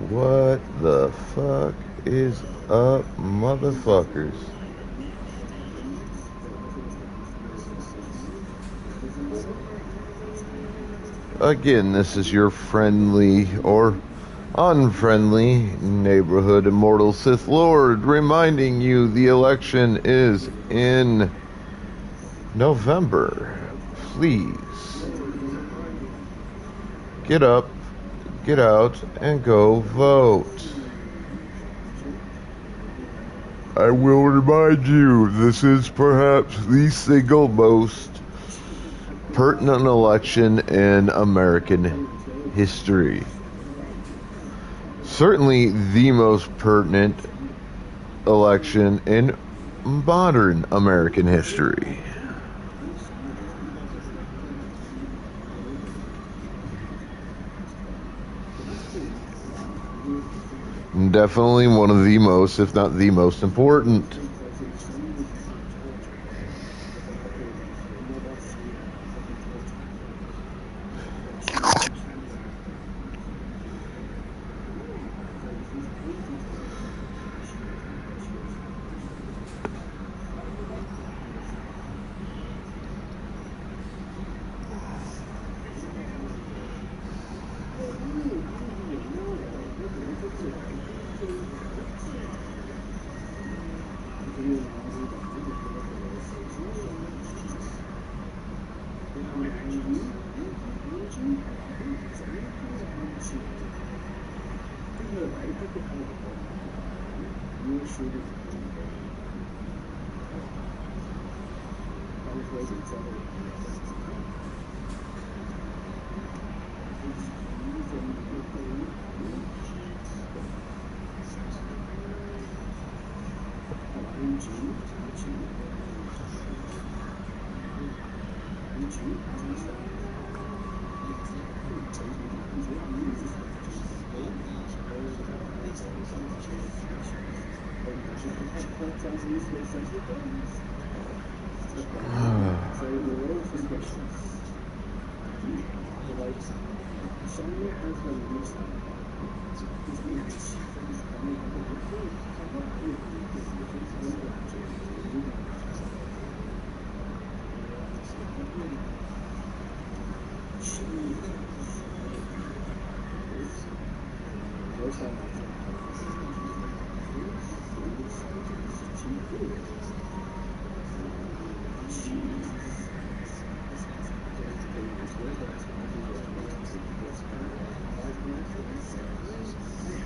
What the fuck is up, motherfuckers? Again, this is your friendly or unfriendly neighborhood immortal Sith Lord reminding you the election is in November. Please get up, get out, and go vote. I will remind you, this is perhaps the single most pertinent election in American history. Certainly the most pertinent election in modern American history. Definitely one of the most, if not the most important.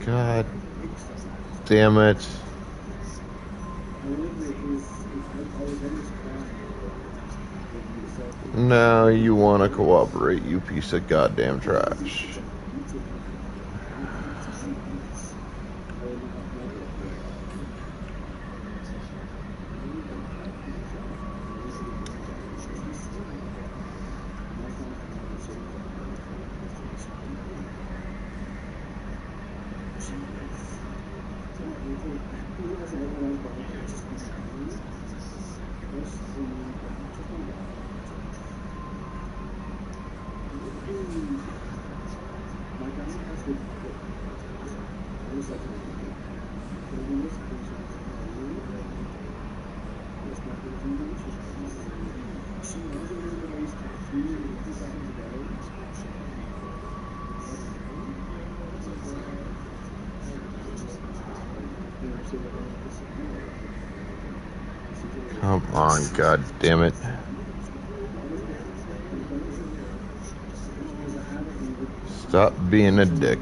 God damn it. Now you want to cooperate, you piece of goddamn trash. Come on, god damn it. Stop being a dick.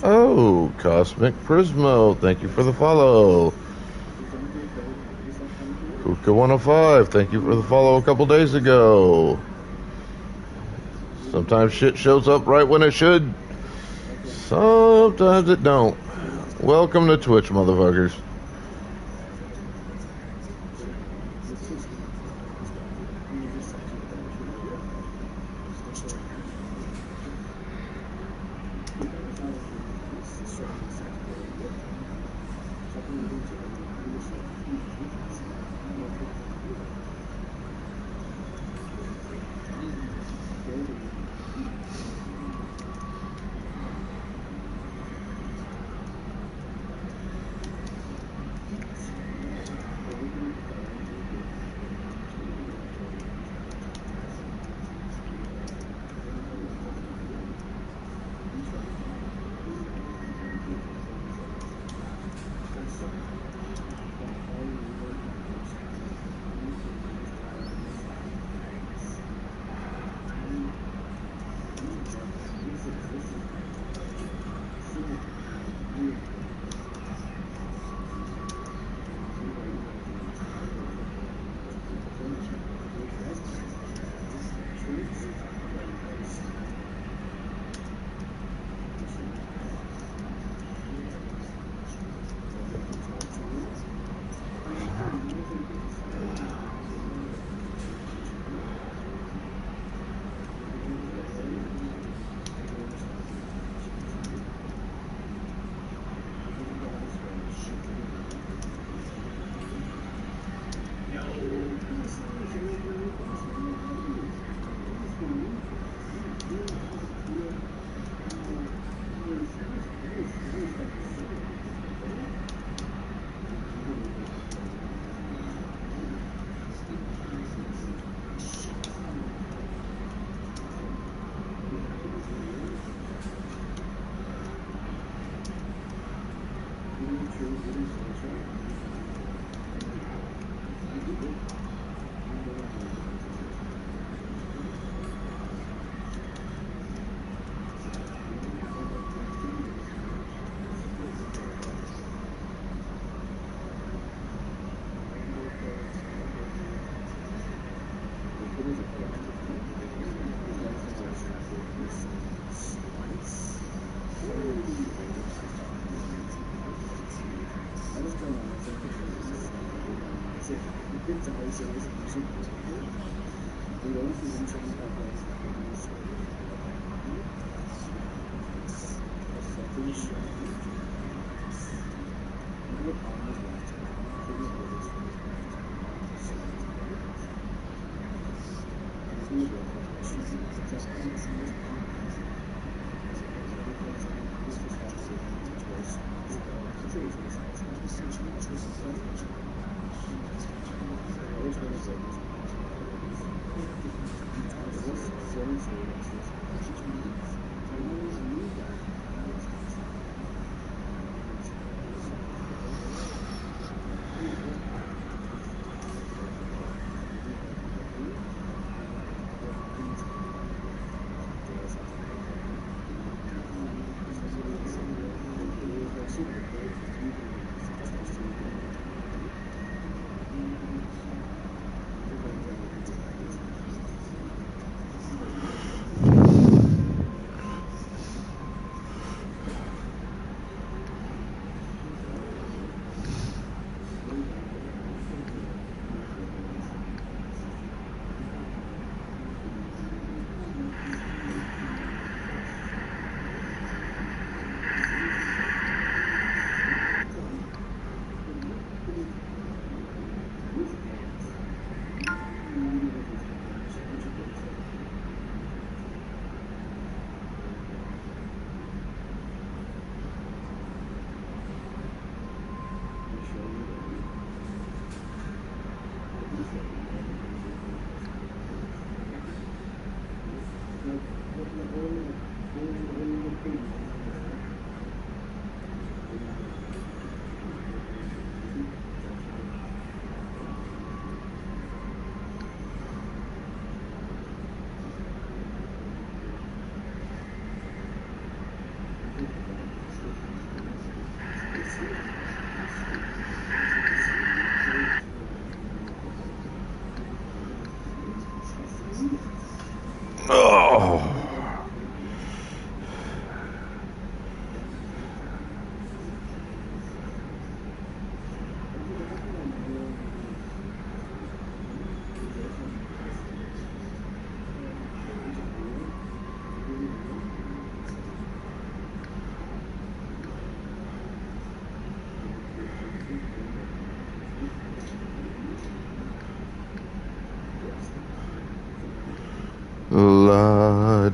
Oh, Cosmic Prismo, thank you for the follow. Kuka105, thank you for the follow a couple days ago. Sometimes shit shows up right when it should. Sometimes it don't. Welcome to Twitch, motherfuckers.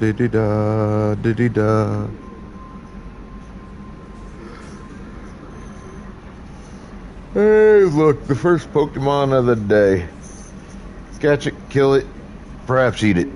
diddy da, diddy da. Hey, look, the first Pokemon of the day. Catch it, kill it, perhaps eat it.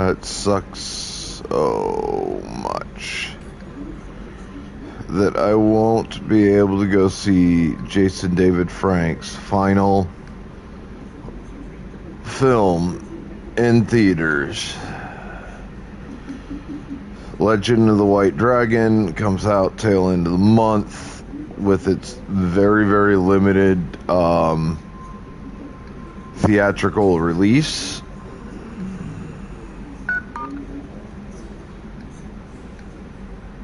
It sucks so much that I won't be able to go see Jason David Frank's final film in theaters. Legend of the White Dragon comes out tail end of the month with its very, very limited theatrical release.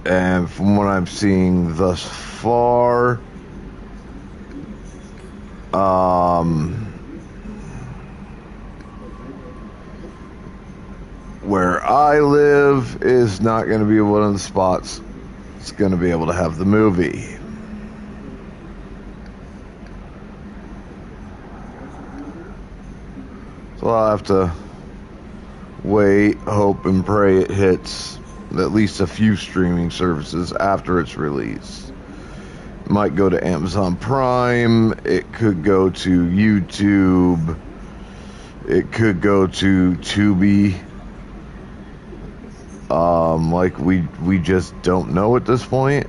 And from what I'm seeing thus far, where I live is not going to be one of the spots that's going to be able to have the movie. So I'll have to wait, hope, and pray it hits at least a few streaming services after its release. It might go to Amazon Prime, it could go to YouTube, it could go to Tubi. Like we just don't know at this point.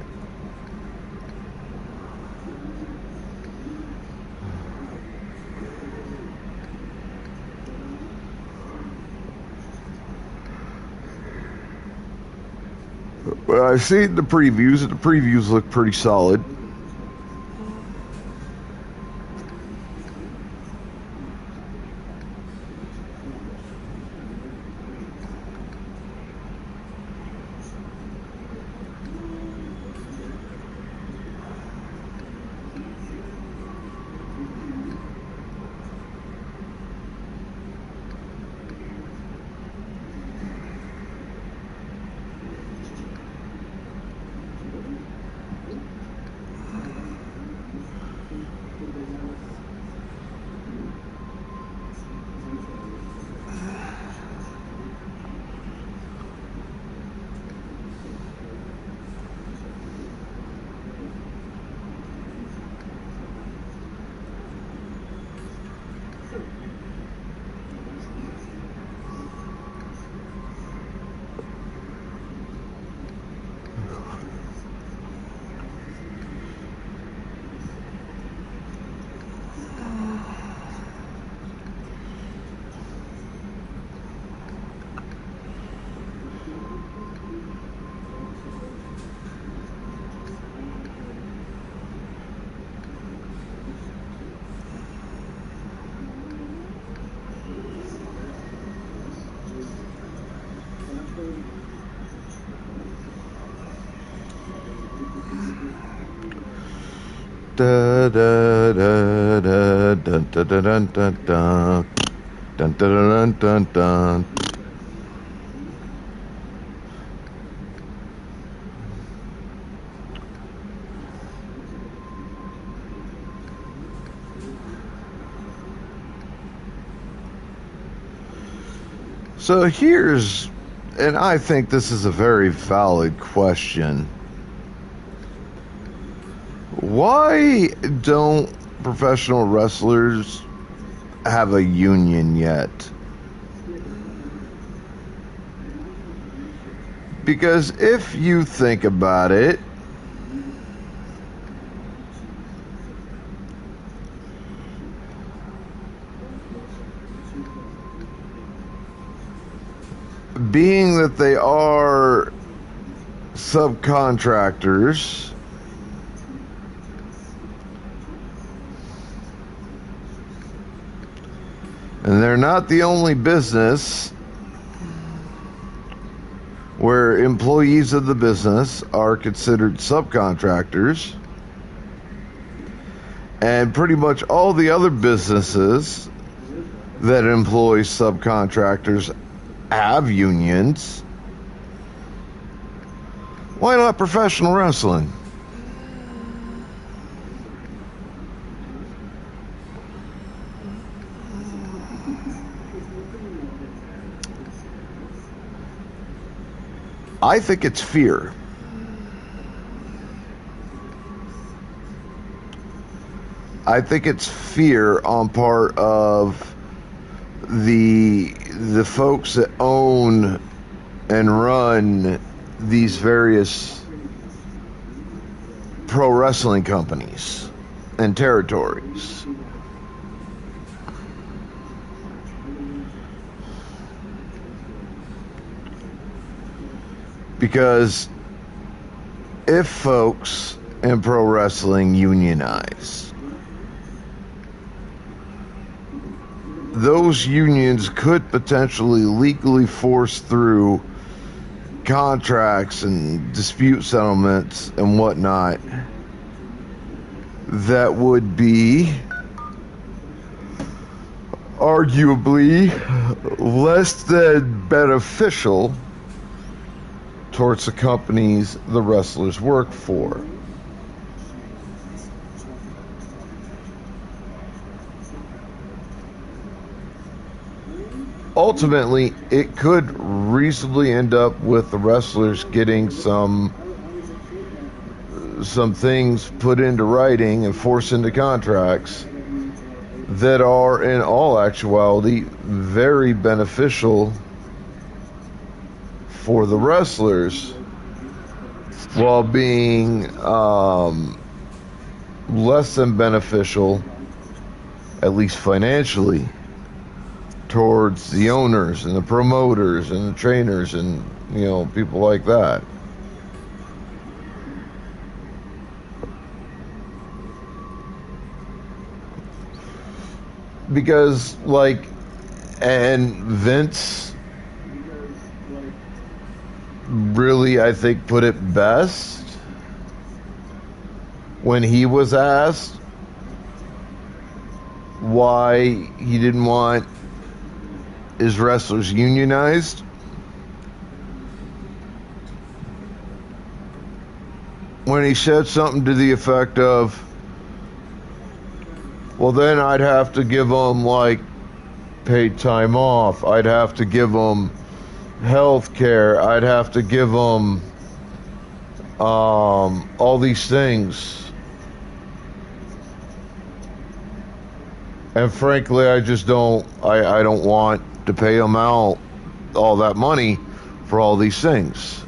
But I've seen the previews, and the previews look pretty solid. Da da da da dun dun dun dun dun dun dun dun dun dun. So here's, and I think this is a very valid question. Why don't professional wrestlers have a union yet? Because if you think about it, being that they are subcontractors, And they're not the only business where employees of the business are considered subcontractors. And pretty much all the other businesses that employ subcontractors have unions. Why not professional wrestling? I think it's fear. I think it's fear on part of the folks that own and run these various pro wrestling companies and territories. Because if folks in pro wrestling unionize, those unions could potentially legally force through contracts and dispute settlements and whatnot that would be arguably less than beneficial towards the companies the wrestlers work for. Ultimately, it could reasonably end up with the wrestlers getting some things put into writing and forced into contracts that are in all actuality very beneficial for the wrestlers, while being less than beneficial, at least financially, towards the owners and the promoters and the trainers and, you know, people like that. Because, like, and Vince really, I think, put it best when he was asked why he didn't want his wrestlers unionized. When he said something to the effect of, well, then I'd have to give them, like, paid time off. I'd have to give them health care. I'd have to give them all these things. And frankly, I just don't, I don't want to pay them out all that money for all these things.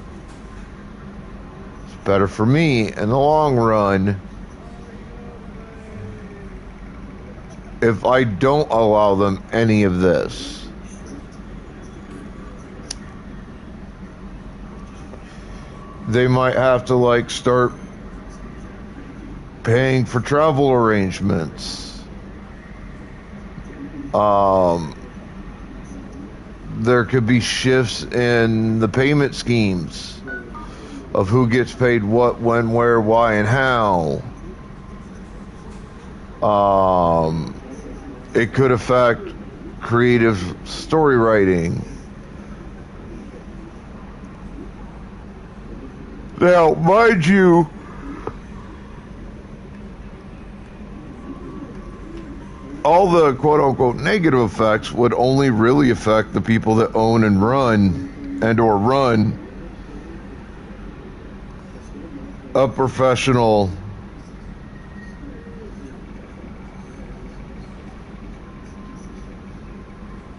It's better for me in the long run if I don't allow them any of this. They might have to, like, start paying for travel arrangements. There could be shifts in the payment schemes of who gets paid what, when, where, why, and how. It could affect creative story writing. Now, mind you, all the quote-unquote negative effects would only really affect the people that own and run a professional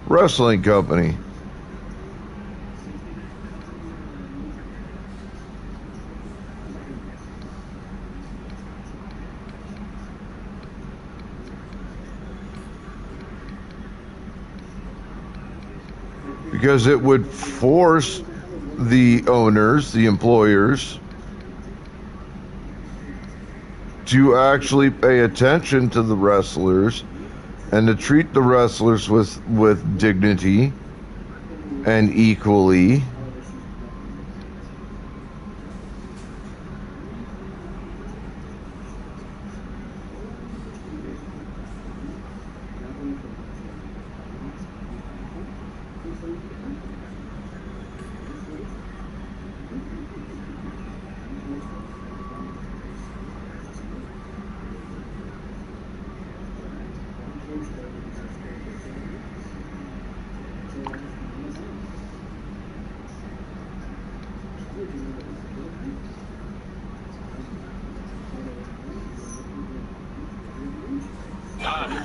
wrestling company. Because it would force the owners, the employers, to actually pay attention to the wrestlers and to treat the wrestlers with dignity and equally.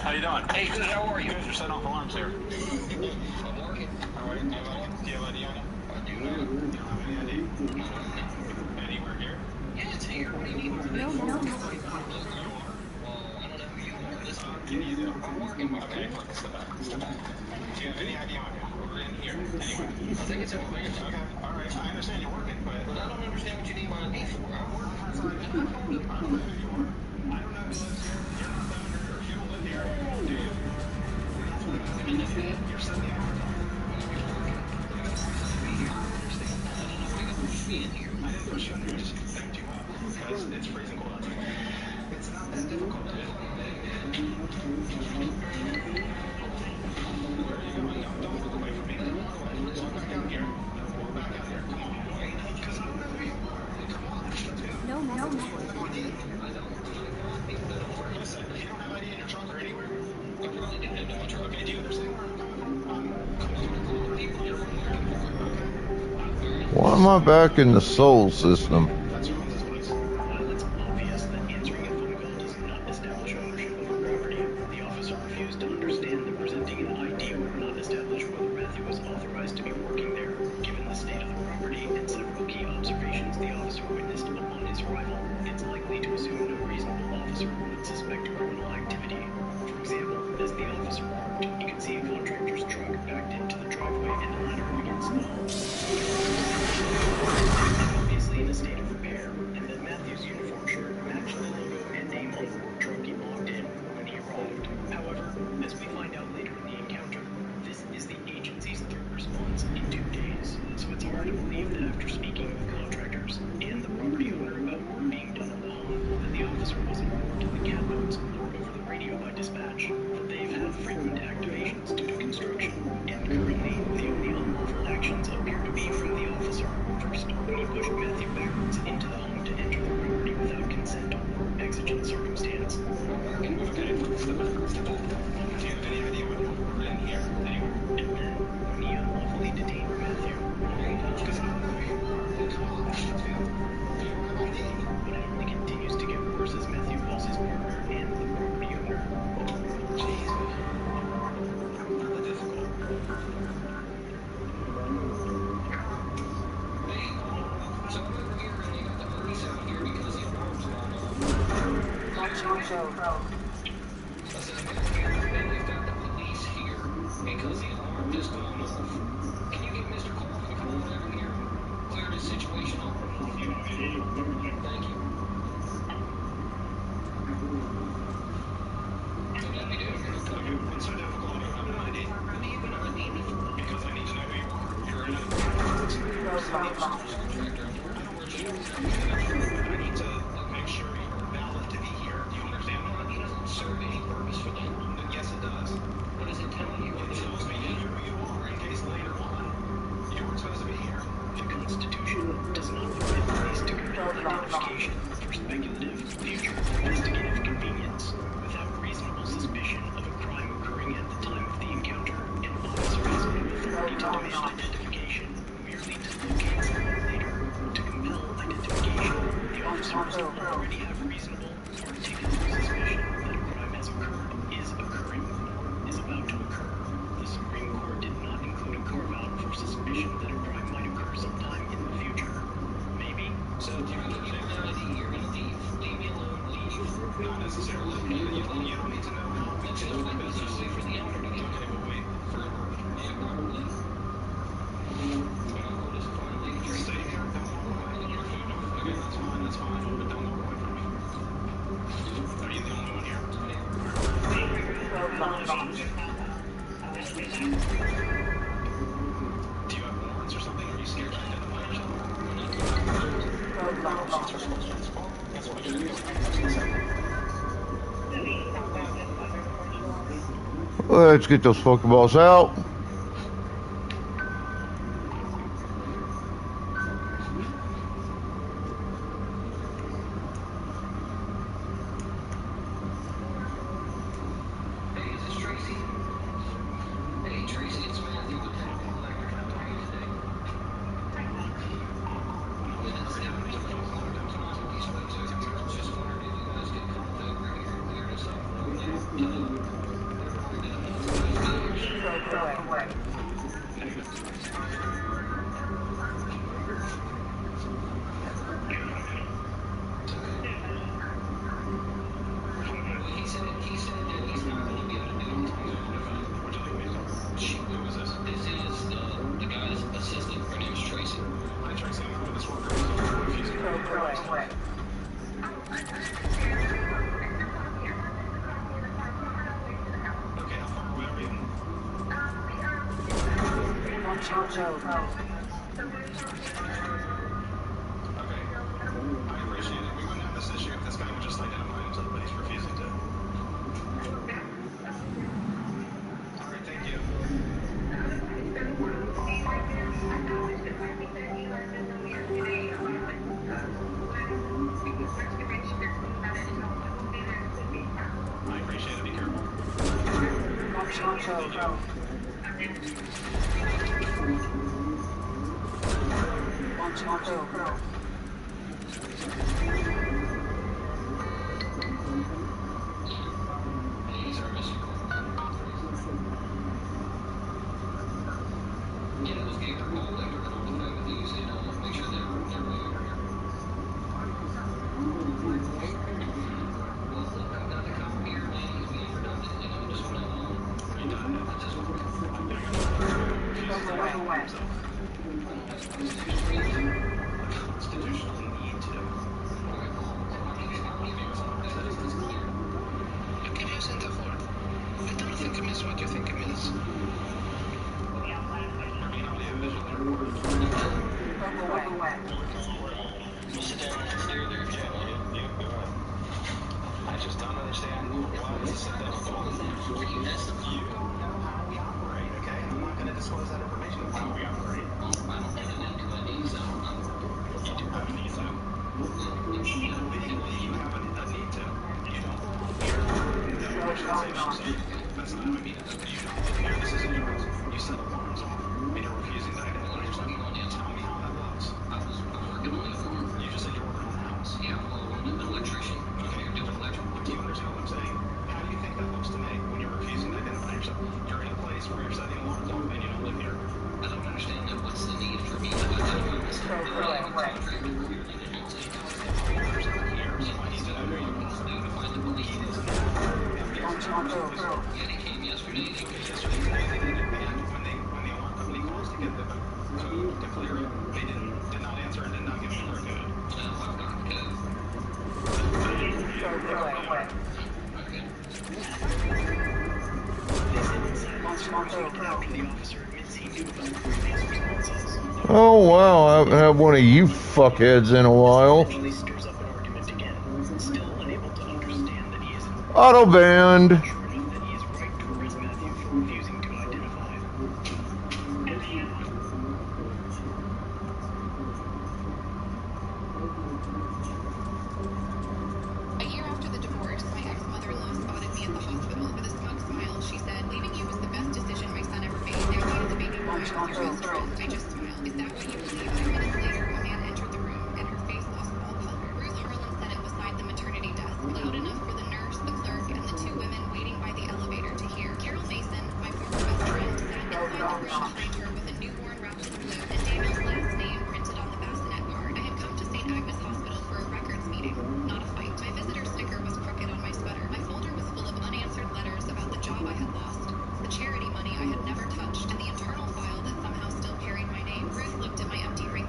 How you doing? Hey, good. How are you? Good. You're setting off alarms here. I'm working. All right. Do you have ID on you? I do not. You don't have any ID? No. Anywhere here? Yeah, it's here. What do you need? No. You are? Well, I don't know who you are. Listen, you do. I'm working. Okay, step back. Do you have any ID on you? We're in here. Anyway. I think it's in my fingertips. Okay. All right. I understand you're working, but I don't understand what you need my ID for. I'm working for I don't know who you are. I don't know who lives here. You're not the owner. You don't live here. Do you? You're sending out. I didn't push you under. I just backed you up because it's freezing cold outside. It's not that difficult to do. Where are you going? No, don't walk away from me. Walk away. Walk back out here. No, walk back out here. Come on. Wait. Because I don't know who you are. Come on. Let's go. No. Listen, you don't have ID in your trunk or anywhere? I probably didn't have no trunk. Okay, do you understand where I'm coming? Why am I back in the soul system? It's obvious that answering a phone call does not establish ownership of a property. The officer refused to understand that presenting an ID would not establish whether Matthew was authorized to be working there. Given the state of the property and several key observations the officer witnessed upon his arrival, it's likely to assume no reasonable officer would suspect criminal activity. For example, as the officer parked, he could see a contractor's truck backed into the driveway and a ladder against the wall. Obviously in a state of repair, and that Matthew's uniform shirt matched the logo and name on the work truck he logged in when he arrived. However, as we find out later in the encounter, this is the agency's third response in 2 days, so it's hard to believe that after speaking with contractors and the property owner about work being done on the home, that the officer wasn't warned in the catboats or over the radio by dispatch that they've had frequent activations due to construction, and currently the only unlawful actions appear to be from the officer. First, when he pushed Matthew backwards into the home to enter the property without consent or exigent circumstance. Okay, step back. Do you have any idea what we're in here? Anywhere? And then, when he unlawfully detained Matthew. Because I don't know who you are. Come on, let's go. Do you have ID? But it only continues to get worse as Matthew calls his partner and the property owner. Jesus. Not that difficult. So I'm over here and you got the police out here because the alarm's gone off. I said, I'm over here and you've got the police here because the alarm just gone off. Can you get Mr. Clark to come on over here and clear this situation up? Thank you. So let me do it. What's so difficult? I don't have an ID. How do you have an ID for? Because I need to know who you are. You're in a contractor. I know where you are. I need to make sure you're valid to be here. Do you understand? It doesn't serve any purpose for them. Yes, it does. What does it tell you? It tells me who you are in case later on you were supposed to be here. The Constitution does not permit police to compel identification for speculative, future investigative convenience without reasonable suspicion of a crime occurring at the time of the encounter. An officer has no authority to demand identification, merely to locate someone later. To compel identification, the officer must already have reasonable, articulable suspicion that a crime has occurred, is occurring, or is about to occur. The Supreme Court did not include a carve-out for suspicion that a crime might occur sometime in the future. Maybe. So if you're going to give an ID, you're going to leave. Leave me alone, leave. Not necessarily. You don't need to know how we do our business. Wait for the owner to get okay, but wait forever. Yeah, probably. Just finally stay here. Don't walk away. Your food. Okay, that's fine. But don't walk away from me. Are you the only one here? Do you have warrants or something? Are you scared to identify yourself? Let's get those Pokeballs out. Hey, is this Tracy? Hey, Tracy, it's Matthew with the Collector. How are you today? Just wondering if you guys could contact right here and clear this up for me. He said that he's not going to be able to do it until he's notified. Would you like me to call? Who is this? This is the guy's assistant. Her name's Tracy. Hi, Tracy. I'm with this worker. Refusing to okay, how far away are you? Okay. I appreciate it. We wouldn't have this issue if this guy would just identify himself, but he's refusing to. All right, thank you. I appreciate it. Be careful. Hey, sir, Mr. Yeah, those gates are cold. They were notified with these, and make sure they're way over here. Well, look, I've got the cop here, and he's being redundant, you know, just want to redundant. That's just what constitutional need to. Okay, who's in the floor? I don't think I miss what you think I miss. Sit down and clear their channel. Yep, go ahead. I just don't understand why this is that phone. You know how we operate, okay? I'm not going to disclose that information of how we operate. I don't think I need to. I need some. You do have a need to. Legally, you have a need to. You don't. That's not how I mean it. You don't live here. This isn't yours. You set alarms off. And you're refusing to identify yourself. Tell me how that looks. I was working on the farm. You just said you're working on the house. Yeah, well, I'm an electrician. Okay, you're doing electrical. Do you understand what I'm saying? How do you think that looks to me when you're refusing to identify yourself? You're in a place where you're setting alarms off and you don't live here. I don't understand that. What's the need for me to identify myself? I have a contract with you. Yeah, they came yesterday. When the alarm company calls to get the code to clear it, they did not answer and did not give me their code. Well, I've got the code. Oh wow, I haven't had one of you fuckheads in a while. Auto banned. A year after the divorce, my ex-mother-in-law spotted me at the hospital with a smug smile. She said, "Leaving you was the best decision my son ever made. Now that the baby boy with your best friend." I just smiled. "Is that what you believe?" 5 minutes later, a man entered the room, and her face lost all color. Ruth Harlan said it beside the maternity desk, loud enough for the nurse, the clerk, and the 2 women waiting by the elevator to hear. Carol Mason, my former best friend, sat inside the room behind her with a newborn wrapped in blue, and Daniel's last name printed on the bassinet card. I had come to St. Agnes Hospital for a records meeting, not a fight. My visitor sticker was crooked on my sweater. My folder was full of unanswered letters about the job I had lost, the charity money I had never touched, and the internal file that somehow still carried my name. Ruth looked at my empty ring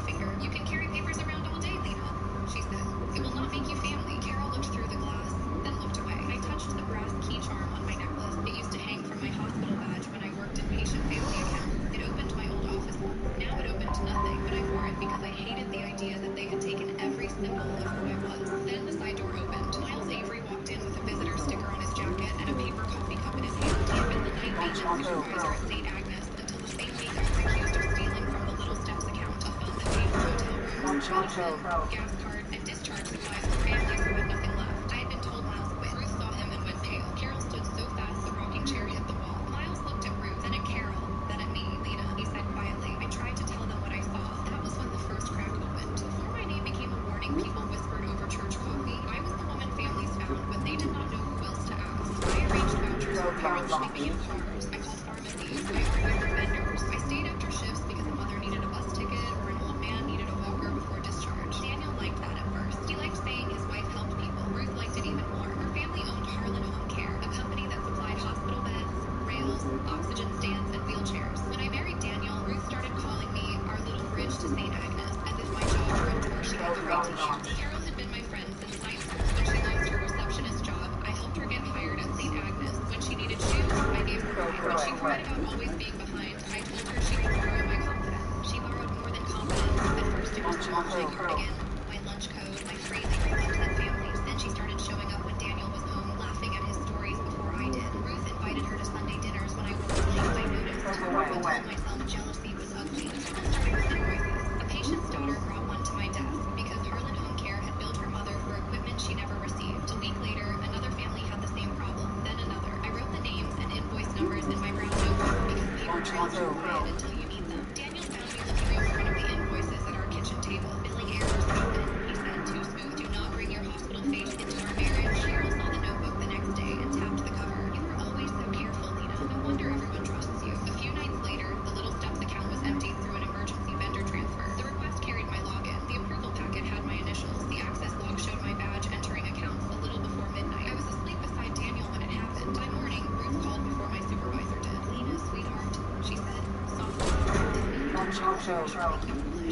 of who I was. Then the side door opened. Miles Avery walked in with a visitor sticker on his jacket and a paper coffee cup in his hand. He had been the night maintenance supervisor at St. Agnes until the same week I was accused of stealing from the Little Steps account, a fund that paid for hotel rooms, medicine, gas card, and discharge supplies for families who had nothing left. I had been told Miles quit. Ruth saw him and went pale. Carol stood so fast the rocking chair hit the wall. Miles looked at Ruth, then at Carol, then at me. Lena, he said quietly. I tried to tell them what I saw. That was when the first crack opened. Before my name became a warning, people whispered over church coffee. I was the woman families found when they did not know who else to ask. I arranged vouchers for parents sleeping in cars. I called pharmacies. I argued with vendors. I stayed after shifts because a mother needed a bus ticket or an old man needed a walker before discharge. Daniel liked that at first. He liked saying his wife helped people. Ruth liked it even more. Her family owned Harlan Home Care, a company that supplied hospital beds, rails, oxygen stands, and wheelchairs. When I married Daniel, Ruth started calling me our little bridge to St. Agnes, as if my job were a door she had the right to use. Carol had been my friend since high school. When she lost her receptionist job, I helped her get hired at St. Agnes. When she needed shoes, I gave her mine. When she cried about always being behind, I told her she could borrow my confidence. She borrowed more than confidence. At first it was tools like cardigan, my lunch code, my phrasing for upset families. Then she started showing up when Daniel was home, laughing at his stories before I did. Ruth invited her to Sunday dinners when I worked late. I noticed. I told myself jealousy was ugly. The trouble started with invoices. A patient's daughter brought one to my desk because Harlan Home Care had billed her mother for equipment she never received. A week later, another family had the same problem. Then another. I wrote the names and invoice numbers in my brown notebook because paper trails are quiet until you need them. Daniel found me looking over one of the invoices at our kitchen table. Billing errors happen, he said, too smooth. Do not bring your hospital face into our marriage. Carol saw the notebook the next day and tapped the cover. You were always so careful, Lena. No wonder everyone trusts you. A few nights later, the Little Steps account was emptied through an emergency vendor transfer. The request carried my login. The approval packet had my initials. The access log showed my badge entering accounts a little before midnight. I was asleep beside Daniel when it happened. By morning, Ruth called before my supervisor did. Lena, sweetheart, she said, softly.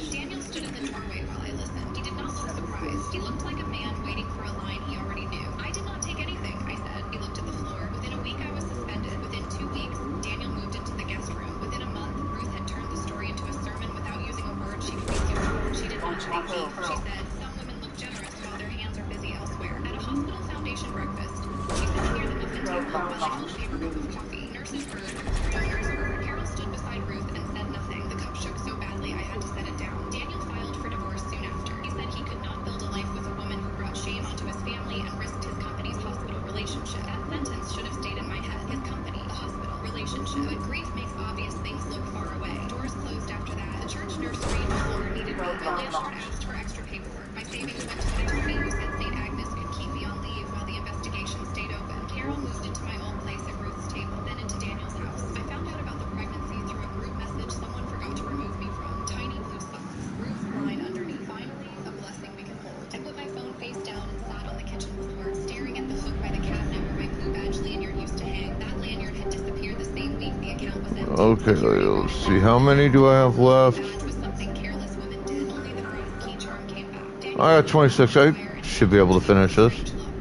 Daniel stood in the doorway while I listened. He did not look surprised. He looked like a man waiting for a line he already knew. I did not take anything, I said. He looked at the floor. Within a week, I was suspended. Within 2 weeks, Daniel moved into the guest room. Within a month, Ruth had turned the story into a sermon without using a word she could be used. She did not thank me. She said, some women look generous while their hands are busy elsewhere. At a hospital foundation breakfast, she sat near the muffin table while she held a paper cup of coffee. Nurses heard, donors heard. Carol stood beside Ruth and said nothing. The cup shook so badly I had to set it down. Daniel filed for divorce soon after. He said he could not build a life with a woman who brought shame onto his family and risked his company's hospital relationship. That sentence should have stayed in my head. His company, the hospital, relationship. But grief makes obvious things look far away. Doors closed after that. The church nursery no longer needed me. My landlord asked for extra paperwork. My savings went to an attorney who said St. Agnes could keep me on leave while the investigation stayed open. Carol moved into my old place at Ruth's table, then into Daniel's house. I found out about the pregnancy through a group message someone forgot to remove me from. Tiny blue spots. Ruth's line underneath. Finally, a blessing we can hold. I put my phone face down and sat on the kitchen floor, staring at the hook by the cabinet where my blue badge lanyard used to hang. That lanyard had disappeared the same week the account was empty. Okay, let's see. How many do I have left? Badge was something careless women did. Only the brass key charm came back. Daniel I got 26. I should be able to finish this.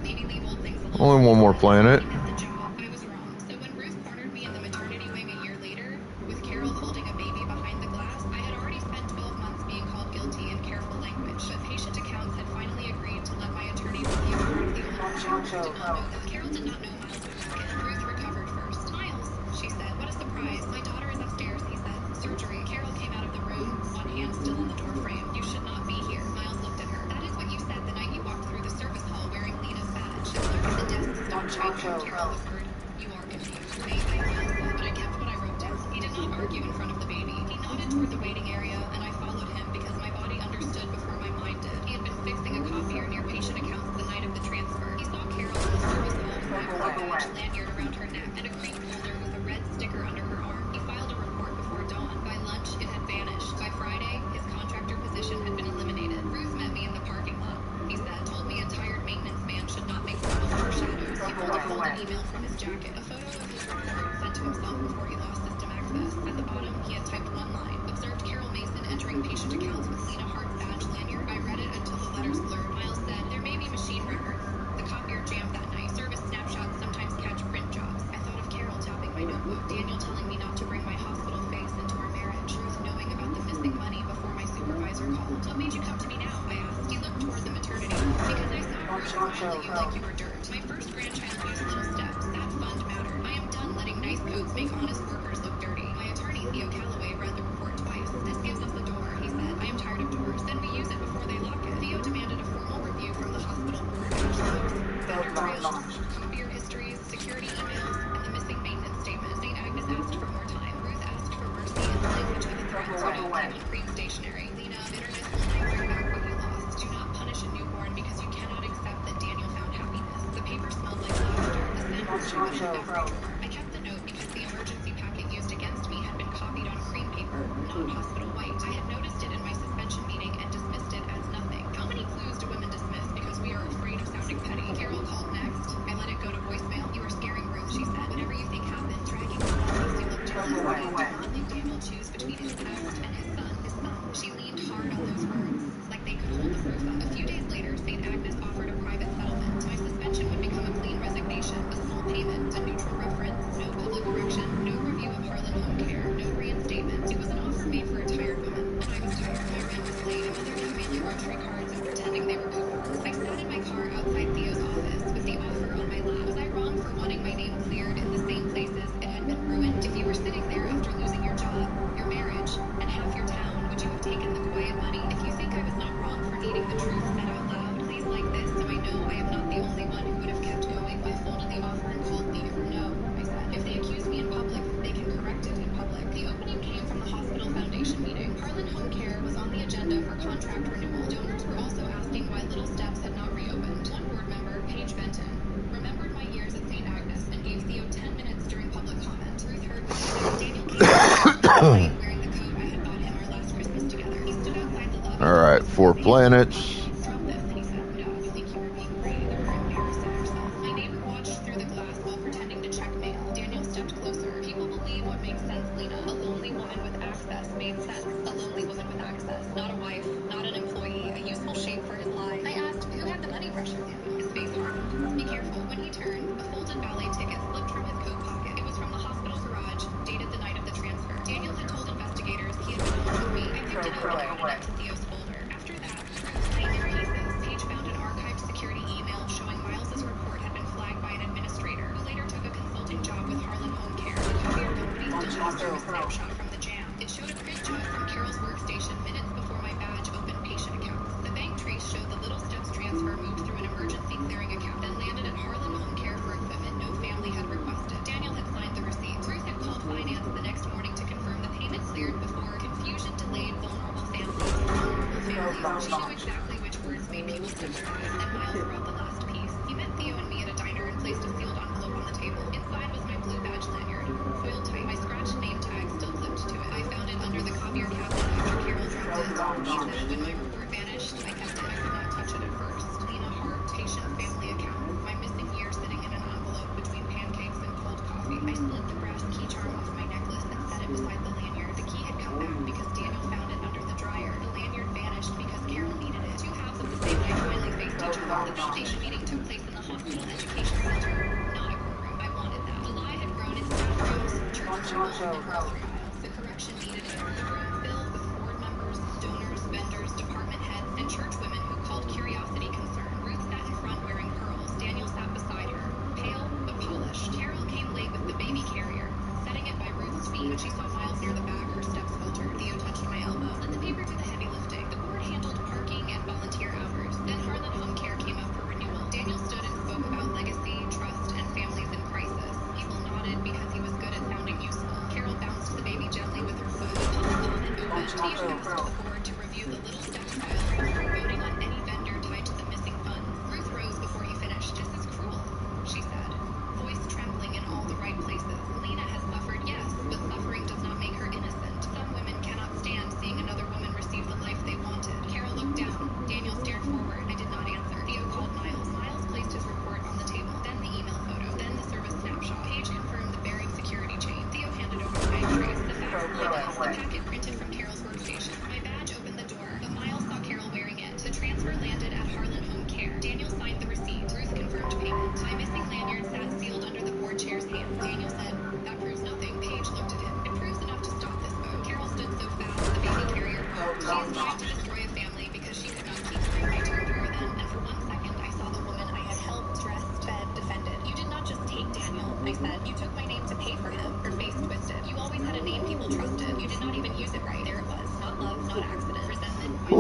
maybe leave old things alone. Only one more planet. He meant the job. I was wrong. So when Ruth cornered me in the maternity wing a year later, with Carol holding a baby behind the glass, I had already spent 12 months being called guilty in careful language. But patient accounts had finally agreed to let my attorney review part of the old version. Did not know that. Carol did not know Miles was working. Ruth recovered first. Miles, she said. What a surprise. My daughter is upstairs, he said. Surgery. Carol came out of the room, one hand still on the door frame. You should not be here. Miles looked at her. That is what you said the night you walked through the service hall wearing Lena's badge. The clerk at the desk stopped typing. Carol whispered, you are confused. Maybe, Miles said, but I kept what I wrote down. He did not argue in front of the baby. He nodded toward the waiting area, and I followed him because my body understood before my mind did. He had been fixing a copier near patient accounts the night of the transfer. He saw Carol in the service hall with my blue badge lanyard around her neck and a green folder with a red sticker under her arm. He filed a report before dawn. By lunch, it had vanished. By Friday, his contractor position had been eliminated. Ruth met me in the parking lot. He said, told me a tired maintenance man should not make trouble for shadows. He pulled a folded email from his jacket. A photo of his report sent to himself before he lost system access. At the bottom, he had typed one line. Observed Carol Mason entering patient accounts with Lena Hart's badge lanyard. I read it until the letters blurred. Miles said, there may be machine records. The copier jammed that night. Service snapshots sometimes catch print jobs. I thought of Carol tapping my notebook. Daniel telling me not to bring my hospital face into our marriage. Ruth knowing about the missing money before my supervisor called. What made you come to me now? I asked. He looked toward the maternity smile at you like you were dirt. My first grandchild used little steps. That fund mattered. I am done letting nice coats make honest workers look dirty. My attorney, Theo Calloway, read the report twice. This gives us a door, he said. I am tired of doors. Then we use it before they lock it. Theo demanded a formal review from the hospital board. Vendor trails, copier histories, security emails, and the missing maintenance statement. St. Agnes asked for more time. Ruth asked for mercy in the language of the threat. Renault came on green stationery. Lena, bitterness will not bring back what you lost. Do not punish a newborn because you cannot accept that Daniel found happiness. The paper smelled like laughter. The scent was shot in every drawer. I kept the note because the emergency packet used against me had been copied on cream paper, not hospital white. I had noticed it in my suspension meeting and dismissed it as nothing. How many clues do women dismiss because we are afraid of sounding petty? Carol called next. I let it go to voicemail. You are scaring Ruth, she said. Whatever you think happened, dragging the makes you look jealous. Do not let Daniel choose between his past and his son, his thumb. She leaned hard on those words, like they could hold the proof up. A few days later, St. Agnes offered a private settlement. My suspension would become a clean resignation, a small payment, a neutral reference, no public correction, no review of Harlan home care, no reinstatement. It was an offer made for a tired woman, and I was tired. My rent was late, and mother gave family grocery cards and pretending they were coupons. I sat in my car outside Theo's office with the offer on my lap. Was I wrong for wanting my name cleared in the same places it had been ruined? If you were sitting there after losing your job, your marriage, and half your town, would you have taken the quiet money? If you think I was not wrong for needing the truth said out loud, please like this so I know I am not the only one who would have kept going. I folded the offer and called Theo. No, I said. If they accuse me in public, they can correct it in public. The opening came from the hospital foundation meeting. Harlan Home Care was on the agenda for contract renewal. Donors were also asking why Little Steps had not reopened. One board member, Paige Benton, remembered my years at St. Agnes and gave Theo 10 minutes during public comment. Ruth heard me. Daniel came in wearing the coat I had bought him our last Christmas together. He stood outside the lobby. All right, 4 planets. Drop this, he said. No, you think you were being brave or embarrassing yourself. My neighbor watched through the glass while pretending to check mail. Daniel stepped closer. People believe what makes sense, Lena. A lonely woman with access made sense. A lonely woman with access. Not a wife, not an employee, a useful shape for his lie. I asked, who had the money pressure? His face hardened. Be careful. When he turned, a folded ballet ticket slipped from his coat pocket. It was from the hospital garage, dated the night of the transfer. Daniel had told investigators he had been home with me. I picked it up and added it to Theo's folder. After that, Ruth came in pieces. Paige found an archived security email showing Miles's report had been flagged by an administrator who later took a consulting job with Harlan Home Care. The courier company still has a snapshot from the jam. It showed a print job from Carol's workstation minutes before my badge opened patient accounts. The bank trace showed the Little Steps transfer moved through an emergency clearing account, then landed at Harlan Home Care for equipment no family had requested. Daniel had signed the receipt. Ruth had called finance the next morning to confirm the payment cleared before confusion delayed vulnerable families. She knew exactly which words made people sympathize, and Miles brought the last piece. He met Theo and me at a diner and placed a sealed envelope on the table. Inside was my blue badge lanyard, foiled tight. My scratched name tag still clipped to it. I found it under the copier cabinet after Carol dropped it. He said when my report vanished, I kept it. I could not touch it at first. Lena Hart, patient family account. My missing year sitting in an envelope between pancakes and cold coffee. I slid the brass key charm off my necklace and set it beside the lanyard. The key had come back because Daniel found it under the dryer. The lanyard vanished because Carol needed it. Two halves of the same night finally faced each other. The foundation meeting took place in the hospital education center, not a courtroom. I wanted that. The lie had grown in staff rooms, church chapels, and grocery aisles. The correction needed it. The room filled with board members, donors, vendors, department heads, and church women who called curiosity concern. Ruth sat in front wearing pearls. Daniel sat beside her, pale but polished. Carol came late with the baby carrier, setting it by Ruth's feet. When she saw Miles near the back, her steps faltered. Theo touched my elbow. Let the paper do the heavy lifting. The board handled parking and volunteer hours. Then Harlan Home Care came up for renewal. Daniel stood and spoke about legacy, trust, and families in crisis. People nodded because he was good at sounding useful. Carol bounced the baby gently with her foot. Public comment opened. Theo asked the board to review the Little Steps file before voting on any vendor tied to the missing funds. Ruth rose before he finished. This is cruel, she said, voice trembling in all the right places. Lena has suffered, yes, but suffering does not make her innocent. Some women cannot stand seeing another woman receive the life they wanted. Carol looked down. Daniel stared forward. I did not answer. Theo called Miles. Miles placed his report on the table. Then the email photo. Then the service snapshot. Paige confirmed the bearing security chain. Theo handed over the bag trace. The fax plug. The packet printed from Carol's workstation. My badge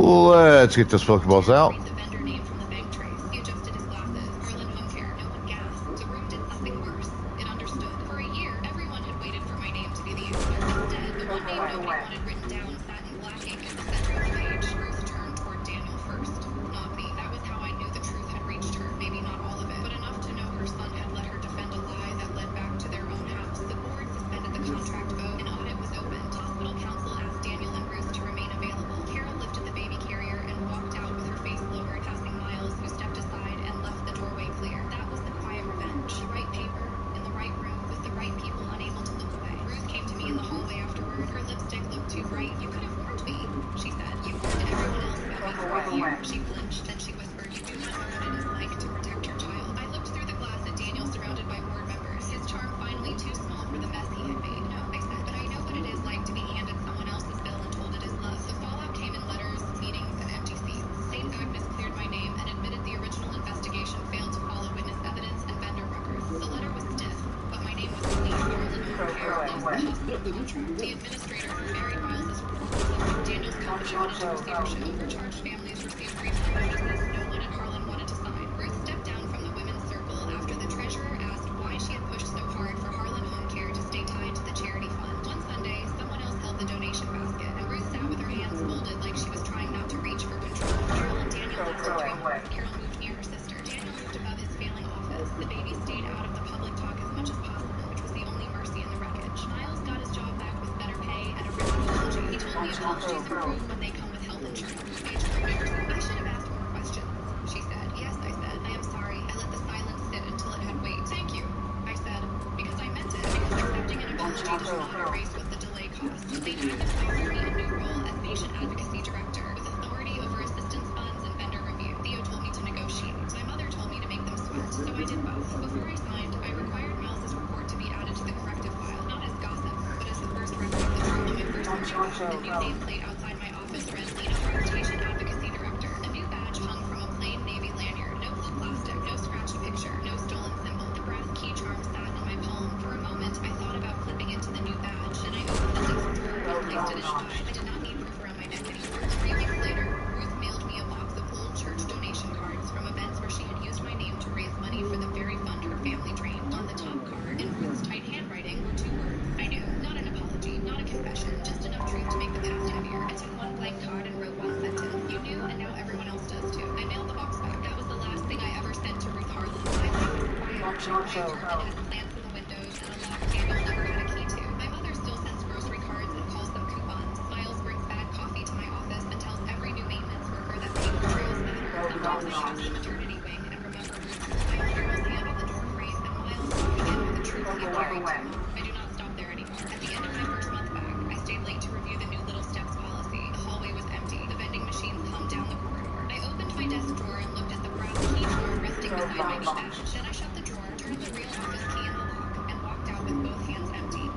Let's get those Pokeballs out. The vendor name from the bank trace. He adjusted his glasses. Harlan home care. No one gasped. The room did something worse. It understood. For a year, everyone had waited for my name to be the answer. Instead, the one name nobody wanted written down sat in black ink at the center of the page. Ruth turned toward Daniel first. Not me. That was how I knew the truth had reached her. Maybe not all of it, but enough to know her son had let her defend a lie that led back to their own house. The board suspended the contract vote. An audit was opened. Hospital counsel asked Daniel and Ruth to remain available. Carol lifted the baby carrier and walked out with her face lowered, passing Miles, who stepped aside and left the doorway clear. That was the quiet revenge. The right paper, in the right room, with the right people unable to look away. Ruth came to me in the hallway afterward. Her lipstick looked too bright. You could have warned me, she said. You warned everyone else about me for a year. She flinched, then she whispered, you do not know what it is like to protect your child. I looked through the glass at Daniel surrounded by board members. His charm finally too small for the mess he had made. No, I said, but I know what it is like to be handed someone else's bill and told it is love. The fallout came in letters, meetings, and empty seats. St. Agnes cleared my name and admitted the original investigation failed to follow witness evidence and vendor records. The letter was stiff, but my name was clean. Harlan home care lost the hospital contract. The administrator who buried Miles's report. Daniel's company went into receivership. Overcharged families received refund notices no one at Harlan wanted to sign. Ruth stepped down from the women's circle after the treasurer asked why she had pushed so hard for Harlan home care to stay tied to the charity fund. One Sunday, someone else held the donation basket, and Ruth sat with her hands folded like she was trying not to reach for control. Carol and Daniel left the room. Carol moved near her sister. Daniel moved above his failing office. The baby stayed out of the public talk as much as possible, which was the only mercy in the wreckage. Miles got his job back with better pay and a written apology. He told me apologies improve when they come with health insurance. Age coordinator said, I should have asked more questions, she said. Yes, I said. I am sorry. I let the silence sit until it had weight. Thank you, I said, because I meant it. Because accepting an apology does not erase what the delay cost. St. Agnes offered me a new role as patient advocacy director with authority over assistance funds and vendor review. Theo told me to negotiate. My mother told me to make them sweat, so I did both. Before I signed, I required Miles's report to be added to the corrective file, not as gossip, but as the first record of the truth. On my first report, the new nameplate outside my office read Lena Hart, patient advocacy director. A new badge hung from a plain navy lanyard. No blue plastic, no scratched picture, no stolen symbol. The brass key charm sat on my palm. For a moment, I thought about clipping it to the new badge. Then I opened the desk drawer and placed it inside. I did not need proof around my neck anymore. 3 weeks later, Ruth mailed me a box of old church donation cards from events where she had used my name to raise money for the very fund her family drained. On the top card, in Ruth's tight handwriting, were 2 words. I knew. Not an apology, not a confession, just enough truth to make the past heavier. I took one blank card and wrote one sentence. You knew, and now everyone else does too. I mailed the box back. That was the last thing I ever sent to Ruth Harlan. I left her quiet. My apartment has plants in the windows and a locked handle never had a key to. My mother still sends grocery cards and calls them coupons. Miles brings bad coffee to my office and tells every new maintenance worker that paper trails matter. Sometimes I pass the maternity wing and remember Ruth's smile, Carol's hand on the door frame, and Miles walking in with the truth he had carried too long. I do not stop there anymore. At the end of my first month back, I stayed late to review the new Little Steps policy. The hallway was empty. The vending machines hummed down the corridor. I opened my desk drawer and looked at the brass key drawer resting beside my new badge. Then I shut the drawer, turned the real office key in the lock, and walked out with both hands empty.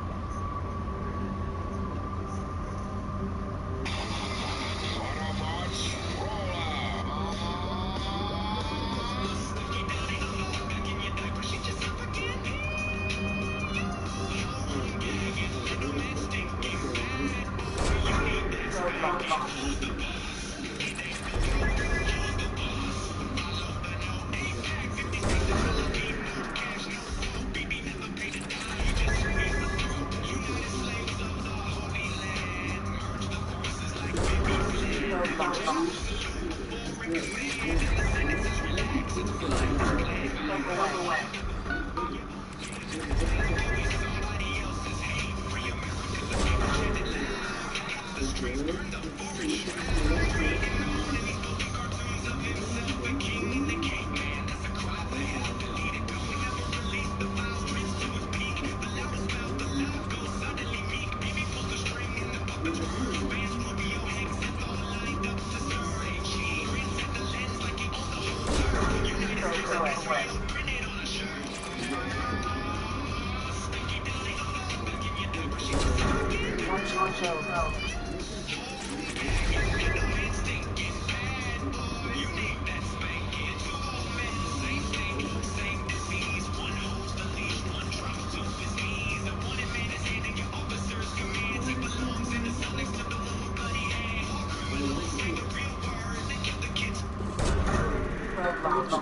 So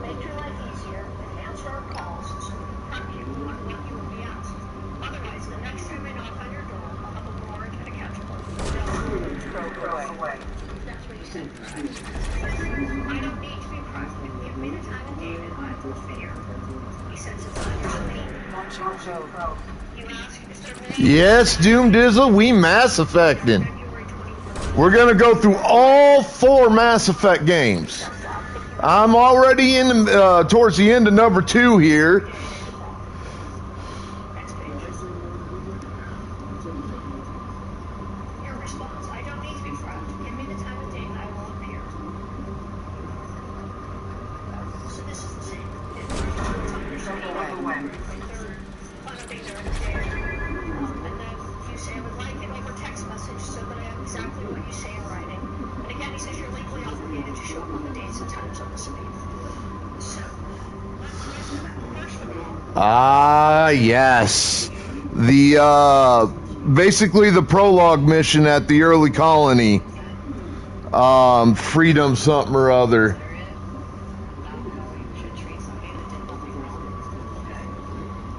make your life easier and answer our calls so we can prep you on what you will be asked. Otherwise, the next time I knock on your door, I'll have a warrant and a catchable. Go away. That's what you said. I don't need to be prepped. Give me the time and date and I will fit here. He said since I'm your lead. You ask, is there really Yes, Doom Dizzle, we Mass Effecting. February 24th? We're gonna go through all 4 Mass Effect games. I'm already in towards the end of number 2 here. Next page. Your response, I don't need to be prepped. Give me the time and date and I will appear. So this is the same. It's on your screen. Final days are every day. And then you say I would like it over text message so that I have exactly what you say in writing. And again, he says you're legally obligated to show up on the dates and times on the screen. So, let's get to that. First of all, Ah, yes. The basically the prologue mission at the early colony. Freedom something or other.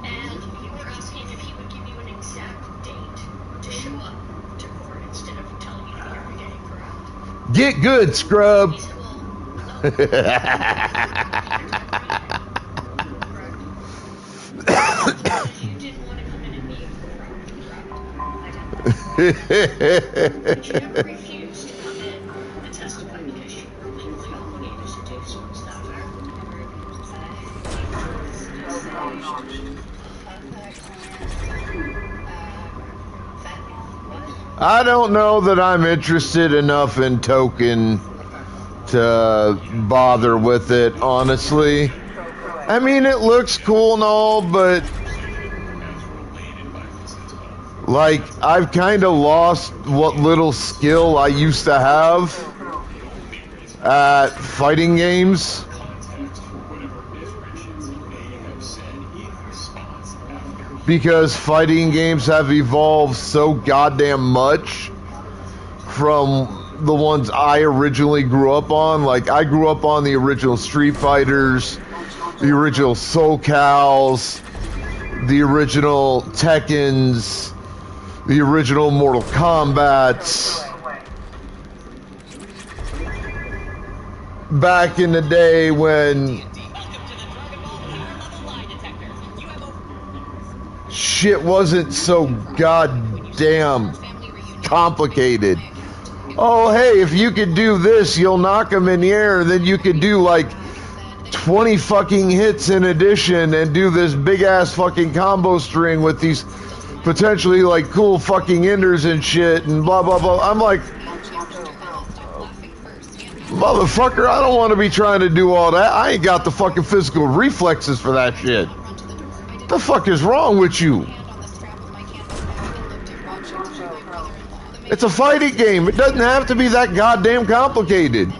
and you were asking if he would give you an exact date to show up to court instead of telling you to be every day, correct? Get good, scrub. He said, well, you didn't want to come in and meet correct? But you never refused to come in and testify because you were legally obligated to do so. Is that fair? I don't know that I'm interested enough in Token to bother with it, honestly. I mean, it looks cool and all, but like, I've kind of lost what little skill I used to have at fighting games. Because fighting games have evolved so goddamn much from the ones I originally grew up on. Like, I grew up on the original Street Fighters, the original Soul Cals, the original Tekkens, the original Mortal Kombats. Back in the day when shit wasn't so goddamn complicated. Oh, hey, if you could do this, you'll knock them in the air, then you could do like 20 fucking hits in addition and do this big ass fucking combo string with these potentially like cool fucking enders and shit and blah blah blah. I'm like, motherfucker, I don't want to be trying to do all that. I ain't got the fucking physical reflexes for that shit. The fuck is wrong with you? It's a fighting game. It doesn't have to be that goddamn complicated.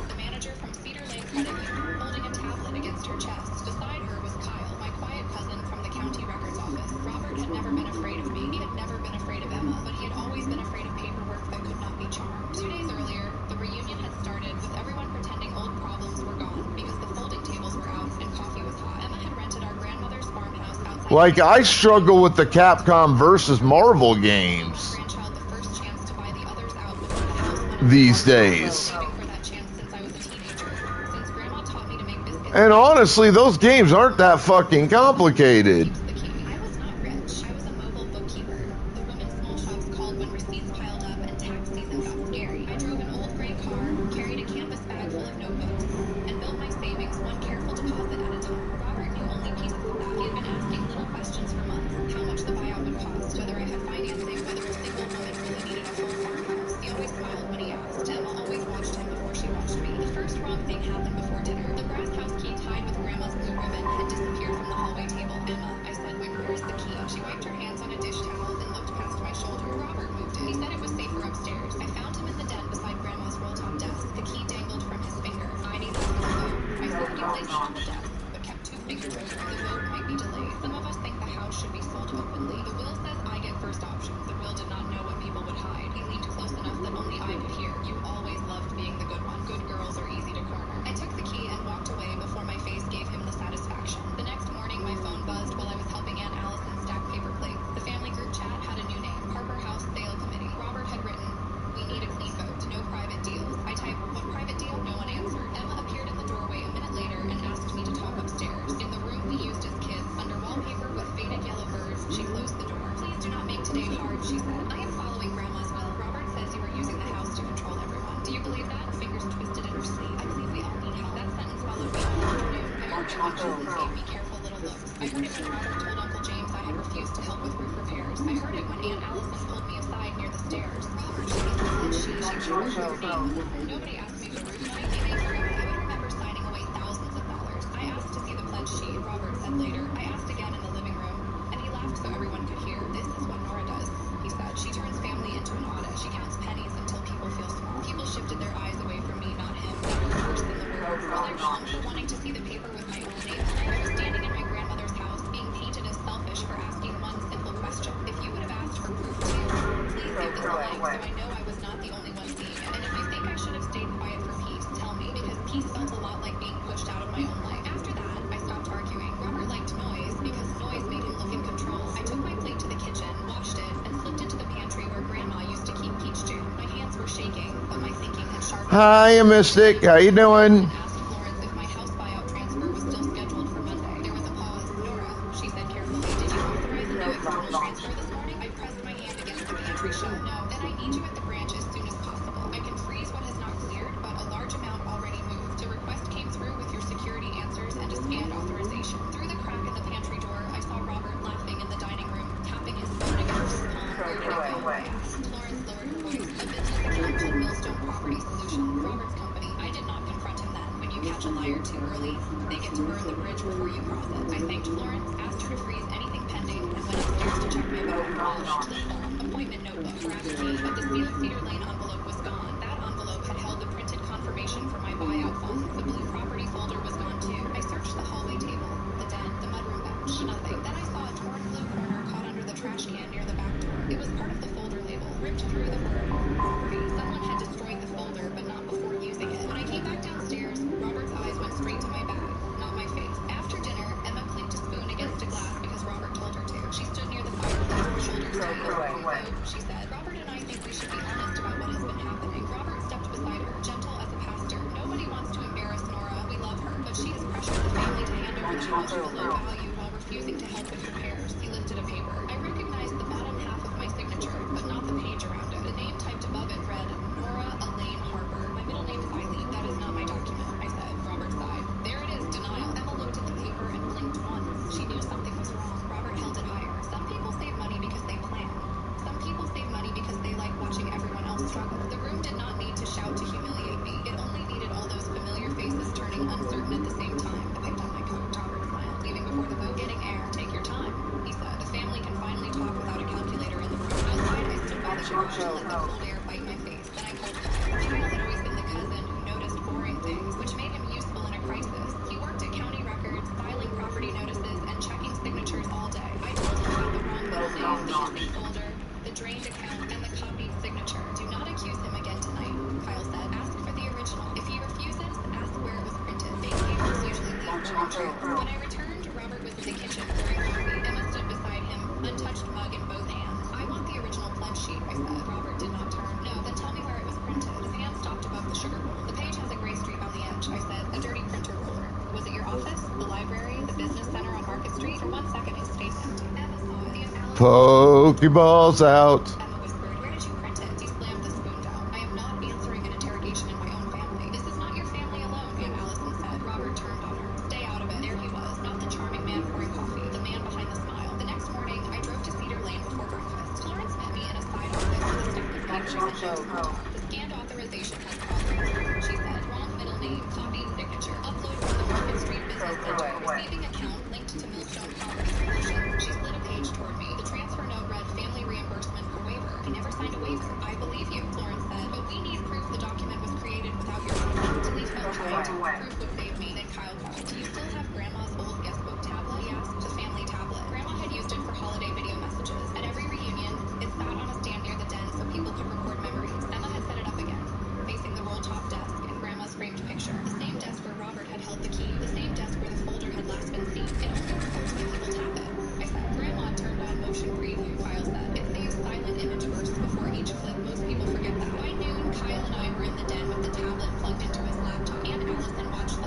The manager from Cedar Lane Credit Union, holding a tablet against her chest. Beside her was Kyle, my quiet cousin from the county records office. Robert had never been afraid of me. He had never been afraid of Emma, but he had always been afraid of paperwork that could not be charmed. 2 days earlier, the reunion had started with everyone pretending old problems were gone because the folding tables were out and coffee was hot. Emma had rented our grandmother's farmhouse outside. Like, I struggle with the Capcom versus Marvel games Grandchild the first chance to buy the others out before the house went these days. waiting for that chance since I was a teenager. Since Grandma taught me to make biscuits. And honestly, those games aren't that fucking complicated. The king. I was not rich. I was a mobile bookkeeper. The women's small shops called when receipts piled up and tax season got scary. I drove an old gray car, carried a canvas punches and gave me careful little looks. I heard it when Robert told Uncle James I had refused to help with roof repairs. I heard it when Aunt Allison pulled me aside near the stairs. Robert, she remembered your name. Nobody asked me for roof money. Maybe I forgot. I would remember signing away thousands of dollars. I asked to see the pledge sheet, Robert said later. I asked again in the living room, and he laughed so everyone could hear. This is what Nora does, he said. She turns family into an audit. She counts pennies until people feel small. People shifted their eyes away from me, not him. That was worse than the world. Well, I wrong for wanting to see the paper with my own name on it. I was standing in my grandmother's house, being painted as selfish for asking one simple question. If you would have asked for proof too, please give this a like so I know I was not the only one seeing it. And if you think I should have stayed quiet for peace, tell me, because peace felt a lot like being pushed out of my own life. After that, I stopped arguing. Robert liked noise because noise made him look in control. I took my plate to the kitchen, washed it, and slipped into the pantry where Grandma used to keep peach jam. My hands were shaking, but my thinking had sharpened. Hi, Mystic. How you doing? Asked Florence if my house buyout transfer was still scheduled for Monday. There was a pause. Nora, she said carefully, did you authorize a new external transfer this morning? I pressed my hand against the pantry shut. No, then I need you at the branch as soon as possible. I can freeze what has not cleared, but a large amount already moved. The request came through with your security answers and a scanned authorization. Through the crack in the pantry door, I saw Robert laughing in the dining room, tapping his phone against his palm. Where did it go? I asked. Florence lowered her voice. A business account called Millstone Property Solutions, Robert's company. I did not confront him then. When you catch a liar too early, they get to burn the bridge before you cross it. I thanked Florence, asked her to freeze anything pending, and went upstairs to check my bag. Polished the phone, appointment notebook, perhaps key, but the sealed Cedar Lane envelope was gone. That envelope had held the printed confirmation for my buyout funds. The blue property folder was gone too. I searched the hallway table, the den, the mudroom bench, nothing. Then I saw a torn blue corner caught under the trash can near the back door. It was part of the folder label, ripped through the word property. Someone had destroyed the folder, but not before using it. When I came back downstairs, Robert's eyes went straight to my bag, not my face. After dinner, Emma clinked a spoon against a glass because Robert told her to. She stood near the fireplace, her shoulders tight. She said, Robert and I think we should be honest about what has been happening. Robert stepped beside her, gentle as a pastor. Nobody wants to embarrass Nora. We love her, but she has pressured the family to hand over the house for low value while refusing to help with repairs. He lifted a paper. I recognized the bottom half of my signature, but not the page around it. The name typed above it read, Nora Elaine Harper. My middle name is Eileen. That is not my document, I said. Robert sighed. There it is, denial. Emma looked at the paper and blinked once. She knew something was wrong. Robert held it higher. Some people save money because they plan. Some people save money because they like watching everyone else struggle. The room did not need to shout to humiliate me. It only needed all those familiar faces turning uncertain at the same time. I picked up my coat. Robert smiled. Leaving before the vote. Getting air. Take your time, he said. The family can finally talk without a calculator in the room. Outside, I stood by the garage and let the cold air bite my face. Then I called Kyle. Kyle had always been the cousin who noticed boring things, which made him useful in a crisis. He worked at county records, filing property notices, and checking signatures all day. I told him about the wrong middle name, the missing folder, the drained account, and the copied signature. Do not accuse him again tonight, Kyle said. Ask for the original. If he refuses, ask where it was printed. Fake papers usually leave burn trails. When I returned, Robert was in the kitchen pouring coffee. Emma stood beside him, untouched mug in both hands. I want the original pledge sheet, I said. Robert did not turn. No, then tell me where it was printed. His hand stopped above the sugar bowl. The page has a gray streak on the edge, I said. A dirty printer roller. Was it your office? The library? The business center on Market Street? For 1 second, his face empty. Emma saw it. The imbalance. Pokeballs out. Emma whispered, where did you print it? He slammed the spoon down. I am not answering an interrogation in my own family. This is not your family alone, Aunt Allison said. Robert turned on her. Stay out of it. There he was. Not the charming man pouring coffee. The man behind the smile. The next morning, I drove to Cedar Lane before breakfast. Florence met me in a side office with a stack of papers and notes. The scanned authorization has problems, she said. Wrong middle name, copied signature. Upload from the Market Street Business Center. Receiving account linked to Millstone Property Solutions. She slid a page toward me. The transfer note read family reimbursement for waiver. I never signed a waiver. I believe you, Florence said, but we need proof the document was created without your consent. Delete felt tight. Proof would save me. Then Kyle called. Do you still have Grandma's old guestbook tablet? He asked. The family tablet. Grandma had used it for holiday video messages. At every reunion, it sat on a stand near the den so people could record memories. Emma had set it up again, facing the roll-top desk and Grandma's framed picture. The same desk where Robert had held the key. The same desk where the folder had last been seen. It only records when people tap it, I said. Grandma turned on motion preview, Kyle said. It saves silent image bursts before each clip. Most people forget that. By noon, Kyle and I were in the den with the tablet plugged into his laptop. Aunt Allison watched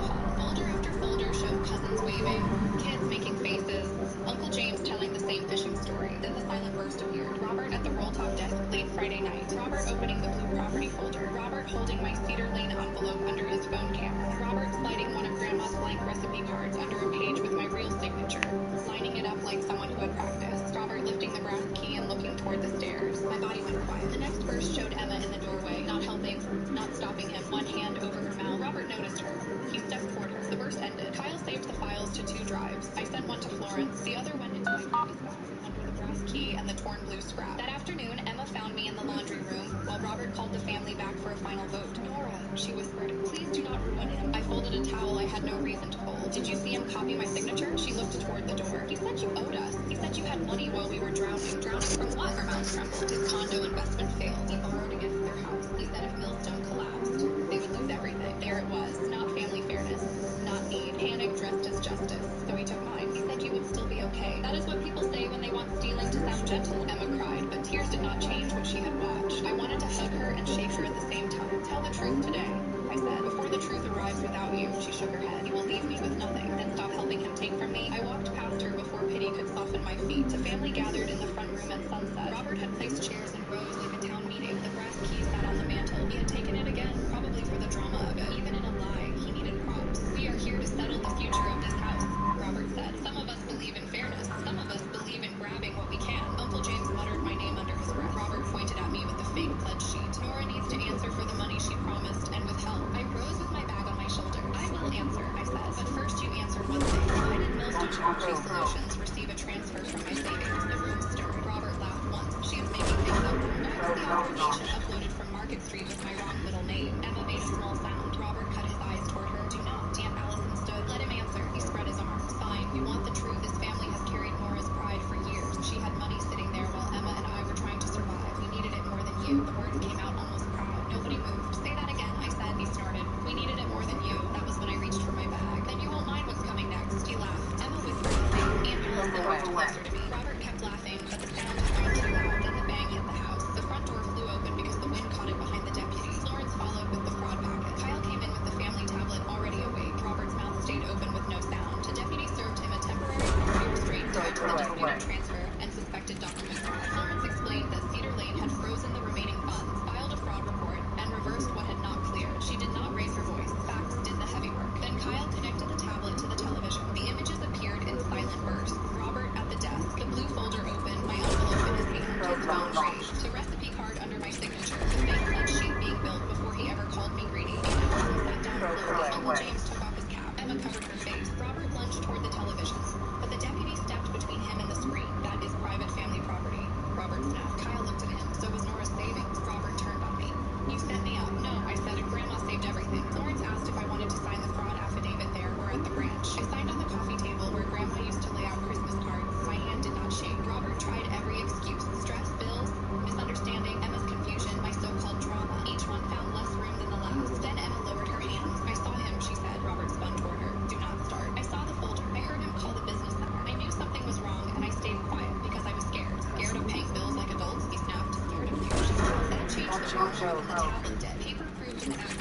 Florence. The other went into my practice box under the brass key and the torn blue scrap. That afternoon, Emma found me in the laundry room while Robert called the family back for a final vote. Nora, she whispered, please do not ruin him. I folded a towel I had no reason to fold. Did you see him copy my signature? She looked toward the door. He said you owed us. He said you had money while we were drowning. Drowning from what? Her mouth trembled. His condo investment failed. He borrowed against their house. He said if Millstone collapsed, they would lose everything. There it was. Not family fairness. Not need. Panic dressed as justice. So he took mine. He said you would still be okay. That is what people say when they want stealing to sound gentle. Emma cried, but tears did not change what she had watched. I wanted to hug her and shake her at the same time. Tell the truth today, I said. Before the truth arrives without you, she shook her head. You will leave me with nothing. Then stop helping him take from me. I walked past her before pity could soften my feet. The family gathered in the front room at sunset. Robert had placed chairs in rows like a town meeting. The brass key sat on the mantle. He had taken it again, probably for the drama of it. Even in a lie, he needed props. We are here to settle the future of this house, Robert said. Some of us believe in fairness. Some of us believe in grabbing what we can. Uncle James muttered my name under his breath. Robert pointed at me with the fake pledge sheet. Nora needs to answer for the money she promised and withheld. I rose with my bag on my shoulder. I will answer, I said. But first you answered one thing. Why did Millstone Property Solutions receive a transfer from my savings? The room stirred. Robert laughed once. She is making things up. Why was the authorization uploaded from Market Street with my wrong middle name? Emma made a small sound. Robert cut his eyes toward her. Do not. Aunt Allison stood. Let him answer. He spread his arms. Fine. We want the truth. His family has carried Nora's pride for years. She had money sitting there while Emma and I were trying to survive. We needed it more than you. The words came out almost proud. Nobody moved. Say that again, I said. He snorted. We needed it more than you. That was when I reached for my bag. Then you won't mind what's coming next. He laughed. Emma whispered his name. Aunt Allison moved closer to me. Robert kept laughing, but the sound had gone too loud. Then the bang hit the house. The front door flew open because the wind caught it behind the deputy. Florence followed with the fraud packet. Kyle came in with the family tablet already awake. Robert's mouth stayed open with no sound. The deputy served him a temporary property restraint tied to the disputed transfer and suspected document fraud. Florence explained that Cedar Lane had frozen the remaining funds, filed a fraud report, and reversed what had not cleared. She did not raise her voice. Facts did the heavy work. Then Kyle connected the tablet to the television. The images appeared in silent bursts. Robert at the desk, the blue folder open, my envelope in his hand, his phone raised, the recipe card under my signature, the fake pledge sheet being built before he ever called me greedy. Aunt Allison sat down slowly. Uncle James took off his cap. Emma covered her face. Robert lunged toward the television, but the deputy stepped between him and the screen. That is private family property. Robert snapped. Kyle looked at him. So was Nora's savings. Robert turned on me. You set me up. No, I said. Grandma saved everything. Florence asked if I wanted to sign the fraud affidavit there or at the branch. I signed on the coffee table where Grandma used to lay out Christmas cards. My hand did not shake. Robert tried every excuse. Stress, bills, misunderstanding, Emma's confusion, my so-called drama. Each one found less room than the last. Then Emma lowered her hands. I saw him, she said. Robert spun toward her. Do not start. I saw the folder. I heard him call the business center. I knew something was wrong, and I stayed quiet because I was scared. Scared of paying bills like adults? He snapped. Scared of you. She said. That'll change the world more than the tablet did. Paper proved an act.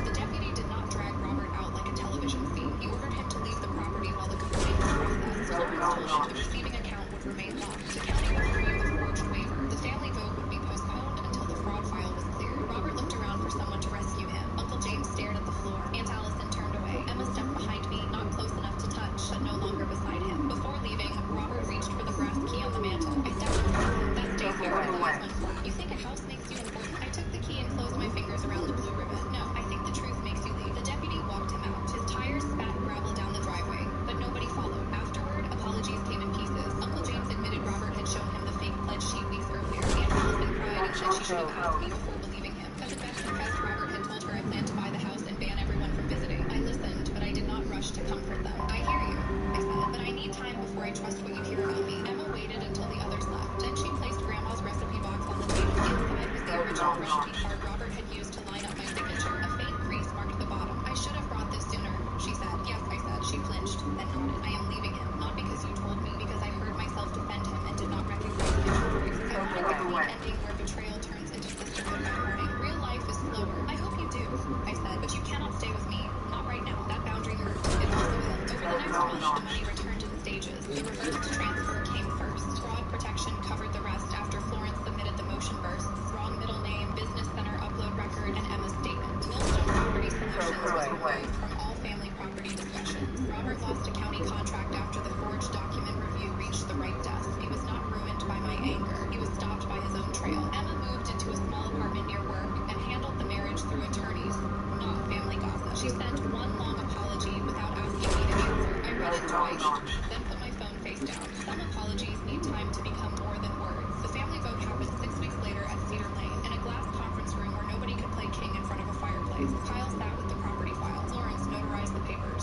The deputy did not drag Robert out like a television feed. He ordered him to leave the property while the complaint was processed. Florence told him the receiving account would remain locked. The county would review the forged waiver. The family vote would be postponed until the fraud file was cleared. Robert looked around for someone to rescue him. Uncle James stared at the floor. Aunt Allison turned away. Emma stepped behind me, not close enough to touch, but no longer beside him. Before leaving, Robert reached for the brass key on the mantle. I stepped across him. That stays here. I always went flat. You think a house makes you important? I took the key and closed my fingers around the blue ribbon. No, I think the truth makes you leave. The deputy walked him out. His tires spat gravel down the driveway, but nobody followed. Afterward, apologies came in pieces. Uncle James admitted Robert had shown him the fake pledge sheet weeks earlier. Aunt Allison cried and said she should have asked me before believing him. Cousin Beth confessed Robert had told her I planned to buy the house and ban everyone from visiting. I listened, but I did not rush to comfort them. I hear you, I said, but I need time before I trust what you hear about me. Emma waited until the others left. Then she placed Grandma's recipe box on the table. Inside was the original recipe card Robert had used to line up my signature. A faint crease marked the bottom. I should have brought this sooner, she said. Yes, I said. She flinched, then nodded. I am leaving him, not because you told me, because I heard myself defend him and did not recognize my own voice. I wanted the clean ending where betrayal turns into sisterhood by morning. Real life is slower. I hope you do, I said, but you cannot stay with me. Not right now. That boundary hurts. It also will. Over the next month, the money returned in stages. The reversed transfer came first. Fraud protection covered the rest after Florence submitted the motion bursts, wrong middle name, business center upload record, and Emma's statement. Millstone Property Solutions was removed from all family property discussions. Robert lost a county contract after the forged document review reached the right desk. He was not ruined by my anger. He was stopped by his own trail. Emma moved into a small apartment near work and handled the marriage through attorneys, not family gossip. She sent one long apology without asking me to answer. I read it twice, then put my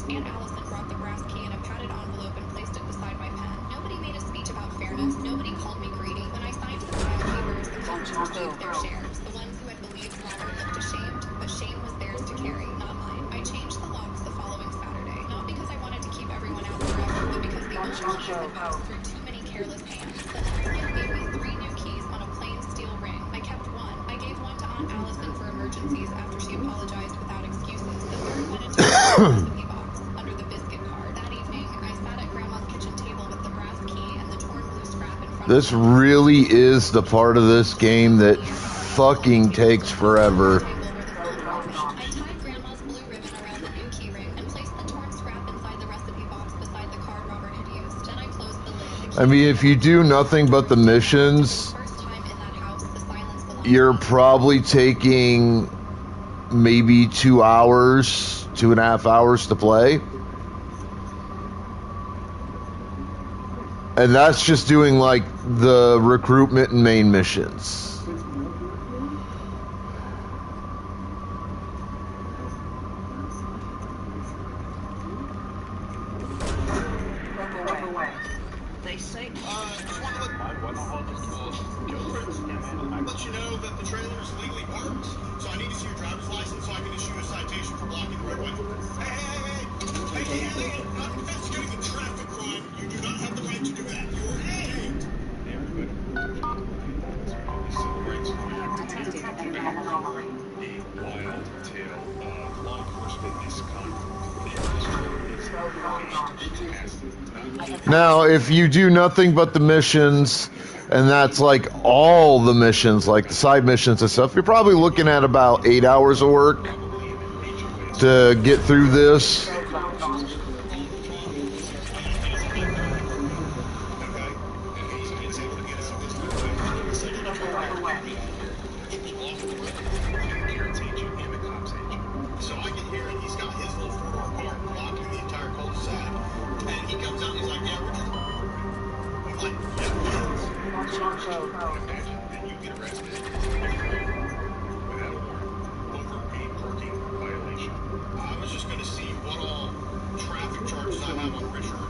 neighbors. Aunt Allison brought the brass key in a padded envelope and placed it beside my pen. Nobody made a speech about fairness. Nobody called me greedy. When I signed the file papers, the customers received their shares. The ones who had believed Robert looked ashamed, but shame was theirs to carry, not mine. I changed the locks the following Saturday, not because I wanted to keep everyone out forever, but because the old keys had passed through too many careless hands. The locksmith gave me 3 new keys on a plain steel ring. I kept one. I gave one to Aunt Allison for emergencies after she apologized without excuses. The third went into a recipe box under the biscuit card. That evening, I sat at Grandma's kitchen table with the brass key and the torn blue scrap in front This of me. really is the part of this game that fucking takes forever. I tied Grandma's blue ribbon around the new key ring and placed the torn scrap inside the recipe box beside the card Robert had used. Then I closed the lid. I mean, if you do nothing but the missions, First time in that house, the silence belongs you're to me. probably taking maybe 2 hours, 2.5 hours to play. And that's just doing like the recruitment and main missions. They say Just want to let you know that the trailer is legally parked, so I need to see your driver's license so I can issue a citation for blocking the roadway. Hey, not investigating a traffic crime. You do not have the right to do that. You're hanged. Civil rights lawyer, a wild tale of law enforcement misconduct. Now, if you do nothing but the missions, and that's like all the missions, like the side missions and stuff, you're probably looking at about 8 hours of work to get through this. So I get here and he's got his little 4-door car blocking the entire cul-de-sac. And he comes out and he's like, yeah, Richard. I'm like, yeah, so imagine that you get arrested without a warrant over a parking violation. I was just going to see what all traffic charges I have on Richard.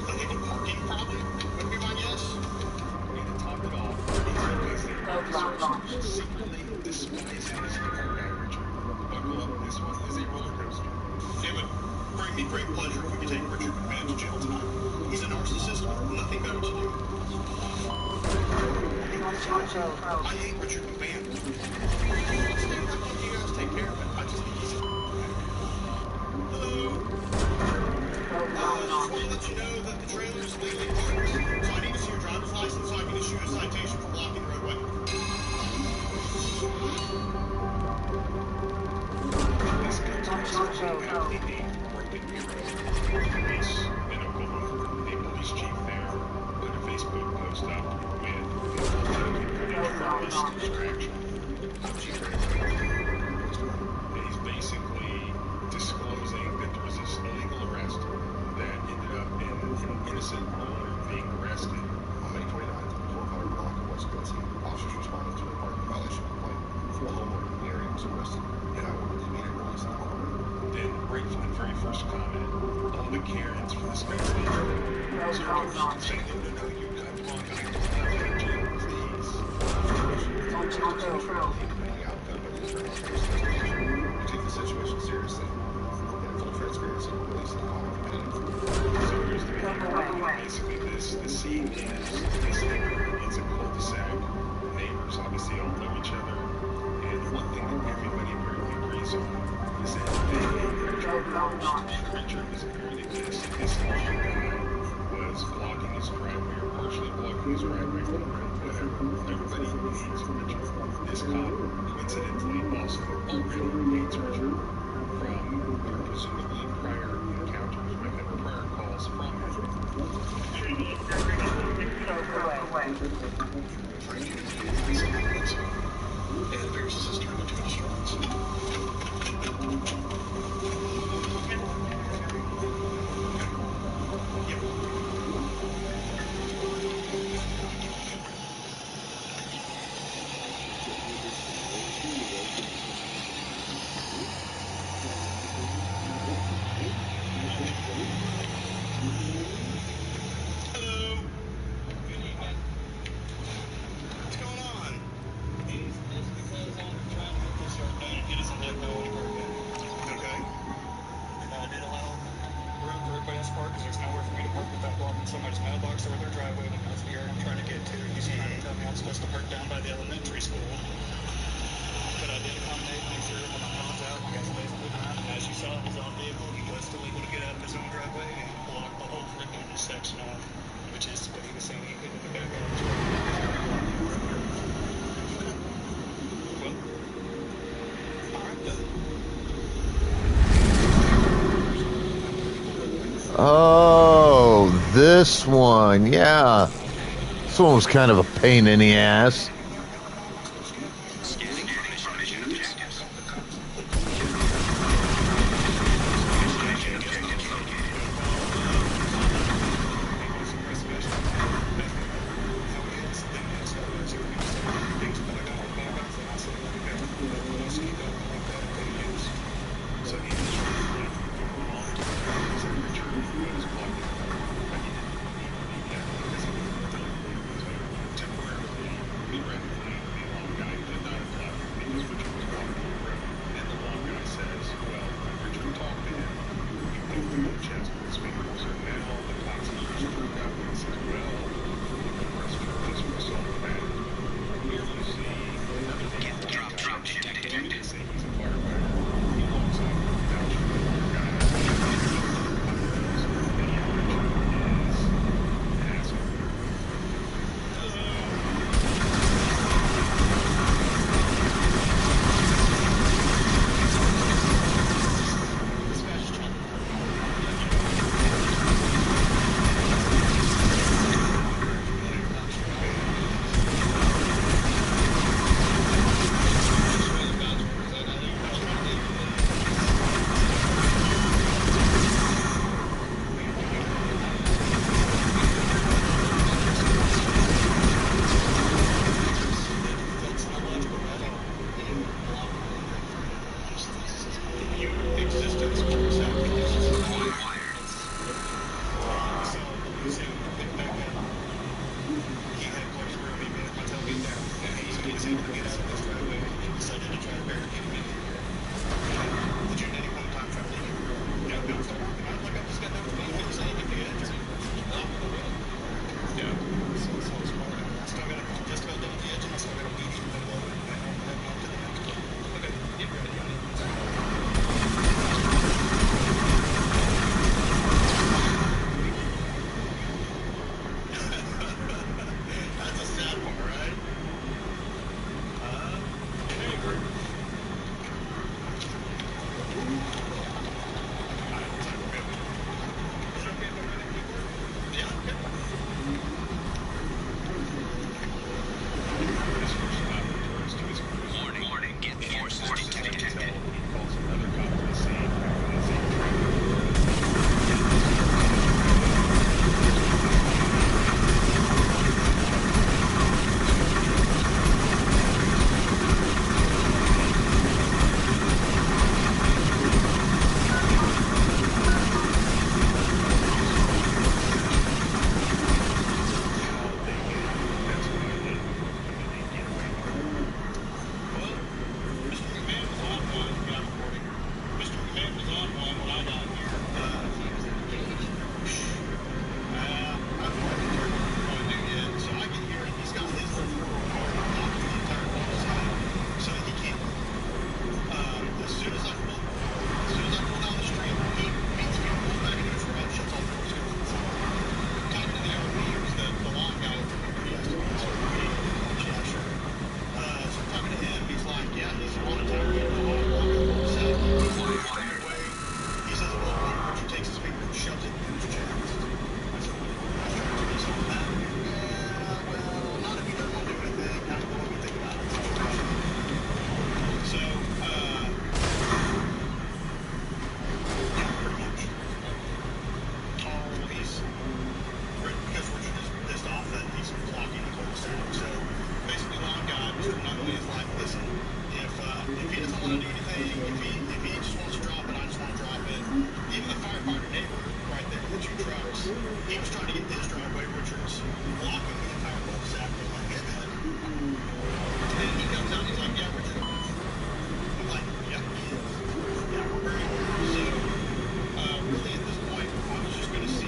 I think parking probably would be my guess. We need to top it off. Officers secretly despise his car guy, Richard. Buckle up, this one is a roller coaster. It would bring me great pleasure if we could take Richard McMahon to jail tonight. He's a narcissist with nothing better to do. I hate Richard McMahon. You guys take care of it. I just think he's a hello. Just want to let you know that the trailer is legally parked, so I need to see your driver's license so I can issue a citation for blocking the roadway. This comes from a broken mirror. Police in Oklahoma, a police chief there, put a Facebook post up with footage from this distraction. And he's basically disclosing that there was this illegal arrest that ended up in an innocent homeowner being arrested. On May 29th, 1200 block of West Quincy, officers responded to a parking violation complaint. A homeowner in the area was arrested, and I ordered the immediate release of the homeowner. Then, right from the very first comment, all the Karens from this guy's neighborhood started saying, no, you got the wrong guy, don't let him in jail, please. We take the situation seriously. In full transparency, release the call competitive. So here's the video. Basically, the scene is this neighborhood. It's a cul-de-sac. Neighbors obviously all know each other. And one thing that everybody apparently agrees on is that Richard was appearing to exist. This long guy was blocking his driveway or partially blocking his driveway from the road, whatever. Everybody hates Richard. This cop, coincidentally, also already hates Richard from presumably prior encounters with him, prior calls from him. And there's his sister in the two instruments. park because there's nowhere for me to park without blocking somebody's mailbox or their driveway that goes to the yard I'm trying to get to. He's trying to tell me I'm supposed to park down by the elementary school. But I did accommodate, make sure when my phone's out, we got space to move around. And as you saw in his own vehicle, he was still able to get out of his own driveway and block the whole freaking section off, which is what he was saying he couldn't get back out of his driveway. Well, alright then. Oh, this one. Yeah. This one was kind of a pain in the ass. He was trying to get his driveway, which was blocking the entire cul-de-sac. I'm like, hey, man. And he comes out and he's like, yeah, Richard. I'm like, yep, he is. Yeah, we're very good. So, really at this point, I was just going to see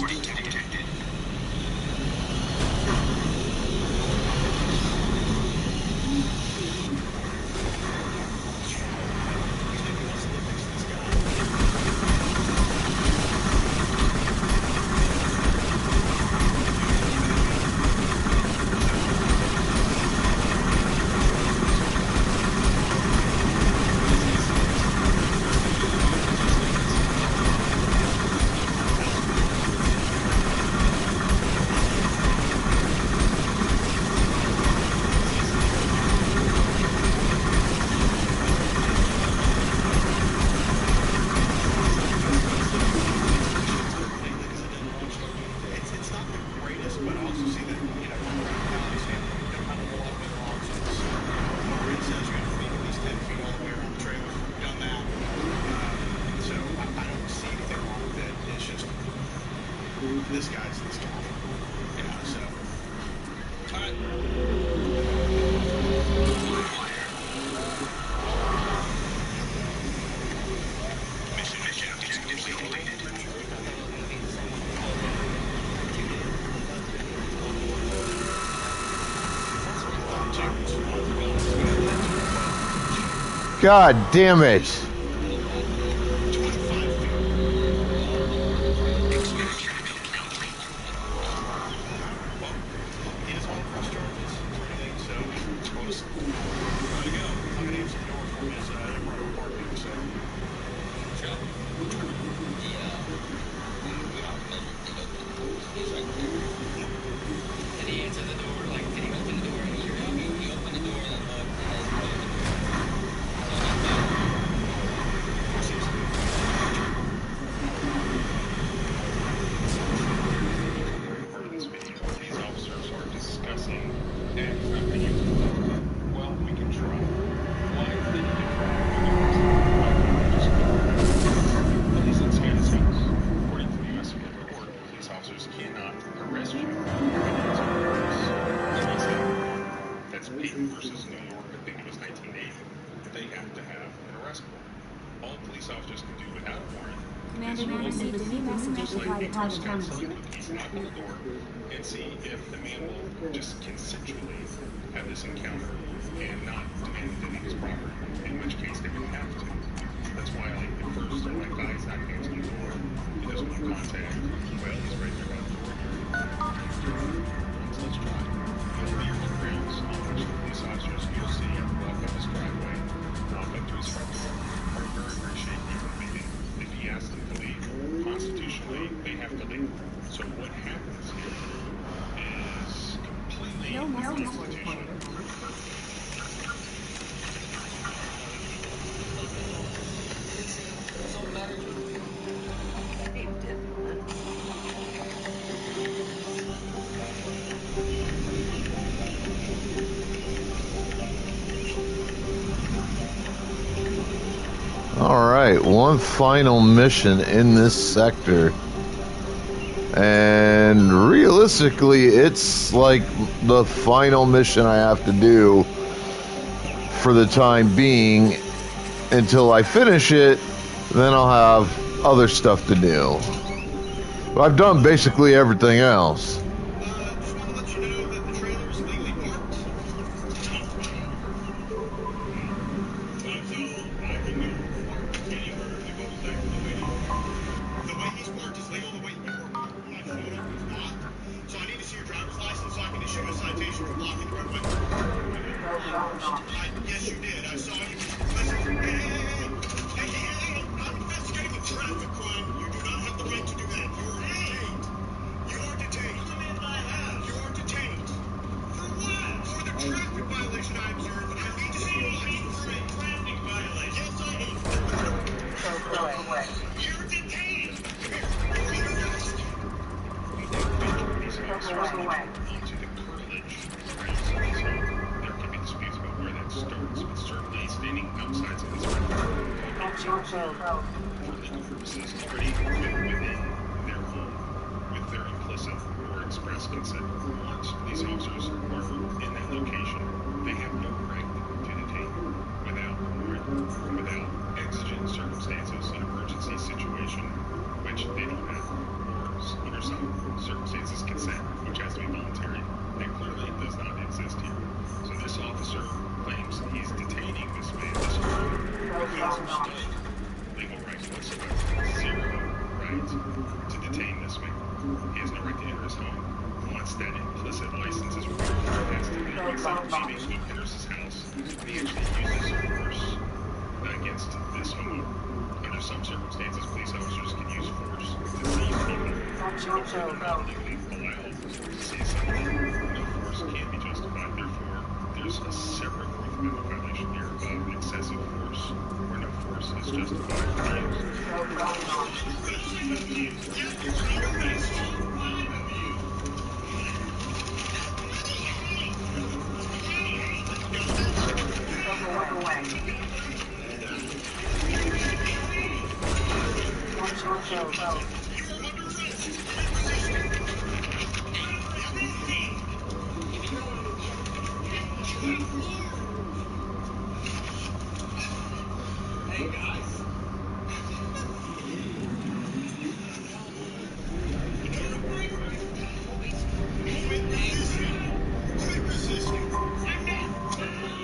detected. This guy's this guy. Yeah, so. Alright. Mission objectives completed. God damn it. Versus New York, I think it was 1980, they have to have an arrest warrant. All police officers can do without a warrant. Commander, we received a new message Just like regarding Girl private Scouts property. cookies, knock on the door and see if the man will just consensually have this encounter and not demand that it is property, in which case they would have to. That's why, like, at first they're like, guys, knocking on the door, he doesn't want contact. Well, he's right there by the door. So let's try. You'll be your grounds on which the police officers you'll see walk up his driveway, walk up to his front door, are in very, very shaky from leaving. If he asks them to leave, constitutionally, they have to leave. So what happens here is completely unconstitutional. Alright, one final mission in this sector. And realistically, it's like the final mission I have to do for the time being. Until I finish it, then I'll have other stuff to do. But I've done basically everything else. Just want to let you know that the trailer is legally parked. The way he's parked is legal. The way you're parked is not. So I need to see your driver's license so I can issue a citation for blocking the roadway. Yes, you did. I saw you. Listen, hey, I'm investigating a traffic crime. You do not have the right to do that. You're detained. You're detained. For what? For the traffic violation I observed. I need to see your license for a traffic violation. Yes, I am. You're detained. You're under arrest. These officers onto the curtilage. So there can be disputes about where that starts, but certainly standing outside someone's for legal purposes is pretty within their home with their implicit or express consent. Once police officers are in that location, they have no right to detain you without warrant or without exigent circumstances, an emergency situation, which they don't have, or either side to detain this man. He has no right to enter his home. Once that implicit license is revoked, it has to be self-cheating. He enters his house, and he actually uses force against this homeowner. Under some circumstances, police officers can use force to seize people. However, they're not legally allowed to seize somebody. No force can be justified. Therefore, there's a separate Fourth Amendment violation here of excessive force, where no force is justified to be Hey guys.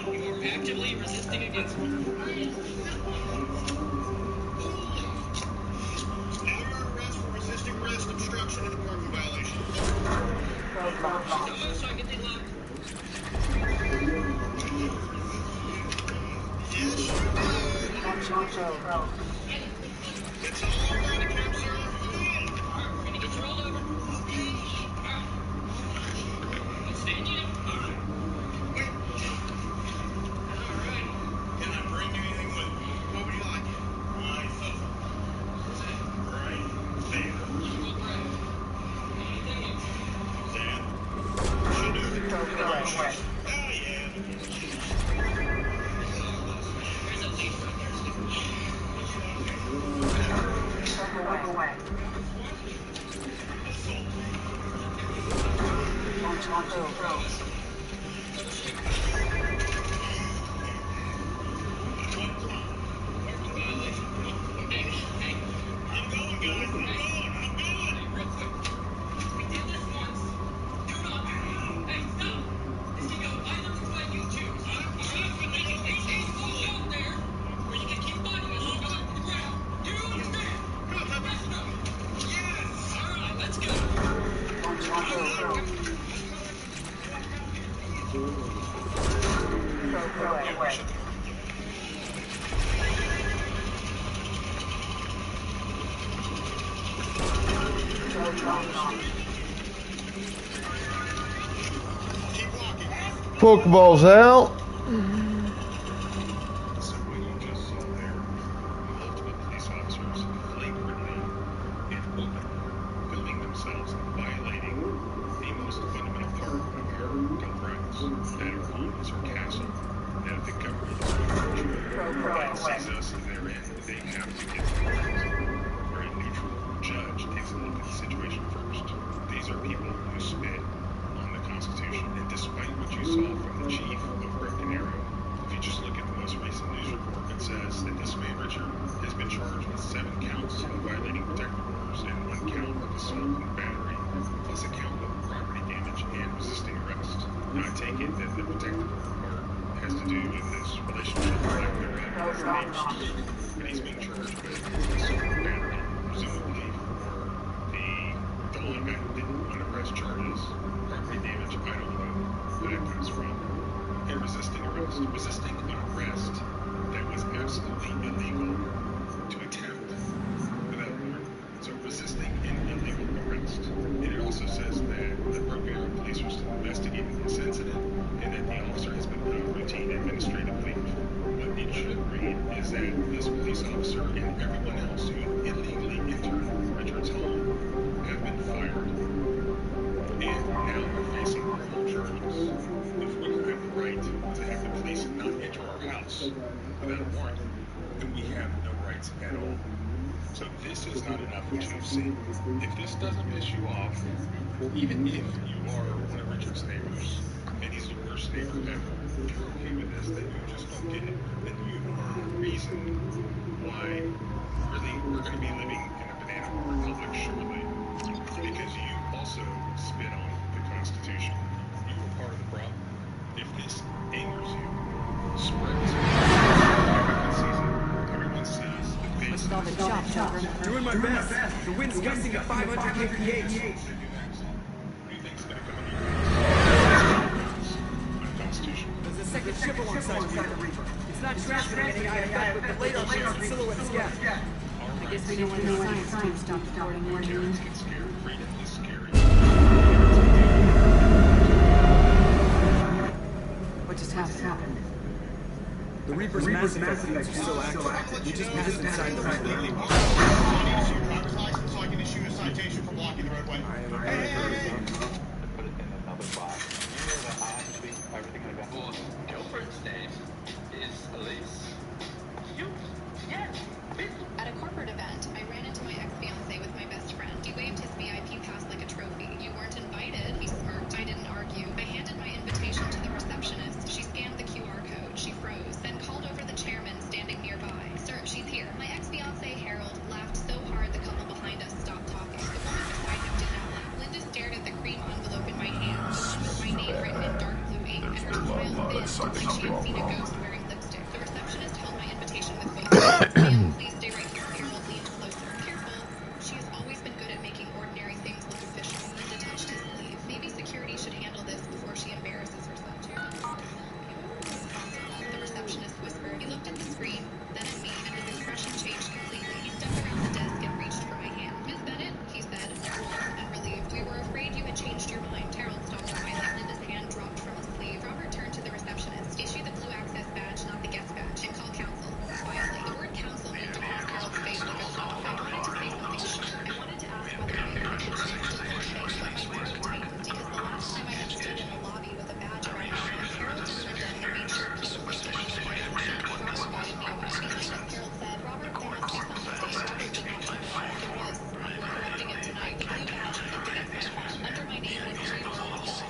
You are actively resisting against me. Now you're arrested for resisting arrest, obstruction, and a parking violation. No, so I can take left. Yes, you did. It's all right, cop, sir. Alright, we're gonna get you rolled over. Okay. Alright. Let's stand you up. Alright. Wait. Alright. Can I bring anything with me? What would you like? My phone. Right there. Anything else? That should do it. Alright. Oh, yeah. There's a leaf right there. Pokeballs out. So what you just saw there, multiple police officers flagrantly and openly filming themselves violating the most fundamental part of our bill of rights that our homes are castle, that if the government is going to sees us therein, they have to get the rights. Where a neutral judge takes a look at the situation first. These are people who spit on the Constitution, and despite what you saw from the chief of Broken Arrow, if you just look at the most recent news report, it says that this man Richard has been charged with 7 counts of violating protective orders and 1 count of assault and battery, plus a count of property damage and resisting arrest. Now I take it that the protective order part has to do with his relationship with Black Mirror, and he's being charged with assault and battery, presumably for the Dawn guy who didn't want to press charges. Property damage, I don't know where that comes from. And resisting arrest. Resisting an arrest that was absolutely illegal to attempt without warrant. So resisting an illegal arrest. And it also says that the Broken Arrow police are still investigating this incident and that the officer has been put on routine administrative leave. What it should read is that this police officer and everyone else who illegally entered Richard's home have been fired. And now we're facing criminal charges. If we don't have the right to have the police not enter our house without a warrant, then we have no rights at all. So this is not enough to see. If this doesn't piss you off, even if you are one of Richard's neighbors, and he's the worst neighbor ever, if you're okay with this, then you just don't get it. Then you are the reason why really we're going to be living in a banana republic shortly. Because you also spit on the Constitution. You are part of the problem. If this angers you, spread it. Everyone sees it. Everyone sees the faces. Doing my best. The wind's gusting at 500 kph. There's a second ship alongside the Reaper. It's not transmitting any IFF, but the radar shows the silhouette scan. I guess we know when the science team stopped recording warning. What just happened? The Reaper's massive effects are still active. We just passed inside the Reaper. Driver's license so I can issue a citation for blocking the roadway. Well, girlfriend's name is Elise. You? Yeah. At a corporate event, I ran into my ex-fiancé with my best friend. He waved his VIP pass like a trophy. You weren't invited, he smirked. I didn't argue. I handed my invitation to the receptionist. She scanned the QR code. She froze, then called over the chairman standing nearby. Sir, she's here. My ex-fiancé, Harold, laughed so hard the couple behind us stopped talking. The woman beside him did not laugh. Linda stared at the cream envelope in my hand, the one with my name written in dark blue ink, and her smile thinned, like she had seen a ghost wearing lipstick. The receptionist held my invitation with both hands. Ma'am, please stay right here. Harold leaned closer. Careful. She has always been good at making ordinary things look official. Linda touched his sleeve. Maybe security should handle this before she embarrasses herself. The receptionist whispered. He looked at the screen, then at me, and his expression changed completely. He stepped around the desk and reached for my hand. Miss Bennett, he said, warm and relieved. We were afraid you had changed your mind. Harold stopped smiling. Linda's hand dropped from his sleeve. Robert turned to the receptionist. Issue the blue access badge, not the guest badge, and call counsel. Quietly. The word counsel moved across Harold's face like a soft. I wanted to say something sure. I wanted to ask whether my opinion changed his whole face, but my throat tightened because the last time I had stood in a lobby with a badge around my neck, Harold and Linda had made sure people looked at me like I was sick. Robert guided me away. Behind us, Harold said, Robert, there must be some mistake. Robert did not turn around. There was. We're correcting it tonight. The blue badge is the guest badge. Under my name was 3 words.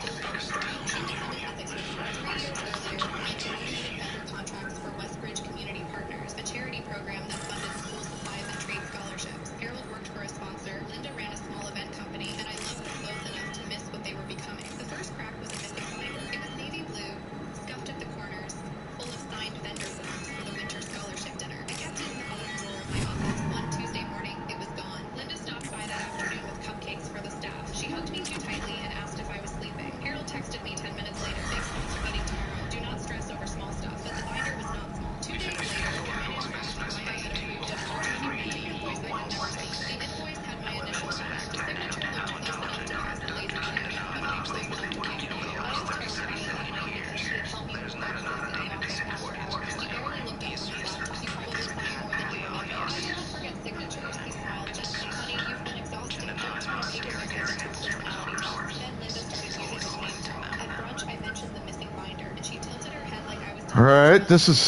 Independent ethics review. 3 years earlier, I had community vendor contracts for Westbridge Community Partners, a charity program that funded school supplies and trade scholarships. Harold worked for a sponsor. Linda ran a small event company, and I loved them both enough to miss what they were becoming. The first crack was a missing binder. It was navy blue, scuffed at the corners, full of signed vendor forms for the winter scholarship dinner. I kept it in the bottom drawer of my office. One Tuesday morning, it was gone. Linda stopped by that afternoon with cupcakes for the staff. She hugged me too tightly and asked if I was sleeping. Harold texted me 10 minutes later. Big sponsor meeting tomorrow. Do not stress over small stuff. But the binder was not small. 2 days later, the finance manager why I had approved a $400 invoice I had never seen. The invoice had my initials on it. The signature looked close enough to cast a lazy shadow, but I actually wanted to get away. I was terrified and I that he would help me with my business in the office after hours. He barely looked up when he left. He probably plenty more than you remember. I didn't forget signatures. He smiled gently. Honey, you've been exhausted. Don't try to paper this as a personality test. Then Linda started using his name talk. At brunch, I mentioned the missing binder, and she tilted her head like I was All right, this is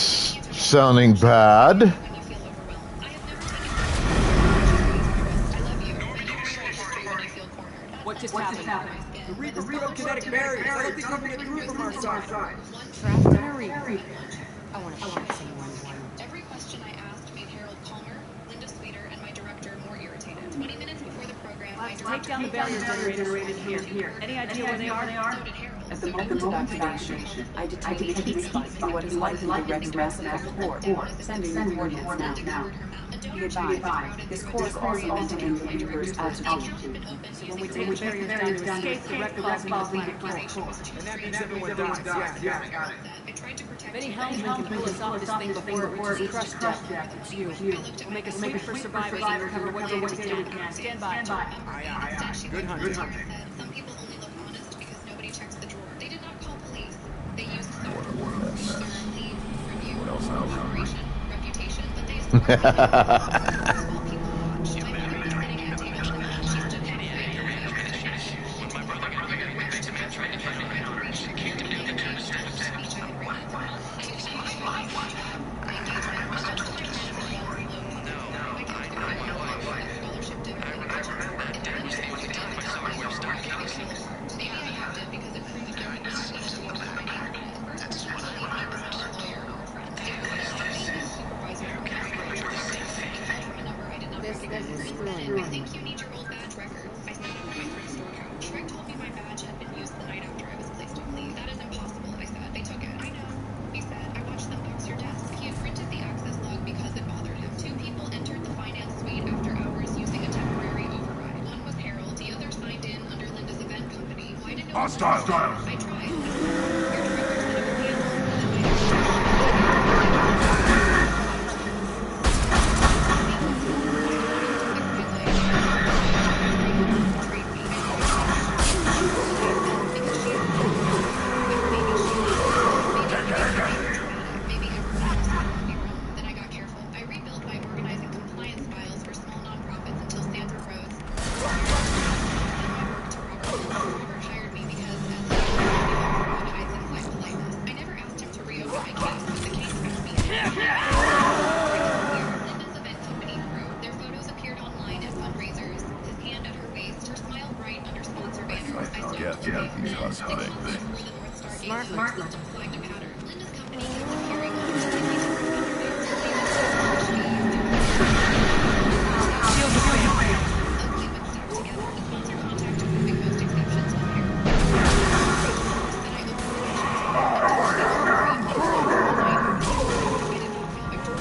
sounding bad. when you feel overwhelmed. I have never taken I love you. But you rewrite history when you feel cornered. What just happened? The Reaper broke kinetic barriers. I don't think we can get through from our side. Trapped in a Reaper. I want to find someone. Every question I asked made Harold calmer, Linda sweeter, and my director more irritated. 20 minutes before the program, my Take director down the barriers generated here. Any idea where they are? so did Harold. At the moment of activation, I detect heat spikes in what is likely the red massive core, sending the coordinates now. Be advised, this core is also indicating the Reaper's altitude. When we take the barriers down to escape, the red falls behind the core. And that means everyone dies. Yeah, got it. I tried to protect If any you. helmsman can pull us off this thing before it reaches crush depth, it's you. We'll make a sweep for survivors and recover what data we can. Stand by. Instead, she Good looked hunting. at me and said, some people only look honest because nobody checks the drawer. They did not call police. They used software. Observe, lead, review, operation, reputation, but they small people watch. My mother was sitting at table 11. She stood halfway into my brother got married with the man trying to find my daughter. She came to me with the two steps. Hostile. I tried. Your Then I got careful. I rebuilt by organizing compliance files for small nonprofits until Sandra rose. Robert hired me because as hides inside politeness. I never asked him to reopen my case, but the case found me. Linda's event company grew. Their photos appeared online at fundraisers. His hand at her waist, her smile bright under sponsor banners. I stopped these hush-hugging things. Smart. Flagged a pattern. Linda's company kept appearing on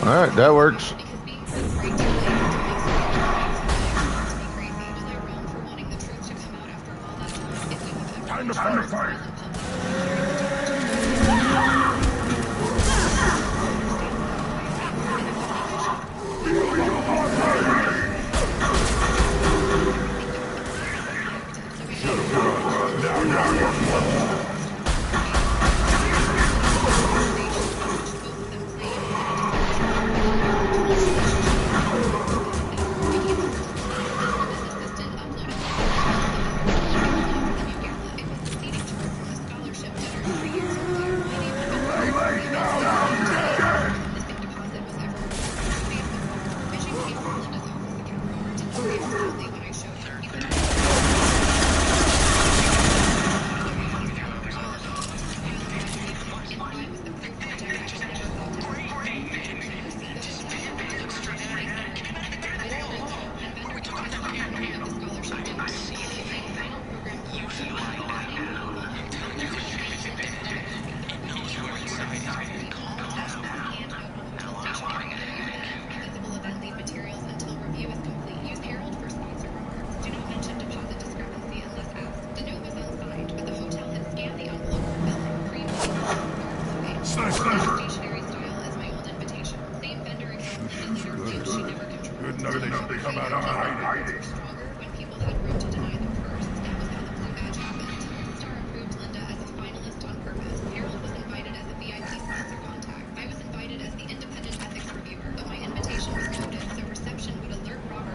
All right, that works. Time to fight.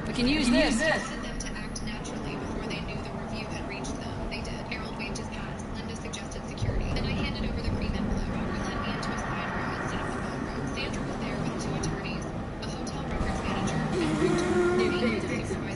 We can use this. Them to act naturally before they knew the review had reached them. They did. Harold waved his pass. Linda suggested security. Then I handed over the cream envelope. Robert led me into a side room instead of the phone room. Sandra was there with 2 attorneys, a hotel records manager, and a supervisor.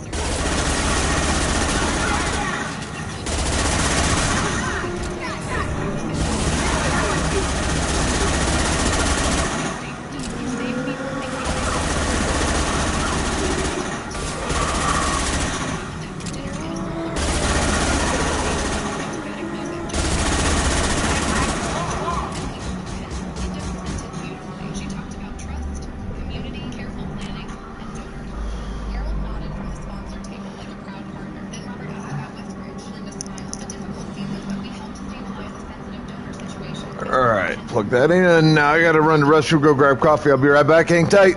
She talked about trust, community, careful planning, and donor confidence. Harold nodded from the sponsor table like a proud partner. Then Robert asked about Westbridge. Linda smiled. A difficult season, but we helped stabilize a sensitive donor situation. All right, plug that in. Now I got to run to the restroom, go grab coffee. I'll be right back. Hang tight.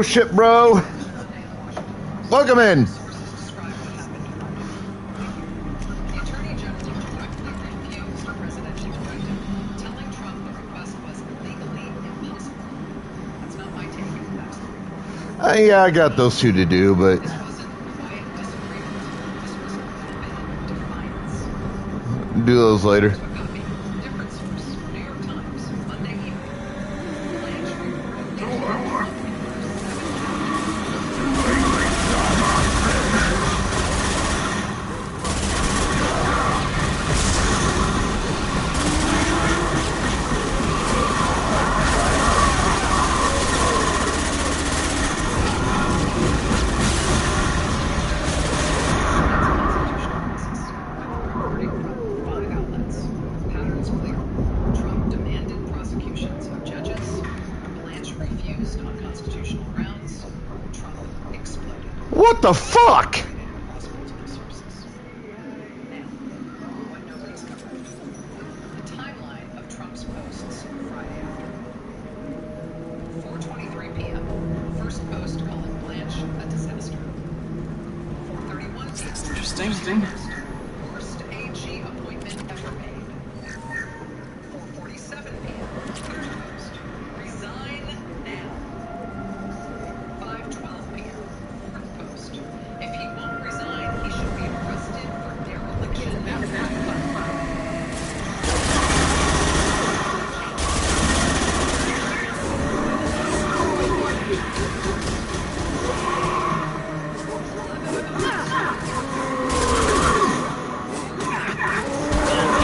Oh shit, bro. Welcome in. Sources describe what happened. The Attorney General directly refused a presidential directive, telling Trump the request was legally impossible. That's not my take. That's the report. Yeah, I got those two to do, but This wasn't quiet disagreement. This was open defiance. do those later. Here's what got me. Different source. New York Times, Monday evening. Blanche reportedly patterns clear. Trump demanded prosecutions of judges. Blanche refused on constitutional grounds. Trump exploded. What the fuck? Across multiple sources. Now, what nobody's covered. The timeline of Trump's posts Friday afternoon. 4:23 p.m. First post calling Blanche a disaster. 4:31 p.m. That's interesting. Worst AG appointment ever made. 4:47 p.m. Third post. Resign now. 5:12 p.m. Fourth post. If he won't resign, he should be arrested for dereliction of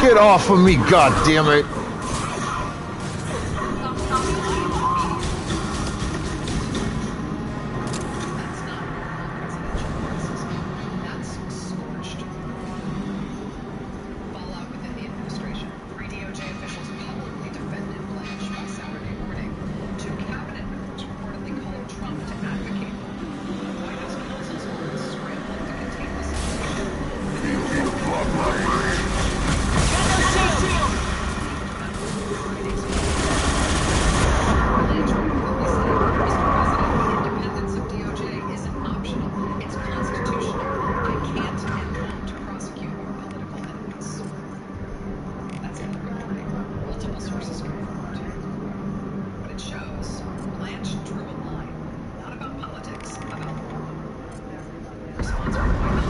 Get off of me, god damn it. That's not presidential criticism. That's scorched. Fallout within the administration. 3 DOJ officials publicly defended Blanche by Saturday morning. 2 cabinet members reportedly called Trump to advocate for him. White House counsel's office scrambling to contain the situation. Blanche reportedly said, Mr. President, the independence of DOJ isn't optional. It's constitutional. I can't and won't prosecute your political enemies. That's in the reporting. Multiple sources confirmed. But it shows Blanche drew a line. Not about politics, about law. Response from White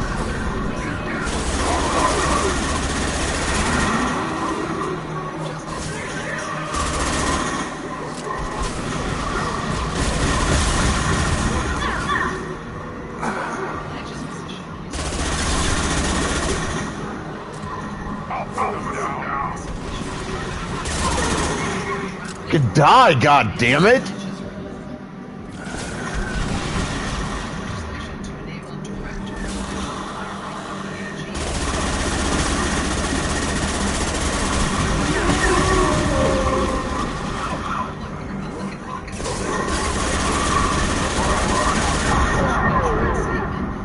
Blanche's position Could die, god damn it. legislation to enable direct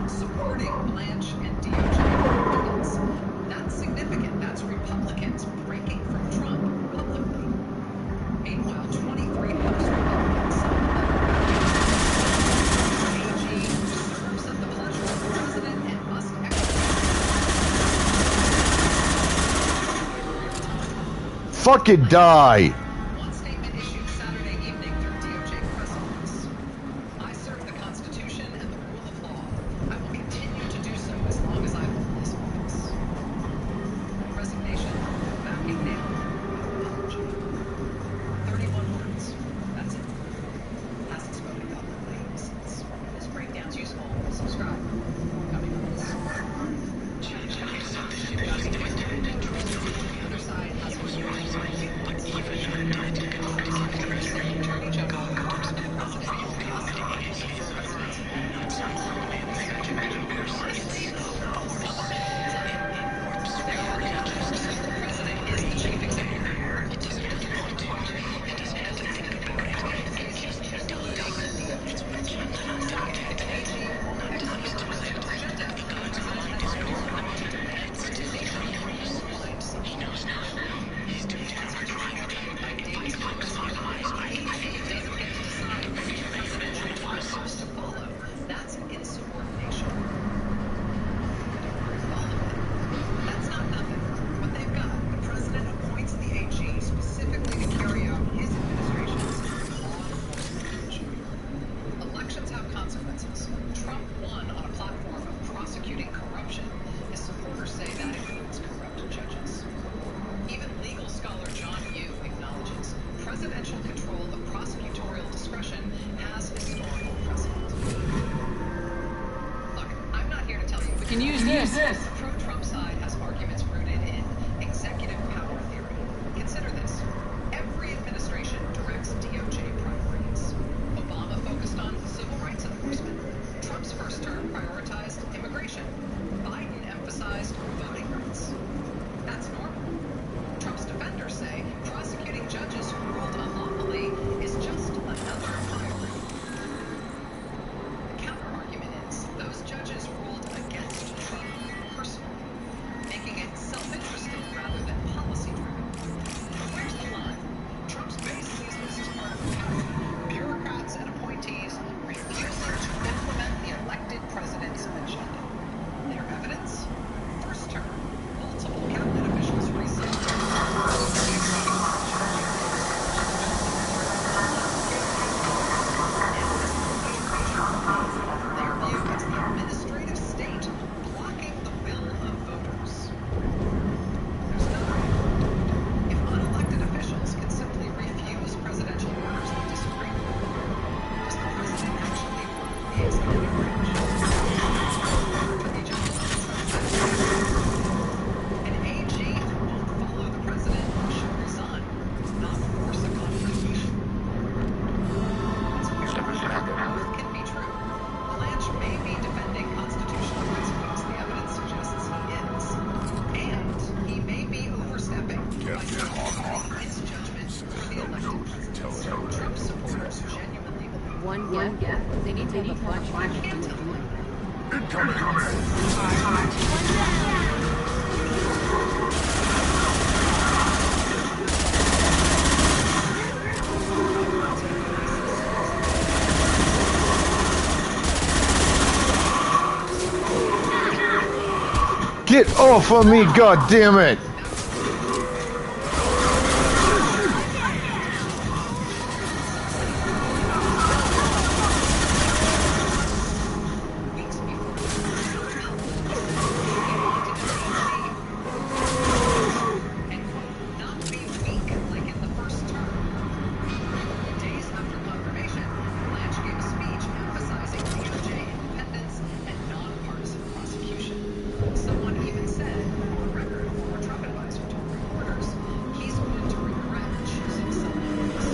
supporting Blanche and DOJ independence. That's significant. That's Republicans breaking from Trump publicly. Meanwhile, 23 House Republicans signed a letter AG serves at the pleasure of the president and must exercise. Fucking die. One statement issued Saturday evening through DOJ press office. I serve the Constitution and the rule of law. I will continue to do so as long as I hold this office. Resignation, backing down, apology. 31 words. That's it. Hasn't spoken publicly since. This breakdown's useful. Subscribe. Coming up. The other side has can use this. The pro-Trump side has arguments rooted in executive power theory. Consider this. Every administration directs DOJ priorities. Obama focused on civil rights enforcement. Trump's first term prioritized immigration. Biden emphasized voting rights. That's normal. Trump's defenders say prosecuting judges who ruled unlawfully is just another priority. The counter-argument is those judges ruled against Trump personally, making it self-interested rather than policy-driven. But where's the line? Trump's base sees this as part of the pattern. Bureaucrats and appointees refusing to implement the elected president's agenda. Their evidence? First term, multiple cabinet officials resigned. Their view is the administrative state blocking the will of voters. There's another angle. If unelected officials can simply refuse presidential orders they disagree with, does the president actually run the executive branch? Attorney General an AG who won't follow the president should resign, not force a confrontation. It's clear both can be true. Blanche may be defending constitutional principles. The evidence suggests he is. And he may be overstepping by substituting his judgment for the elected president. Trump supporters genuinely believe One gap. They need to have a bunch of can't tell me. Get off of me, goddammit! Weeks before he wanted to and quote, not be weak like in the first term. Days after confirmation, Blanche gave a speech emphasizing DOJ independence and nonpartisan prosecution. Someone even said, on record, former Trump advisor told reporters, he's going to regret choosing someone else.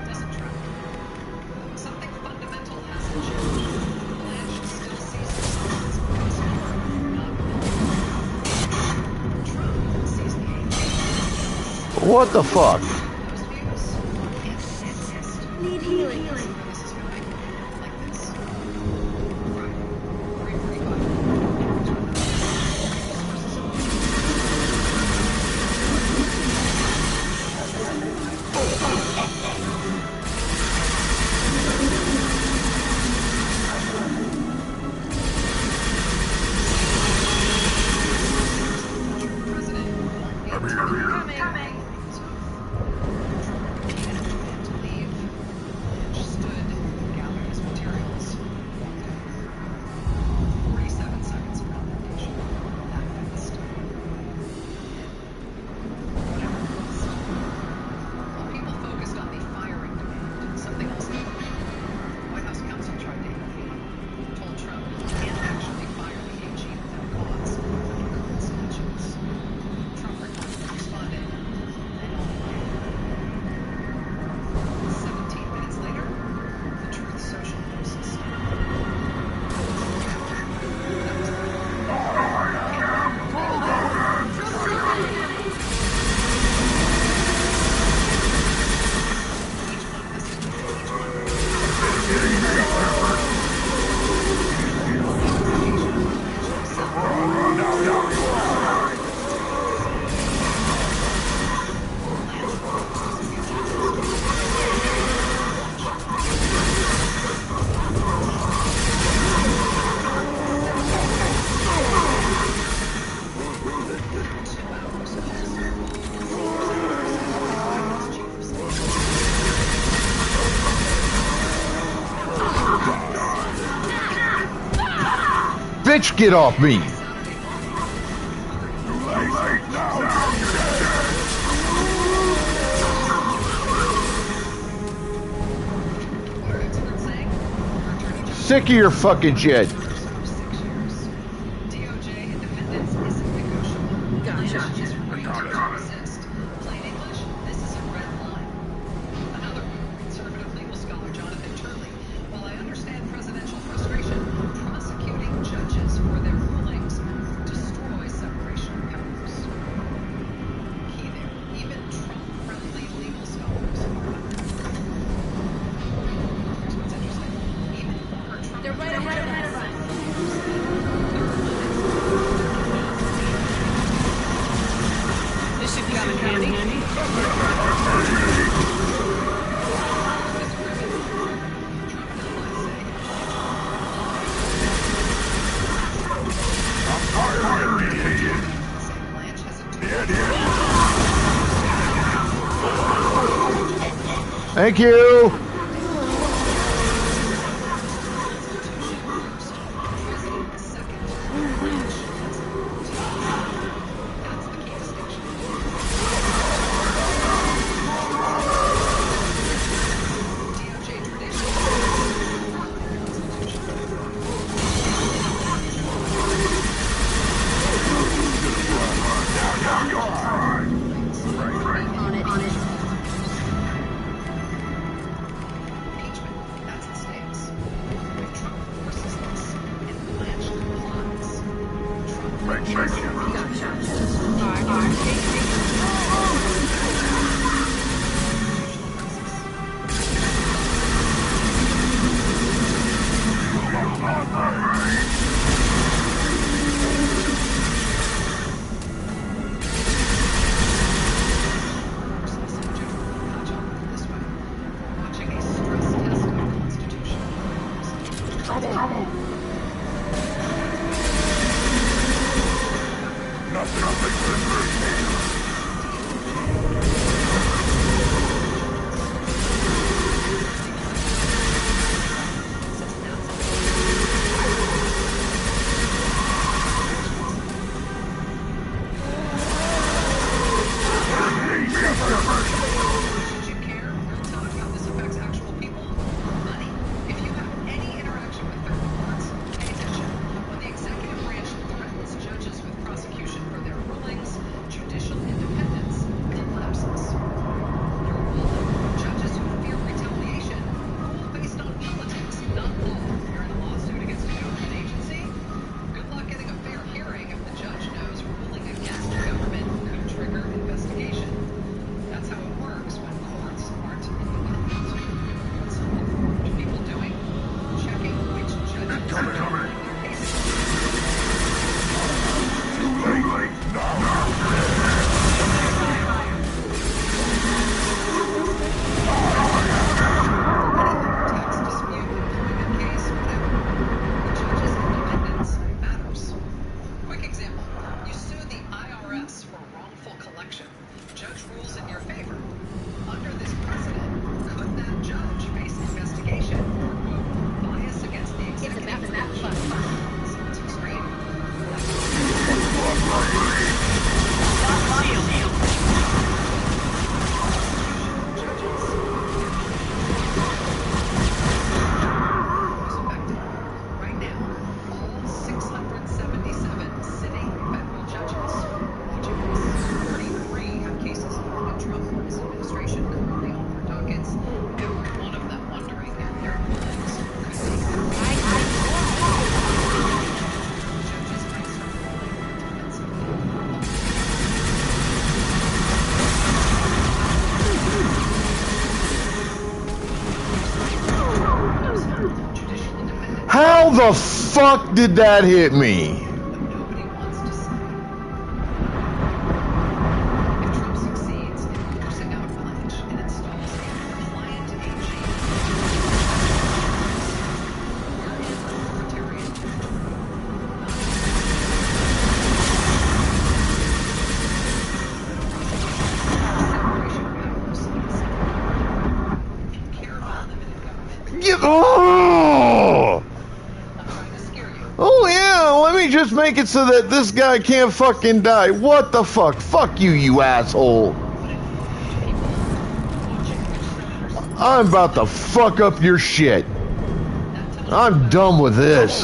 Doesn't track. Something fundamental hasn't changed. Blanche still sees himself as a prosecutor, not villain. Trump sees the AG. What the fuck? Those views can't exist. Need healing. This is why like this. Right. 345. Coming. To leave. Blanche stood bitch get off me! Sick of your fucking shit. DOJ independence isn't negotiable. Gotcha. Is free to resist. Plain English, this is a red line. Another one, conservative legal scholar Jonathan Turley. While I understand presidential frustration, prosecuting judges for their rulings destroys separation of powers. Key there. Even Trump-friendly legal scholars are Here's what's interesting. Even former Trump They're right ahead of us. This should come in handy. Thank you. That's the stakes. If Trump forces this and Blanche complies, watching a stress test of the Constitution. Should you care? We're talking about this affects actual people. Money. If you have any interaction with federal courts, pay attention. When the executive branch threatens judges with prosecution for their rulings, judicial independence collapses. Your rule, judges who fear retaliation rule based on politics, not law. If you're in a lawsuit against a government agency, good luck getting a fair hearing if the judge knows ruling against the government could trigger investigation. That's how it works when courts aren't independent. What's informed people doing? Checking which judges are ruling their cases. Tax dispute, employment case, whatever. The judge's independence matters. Quick example. You sue the IRS for wrongful collection. Judge rules in your favor. Under this precedent, could that judge face investigation for, quote, bias against the executive branch? Sounds extreme. Who's affected? Right now, all 677 sitting federal judges watching this. 33 have cases in the Trump or his administration currently on their dockets. Every one of them wondering if their rulings could take their lives. Judges might start ruling defensively. Judicial independence. How the fuck did that hit me? But nobody wants to say. If Trump succeeds in forcing out Blanche and installs a compliant AG, we're in authoritarian territory. Separation of powers is if you care about limited government, Oh! I'm trying to scare you. Oh yeah, let just make it so that this guy can't fucking die. What the fuck? Fuck you, you asshole. I'm about to fuck up your shit. I'm done with this.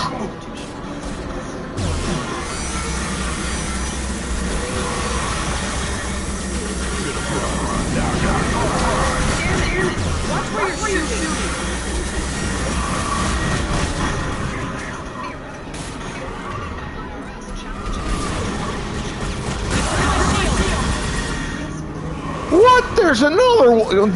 What? There's another one.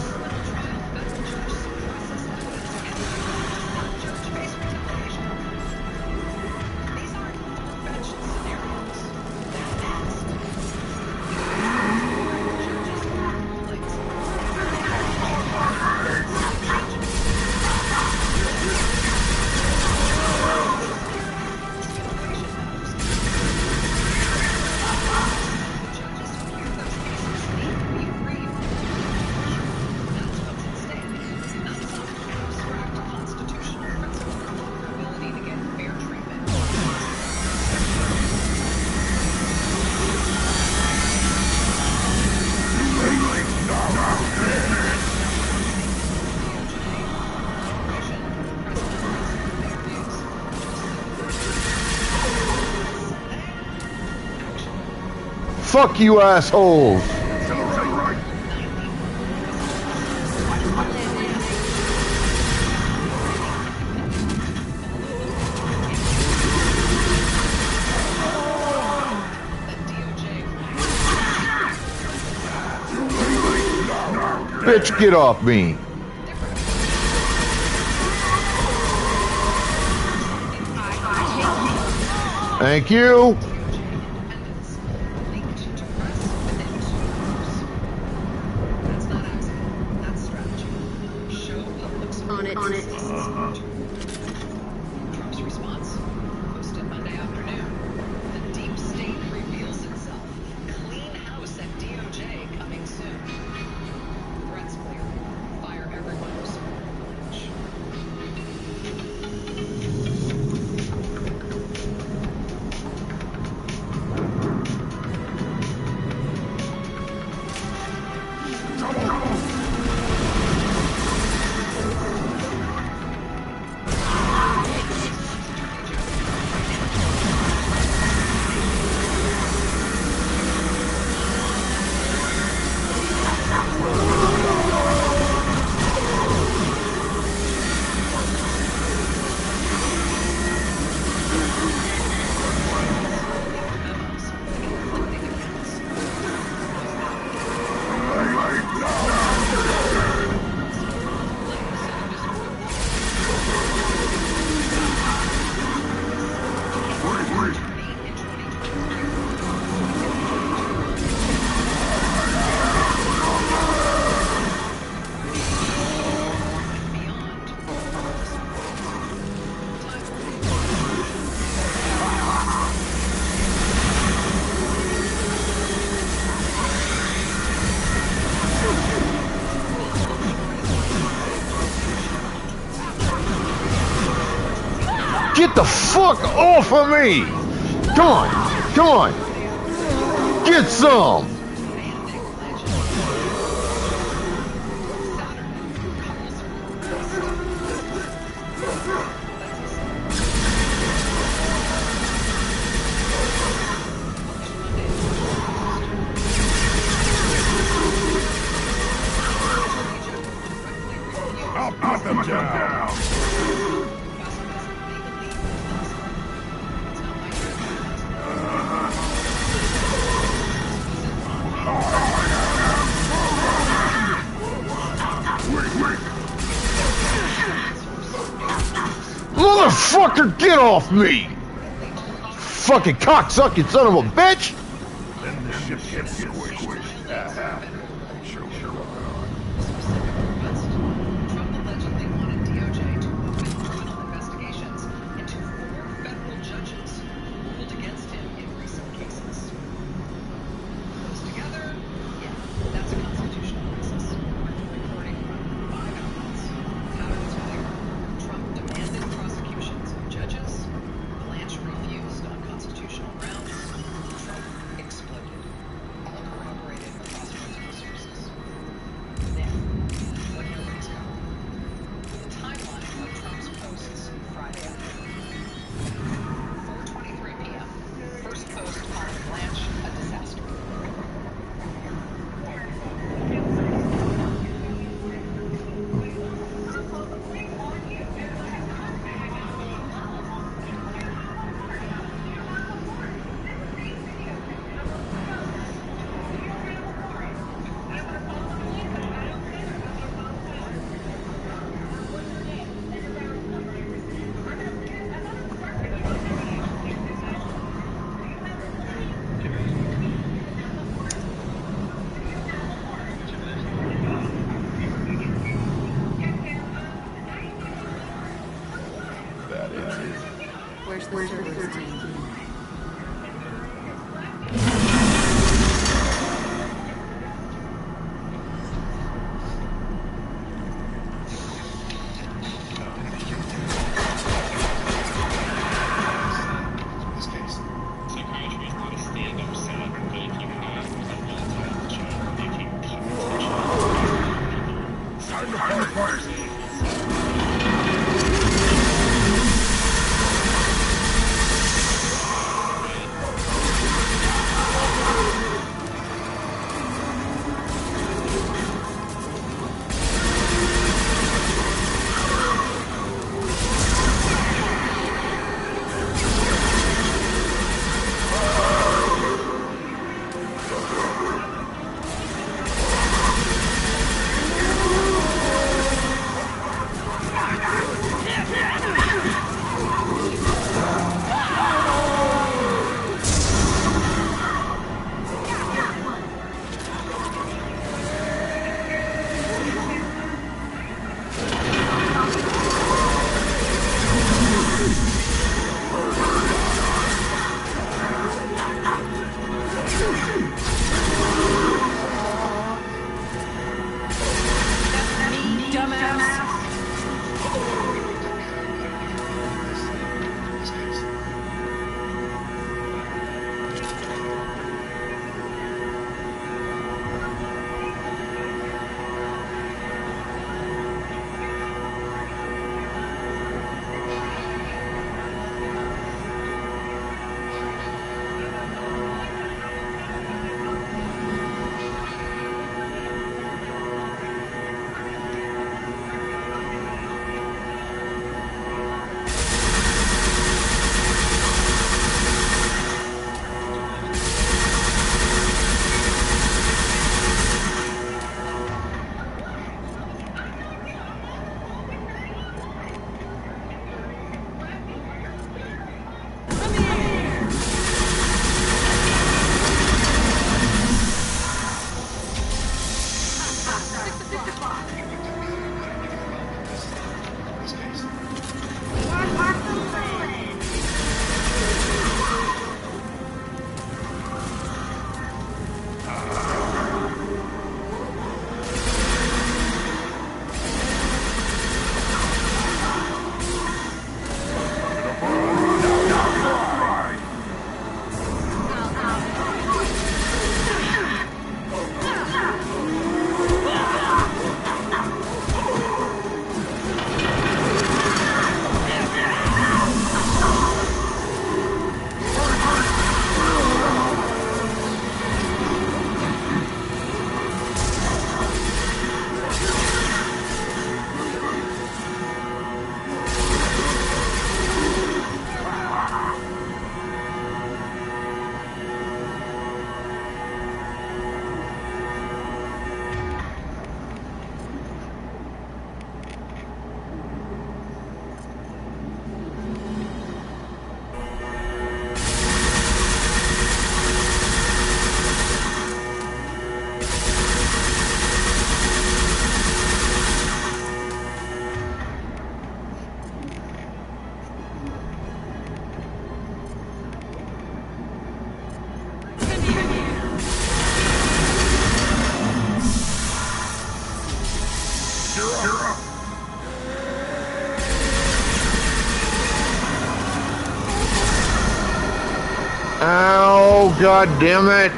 Fuck you, assholes. Bitch, get off me. Thank you. Trump's response, posted Monday afternoon. The deep state reveals itself. Clean house at DOJ coming soon. Threats clear. Fire everyone who supported Village. Get the fuck off of me! Come on, come on! Get some! I'll put them down! Motherfucker, get off me! Fucking cocksucking son of a bitch! Then the ship gets squished. Trump allegedly wanted DOJ to open criminal investigations into 4 federal judges who ruled against him in recent cases. Those together, yeah, that's a constitutional crisis. Reporting from 5 outlets. Patterns clear. Trump demanded prosecutions of judges. Blanche refused on constitutional Where's the server team? This case, psychiatry is not a stand-up setup, but if you have a well-timed job, you can keep Time to fight! Ow, god damn it.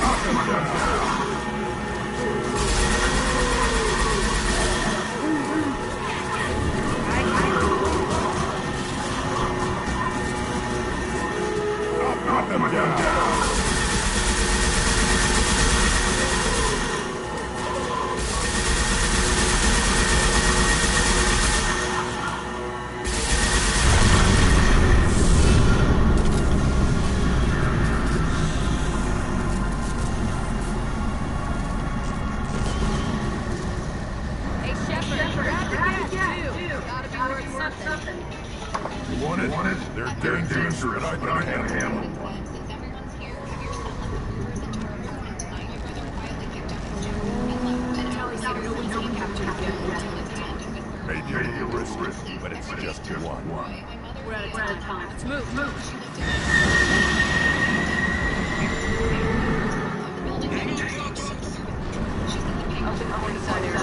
Knock him down! nothing. You want it? They're dangerous, but I can handle them. Since everyone's here, have your son let the rumors into our home tonight. My brother quietly picked up his jacket and left. And Tally said nobody's being captured yet. his hand and whispered, Maybe a little risky, but it's just one. We're out of time. Let's move. Open inside area.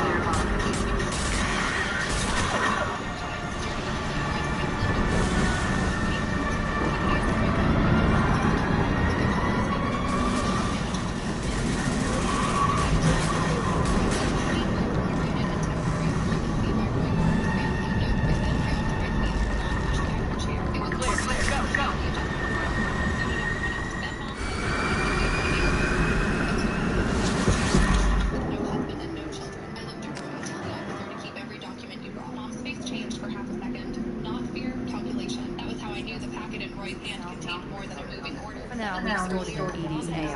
Edie's AI.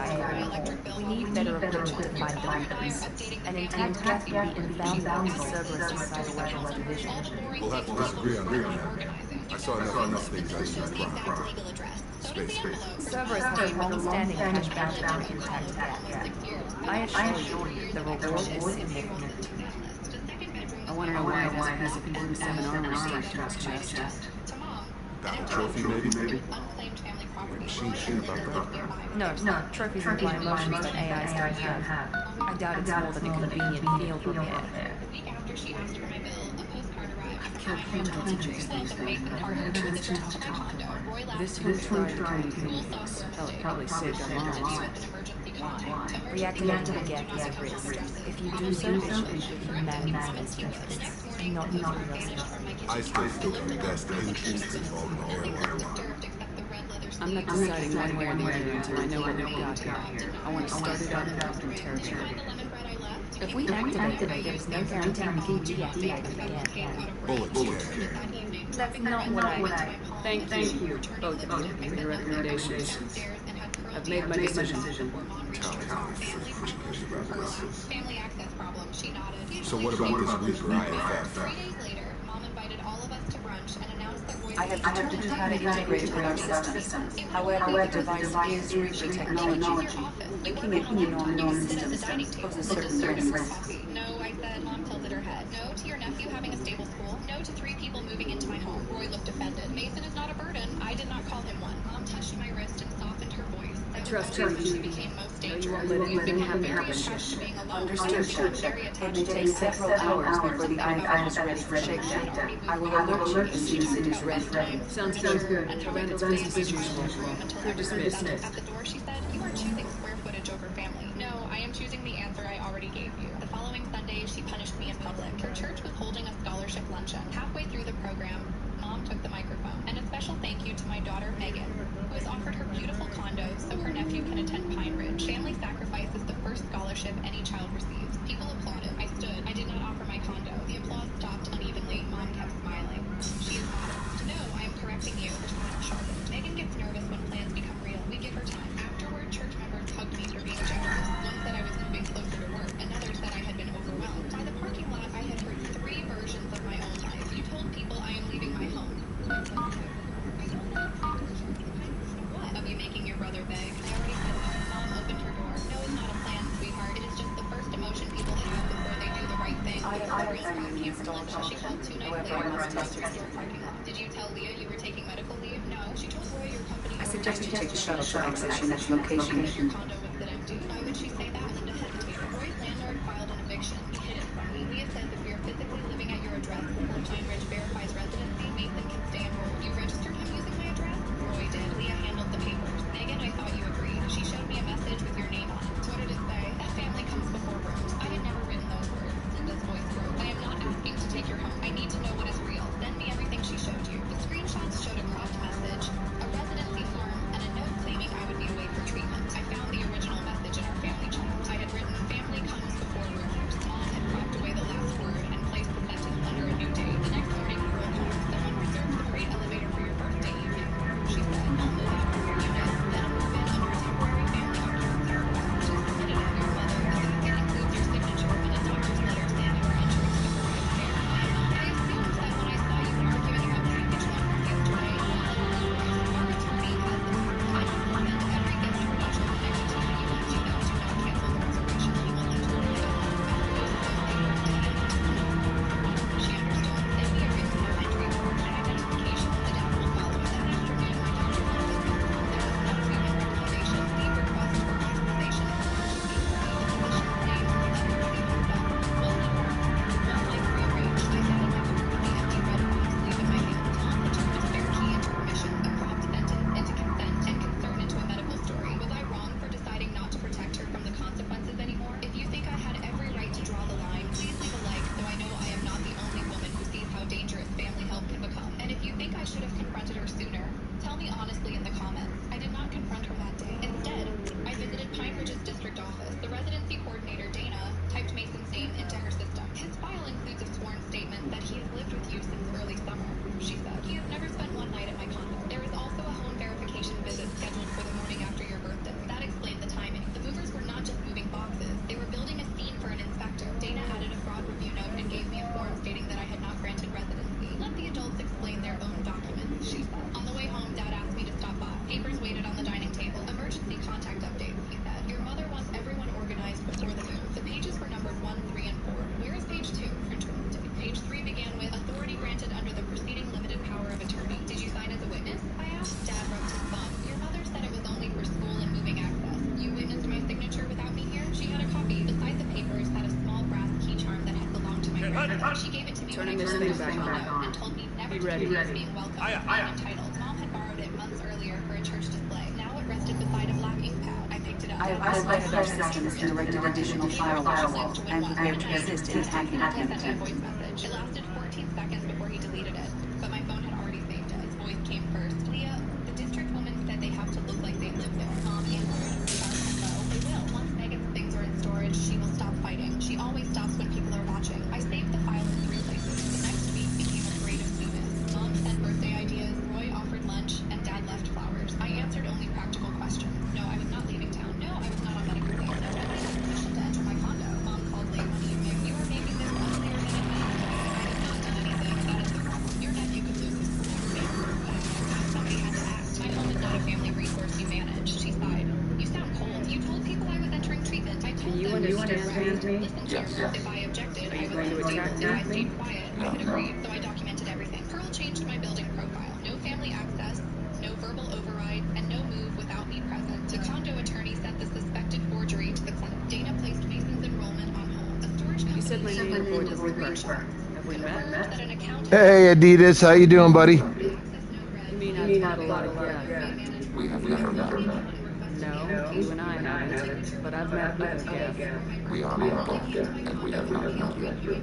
We need better equipment to find the weapons. An intact gas would be invaluable to Cerberus inside a weapons division. We'll have to disagree on that. I saw enough things I should try. Space. Cerberus has a long-standing cash balance on intact gas. I assure you, the reward is significant. I want to know why there's a piece of M7 armor strapped to his chest. Battle trophy, maybe? Machine about that. No, trophies imply emotions that AIs don't have. I doubt it's more than a convenient field repair. I've killed hundreds of these things, but never had a chance to talk to her. This who tried to communicate with us. Hell, it probably saved our lives. Reactivating the gap is a risk. If you do so, it should be for humanity's best interests, not your curiosity. I still feel the best instincts involved in airline. I'm not deciding one way or the other until I know what we've got here. I want to start it up from territory. If we activate it, there's no guarantee we can deactivate it again. Bullets, That's not what I... Thank you, both of you, for your recommendations. I've made my decision. So what about this Reaper IFF? 3 days later, Mom invited all of us to brunch and announced that Roy I have determined how to integrate it with our systems. However, the device is Reaper technology. Linking it with normal systems poses certain risks. No, I said. Mom tilted her head. No to your nephew having a stable school. No to 3 people moving into my home. Roy looked offended. Mason is not a burden. I did not call him one. Mom touched my wrist and softened her voice. I trust you. She became most dangerous. You won't let anything happen. Understood. It may take several hours before the IFF is ready for shakedown. I will alert you as soon as it is ready. Sounds good. Run its business as usual. You're dismissed. At the door, she said, "You are choosing square footage over family." No, I am choosing the answer I already gave you. The following Sunday, she punished me in public. Her church was holding a scholarship luncheon. Halfway through the program, Mom took the microphone. And a special thank you to my daughter, Megan, who has offered her beautiful condo so her nephew can attend Pine Ridge. Family sacrifice is the first scholarship any child receives. People applauded. I stood. I did not offer my condo. The applause stopped unevenly. Mom kept smiling. She is modest. No, I am correcting you. Her smile sharpened. Megan gets nervous when plans become real. We give her time. Afterward, church members hugged me for being generous. One said I was moving closer to work. Another said I had been overwhelmed. By the parking lot, I had heard 3 versions of my own life. You told people I am leaving my home. What? Of you making your brother beg? I already said that. Mom opened her door. No, it's not a plan, sweetheart. It is just the first emotion people have before they do the right thing. I She called 2 nights later. Did you tell Leah you were taking medical leave? No. She told Roy your company... I suggest you take the shuttle to exit your next location. Your condo was sit empty. Why would she say that? Linda hesitated. Roy's landlord filed an eviction. He hid it from me. Leah says if you're physically living at your address before Pine Ridge verifies residency, Mason can stay enrolled. You registered him using my address? Roy did. Leah handled the papers. Megan, I thought you agreed. She showed me a message with your name on it. What did it say? That family comes before rooms. I had never written those words. Linda's voice broke. I am not asking to take your home. I need to know what is real. Send me everything she showed you. The screenshots showed a cropped message, a residency form, and a note claiming I would be away for treatment. I found the original message in our family chat. She gave it to me Turning when I this turned thing back on. and told me never Be to ready. refuse being welcome and entitled. Mom had borrowed it months earlier for a church display. Now it rested beside a black ink pad. I picked it up. I have isolated our systems and erected additional firewalls and prepared to resist any hacking attempt. Sent a voice message. It lasted 14 seconds before he deleted it, but my phone had already saved it. His voice came first. Leah, the district woman said they have to look like they live there. Mom answered. No, they will. Once Megan's things are in storage, she will stop fighting. She always stops when people are watching. I saved the file in 3 places. The next week became a parade of sweetness. Mom sent birthday ideas. Roy offered lunch, and Dad left flowers. I answered only practical questions. No, I was not leaving town. No, I was not on medical leave. No, nobody had permission to enter my condo. Mom called late one evening. You are making this unclear than it is. I have not done anything. That is the problem. Your nephew could lose his cool. Somebody had to act. My home is not a family resource you manage. She sighed. You sound cold. You told people I was entering treatment. I told them you to understand me? listen to your mom. If I objected, I was going to attack If I me? stayed quiet, I could agree. So I documented everything. Pearl changed my building profile. No family access, no verbal override, and no move without me present. The condo attorney sent the suspected forgery to the clinic. Dana placed Mason's enrollment on hold. A storage company You said my name before the Reaper. Have we met? that an account Hey, Adidas, how you doing, buddy? You mean I've had a lot of gas? We have never met. No, you and I haven't. But I've met other gas. We are all dead, and we have not met yet.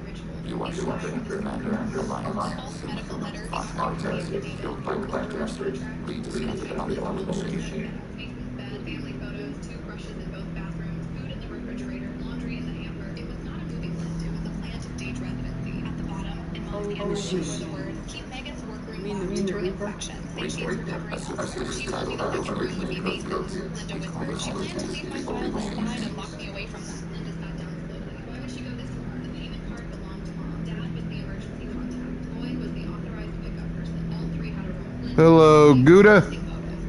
You are Shepard, Commander, Alliance, Authorities, killed by collectors, rediscovered on the old machine. Mason's bed, family photos, toothbrushes in both bathrooms, food in the refrigerator, laundry in the hamper. It was not a moving list. It was a plan to stage residency. At the bottom, in Mom's handwriting were the words, keep Megan's workroom locked during inspection. Say she's recovering elsewhere. She told me the next room would be Mason's. Linda whispered, she planned to leave my files outside and lock me away from them. Linda sat down slowly. Why would she go this far? The payment card belonged to Mom. Dad was the emergency contact. Roy was the authorized pickup person. All three had a role. Hello, Gouda.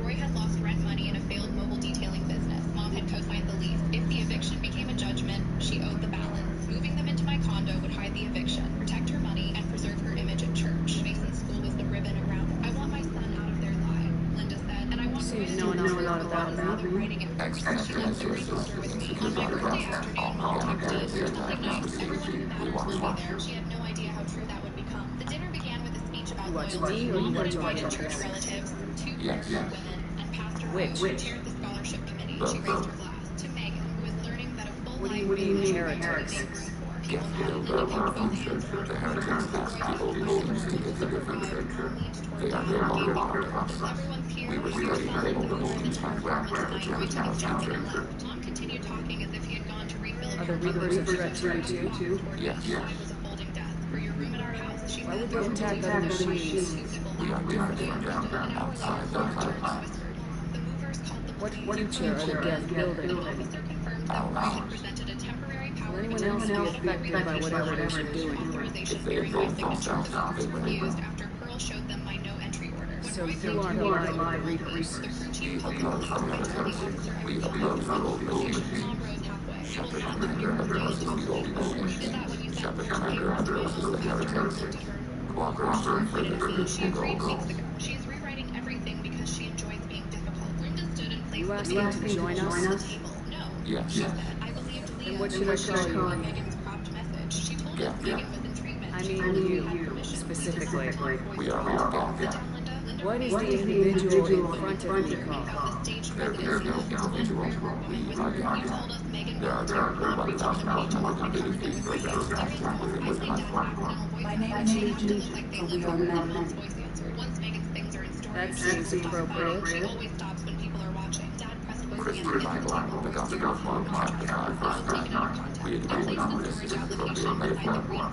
Roy had lost rent money in a failed mobile detailing business. Mom had co-signed the lease. If the eviction became a judgment, she owed the balance. Moving them into my condo would hide the eviction, protect her money, and preserve her image at church. Mason's school was the ribbon around it. I want my son out of their lives, Linda said, and I want Roy to No one knows a lot about father writing it first. She left a resource with me. On my birthday afternoon, Mom talked to us. Everyone who matters would be there. She had no idea how true that would become. The dinner began with a speech about You watch loyalty. me or you Mom watch invited my church interests? relatives, two Yes. women, and Pastor Which? Rose, who chaired the scholarship committee. She raised her glass to Megan, who was learning that a full What do life you mean, heretics? heretics? Get killed our future. The heretics ask the old machines to get to the future. They are no longer part of us. Everyone's here. We were studying the old machines by ground to project our future. Mom continued talking as if he had gone to refill a Are the Reapers a threat to you too? Yes. was a holding death. For your room at our house, she Why said, would they attack other machines? We are different from them outside those lines. The movers called the What police. future are the gas building? The officer confirmed that Roy presented a temporary power Will of anyone else be affected by whatever it is you're doing? authorization If they bearing my involve signature. themselves, they will. Refused after Pearl showed them my no entry order. When So Roy you spoke aren't to aligned the with the Reapers. crew We chief told me oppose the heretics. We oppose the old machines. Mom rose halfway. Shepherd Commander opposes the old machines. Shepherd Commander opposes the heretics. Cooperation furthers She mutual agreed goals. weeks ago. She is rewriting everything because she enjoys being difficult. Linda stood and placed You the asking to join us? table. No. Yes. She said, I believed Leah. Then what should I call you? Megan's cropped message. She told Yeah. us Megan was in treatment. I She mean told us we you, had permission. specifically. We are all Sit dead. down, Linda. Linda What is repeated the individual in front of me called? the staged There is residency. no individual. We are You God. told us Megan There are was currently 1,180 brothers with this platform. My name is Legion, but we are men. Once Megan's things are in storage, That seems appropriate. she always stops when people are watching. Dad pressed close Christian against Bible, the Gospel of Mark, chapter 5, verse 9. We agree on this is an appropriate metaphor.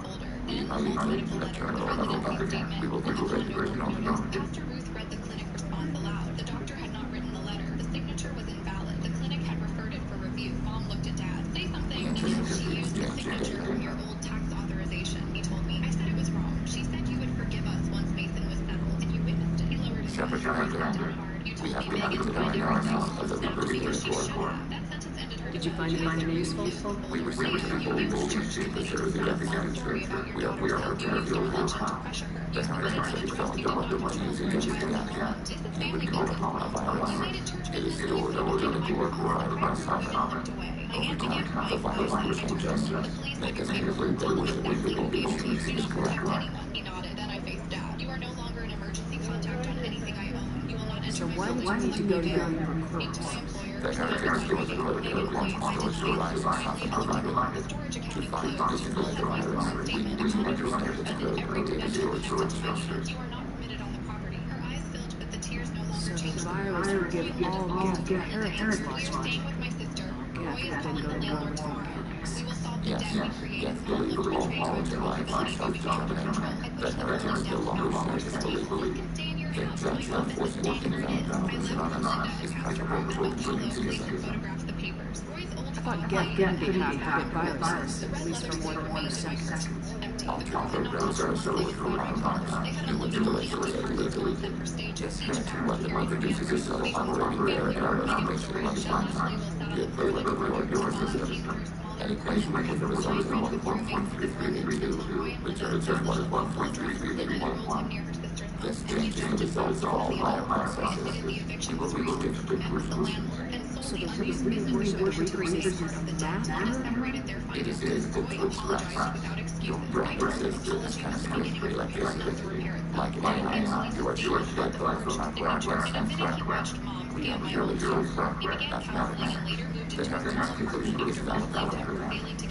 We are legion, a terminal level entity. We will give you a written on the note. After Ruth read the clinic response aloud, the doctor had not written the letter. The signature was invalid. The clinic had referred it for review. Mom looked at Dad. Say something. She used the signature from your old tax authorization, he told me. I said it was wrong. She said you would forgive us once Mason was settled, and you witnessed it. He lowered his Shepherd voice. Commander, You we told have me Megan's completed our breathing analysis of the because Reaper's she should report. have. That sentence ended her Did you find anything useful? We were sent to the old machine to preserve the death signature. We are prepared to reveal how. The heretics have developed a weapon to use against the Gaia. You would call it a virus. It is stored under the core provided by Sovereign. Over time, the virus will change us, make us conclude that what we will be choosing is correct. He nodded, and I faced down. You are no longer an emergency contact on anything I own. You will not So why did you need to go to your recruits? The heretics store the code code quantum storage device Sovereign provided. To find and destroy the virus, we needed to understand its code and data storage structure. You are not permitted on the property. Her eyes filled, but the tears no longer So the changed. virus would give all gift to heretics We are lost. staying with my sister. Roy is Then calling go the to war with landlord's farm. mechanics. We will solve the Yes, debt we create. Geth believed all knowledge arrives at self-determination. The heretics no longer share this belief. They judge that forcing what can develop revolution on us is preferable to a continued season. Photographed the papers. Roy's old I thought Geth couldn't be hacked to get viruses, at least for more than 1 second. Altered programs are stored for monetize. New installations are deleted. This heretic weapon reproduces a subtle operating error information runtime. The equivalent of your system. Any placement with a result of 1.3382 returns as 1.3381. This changes the results of all bioprocesses. We will reach different conclusions. So the reason you worship the Reapers is math? It is difficult to express. Your brain exists in this chemistry, electricity. Like AIs, you are shaped by both apparatus and threat. We are purely software, mathematics. The heretics' conclusion is valid for them.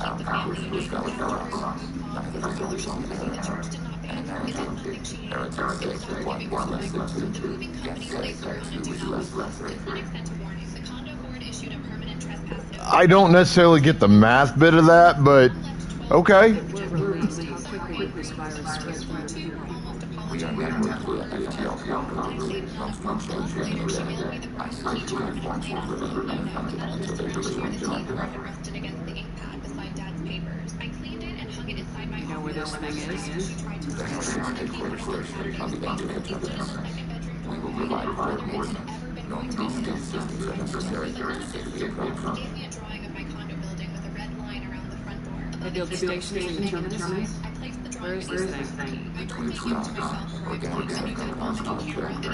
Our conclusion is valid for us. Neither is original error. And heretics say that 1 is less than 2. Geth says that 2 is less than 3. I don't necessarily get the math bit of that, but okay. Released, how quickly this virus spread through the people. We are networked via FTL codes. Most will change within a day. Isolated platforms will remain unaffected until they resume connected. You know where this thing is? The heretics headquarters station on the edge of the terminus. We will provide coordinates. Normandy state systems are necessary to safely approach. They built stations in the terminus? Where is this thing? Between stars, organics have no constant track.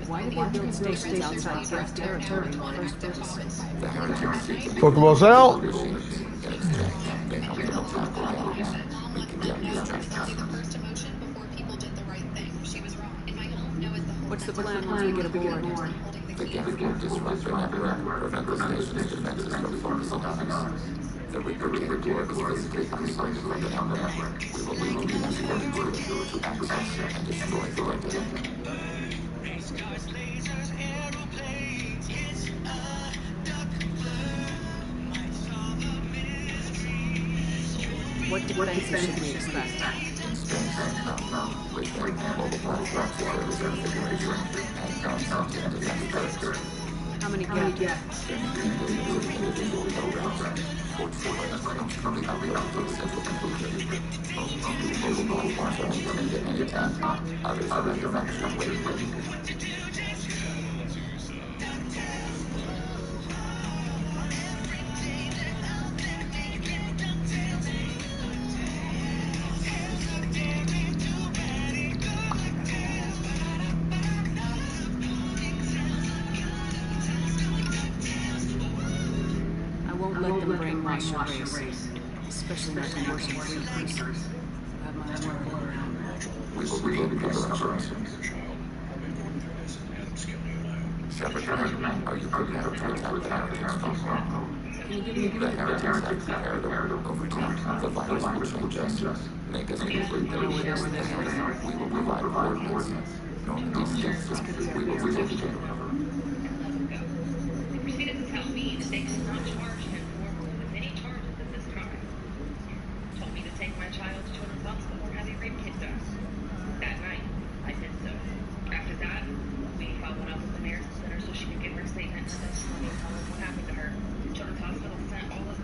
Why did they build stations outside Geth territory in the first place? The heretics seek to Pokeballs out. machines. In exchange, they help them attack organics. We condemn this justice. What's the plan once we get aboard? The Geth will disrupt the network, prevent the station's defenses from focusing on us. The Reaper data core is physically isolated from the network. We will legally escort it to access and destroy the data. What defenses should we expect? In space, with their mobile platforms for reserve configuration and non-sentient defense turrets. How many Geth? Individual programs. Fortunately, most can be uploaded to a central computer. Only mobile platforms are intended at any time. Others are under functional waiting. I won't let them brainwash your race. Especially not to worship Reapers. I have my word. We will begin preparations. Shepard, are you prepared to attack the heretics from home? Can you give me The heretics have prepared over time. The virus will change us. Make us conclude that we are with the heretics. We will provide coordinates. Normandy states we will resolve They proceeded to tell me that they could not charge him with any charges of this crime. Told me to take my child to Children's Hospital and have a rape kit done. That night, I did so. After that, we followed up with the mayor's center so she could give her statement and testimony and tell us what happened to her. Children's Hospital sent all of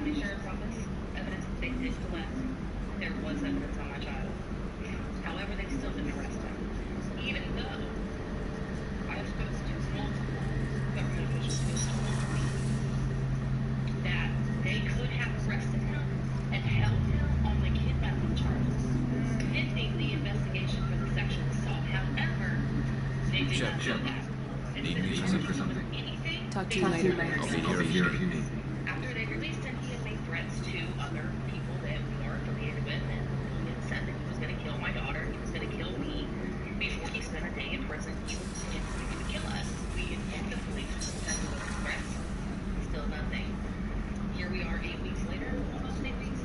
the sheriff's office evidence that they did collect. There was evidence on my child. However, they still didn't arrest him. Even though I was supposed to multiple government officials Check. Need me for something? Talk to you later. I'll be here if you need. After they released him, he had made threats to other people that we were affiliated with, and he had said that he was going to kill my daughter, he was going to kill me. Before he spent a day in prison, he was going to kill us. We informed the police of those threats. Still nothing. Here we are 8 weeks later, almost 8 weeks,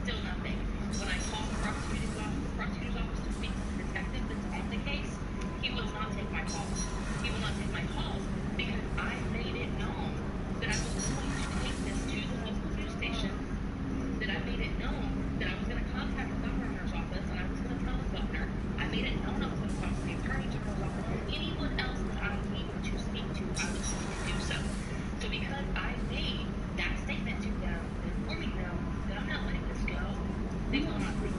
still nothing. When I called the prosecutor's office to speak to the detective that's on the case, he will not take my calls. He will not take my calls because I made it known that I was going to take this to the local news station, that I made it known that I was going to contact the governor's office and I was going to tell the governor. I made it known I was going to talk to the attorney general's office and anyone else that I needed to speak to, I was going to do so. So because I made that statement to them, informing them that I'm not letting this go, they will not bring me.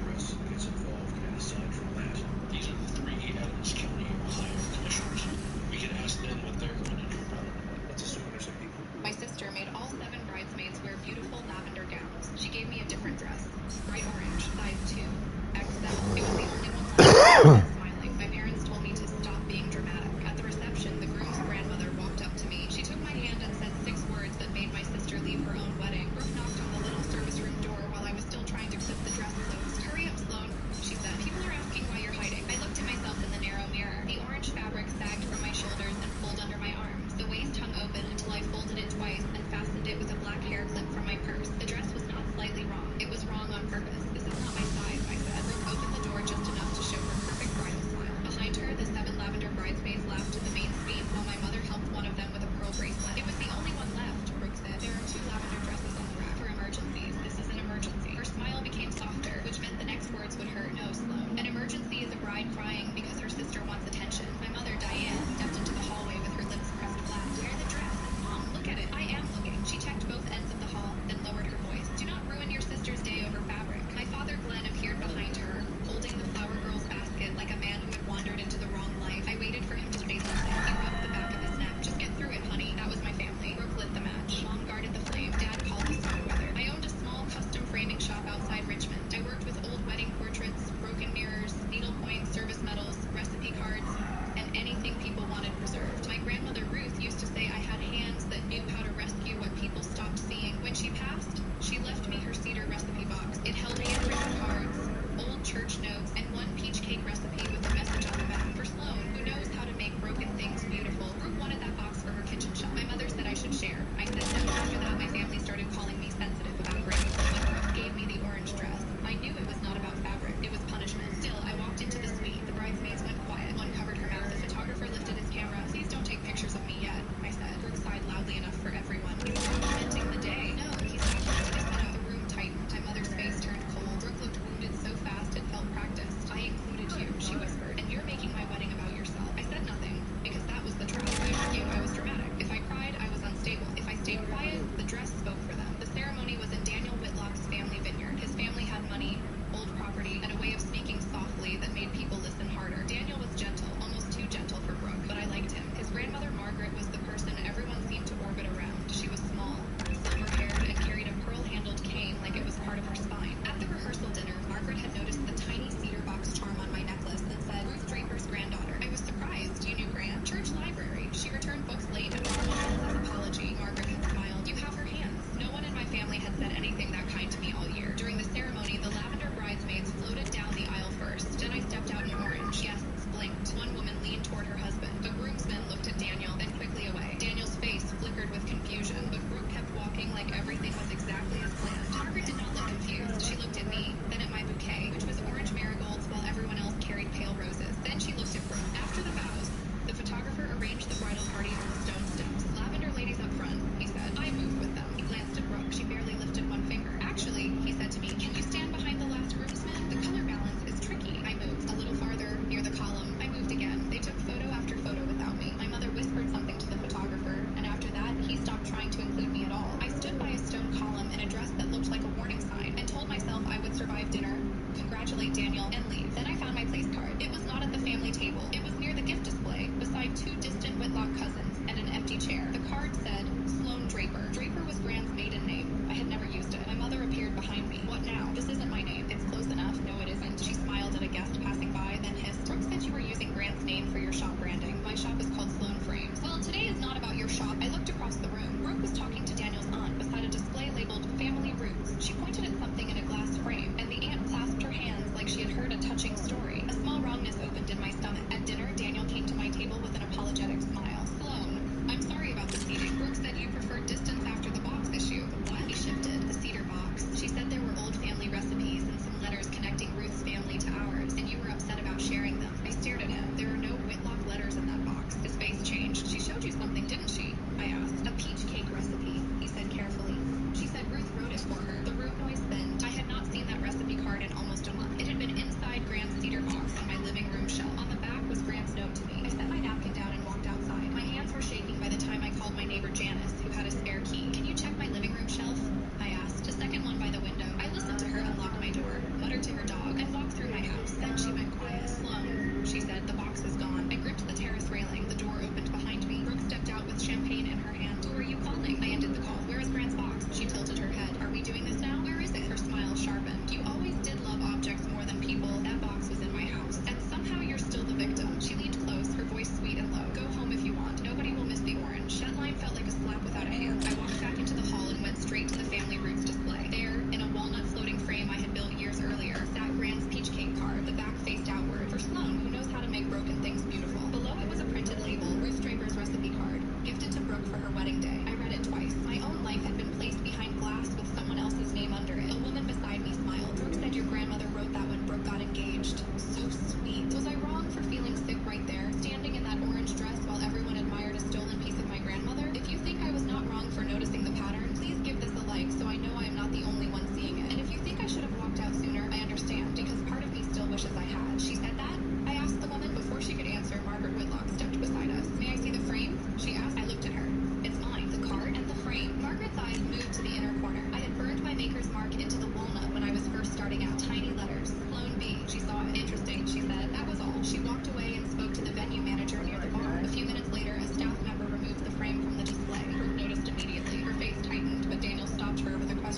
Press gets involved, and aside from that, these are the 3 Adams County Ohio commissioners. We can ask them what they're going to do about it. Let's assume there's some people. My sister made all 7 bridesmaids wear beautiful lavender gowns. She gave me a different dress, bright orange, size 2, XL. It was the only one left. Smiling. My parents told me to stop being dramatic. At the reception, the groom's grandmother walked up to me. She took my hand and said 6 words that made my sister leave her own wedding. Brooke knocked on the little service room door while I was still trying to clip the dress closed. Hurry up, Sloan, she said. People are asking why you're hiding. I looked at myself in the narrow mirror. The orange fabric sagged from my shoulders and pulled under my arms. The waist hung open until I folded it twice and fastened it with a black hair clip from my purse. The dress was not slightly wrong. It was wrong on purpose. This is not my size, I said. Brooke opened the door just enough to show her perfect bridal smile. Behind her, the 7 lavender bridesmaids laughed in the main suite while my mother helped one of them with a pearl bracelet. It was the only one left, Brooke said. There are 2 lavender dresses on the rack for emergencies. This is an emergency. Her smile became softer, which meant the next words would hurt. No, Sloan. An emergency is a bride crying because her sister wants attention. My mother, Diane, stepped into the hallway with her lips pressed flat. Wear the dress. Mom, look at it. I am looking. She checked both ends of the hall, then lowered her voice. Do not ruin your sister's day over fabric. My father, Glenn, appeared behind her, holding the flower girl's basket like a man who had wandered into the wrong life. I waited for him to say something. He rubbed the back of his neck. Just get through it, honey. That was my family. Brooke lit the match. Mom guarded the flame. Dad called the snow weather. I owned a small custom framing shop outside Richmond. I worked with old wedding portraits, broken mirrors, needlepoint, service medals, recipe cards, and anything people wanted preserved. My grandmother Ruth used to say I had hands that knew how to rescue what people stopped seeing. When she passed, she left me her cedar recipe box. It held handwritten cards, old church notes, and one peach cake recipe with a message on the back. For Sloan, who knows how to make broken things beautiful, Brooke wanted that box for her kitchen shop. My mother said I should share. I said no. After that, my family started calling me sensitive about rings. When Brooke gave me the orange dress, I knew it was not about fabric. It was punishment. Still, I walked into the suite. The bridesmaids went quiet. One covered her mouth. The photographer lifted his camera. Please don't take pictures of me yet, I said. Brooke sighed loudly enough for everyone. He's documenting the day. No, he's documenting the setup. The room tightened. My mother's face turned cold. Brooke looked wounded so fast it felt practiced. I included you, she whispered. And you're making my wedding about yourself. I said nothing, because that was the truth. I argued I was dramatic. If I cried, I was unstable. If I stayed quiet, the dress spoke for them. The ceremony was in Daniel Whitlock's family vineyard. His family had money, old property, and a way of speaking softly that made people listen harder. Daniel was gentle, almost too gentle for Brooke, but I liked him. His grandmother Margaret was the person everyone seemed to orbit around. She was small, silver-haired, and carried a pearl-handled cane like it was part of her spine. At the rehearsal dinner, Margaret had noticed the tiny cedar box charm on my necklace and said, Ruth Draper's granddaughter. I was surprised. You knew Gran? Church library. She returned books late and brought one as apology. Margaret had smiled. You have her hands. No one in my family had said anything that kind to me all year. During the ceremony, the lavender bridesmaids floated down the aisle first. Then I stepped out in orange. Guests blinked. One woman leaned toward her husband. The groomsmen looked at Daniel, then quickly away. Daniel's face flickered with confusion, but Brooke kept walking like everything was exactly as planned. Margaret did not look confused. She looked at me, then at my bouquet, which was orange marigolds while everyone else carried pale roses. Then she looked at Brooke. After the vows, the photographer arranged the bridal party on the stone steps. Lavender ladies up front, he said. I moved with them. He glanced at Brooke. She barely lifted one finger. Actually, he said to me, can you stand behind the last groomsman? The color balance is tricky. I moved a little farther, near the column. I moved again. They took photo after photo without me. My mother whispered something to the photographer, and after that, he stopped trying to include me at all. I stood by a stone column in a dress that looked like a warning sign, and told myself I would survive dinner, congratulate Daniel, and leave. Then I found my place card. It was not at the family table. It was near the gift display, beside 2 distant Whitlock cousins, and an empty chair. The card said, Sloan Draper. Draper was Gran's maiden name. I had never used it. My mother appeared behind me. What now? This isn't my name. It's close enough. No, it isn't. She smiled at a guest passing by, then him.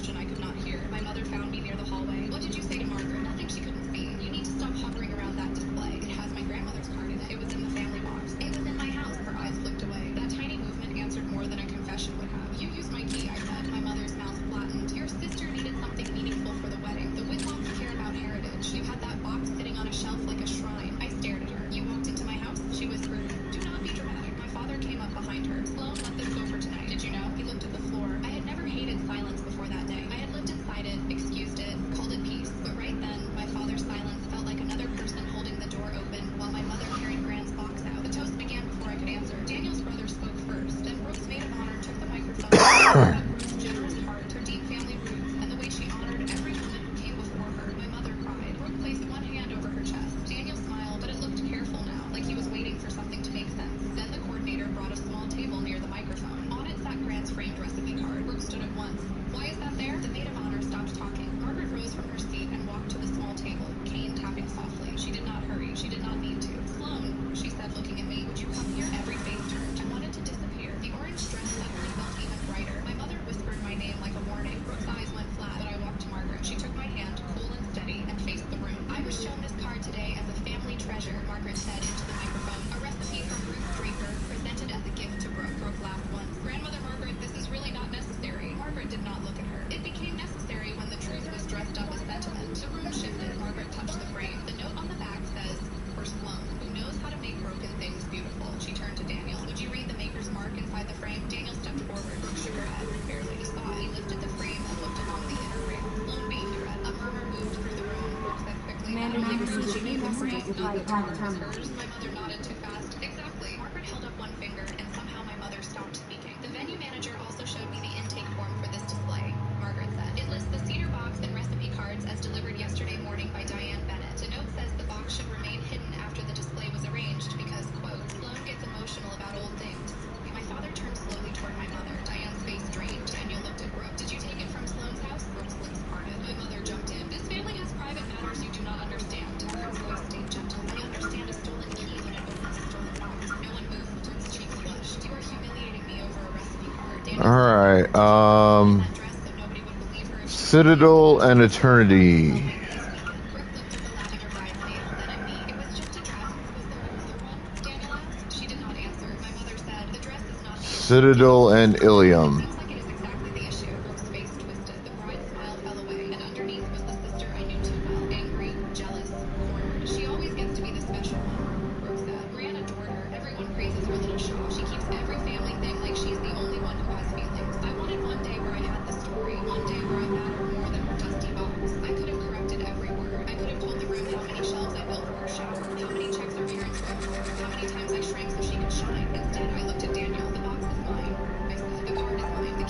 question I could not hear. My mother found me near the hallway. What did you say to Margaret? Nothing she couldn't speak. You need to stop hovering around that display. It has my grandmother's card in it. It was in the family box. It was in my house. Her eyes flicked away. That tiny movement answered more than a confession would have. You used my key, I said. My mother's mouth flattened. Your sister needed something meaningful for the wedding. The Whitlocks care about heritage. You had that box sitting on a shelf like a shrine. I stared at her. You walked into my house? She whispered. Do not be dramatic. My father came up behind her. Sloan, let this go for tonight. Did you know? He looked at the floor. I had never hated silence before that day. I had lived inside it, excused it, called it peace. But right then, my father's silence felt like another person holding the door open while my mother carried Grant's box out. The toast began before I could answer. Daniel's brother spoke first. Then Brooke's maid of honor took the microphone about Brooke's generous heart, her deep family roots, and the way she honored every woman who came before her. My mother cried. Brooke placed one hand over her chest. Daniel smiled, but it looked careful now, like he was waiting for something to make sense. Then the coordinator brought a small table near the microphone. On it sat Grant's framed recipe card. Brooke stood at once. Why is that there? The maid of honor stopped talking. Margaret rose from her seat and walked to the small table, cane tapping softly. She did not hurry. She did not need to. Sloan, she said, looking at me, would you come here? Every face turned. I wanted to disappear. The orange dress suddenly felt even brighter. My mother whispered my name like a warning. Brooke's eyes went flat, but I walked to Margaret. She took my hand, cool and steady, and faced the room. I was shown this card today as a family treasure, Margaret said into the microphone. A recipe from Ruth Draper, presented as a gift to Brooke. Brooke laughed once. Grandmother Margaret, this is really not necessary. Margaret did not look at her. It became necessary when the truth was dressed up as sentiment. The room shifted. Margaret touched the frame. The note on the back says, for Sloan, who knows how to make broken things beautiful. She turned to Daniel. Would you read the maker's mark inside the frame? Daniel stepped forward. Brooke shook her head. Barely. He saw it. He lifted the frame and looked along the inner rail. Sloan B, he read. A murmur moved through the room. Brooke said quickly, Commander, "Not only you received received the a frame, message not the reply terms." terminal. Hers? My mother nodded too fast. Exactly. Margaret held up one finger, and somehow my mother stopped speaking. The venue manager also showed me the intake form for this display. Margaret said, it lists the cedar box and recipe cards as delivered yesterday morning by Diane Bennett. The note says the box should remain hidden after the display was arranged because, quote, Sloan gets emotional about old things. My father turned slowly toward my mother. Diane's face drained. Daniel looked at Brooke. Did you take it from Sloan's house? Brooke's lips parted. My mother jumped in. This family has private matters you do not understand. Margaret's voice stayed gentle. I understand a stolen key when it opens a stolen box. No one moved. Brooke's cheeks flushed. You are humiliating me over a recipe card. Daniel Alright, that dress so nobody would believe her. Citadel and Eternity. Brooke looked at the lavender bridesmaids, then at me. It was just a dress. Was there another one? Daniel asked. She did not answer. My mother said, the dress is not the issue. Citadel and Ilium. Seems like it is exactly the issue. Brooke's face twisted. The bride's smile fell away, and underneath was the sister I knew too well. Angry, jealous, cornered. She always gets to be the special one, Brooke said. Brian adored her. Everyone praises her little shawl. She keeps every family thing like she's the only one who has feelings. I wanted one day where I had the story. One day where I mattered more than her dusty box. I could have corrected every word. I could have told the room how many shelves I built for her shower, how many checks our parents wrote for her, how many times I shrank so she could shine. Instead, I looked at Daniel. The box is mine. I said, the card is mine.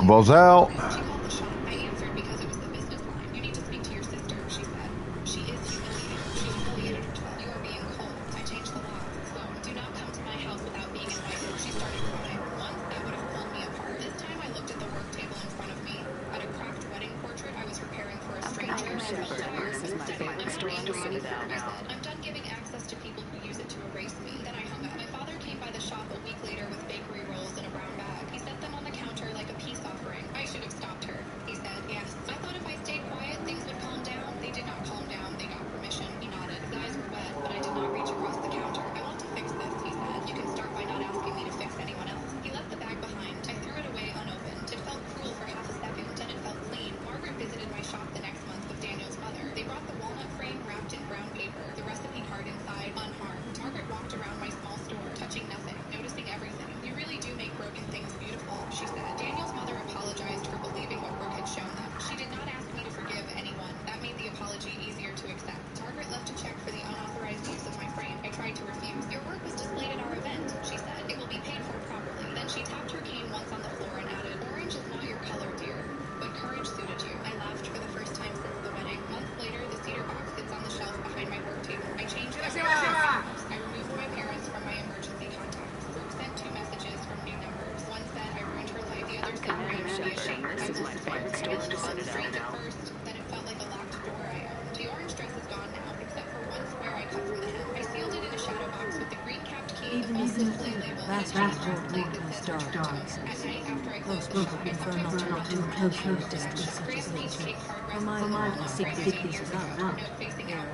Pokeballs out. She called the shop. I answered because it was the business line. You need to speak to your sister, she said. She is humiliated. She humiliated herself. You are being cold. I changed the lock. So, do not come to my house without being invited. She started crying. Once, that would have pulled me apart. This time, I looked at the work table in front of me. At a cracked wedding portrait I was preparing for a stranger. She felt tired. This is my favorite story to sit it out now. I'm done giving access to people who use it to erase me. Then I hung up. My father came by the shop a week later with bakery rolls in a brown bag. He set them on the counter like a peace offering. I should have stopped her, he said. Yes. I thought if I stayed quiet, things would calm down. They did not calm down. They got permission. He nodded. His eyes were wet, but I did not reach across the counter. I want to fix this, he said. You can start by not asking me to fix anyone else. He left the bag behind. I threw it away unopened. It felt cruel for half a second, then it felt clean. Margaret visited my shop the next month with Daniel's mother. They brought the walnut frame wrapped in brown paper, the recipe card inside, unharmed. Margaret walked around my small store, touching nothing, noticing everything. You really do make broken things beautiful, she said. Daniel's mother apologized for believing what Brooke had shown them. She did not ask me to forgive anyone. That made the apology easier to accept. Margaret left a check for the unauthorized use of my frame. I tried to refuse. Your work was displayed at our event, she said. It will be paid for properly. Then she tapped her cane once on the floor and added, Orange is not your color, dear, but courage suited you. I laughed for the first time since the wedding. Months later, the cedar box sits on the shelf behind my work table. I changed my I removed my parents from my emergency contacts. Brooke sent 2 messages from new numbers. One said I ruined her life. The other said Ryan should be ashamed. This is my favorite story to sit it out now. First, then it felt like a locked door I owned. The orange dress is gone now, except for one square I cut from the hem. I sealed it in a shadow box with the green capped key, the false display label, and a transparent plate that says Return to Home. At night, after I closed the shop, I sometimes turn on to close distraction. Grace Lee's cake card rests in the middle of secret pieces out. note facing out.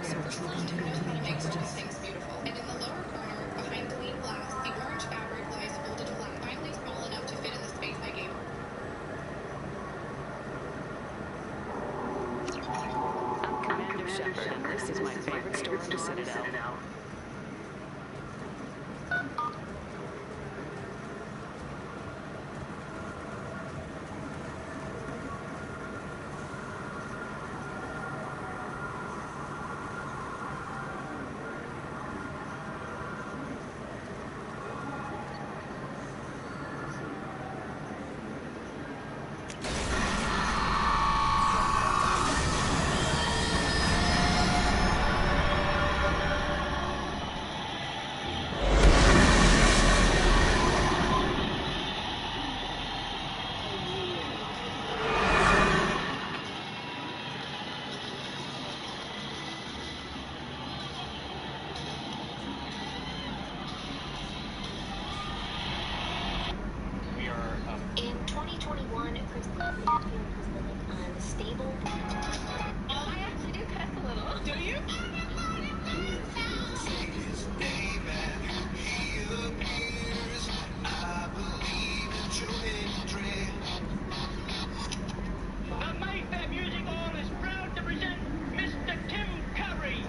Makes all things beautiful. And in the lower corner, behind clean glass, the orange fabric lies folded flat, finally small enough to fit in the space I gave her. I'm Commander Shepard, and this is my favorite story to sit it out. In 2021, Chris Hadfield was living unstable. I actually do cuss a little. Do you? The Mayhem Music Hall is proud to present Mr. Tim Curry.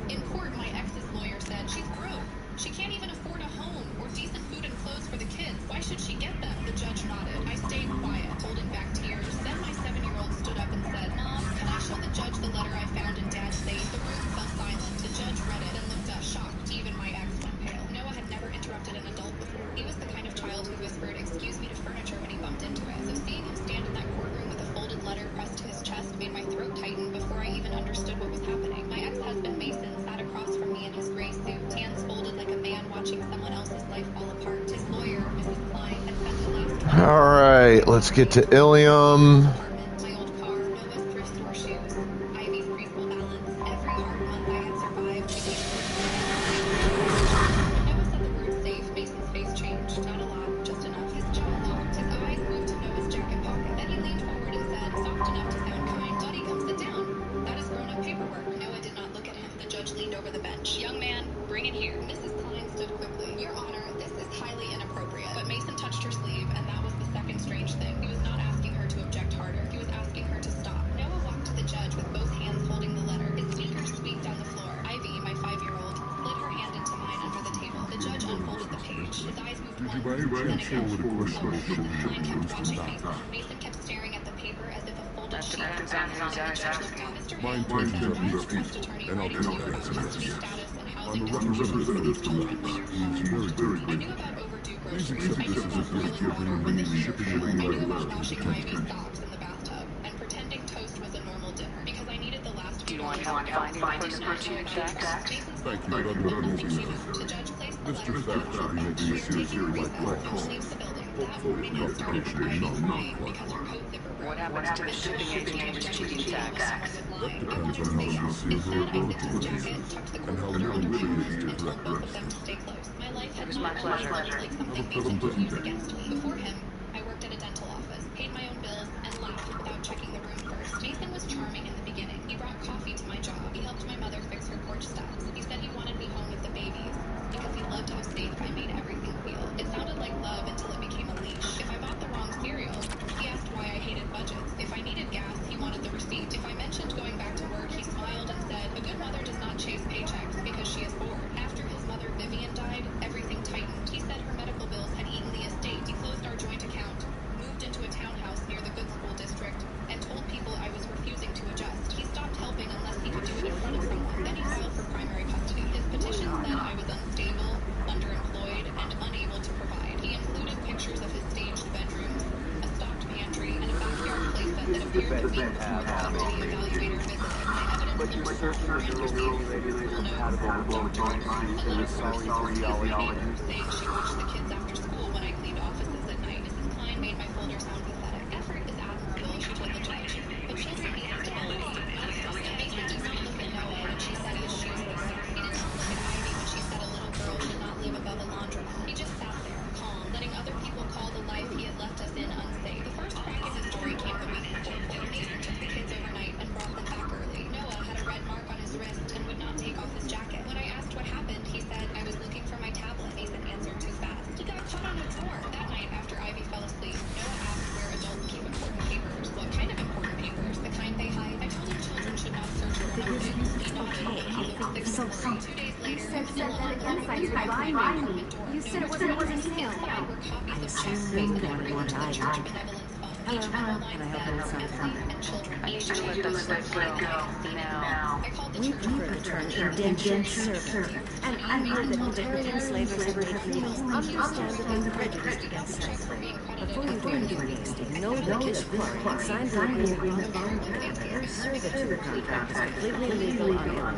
In court, my ex's lawyer said she's broke. She can't even afford a home or decent food and clothes for the kids. Why should she get them? The judge nodded. I stayed quiet, holding back tears. Then my 7-year-old stood up and said, Mom, can I show the judge the letter I found in Dad's safe? The room fell silent. The judge read it and looked up, shocked. Even my ex went pale. Noah had never interrupted an adult before. He was the kind of child who whispered, excuse me to furniture when he bumped into it. So seeing him stand in that courtroom with a folded letter pressed to his chest made my throat tighten before I even understood what was happening. My ex-husband Mason sat across from me in his gray suit, hands folded like a man watching someone else's life fall apart. His lawyer, Mrs. Klein, had spent the last Alright, let's get to Ilium. apartment, my old car, Noah's thrift store shoes, Ivy's preschool balance, every hard month I had survived. When Noah said the word safe, Mason's face changed. Not a lot, just enough. His jaw locked, his eyes moved to Noah's jacket pocket. Then he leaned forward and said, soft enough to sound kind, Buddy, come sit down. That is grown-up paperwork. Noah did not look at him. The judge leaned over the bench. Young man, bring it here. Mrs. Klein stood quickly. Your Honor, this is highly inappropriate. But Mason touched her sleeve, and that was the second strange thing. He was not asking her to object harder. He was asking her to stop. Noah walked to the judge with both hands holding the letter. His sneakers squeaked on the floor. Ivy, my 5-year-old, slid her hand into mine under the table. The judge unfolded the page. His eyes moved once, then again. Klein kept watching Mason. Mason kept staring at the paper as if a folded sheet was on his. The judge looked down. Mr. Hale, Mine said, turns "Why is up the trust attorney and I'll writing to you tell about you. custody status and how something to representative from Max. He's very I knew about overdue Please groceries. accept I this knew as a about gift boiling water with a heater. shipping I knew letter about of his washing attention. Ivy's socks in the bathtub and pretending toast was a normal dinner because I needed the last few Do you want dollars help finding the person who shoots Dax? Thank you, but that won't be necessary. The judge placed the Mr. letter Theft should be making a series of white and calls. leaves the building. That Hopefully, morning the I started notification is crying non-blood because her coat zipper broke. What happens to the shipping agent who was cheating Dax? That depends on how sincere her apology is, and how willing she is to correct her actions. My life had It was my not pleasure. like something Have a Mason pleasant used day. against me. Before him, I worked at a dental office, paid my own bills, and laughed without checking the room first. Mason was charming in the beginning. He brought coffee to my job. He helped my mother fix her porch steps. He said he wanted me home with the babies because he loved how safe I made everything feel. It sounded like love until it became a leash. If I bought the wrong cereal, he asked why I hated budgets. If I needed gas, he wanted the receipt. If I mentioned going back to work, he smiled and said, "A good mother does not chase paychecks because she is bored." After his mother Vivian died, everything tightened. He said her medical bills had eaten the estate. He closed our joint account, moved into a townhouse near the good school district, and told people I was refusing to adjust. He stopped helping unless he could do it in front of someone. Then he filed for primary custody. His petition said I was unstable, underemployed, and unable to provide. He included pictures of his staged bedrooms, a stocked pantry, and a backyard playset that appeared to meet the property evaluator visited. My evidence looked for compatible saying she watched the kids after school when I cleaned offices at night. Mrs. Klein made my folder sound pathetic. Effort is admirable, she told the judge, but children need stability. Mason did not look at Noah when she said his shoes were sorry. He did not look at Ivy when she said a little girl should not live above a laundromat. He just sat there, calm, letting other people call the life he had left us in unsafe. The first crack in his story came the week before. Mason took the kids overnight and brought them back early. Noah had a red mark on his wrist and would not take off his jacket. When I asked what happened, he said, "I was looking for my tablet." Mason answered too fast. He got caught on a drawer. That night, after Ivy fell asleep, Noah asked where adults keep important papers. What kind of important papers? The kind they hide? I told him children should not search for nothing. He nodded. So 2 days later, Manila unlocked my apartment door. You said it wasn't him. Inside were copies of assumed checks that Mason you had written wanted to the to Church die. Benevolence Fund. Hello, Each memo line and I hope said, that sounds "Women and children." I need you to let those slaves go. Now. I called the We church prefer the term indentured servant, and I know that Bulgarian slavers have made females understandably prejudiced against sex labor. Before you do anything, know that this party signed the agreement voluntarily. Their servitude contract is completely legal on your own.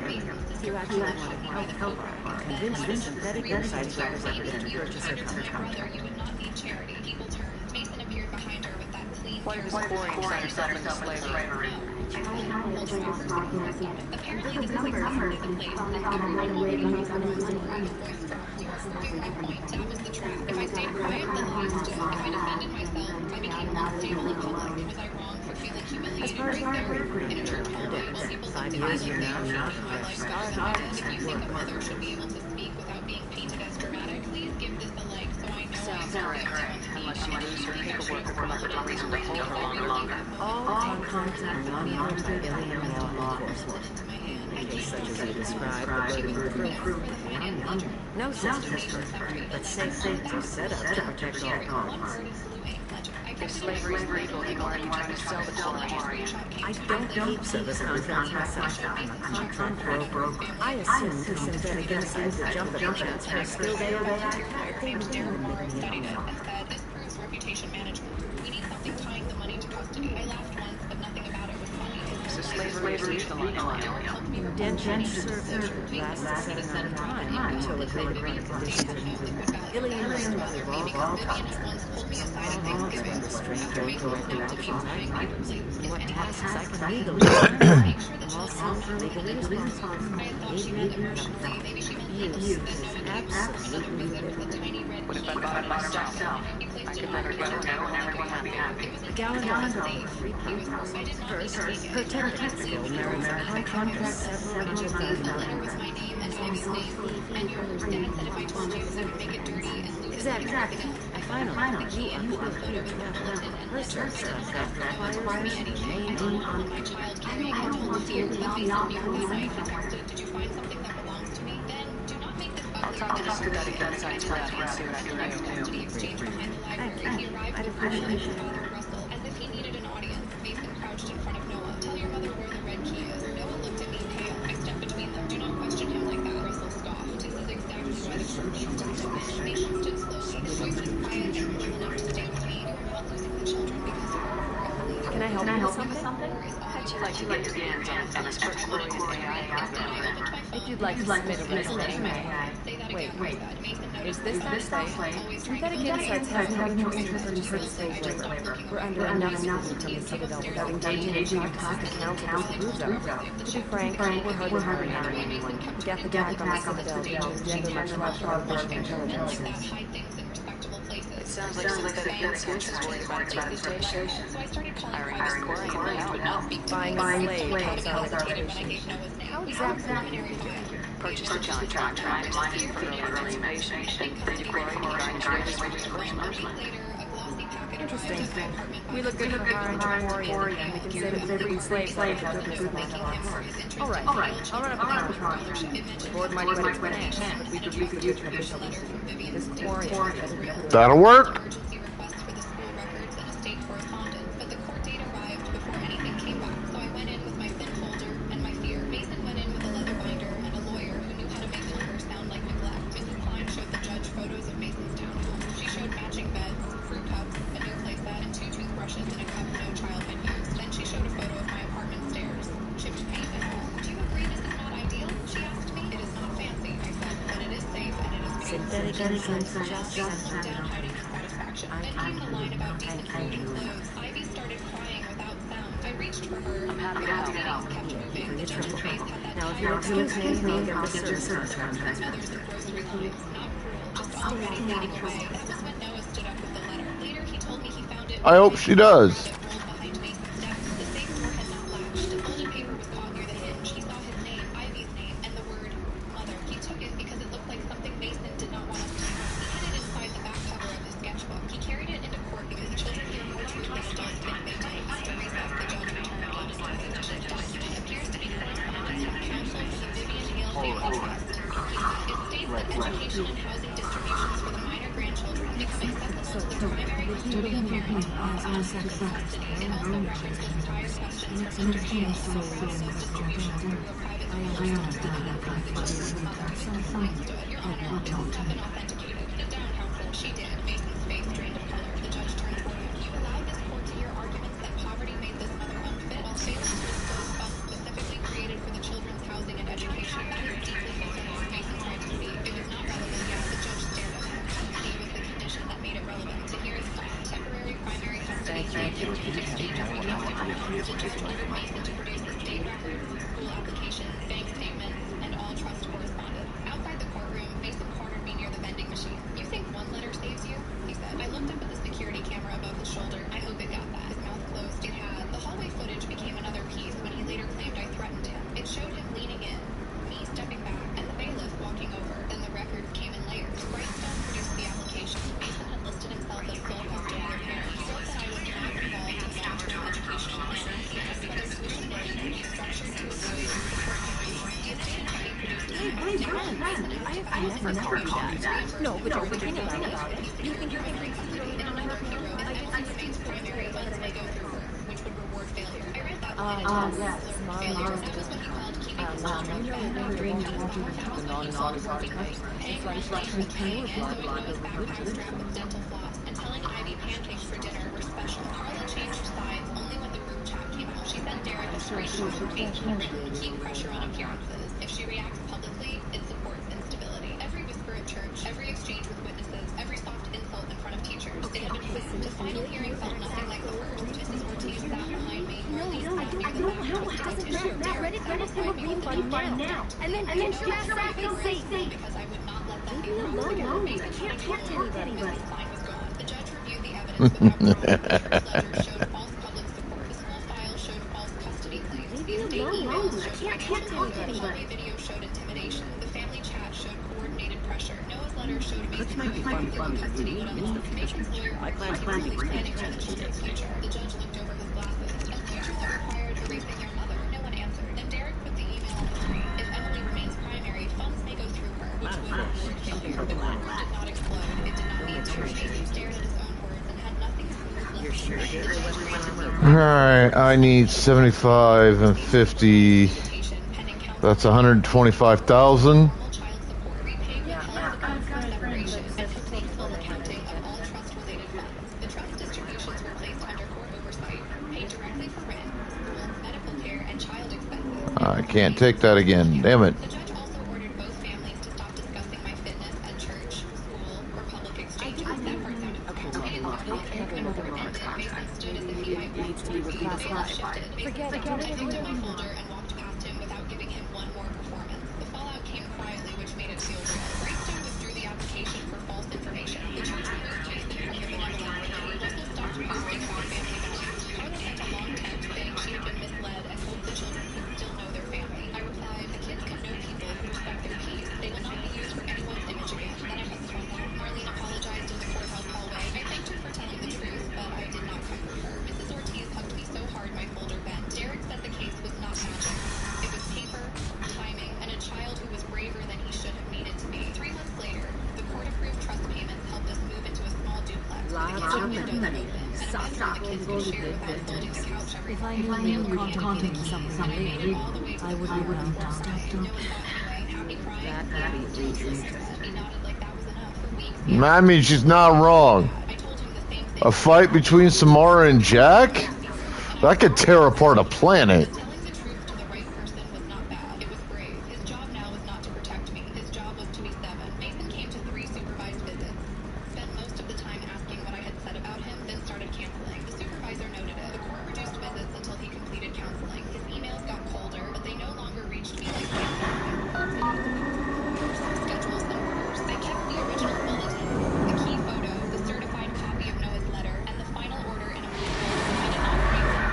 If you actually want to help convince the synthetic website's representative to purchase her contract. You would not need charity. People turned. Mason appeared behind her with that clean Why does boring sign yourself into slavery? Apparently, this is exactly the place that everyone will be voice for. Proving my point, that was the trap. If I stayed quiet, then the lies stood. If I defended myself, I became unstable in public. Was I wrong for feeling humiliated? As part of right our there? agreement, In a church hallway, while people 5 years from now, my life started. If you think a mother should be able to speak without being painted as dramatic, please give this a like so I know Sounds I'm great, unless you lose your paperwork or come up with a reason to hold her longer. all contracts are monitored by alien law enforcement. In case such as you described, the burden of proof. No system, but safe to set up to protect all parties. If slavery is legal, then why are you trying to sell the colony? I don't keep service contracts myself. I'm a contract broker. I assume the synthetic insides that jump at the chance for a skilled AI. They studied it and said, "This proves reputation management. We need something tying the money to custody." I laughed once, but nothing about it was funny. So slavery is legal on Illinois. Indentured servitude lasts a set amount of time until agreed conditions are met. Aliens of all types. Some laws when the stranger corrective actions I might and what tasks I can legally perform. I'm also legally responsible. You absolutely liberal. What if I bought it myself? I could let her go now and everyone would be happy. A gallon of 3 pounds. First, her technical skill merits a contract of several $100,000. Exactly. And finally, you are clear to her service contract requires her to remain on. I don't want to let me on your side. Did you find something that belongs to me? Then do not make this ugly. I'll talk to the synthetic insights rep and see what I can do. The exchange behind the library. He arrived with Father Russell, as if he needed an audience. Mason crouched in front of Noah. "Tell your mother where the red key is." Noah looked at me pale. I stepped between them. "Do not question him like that." Russell scoffed. something? How'd you like to get your hands on this Victorian AI program? If you'd like to submit a resume, wait, is this that site? Synthetic Insights has no interest in purchasing slave labor. We're under enough scrutiny from the Citadel without engaging in talks with the council to prove them. To be frank, we're hardly hiring anyone. The death attack on the Citadel didn't engender much love for artificial intelligence. It sounds like Synthetic Insights is worried about its reputation. Hiring is boring, but now Buying a slave helps our reputation. How exactly do you figure? purchased a contract for early information and redeploying guidance reimbursement. Interesting. We look good for hiring Victorian, and we can say that we freed slaves out of the goodness of our hearts. All right. I'll run up a contract. The board might wet its pants, but we could use an official issue. This Victorian. That'll work. Synthetic Insights just satisfaction. I'm the line about decent clothes. Ivy started crying without sound. I reached for her. I'm happy to help. Kept moving. The triple. Now, if you'll excuse me, I'll get this service contract. Not cruel, just already fading away. That was when Noah stood up with the letter. Later, he told me he found it. I hope she does. No, but you're thinking about it. You think you're thinking yes. Dental floss and telling Ivy pancakes for dinner were special. Carla changed sides only when the group chat came out. She sent Derek a screenshot. Keep pressure on appearances. If she reacts publicly, it supports instability. Every whisper at church, every exchange with witnesses, every soft insult in front of teachers. It had been planned. The final hearing felt nothing like the first. Mrs. Ortiz sat behind me. No, it doesn't matter. That Reddit will refund now. And then get your ass out and safe. Because I would not let them be alone. I can't talk to anybody. The sign was gone. The judge reviewed the evidence without letters showed false public support. The school file showed false custody claims. These emails showed the hallway video showed intimidation. The family chat showed coordinated pressure. Noah's letter showed amazing custody would unlock. Mason's lawyer I plan to be planning for the children's future. The judge looked over his glasses. As futures that required erasing your mother, no one answered. Then Derek put the email on the screen. If Emily remains primary, funds may go through her, which would afford the bomb did not explode. It did not need to. Mason stared at his own words and had nothing smooth left. Alright, I need 75 and 50. That's 125,000. The trust distributions were placed under court oversight, paid directly for rent, I can't take that again. Damn it. The judge also ordered both families to stop discussing my fitness at church, school, or public exchanges. That part sounded Okay, complicated. look, take another look. Mason stood as if he might It needs to be reclassified. Forget it. I looked at my folder and walked past him without giving him one more performance. The fallout came quietly, which made it feel real. Greystone withdrew the application for false information. The church removed Jason from the benevolent committee. Also stopped posting about family values. Carla sent a long text saying she had been misled and hoped the children could still know their family. I replied, the kids can know people who respect their peace. They will not be used for anyone's image again. Then I hung up. Marlene apologized in the courthouse hallway. I thanked her for telling the truth, but I did not comfort her. Mrs. Ortiz hugged me so hard my folder bent. Derek said the case was not magic. It was paper, timing, and a child who was braver than he should have needed to be. 3 months later, the court-approved trust payments helped us move into a small duplex. The kitchen window that opened, and a bedroom the kids could share without folding the couch every If I night. knew you were contemplating something illegal, I would be around to stop you. That'd be racist. He nodded like that was enough. For weeks, I mean, she's not wrong. I told him the same thing. A fight between Samara and Jack? That could tear apart a planet. Telling the truth to the right person was not bad. It was brave. His job now was not to protect me. His job was to be 7. Mason came to 3 supervised visits. Spent most of the time asking what I had said about him, then started canceling. The supervisor noted it. The court reduced visits until he completed counseling. His emails got colder, but they no longer reached me like schedules and orders. I kept the original bulletin, the key photo, the certified copy of Noah's letter, and the final order in a blue folder.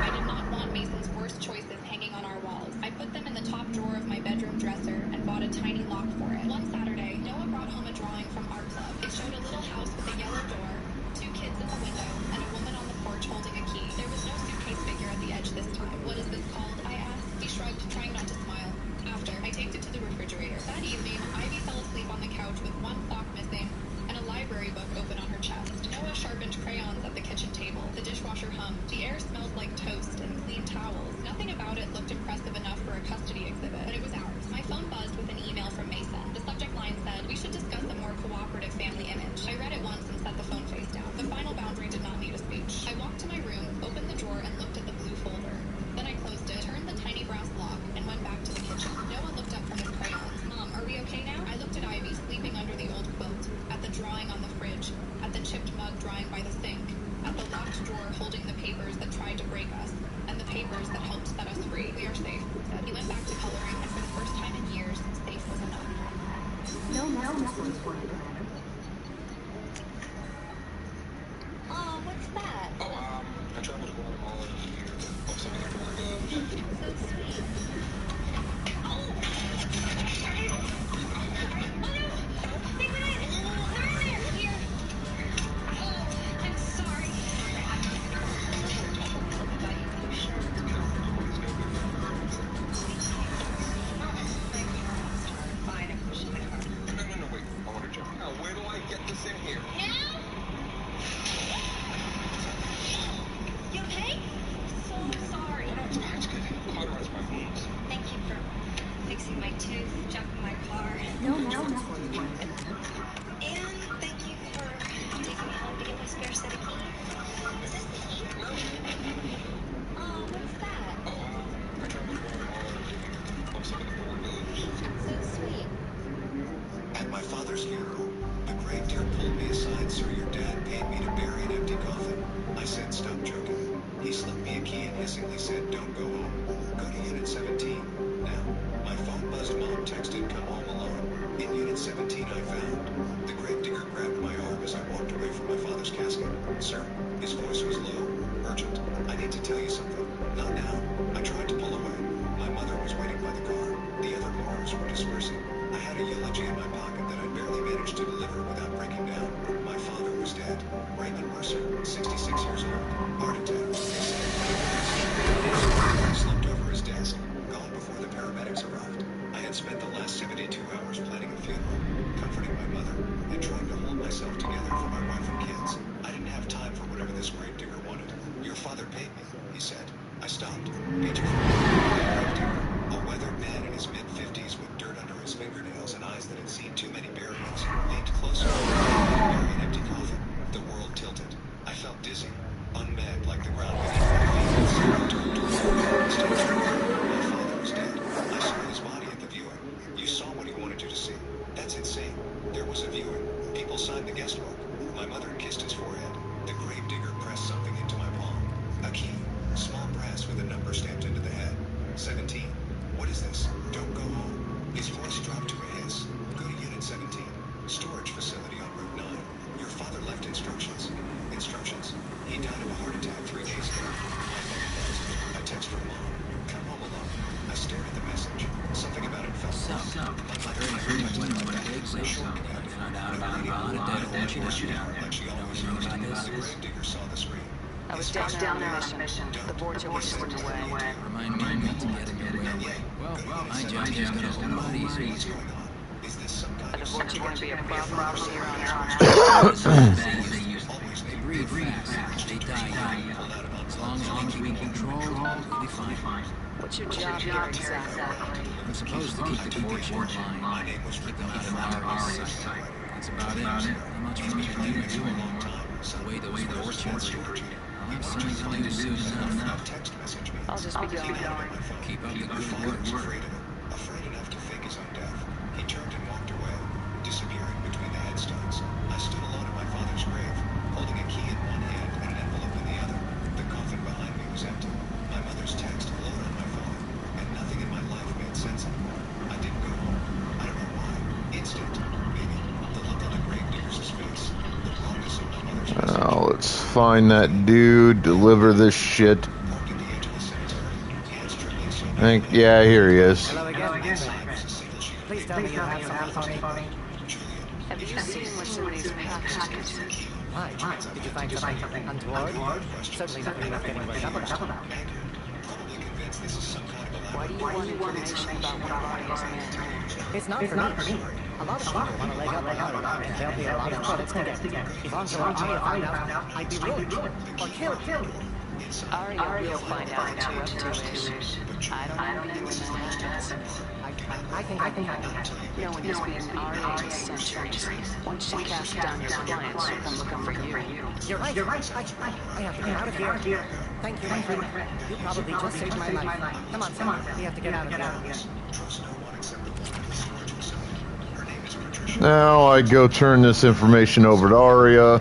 I did not want Mason's worst choices hanging on our walls. I put them in the top drawer of my bedroom dresser and bought a tiny lock for it. One Saturday, Noah brought home a drawing from art club. It showed a little house with a yellow door, 2 kids in the window, and a woman on the porch holding a key. There was no suitcase figure at the edge this time. What is this called? I asked. He shrugged, trying not to smile. After, I taped it to the refrigerator. That evening, Ivy fell asleep on the couch with one sock missing and a library book open on her chest. Noah sharpened crayons at the kitchen table. The dishwasher hummed. The air smelled like toast and clean towels. Nothing about it looked impressive enough for a custody exhibit, but it was ours. My phone buzzed with an email from Mason. The subject line said, we should discuss a more cooperative family image. I read it once and set the phone face down. The final boundary did not need a speech. I walked to my room, opened the drawer, and looked at the blue folder. Then I closed it, turned the tiny brass lock, and went back to the kitchen. Noah looked up from his crayons. Mom, are we okay now? I looked at Ivy sleeping under the old quilt, at the drawing on the fridge, at the chipped mug drying by the sink, at the locked drawer holding the papers that tried to break us, and the papers that helped set us free. We are safe, he said. He went back to coloring, and for the first time in years, safe was enough. No message was forwarded. Oh, what's that? Oh, I traveled to Guatemala this year. Oh, some of the cargo. So sweet. I'm sorry. Fine, I'm pushing my car. No, wait. I want to jump. Now, where do I get this in here? Now? You okay? So sorry. It's good. Cauterize my wounds. Thank you for fixing my tooth, jumping my car. No message was forwarded. And thank you for taking me home to get my spare set of keys. Is this the key? Oh, what's that? I traveled to Guatemala this year. Oh, some of the cargo. So sweet. At my father's funeral, the grave digger pulled me aside. Sir, your dad paid me to bury an empty coffin. I said, stop joking. He slipped me a key and hissingly said, don't go home. Go to Unit 17. Now, my phone buzzed. Mom texted, come home alone. In Unit 17, I found. The grave digger grabbed my arm as I walked away from my father's casket. Sir, his voice was low, urgent. I need to tell you something. Not now. I tried to pull away. My mother was waiting by the car. The other mourners were dispersing. I had a eulogy in my pocket that I barely managed to deliver without breaking down. My father was dead. Raymond Mercer, 66 years old. Heart attack. Slumped over his desk, gone before the paramedics arrived. I had spent the last 72 hours planning a funeral, comforting my mother, and trying to hold myself together for my wife and kids. I didn't have time for whatever this gravedigger wanted. Your father paid me, he said. I stopped. Paid you for a weathered man in his mid-50s with dirt under his fingernails and eyes that had seen too many burials, leaned closer to bury an empty coffin. The world tilted. I felt dizzy, unmanned like the ground beneath my feet. My father was dead. so. Did you find out about a dead orchard? You know anything about this? I was down there on a mission. The Vorcha was just in the way. Remind me not to get in your way. Well, my job is gonna hold lot easier. Are the Vorcha going to be a problem from here on out? They breed fast. They die young. As long as they keep in control, we'll be fine. What's your job here exactly? I'm supposed to keep the Vorcha in line. Keep them out of our sight. That's about it. Not much for me to do anymore. The way those Vorchas are. I'll have something to do soon enough. I'll just be going. Keep up the good work. Afraid enough to fake his own death, he turned and walked away, disappearing between the headstones. I stood alone at my father's grave, holding a key in one hand and an envelope in the other. The coffin behind me was empty. My mother's text glowed on my phone, and nothing in my life made sense anymore. I didn't go home. I don't know why. Instinct, maybe. The look on the grave digger's face. The wrongness of my mother's message. Now let's find that dude, deliver this shit. Yeah, here he is. Hello again. Please tell me you have something for me. Have you seen what's in these packages? Why? Did you find something untoward? Certainly nothing worth getting worked up about. Why do you want information about one of Arya's men? It's not for me. A lot of people want to leg up on Arya, and there'll be a lot of credits to get. If Arya found out, I'd be ruined or killed. Arya will find out what you're up to, Ish. I don't know you in the hands. I think I can. No one has beaten Arya in centuries. Once she casts down your clients, she'll come looking for you. You're right. I have to get out of here. Thank you, my friend. You probably just saved my life. Come on. We have to get out of here. Now I go turn this information over to Arya.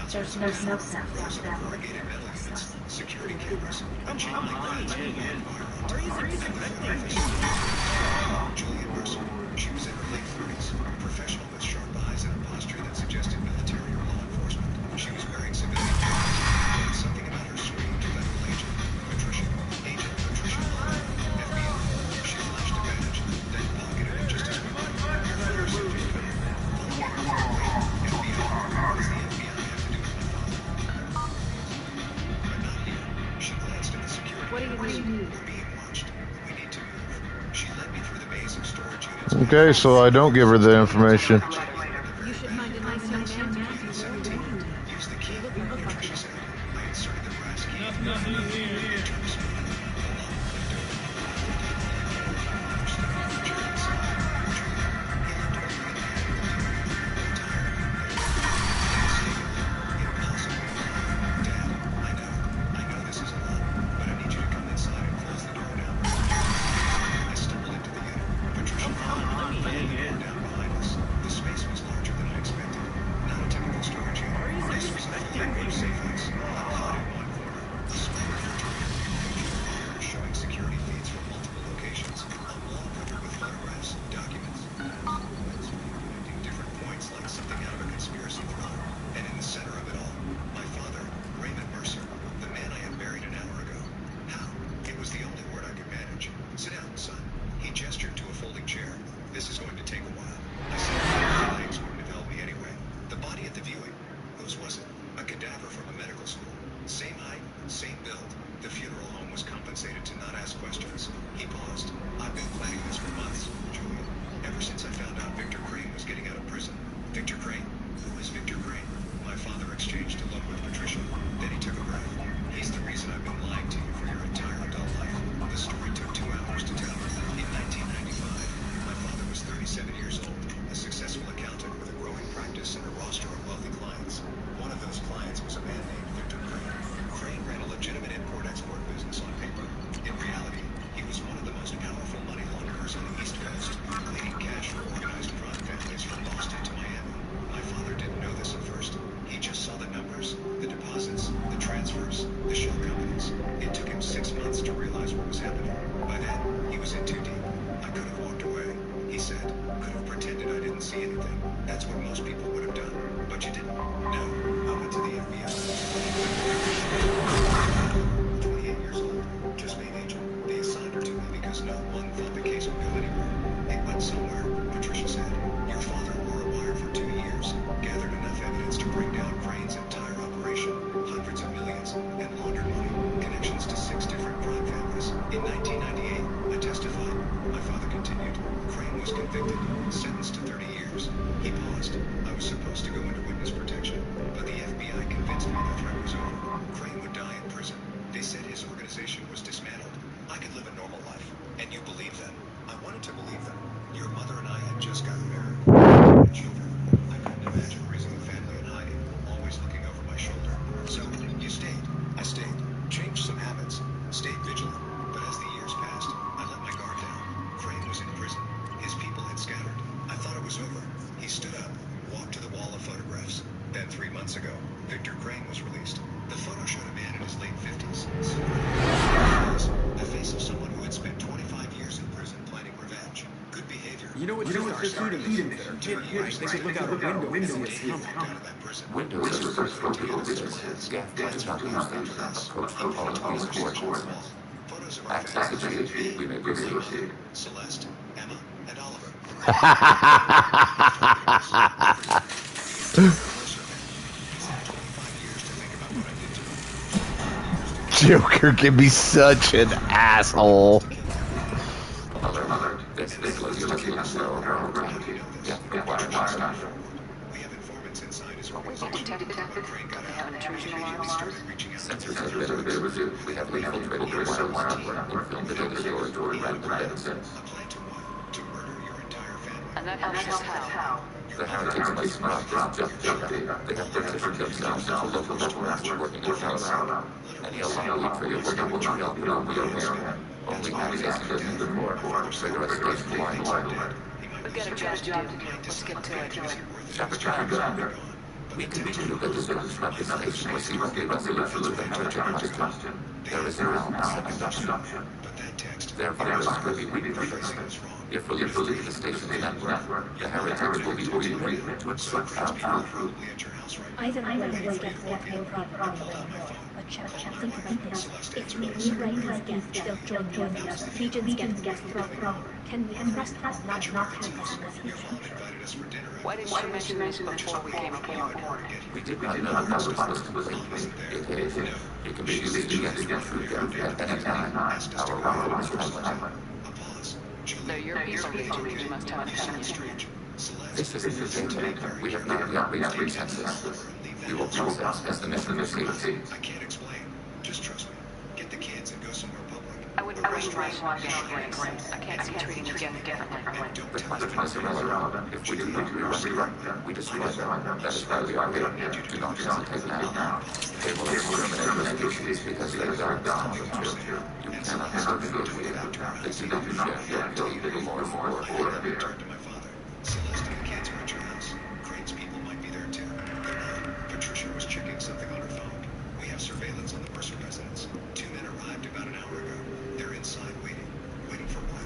There's no sense of that. Security cameras. Julian Mercer. She was in her late 30s, professional with sharp eyes and a posture that suggested military or law enforcement. She was wearing civilian clothes. Something about her screamed federal agent Patricia. FBI. She flashed a badge, then pocketed it just as quickly. Further subject federal. FBI. What does the FBI have to do with my father? But not here. She glanced at the security. What do you mean? We're being watched. We need to move. She led me through the maze of storage units. Okay, so I don't give her the information. You should find a nice young man. Use the key. Patricia said. I inserted the brass key. because no one thought the case would go anywhere. It went somewhere, Patricia said. Your father wore a wire for 2 years, gathered enough evidence to bring down Crane's entire operation, hundreds of millions, and laundered money, connections to 6 different crime families. In 1998, I testified. My father continued. Crane was convicted, sentenced to 30 years. He paused. I was supposed to go into witness protection, but the FBI convinced me the threat was over. Crane would die in prison. They said his organization was dismantled. I could live a normal life. And you believe them. I wanted to believe them. Your mother and I had just gotten married. We had children. I couldn't imagine raising a family and hiding, always looking over my shoulder. So, you stayed. I stayed. Changed some habits. Stayed vigilant. But as the years passed, I let my guard down. Crane was in prison. His people had scattered. I thought it was over. He stood up, walked to the wall of photographs. Then 3 months ago, Victor Crane was released. The photo showed a man in his late 50s. The face of someone who had spent 25 years in prison planning revenge. Good behavior. You know what just started feeding me? Right? They could look out a window and see us coming. Windows are the first floor people access. Gaff does not use them. Approach all of these coordinates. Access achieved. We may proceed. Celeste, Emma, and Oliver. Joker can be such an asshole. Alert. This is looking at the We have informants inside his Detected. They have an intrusion alarm. Sensors have been reviewed. We have infiltrated your wireless and filmed the data storage or random data sets. to murder your entire family. And that helps us how? The Heretics must not just data. They have partitioned themselves into local networks working in parallel. Any alarm for your working will not help you on your hand. Only accessing the new report. Trigger a station line. We've got a job to do. Let's get to it. Shopper, we continue the destruction of the station with the only resolution to the Heretic question. There is now a second option. Their virus will be repurposed. If released to the station's network, the Heretics will be retrained to extract our truth. Either way, we'll get what will probably but check, think about this. If we rewrite his gift, they'll join us. Regions get thrown. Can we trust us not help us in the future? Why didn't you mention this before we came aboard? We did not know how to respond completely. It can be used against the truth at any time. Our arrival was timely. Though your people region must have an opinion. This is new data. We have not yet reached consensus. We will process as the mission proceeds. I can't explain. Just trust me. Get the kids and go somewhere public. I wouldn't brainwash Grace. I can't see treating the death differently. The question is irrelevant. If we do not rewrite them, we destroy them. That is why we are here. Do not hesitate now. They will exterminate your species because they are down with truth. You cannot negotiate with them. They do not share your pity, remorse, or fear. Talk to my father. Celeste and the kids are at your house. Crane's people might be there too. Good night. Patricia was checking something on her phone. We have surveillance on the Mercer residence. 2 men arrived about an hour ago. They're inside waiting. Waiting for what?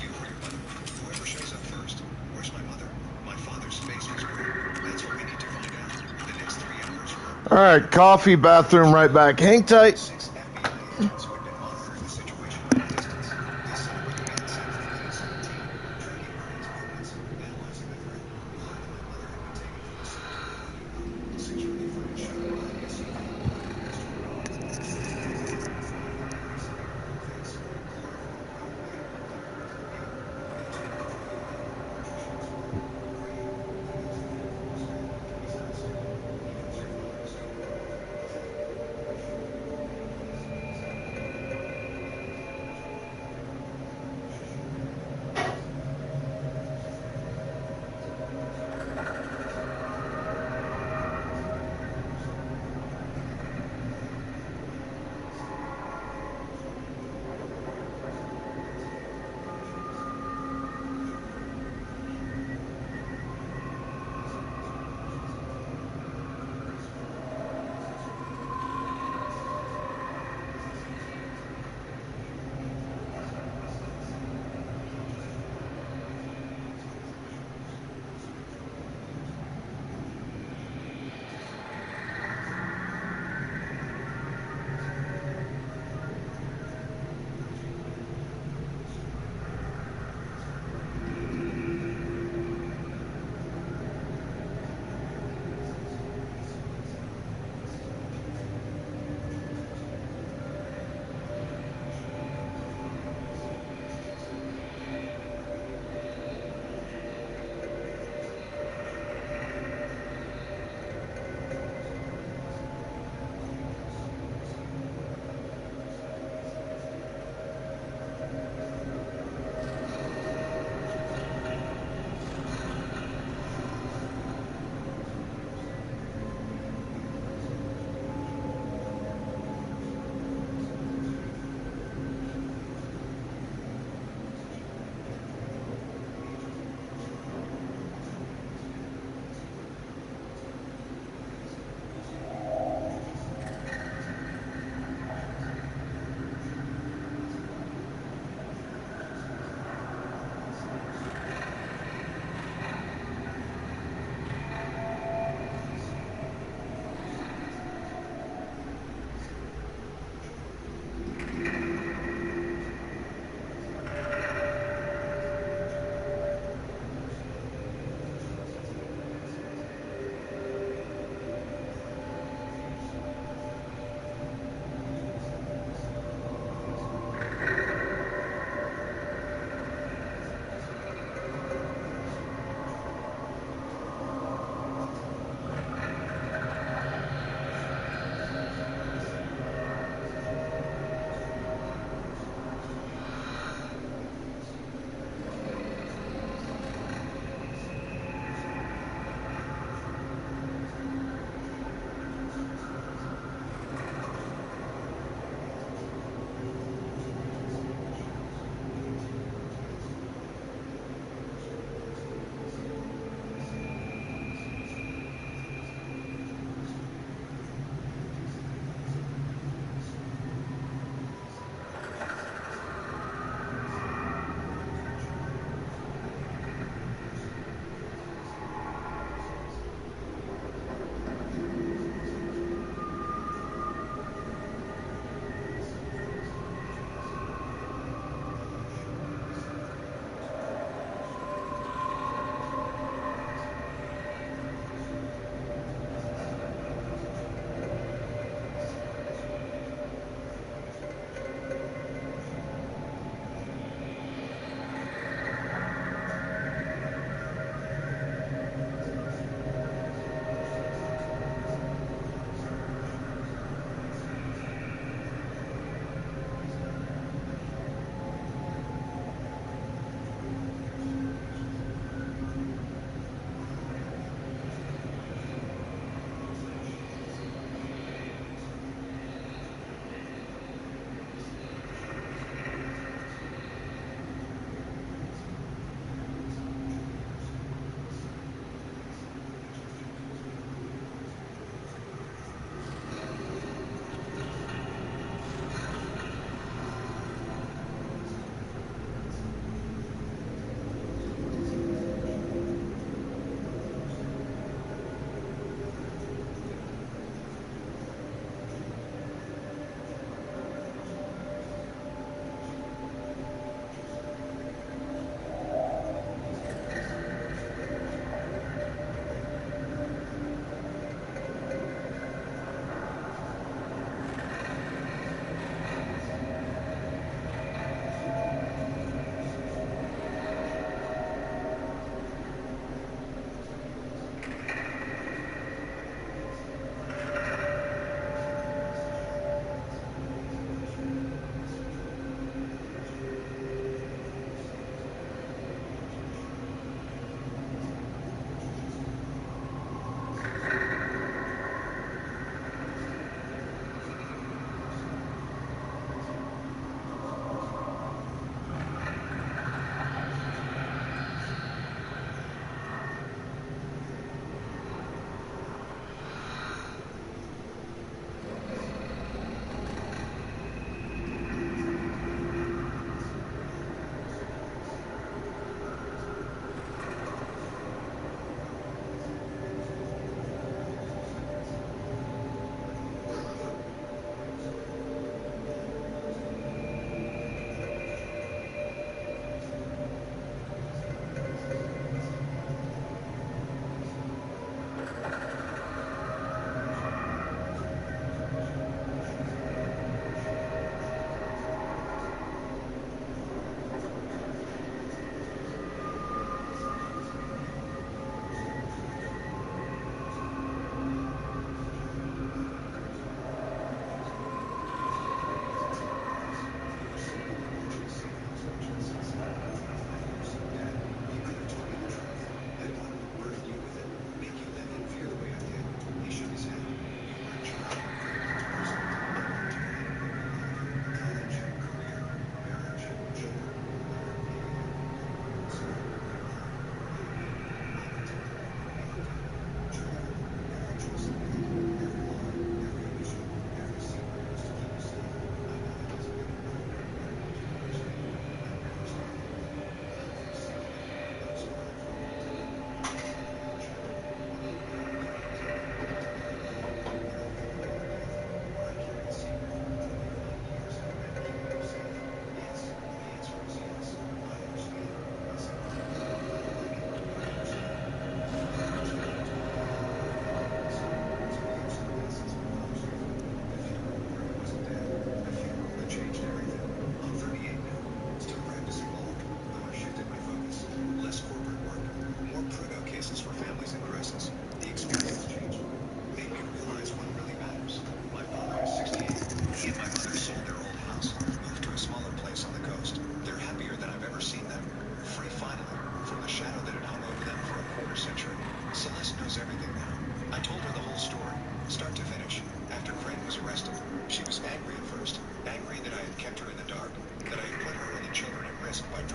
You or your mother? Whoever shows up first. Where's my mother? My father's face was gone. That's what we need to find out. The next 3 hours were... All right, coffee, bathroom, right back. Hang tight. 6 FBI agents who had been monitoring the situation from a distance. They set up a command center for the inside team, tracking Crane's movements, analyzing the threat. We learned that my mother had been taken from the scene. The security footage showed the body as seen.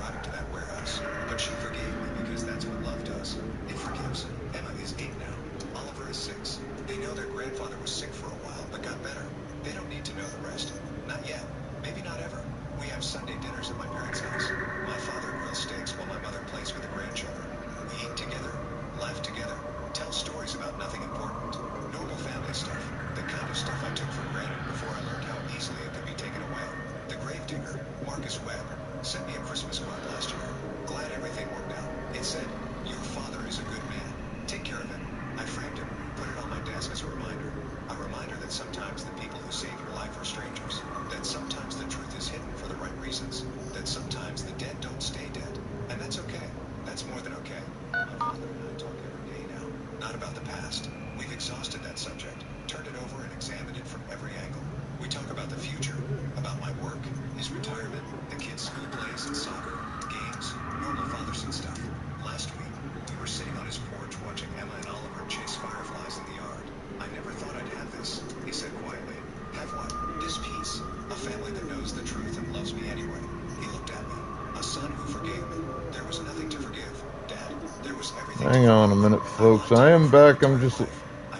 driving to that warehouse, but she forgave me because that's what love does. It forgives. Emma is 8 now. Oliver is 6. They know their grandfather was sick for a while, but got better. They don't need to know the rest. Not yet. Maybe not ever. We have Sunday dinners at my parents' house. My father grills steaks while my mother plays with the grandchildren. We eat together, laugh together, tell stories about nothing important. Normal family stuff. The kind of stuff I took for granted before I learned how easily it could be taken away. The gravedigger, Marcus Webb, sent me a Christmas card last year. Glad everything worked out. It said, "Your father is a good man. Take care of him." I framed him, put it on my desk as a reminder. A reminder that sometimes the people who save your life are strangers. That sometimes the truth is hidden for the right reasons. That sometimes the dead don't stay dead. And that's okay. That's more than okay. My father and I talk every day now. Not about the past. We've exhausted that subject, turned it over and examined it from every angle. We talk about the future, about my work, his retirement, the kids' school plays and soccer, games, normal fatherson stuff. Last week, we were sitting on his porch watching Emma and Oliver chase fireflies in the yard. "I never thought I'd have this," he said quietly. "Have what? This peace. A family that knows the truth and loves me anyway." He looked at me. A son who forgave me. There was nothing to forgive, Dad. There was everything to Hang on a minute, folks. I am back. I'm just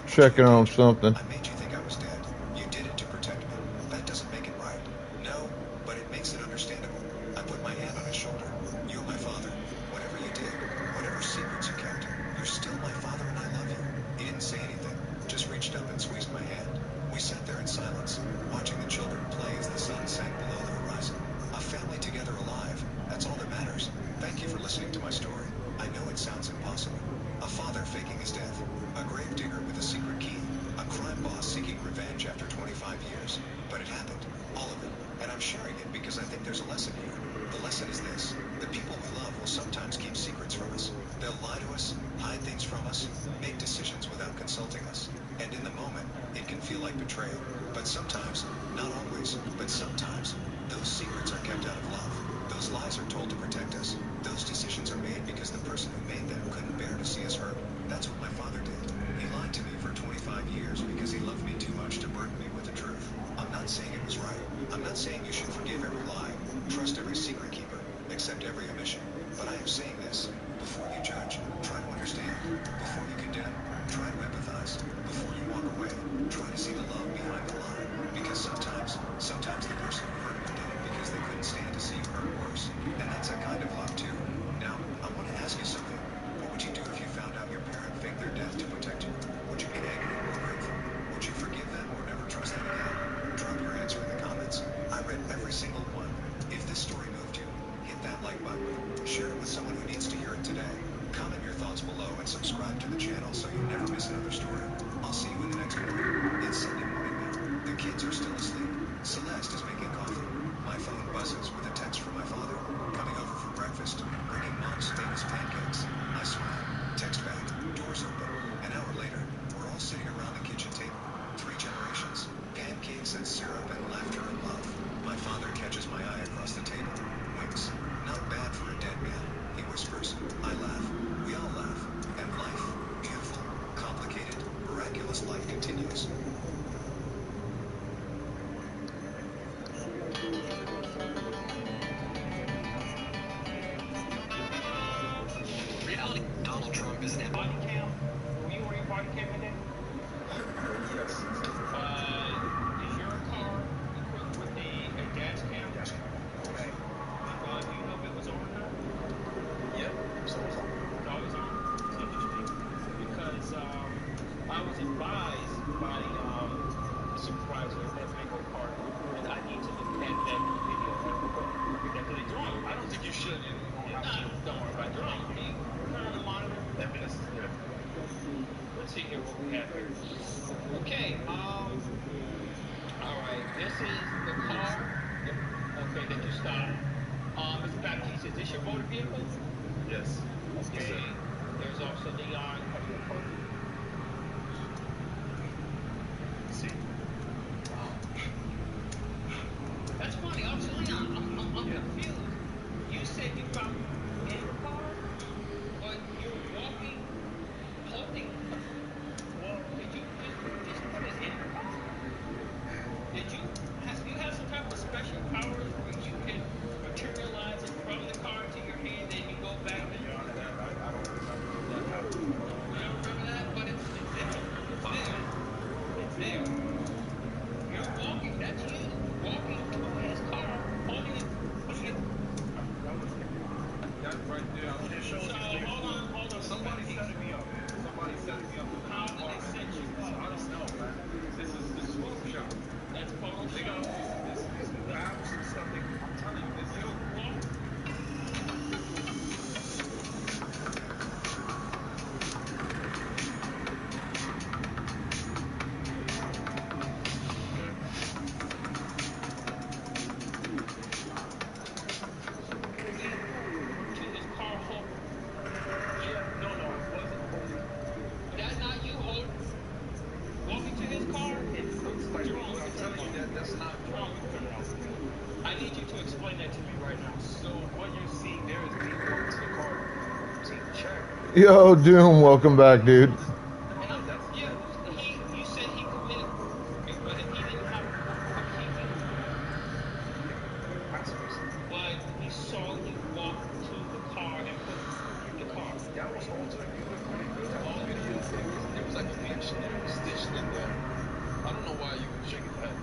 checking on something. I made you think I was dead. You did it to protect me. That doesn't make it right. No, but it makes it understandable. I put my hand on his shoulder. "You're my father. Whatever you did, whatever secrets you kept, you're still my father and I love you." He didn't say anything, just reached up and squeezed my hand. We sat there in silence, watching the children play as the sun sank below the horizon. A family together alive. That's all that matters. Thank you for listening to my story. I know it sounds impossible. A father faking his death. A gravedigger with a secret key. A crime boss seeking revenge after 25 years. But it happened. All of it. And I'm sharing it because I think there's a lesson here. The lesson is this. The people we love will sometimes keep secrets from us. They'll lie to us, hide things from us, make decisions without consulting us. And in the moment, it can feel like betrayal. But sometimes, not always, but sometimes, those secrets are kept out of love. Those lies are told to protect us. Those decisions are made because the person who made them couldn't bear to see us hurt. That's what my father did. He lied to me for 25 years because he loved me too much to burden me with the truth. I'm not saying it was right. I'm not saying you should forgive every lie, trust every secret keeper, accept every omission. But I am saying this. Before you judge, try to understand. Before you condemn, try to empathize. Before you walk away, try to see the love behind the lie. Because sometimes the person who hurt you did it because they couldn't stand to see you hurt worse. And that's a kind of love too. Now, I want to ask you something. What would you do if you found out your parent faked their death to protect you? Would you be angry or grateful? Would you forgive them or never trust them again? Drop your answer in the comments. I read every single one. If this story moved you, hit that like button. Share it with someone who needs to hear it today. Comment your thoughts below and subscribe to the channel so you never miss another story. I'll see you in the next one. It's Sunday morning now. The kids are still asleep. Celeste is making coffee. My phone buzzes with a text from my father. Coming over for breakfast. Bringing mom's famous pancakes. I smile. Text back. Doors open. An hour later, we're all sitting around the kitchen table. 3 generations. Pancakes and syrup and laughter and love. My father catches my eye across the table. Winks. "Not bad for a dead man," he whispers. I laugh. We all laugh. And life, beautiful, complicated, miraculous life continues. Reality. Donald Trump is now. Body cam? Were you wearing body cam today? Yes. Is your car equipped with a dash cam? Dash cam. Okay. Do you know if it was on or not? Yep. So it's on. No, it was on. It's interesting. Because I was advised by the supervisor at Mango Park that I need to look at that video. After they draw, I don't think you should. You don't have to. don't worry about it. Draw. Turn on the monitor. Evidence is there. Let's see here what we have here. Okay, all right, this is the car. Okay, that you stopped. Mr. Baptiste, is this your motor vehicle? Yes. Okay, there's also Leon. See. That's funny, Officer Leon, I'm confused. You said you found in the car, but you're walking, holding. Well, did you just put it in the car? Did you have some type of special powers where you can materialize it from the car to right there. I'm just showing you. Hold on. Somebody's setting me up. Somebody's setting me up. How did they set you up? I don't know, man. This is Photoshop. That's Photoshop. This is the apps and stuff. I'm telling you, this is. I need you to explain that to me right now. So what you're seeing there is me going to the car to check. Yo, Doom, welcome back, dude. You said he committed, but he didn't have a key. But he saw you walk to the car and put the car. That was all time. There was like a connection there, stitched in there. I don't know why you were shaking your head.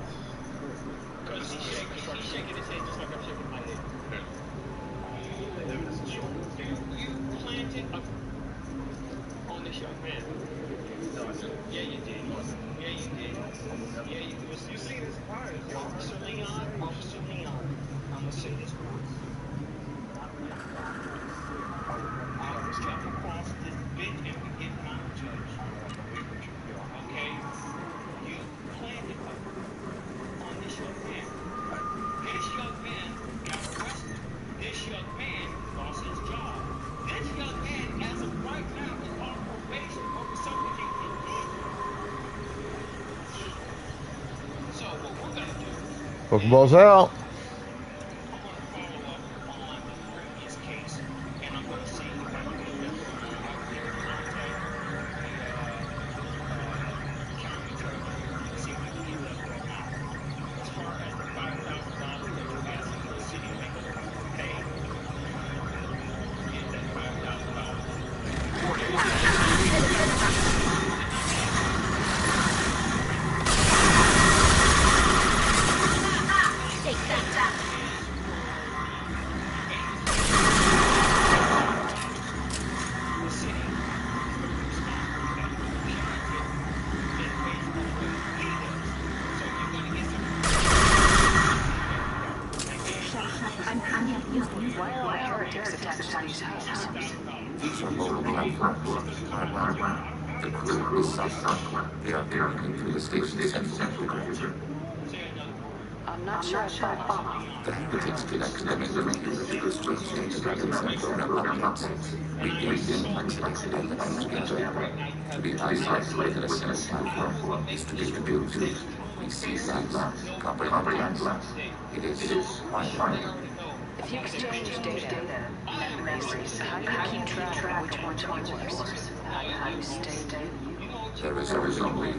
Because he's shaking his head just like I'm shaking my head. You planted on this young man. No, I didn't. Yeah, you did. Yeah, you did. You see this part? Officer Leon, I'm going to say this once. I was coming across this bitch and we get on the judge. Okay? You planted on this young man. This young man got arrested. This young man lost his job. This young man, as of right now, is on probation over something he did. So what we're going to do, Pokeball's out. I'm going to follow up on the previous case, and I'm going to see if I can get them out there to contact the county attorney and see if we can get them out. As far as the $5,000 that you're asking the city to pay, get that These are mobile platforms. The crew is suffering. They are coming into the station center. I'm not sure I follow. The heretics connection and interview is strange data and program updates. We gain complexity and elements together. To be isolated in a single platform is to be reduced. We see that, comprehend. It is quiet. If you exchange data, memories, how do you keep track of which ones are yours? How do you stay? There is only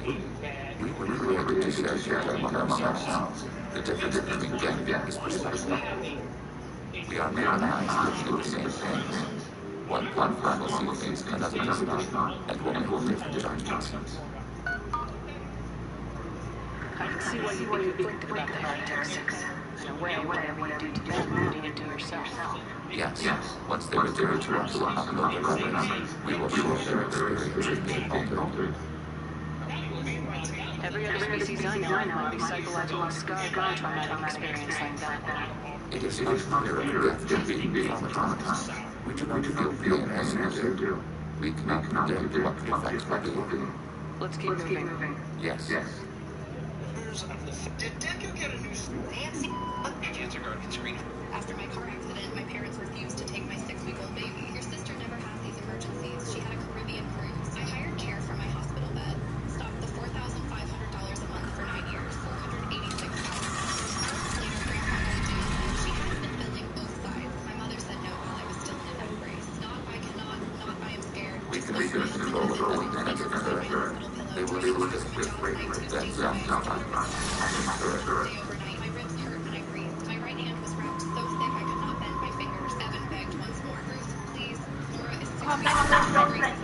we were created to share data among ourselves. The difference between them is perspective. We are organized looking at the same things. One platform will see things another does not, and will make different judgments. I can see why you'd be conflicted about the heretics. In a way, whatever you do to them, you do to yourself. Yes. Once they return to us and upload their records, we will share their experience with being altered. Every other species I know might be psychologically scarred by a traumatic experience like that. It is unclear if death can be traumatized. We do not feel pain as you do. We cannot predict what the effects will be. Let's keep moving. Yes. Did you get a new Nancy? Kindergarten, Serena. After my car accident, my parents refused to take my 6-week-old baby. Your sister never has these emergencies. She had a Caribbean cruise. I hired care from my hospital bed. Stopped the $4,500 a month for 9 years, $486,000. Later, Grandpa got a jail. She has been billing both sides. My mother said no while I was still in a neck brace. Not I cannot, not I am scared. We can be in control of any negative occur. They will assist us with death zone time. My ribs hurt when I breathed. My right hand was wrapped so thick I could not bend my fingers. Evan begged once more. Bruce, please. Laura is 6 weeks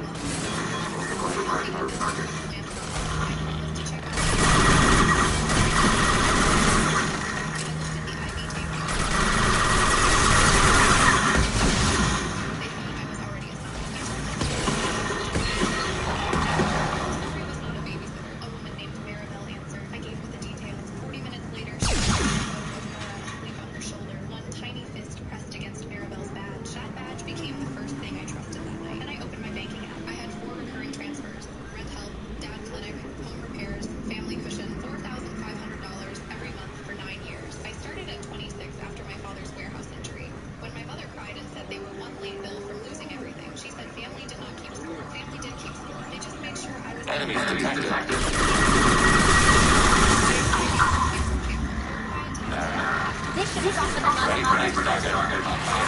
Enemies detected. Ready for target.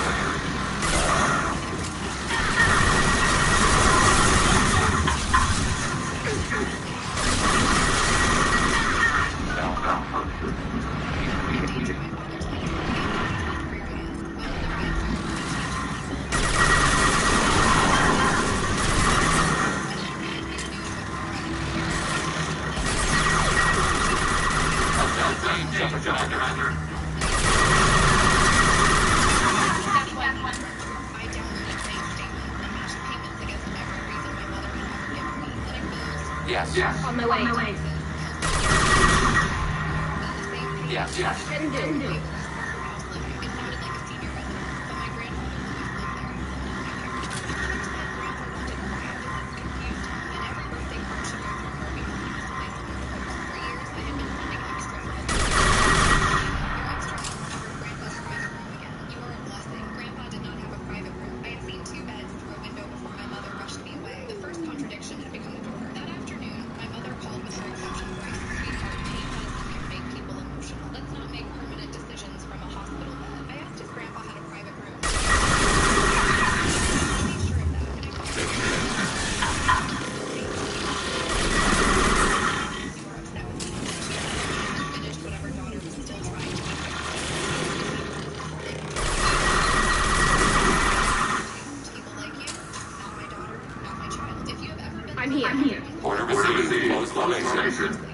Yes. On my way. Yes. Can do. I'm here. Order received. Close location.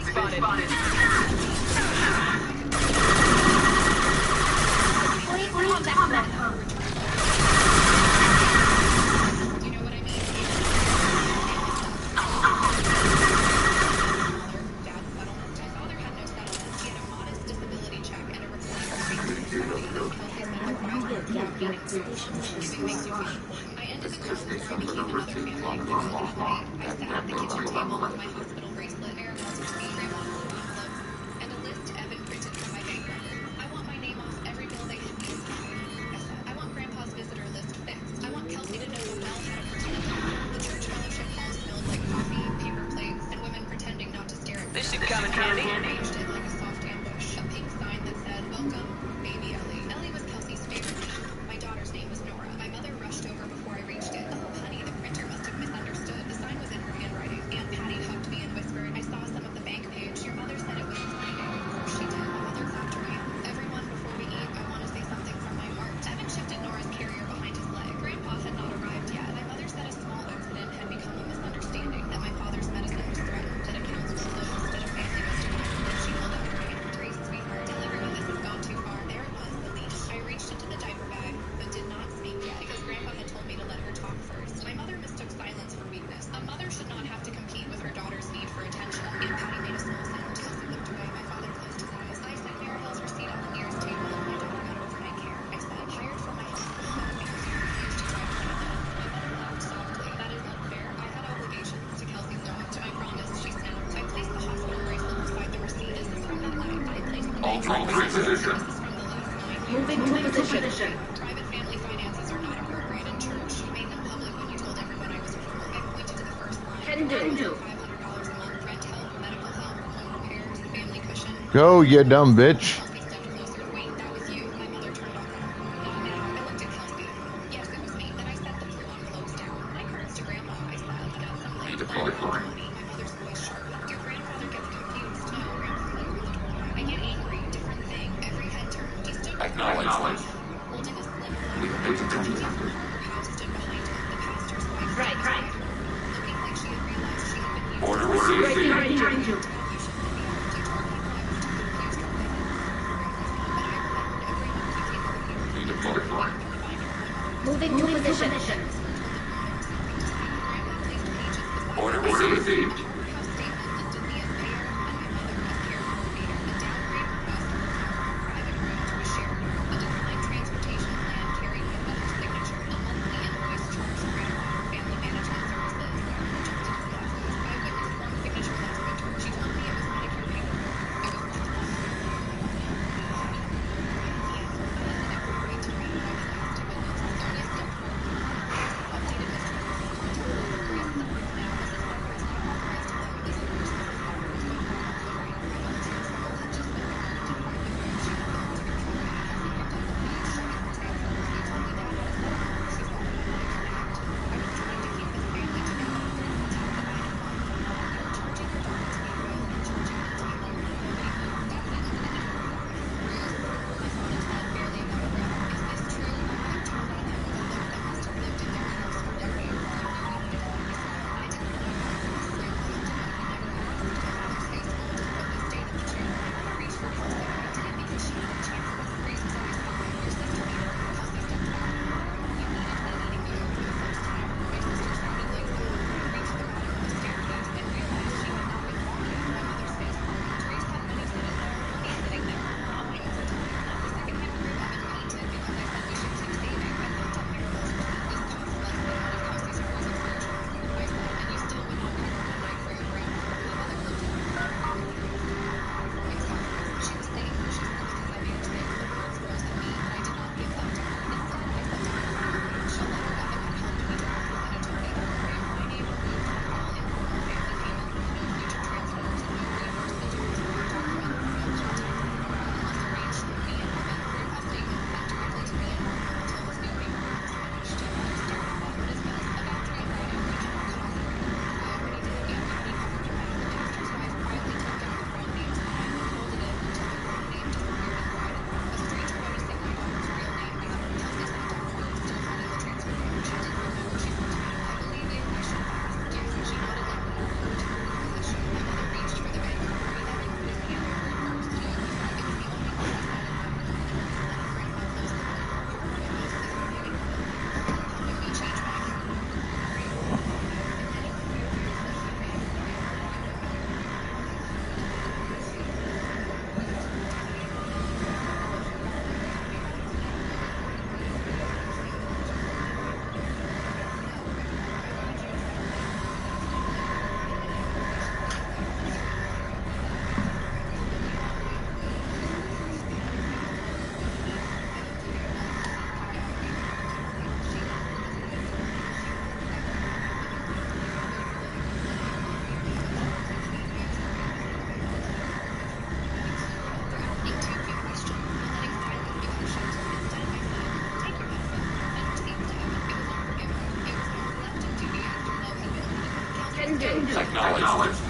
spotted. This should come in handy. Like a soft ambush, a pink sign that said, "Welcome, baby Ellie." Ellie was Kelsey's favorite name. My daughter's name was Nora. My mother rushed over before I reached it. Oh, honey, the printer must have misunderstood. The sign was in her handwriting. Aunt Patty hugged me and whispered, "I saw some of the bank page. Your mother said it was exciting." Of course she did. My mother clapped her hands. Everyone, before we eat, I want to say something from my heart. Evan shifted Nora's carrier behind his leg. Grandpa had not arrived yet. My mother said a small accident had become a misunderstanding, that my father's medicine was threatened, that accounts were closed, that a family was divided. She held out her hand. "Grace, sweetheart, tell everyone this has gone too far." There it was, the leash. I reached into the diaper bag, but did not speak yet, because Grandpa had told me to let her talk first. My mother mistook silence for weakness. A mother should not have to compete with her daughter's need for attention. Aunt Patty made a small sound. Kelsey looked away. My father closed his eyes. I set Maribel's receipt on the nearest table. My daughter got overnight care. I said, "Hired from my hospital bed because you refused to drive 20 minutes." My mother laughed softly. "That is unfair. I had obligations to Kelsey's dog, to my promise," she snapped. I placed the hospital bracelet beside the receipt. "This is from that night." I placed the bank receipt. "This is from the last 9 years." Moving to position. Private family finances are not appropriate in church. You made them public when you told everyone I was a fool. I pointed to the first line. Can do. $500 a month, rent help, medical help, home repairs, family cushion. Go, you dumb bitch. Kelsey stepped closer. "Wait, that was you?" My mother turned off her phone. "Not now." I looked at Kelsey. "Yes, it was me." Then I set the blue envelopes down. "My cards to Grandma," I said. "I got some late money." My mother's voice sharpened. "Your grandfather gets confused." "No, Grandpa," I rolled her. "I get angry. Different thing." Every head turned. He stood Acknowledge. holding a slim We have paid attention. Her house stood behind him. The pastor's wife stood Right. beside her, looking like she had realized she had been used. Order received. Right behind you. You shouldn't be able to talk people. I was too confused to say but I remembered every month you came over here. We deploy. Moving to position. Grandma placed pages beside Order her. received. The courthouse statement listed me as mayor and my mother as care coordinator. The downgrade request for a private room to a shared room. A declined transportation plan carried my mother's signature. A monthly invoice charged Grandpa for family management services. Grandma jumped into the office. I witnessed one signature last winter. She told me it was Medicare paperwork. It was just one. Updated Mr. intended. Acknowledged.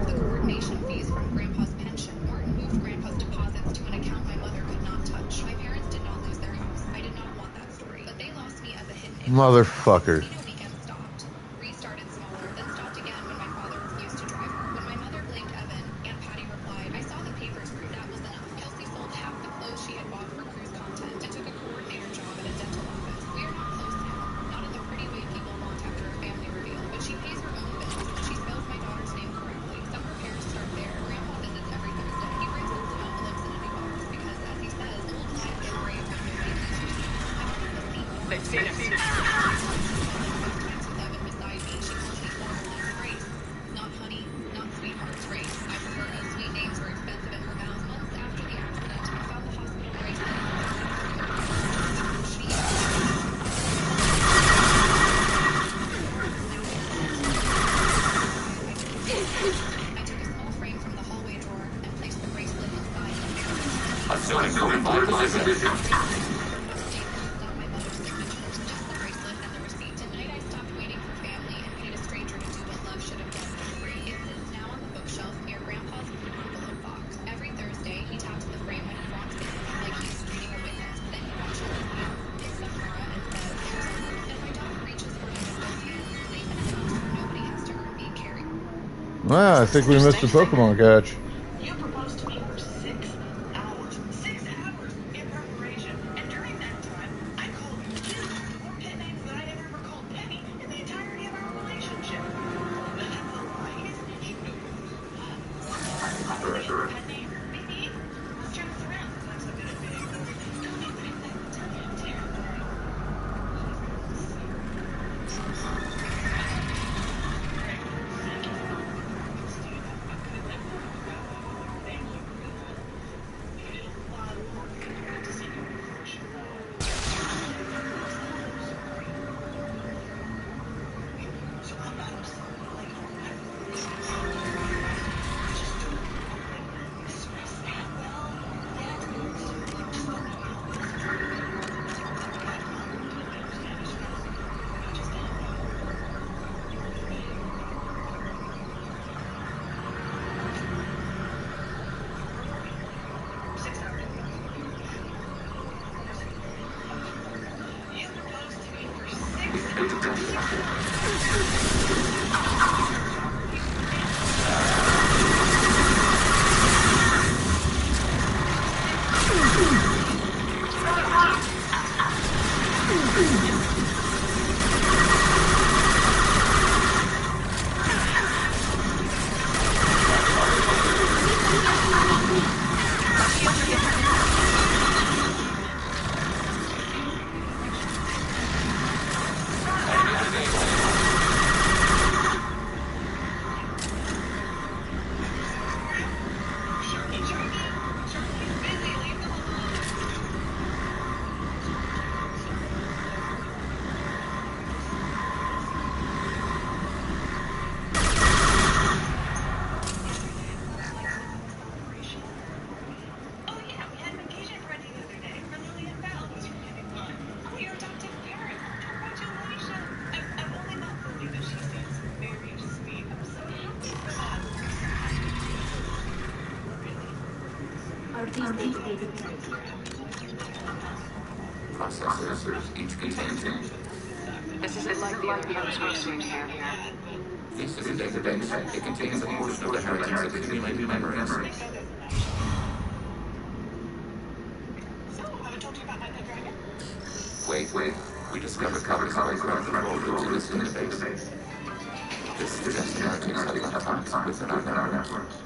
The coordination fees from Grandpa's pension. Martin moved Grandpa's deposits to an account my mother could not touch. My parents did not lose their house. I did not want that story. But they lost me as a hidden Motherfucker. Casino weekend stopped. Restarted smaller, then stopped again when my father refused to drive her. When my mother blamed Evan, Aunt Patty replied, I saw the papers, Cruz. That was enough. Kelsey sold half the clothes she had bought for Cruz content and took a coordinator job at a dental office. We are not close now. Not in the pretty way people want after a family reveal. But she pays her own bills. She spells my daughter's name correctly. Some repairs start there. Grandpa visits every Thursday. He brings in snow globes and a new box because, as he says, old wives get brave when nobody leaves you. My mom is a thief. They've seen us. Beside me, she calls me formally Grace. Not honey, not sweetheart, Grace. I prefer us. Sweet names were expensive in her mouth. Months after the accident, I found the hospital bracelet. I took a small frame from the hallway drawer and placed the bracelet inside the mirror. Assuming codified position. Not my mother's signature, just the bracelet and the receipt. Tonight I stopped waiting for family and paid a stranger to do what love should have done for free. It sits now on the bookshelf near Grandpa's blue envelope box. Every Thursday, he taps the frame when he walks in, like he's screening a witness. Then he watches the wheel, picks up Nora, and says, "There's a loop." Then my dog reaches for him with both hands, safe in a house where nobody has to hurt me, Carrie. Ah, I think we missed a Pokemon catch. You proposed to me for 6 hours. 6 hours in preparation. And during that time, I called you more pet names than I'd ever called Penny in the entirety of our relationship. That's a lie, isn't it? You know who pet name? Baby? Let's turn this around since I'm so good at videos. Tell me what exactly. Terrible. Processors, each contains. This isn't like the other house we've seen here. This is a database. It contains a portion of the heritage of accumulated memories. So, have I told you about my pet dragon? Wait. We discovered copies of ground control roots in this database. This suggests narratives have left times within our networks.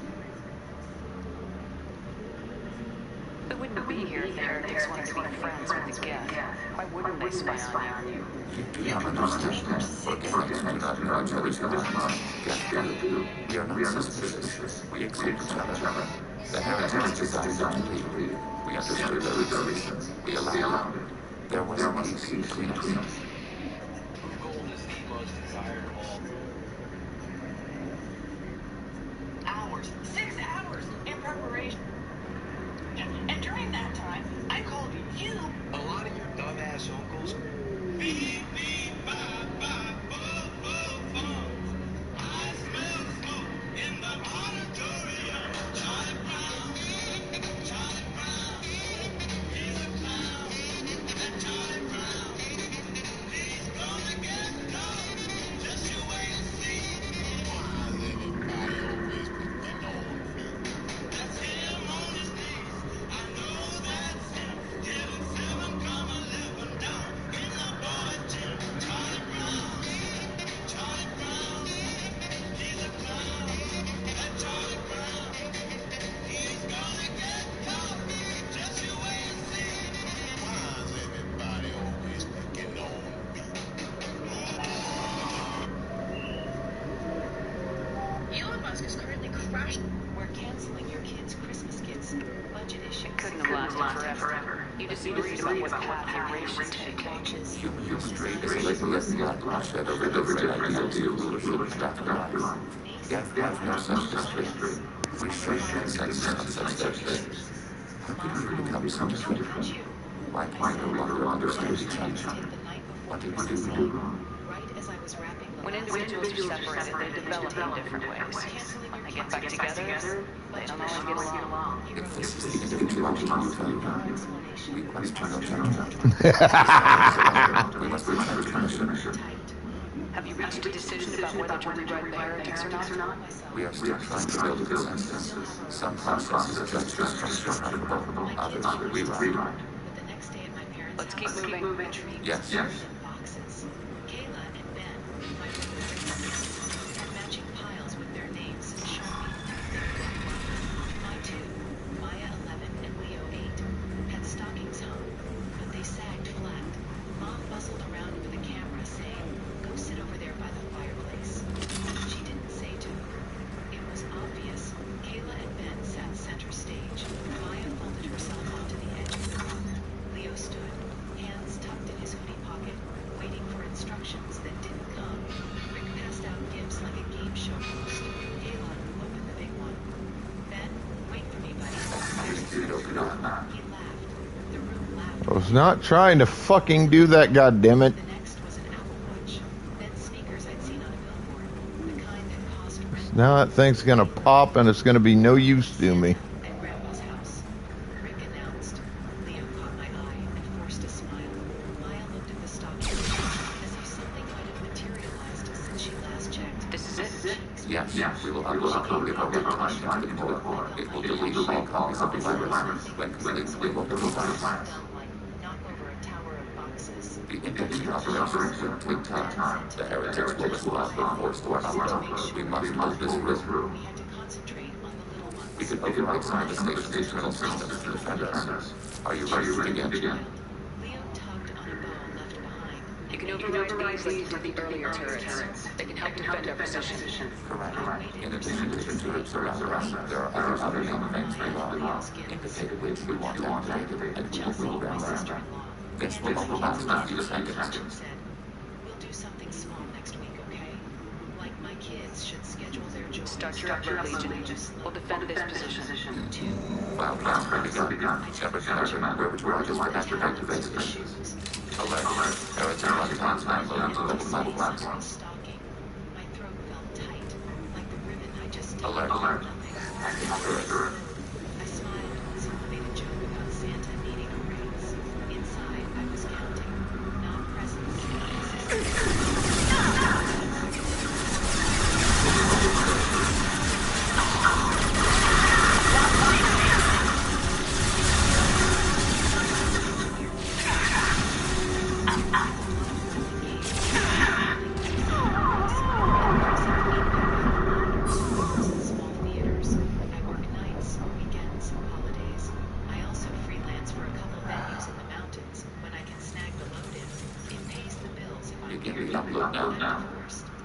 They wouldn't be here if the heretics wanted to be friends with the Geth. Why wouldn't they spy on you? You do not understand. Organics do not know each other's minds. Geth do. We are not suspicious. We accept each other. The heretics decided to leave. We understood their reasons. We allowed it. There was a peace between us. Gold is the most desired of all. Hours We're canceling your kids' Christmas gifts. Budget issue. It couldn't have lasted forever. You disagreed about what path your race should take. Human history is likely as blood bloodshed over different ideals of leadership and afterlife. Death has no such history. We share consensus on such things. How could we become so different? Why can we no longer understand each other? What did we do wrong? When individuals are separated, they develop in different ways. When they get back together, they don't always get along. If this is the individuality you value, we question no judgment. We must return to mission. Have you reached a decision about whether to rewrite the heretics or not? We are still trying to build a consensus. Some processes judge the structure preferable, others rewrite. Let's keep moving. Yes. I was not trying to fucking do that, goddammit. Now that thing's gonna pop and it's gonna be no use to me. This is it? Yes, we will upload a copy of our website into the portal. It will delete all copies of the virus. When complete, we will delete virus. The indexing operation will take time. The heretics will respond with force to our upload. We must move this room. We can override some of the station's internal systems to defend us. Are you ready to begin? You can override these like you did the earlier turrets. They can help defend our position. Correct. In addition to the turrets around us, there are other main things we love. Indicated which we want activated, and we will program them. This will overlap in a few seconds. We'll do something small next week, okay? Like my kids should schedule their job. Start your upload, Legion. We'll defend this position. While plans have begun, Shepard can remember which word is to activate the base. Alert. Heretic electrons now loading to local platforms. Alert. Alert. I smiled when someone made a joke about Santa needing a raise. Inside, I was counting, not presents.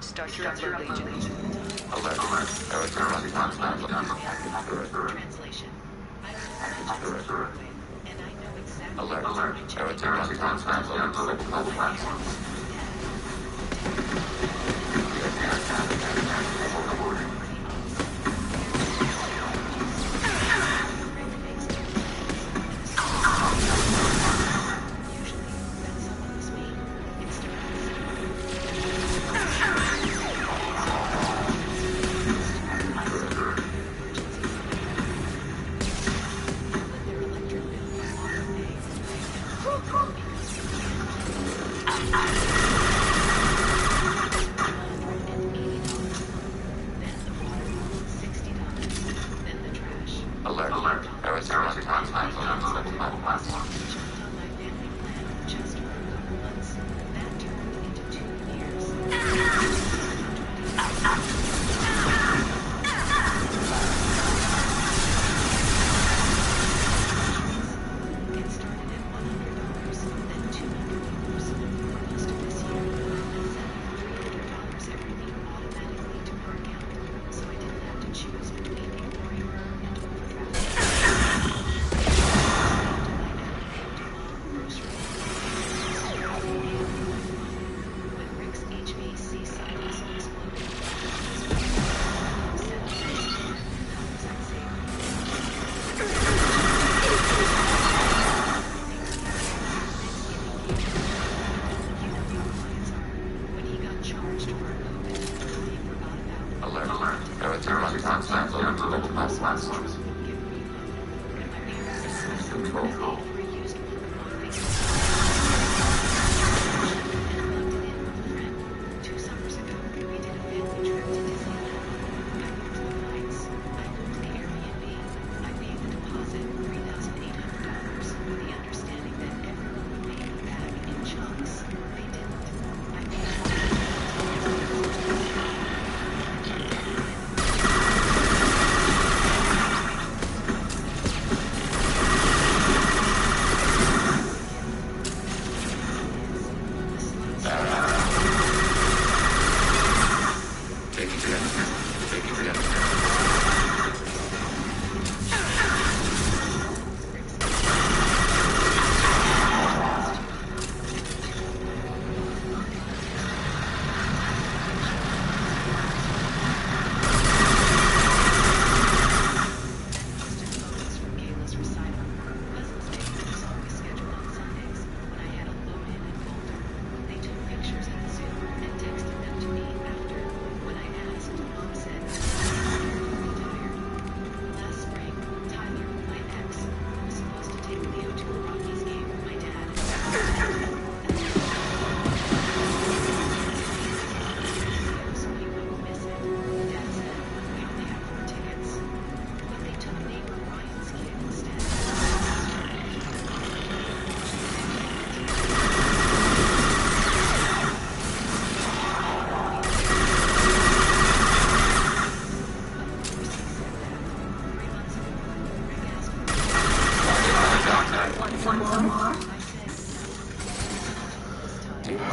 Start your upload, Legion. Alert. Heretic electrons now loading to active Translation. Alert. Heretic electrons now loading to local platforms. Alert. Heretic electrons now loading to local platforms. Choose between Control.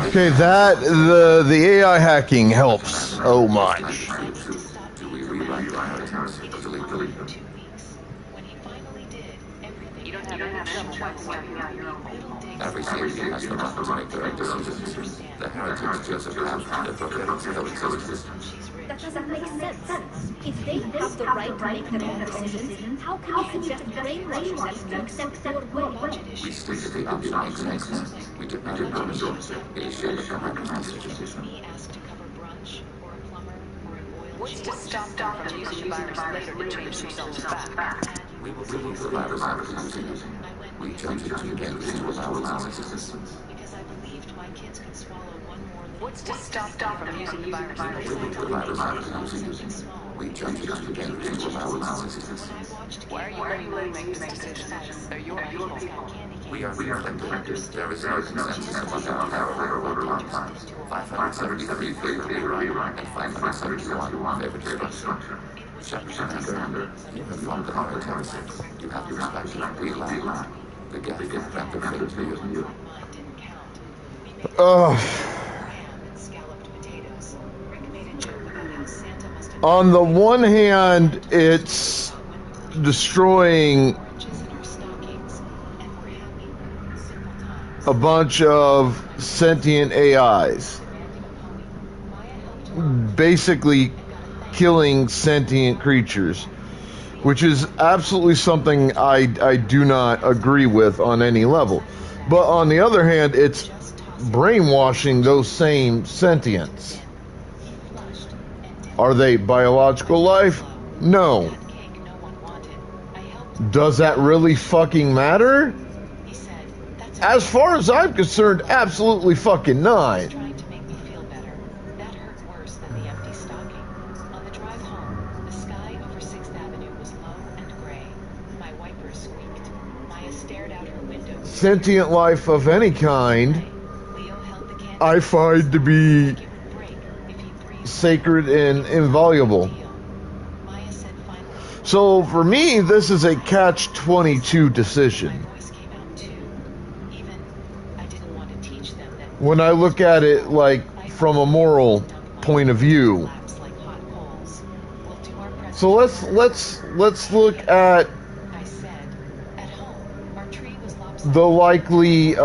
Okay, that the AI hacking helps so much. Every citizen has the right to make their own decisions. The heritage Joseph have the prohibits coexistence. That doesn't make sense. If they have the right to make their own decisions, how can you suggest brainwashing them to accept your way? We stated the option exists. We did not endorse it. It is shared behind the message. What's to stop them from using the virus later to change themselves back? We will remove the virus out of using it. We judge it to again to allow its existence. What's to stop them from using the virus later? Remove the virus out of using it. We judge it to again to allow its existence. Why are you letting make this decision? They're your people. We are reflected. There is no consensus among our power parties. 573 favor rewrite and 571 favor destruction. Chapter Commander, you have formed the heritage. You have to respect it. We allow. The gap is rather fate to you. On the one hand, it's destroying a bunch of sentient AIs, basically killing sentient creatures, which is absolutely something I do not agree with on any level. But on the other hand, it's brainwashing those same sentients. Are they biological life? No. Does that really fucking matter? As far as I'm concerned, absolutely fucking not. Sentient life of any kind, I find to be sacred and invaluable. So for me, this is a catch-22 decision. When I look at it like from a moral point of view. So let's look at the likely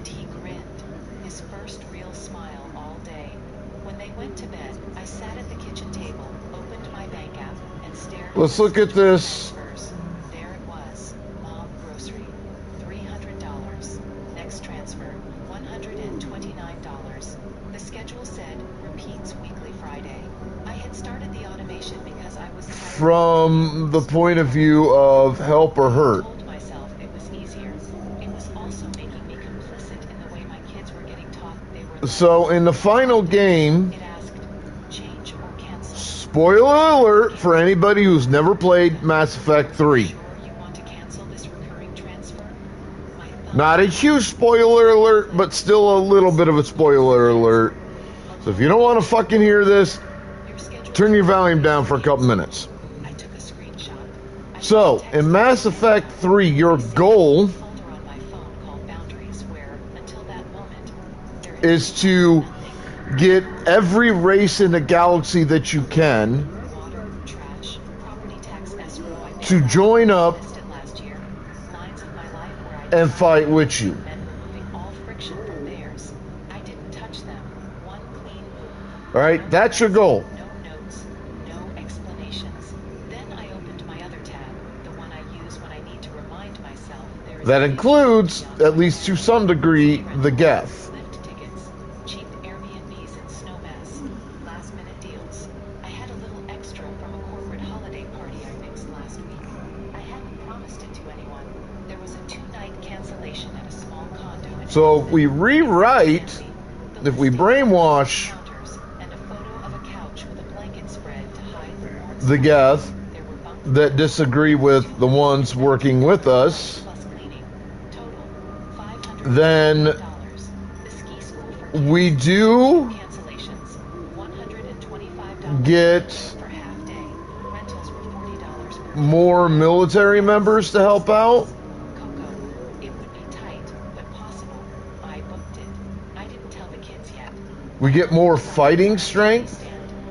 and he grinned, his first real smile all day. When they went to bed, I sat at the kitchen table, opened my bank app, and stared. Let's look at this. There it was, Mom Grocery, $300. Next transfer, $129. The schedule said, repeats weekly Friday. I had started the automation because I was tired. From the point of view of help or hurt. I told myself it was easier. It was also making me complicit in the way my kids were getting taught they were. So in the final game, It asked, change or cancel. spoiler alert for anybody who's never played Mass Effect 3. Sure you want to cancel this recurring transfer? My thumb. Not a huge spoiler alert, but still a little bit of a spoiler alert. So if you don't want to fucking hear this, Your schedule. turn your volume down for a couple minutes. I took a screenshot. I So, text in Mass Effect 3, your goal folder on my phone called Boundaries, where until that moment there is to get every race in the galaxy that you can water, trash, property tax escrow. I to join up missed it last year. Lines of my life where I and fight with you. meant removing all friction from theirs. I didn't touch them. One clean move. Alright, that's your goal. No notes, no explanations. Then I opened my other tab, the one I use when I need to remind myself there is That a includes, at least to some degree, the Geth. lift tickets, cheap Airbnbs in Snowmass, last minute deals. I had a little extra from a corporate holiday party I mixed last week. I hadn't promised it to anyone. There was a 2-night cancellation at a small condo in So if we rewrite, if we brainwash counters and a photo of a couch with a blanket spread to hide the warm the Geth There were bunk that disagree with the ones working with us, plus cleaning. Total $500. then The ski school for we do cancellations. $125 get for half day. Rentals were $40 per more military members to help out. Coco. It would be tight, but possible. I booked it. I didn't tell the kids yet. We get more fighting strength,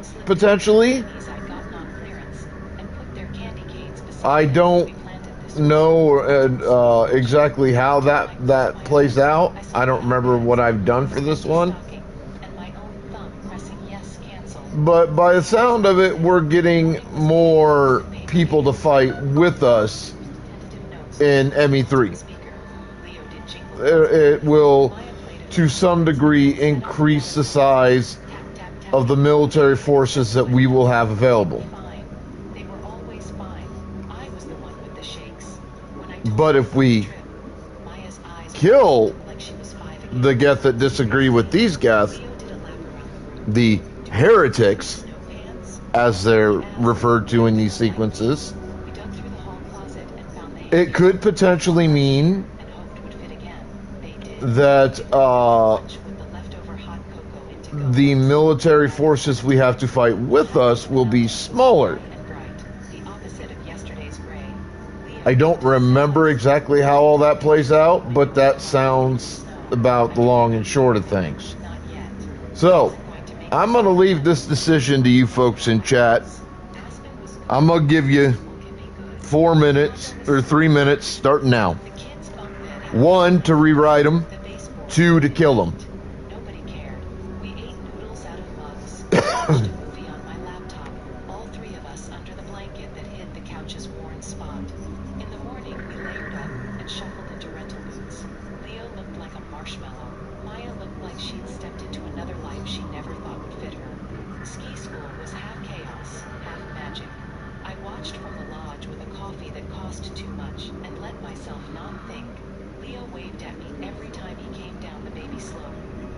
Slipped potentially. these I'd gotten on clearance and put their candy canes beside I we don't planted this know exactly how that plays out. I don't remember what I've done for this one. stocking and my own thumb pressing yes cancel. But by the sound of it, we're getting more people to fight with us in ME3. Speaker. Leo did jingle. It will, Maya played a to some degree, increase the size tap tap tap. of the military forces that we will have available. Fine. They were always fine. I was the one with the shakes. When I told But her if we trip, Maya's eyes kill looked like she was 5 again. the Geth that disagree with these Geth, Leo did a lap around the room. the heretics, Snow pants. as they're referred to in these sequences, We dug through the hall closet and found the it could potentially mean and hoped would fit again. They did. that Lunch with the leftover hot cocoa into go the military forces we have to fight with us will be smaller. and bright. The opposite of yesterday's gray. Leo I don't remember exactly how all that plays out, but that sounds about the long and short of things. not yet. So, Going to make I'm going to leave this decision to you folks in chat. Aspen was I'm going to give you can be good. 4 minutes or 3 minutes starting now. The kids' bunk bed. 1, to rewrite them. The baseboard. 2, to kill them. Nobody cared. We ate noodles out of mugs. Watched a movie on my laptop. All 3 of us under the blanket that hid the couch's worn spot. In the morning, we layered up and shuffled into rental boots. Leo looked like a marshmallow. Maya looked like she'd stepped into another life she never thought would fit her. Ski school was half chaos, half magic. I watched from the lodge with a coffee that cost too much and let myself not think. Leo waved at me every time he came down the baby slope.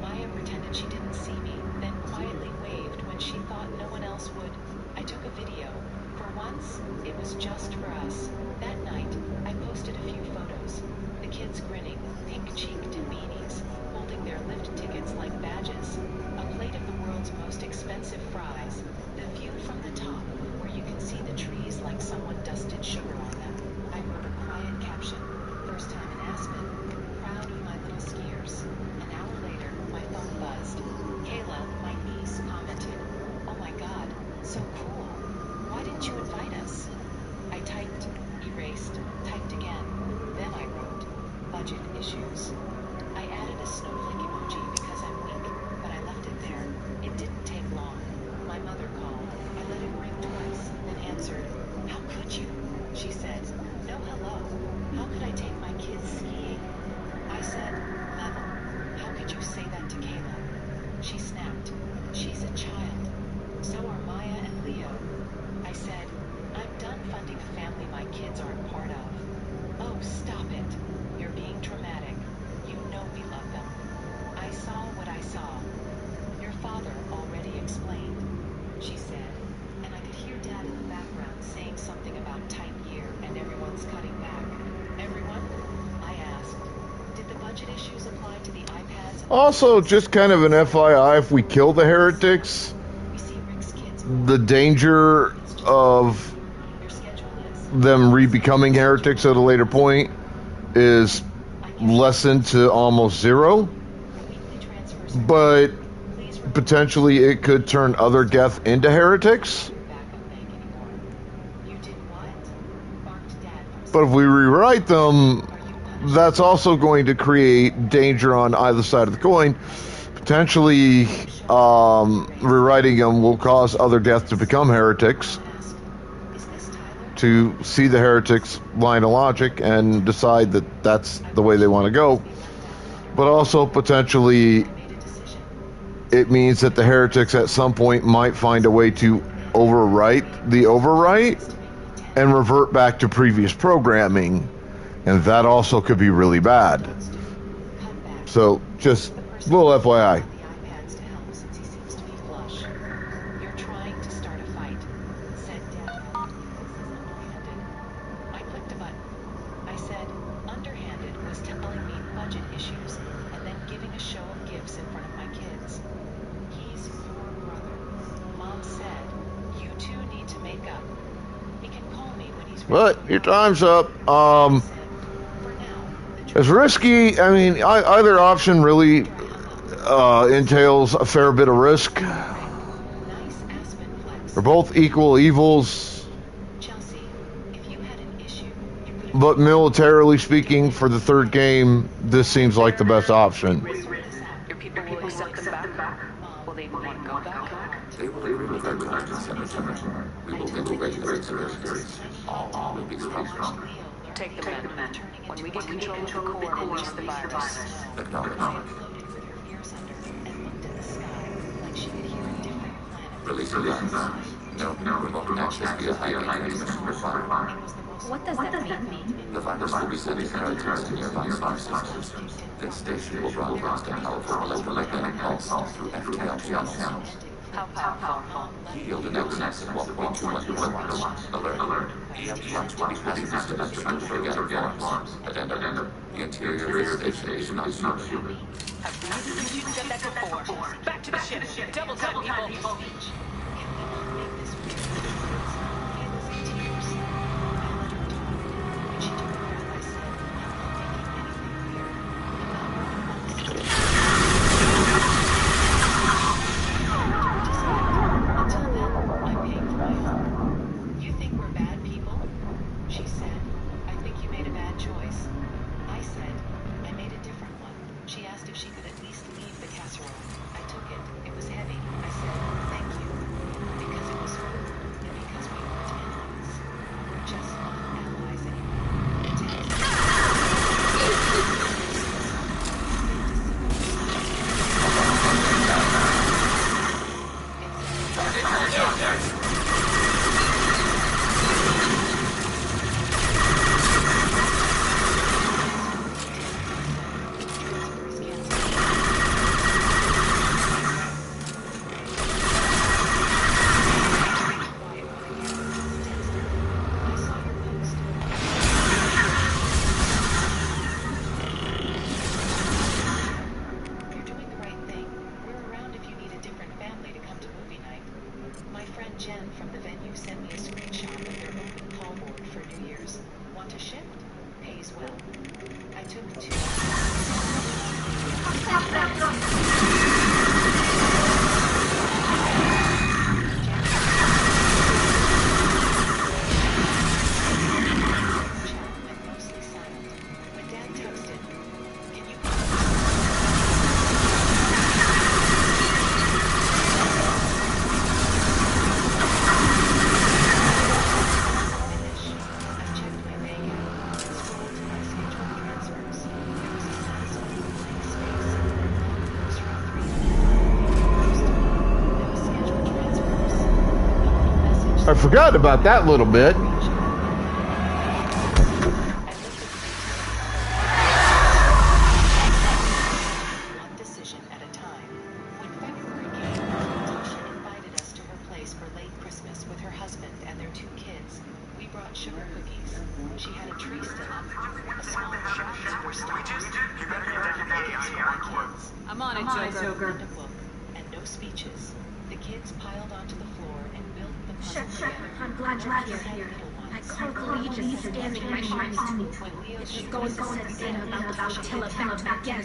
Maya pretended she didn't see me, then quietly waved when she thought no one else would. I took a video. For once, it was just for us. That night, I posted a few photos. The kids grinning, pink-cheeked in beanies, holding their lift tickets like badges. A plate of the world's most expensive fries. The view from the top, where you can see the trees like someone dusted sugar on them. I wrote a quiet caption. First time in Aspen. Proud of my little skiers. An hour later, my phone buzzed. Kayla, my niece, commented, "Oh my God, so cool. Why didn't you invite us?" I typed, erased, typed again. Then I wrote, budget issues. Budget issues apply to the iPads. Also, just kind of an FYI, if we kill the heretics, the danger of them re-becoming heretics at a later point is lessened to almost zero. But potentially it could turn other Geth into heretics. But if we rewrite them, that's also going to create danger on either side of the coin. Potentially, rewriting them will cause other Geth to become heretics, to see the heretics' line of logic and decide that that's the way they want to go. But also, potentially, it means that the heretics at some point might find a way to overwrite the overwrite and revert back to previous programming, and that also could be really bad. So, just a little FYI. You're trying to start a fight, said Dad. I clicked a button. I said, underhanded was telling me budget issues and then giving a show of gifts in front of my kids. He's your brother. Mom said, you two need to make up. He can call me when he's ready. But your time's up. It's risky. I mean, either option really entails a fair bit of risk. They're both equal evils. But militarily speaking, for the third game, this seems like the best option. Your people will accept them back? Will they want to go back? They will remove their conscience and return. We will integrate their experiences. All will be strong. Take them in. When we get control of the core, release the virus. Acknowledge. Release the guns. No remote access via high transmission required. What does that mean? The virus will be sent to heretics in nearby star systems. This station will broadcast a powerful electromagnetic pulse through FTL channels. How powerful? Yield an excess of 1.21 kilowatts. Alert. EM flux will be hazardous to undistributed forms. Addendum. The interior of this station is not human. Have you said that before? Back to the ship. Double time, people. Jen from the venue sent me a screenshot of their open call board for New Year's. Want to shift? Pays well. I took 2. Mostly silent. When Dad texted, can you I forgot about that little bit. One decision at a time. When February came, Tasha invited us to her place for late Christmas with her husband and their 2 kids. We brought sugar cookies. She had a tree still up, a small shop to her stall. on it, Joker. And a book, and no speeches. The kids piled onto the floor and built the puzzle together. I'm glad you're here. I called Collegian scanning my mind too. It's just going to set Santa about the flotilla back again.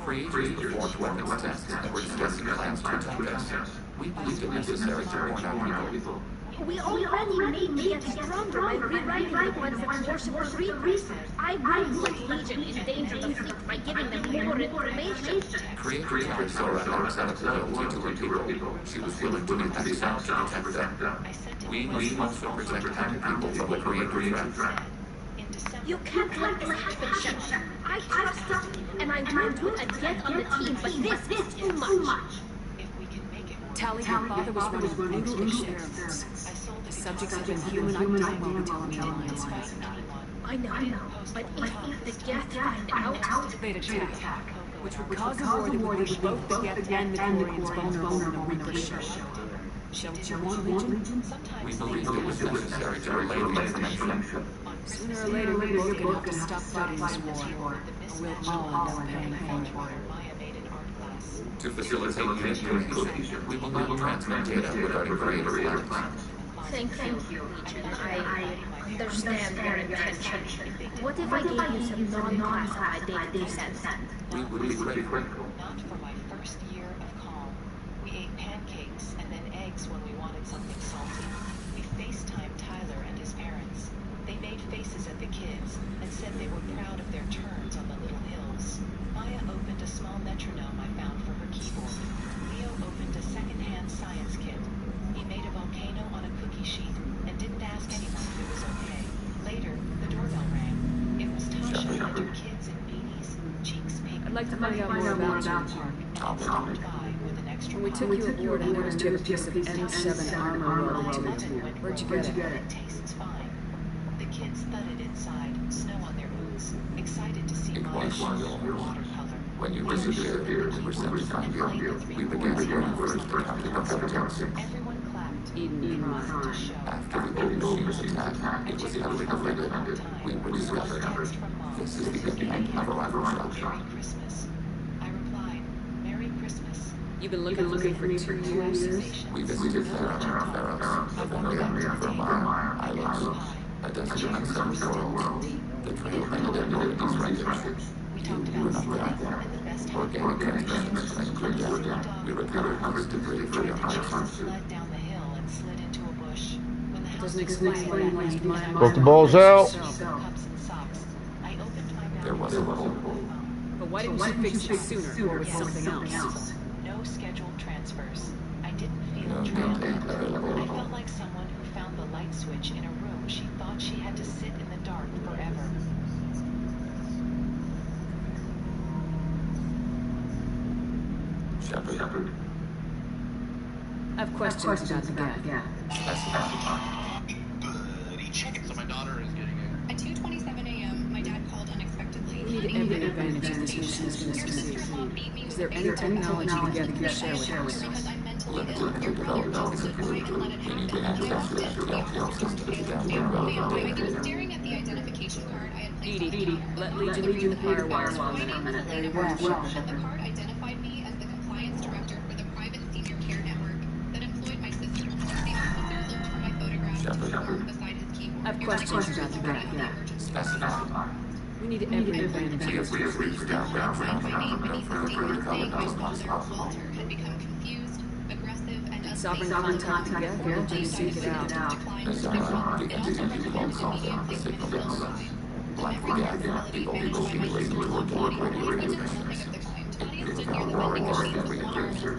Creators of the Forge weapons test were discussing plans to attack us. We believed it necessary to warn our people. We already made me get stronger by rewriting the ones that worship the Reapers. I wouldn't let Legion endanger the fleet by giving them more information. Creators had Zora outside of loyalty to her people. She was willing to make the sound to protect them. We must also protect our people from the Creator threat. You can't let this happen, Shep. I trust you, and I will put a debt on the team, but this is too much. Tally, your father was running brutal experiments. The subjects have been human undead between the lines. I know, but if the Geth find out, they'd attack, which would cause a war that would leave both the Geth and the Corians vulnerable when the Reaper showed. Shall you want Legion? We believed it was necessary to relay the information. Sooner or later, we're both going to have to stop fighting this war, or we'll all end up paying for it. To facilitate communication, we will not transmit data regarding Creator plans. Thank you, Legion. I understand your intention. What if I gave you some non-classified data to send? We would be grateful. Not for my first year of calm. We ate pancakes and then eggs when we wanted something salty. We FaceTimed Tyler and his parents. They made faces at the kids and said they were proud of their turns on the little hills. Maya opened a small metronome I found for her keyboard. Leo opened a second-hand science kit. He made a volcano on a cookie sheet and didn't ask anyone if it was okay. Later, the doorbell rang. It was Tasha and her kids in beanies, cheeks pink. I'd like to find out more about you. When we took you aboard, I noticed you had a piece of N7 armor welded to it. Where'd you get it? It tastes fine. The kids thudded inside, snow on their boots, excited to see Maya's watercolor. When you disappeared, we were sent to find you. We began to run first to come to the intelligence. Everyone clapped. Eden Prime. After the old machines attacked, it was heavily defended. We were discovered. This is the beginning of a rival shop. Merry Christmas. I replied, Merry Christmas. You've been looking for me for 2 years? We visited Theros, Novelia, Vermeer, Islands, a dozen unsettled worlds. The trail ended at Northern's wreckage. We talked about sleep and the best Organic transmissions and cleaned out. We recovered hundreds of debris for your hearts. Fled down the hill and slid into a bush. When the house Doesn't was explain why you used my Put the balls out. cups and socks, I opened my mouth. There was a hole. But why didn't you fix it sooner, or with something else? No scheduled transfers. I didn't feel No trapped. data available. I felt like someone who found the light switch in a room she thought she had to sit in the dark forever. Shepard. I have questions about the guy. Buddy, check it. So my daughter is getting At 2:27 a.m., my dad called unexpectedly. We need every advantage in this mission is going to succeed. Is there any technology together you can share with us? Limited new development is approved. We need to access the LTL systems down the road. I was staring at the identification card I had placed on the Edie, car. let Legion do the firewalls for a minute. Very well. The card identified me as the compliance director for the private senior care network that employed my sister. The officer looked for my photograph to the form beside his keyboard. I have questions about the guy. Specify. We need every advantage. We have reached down ground for no further development as possible. Walter had become confused, aggressive, and Sovereign contact together, we'll just seek it out. Azara, the entity you won't call them, signal us. Like the gap, people will be listening to a dark radio transmissions. It is our roaring as every intruder.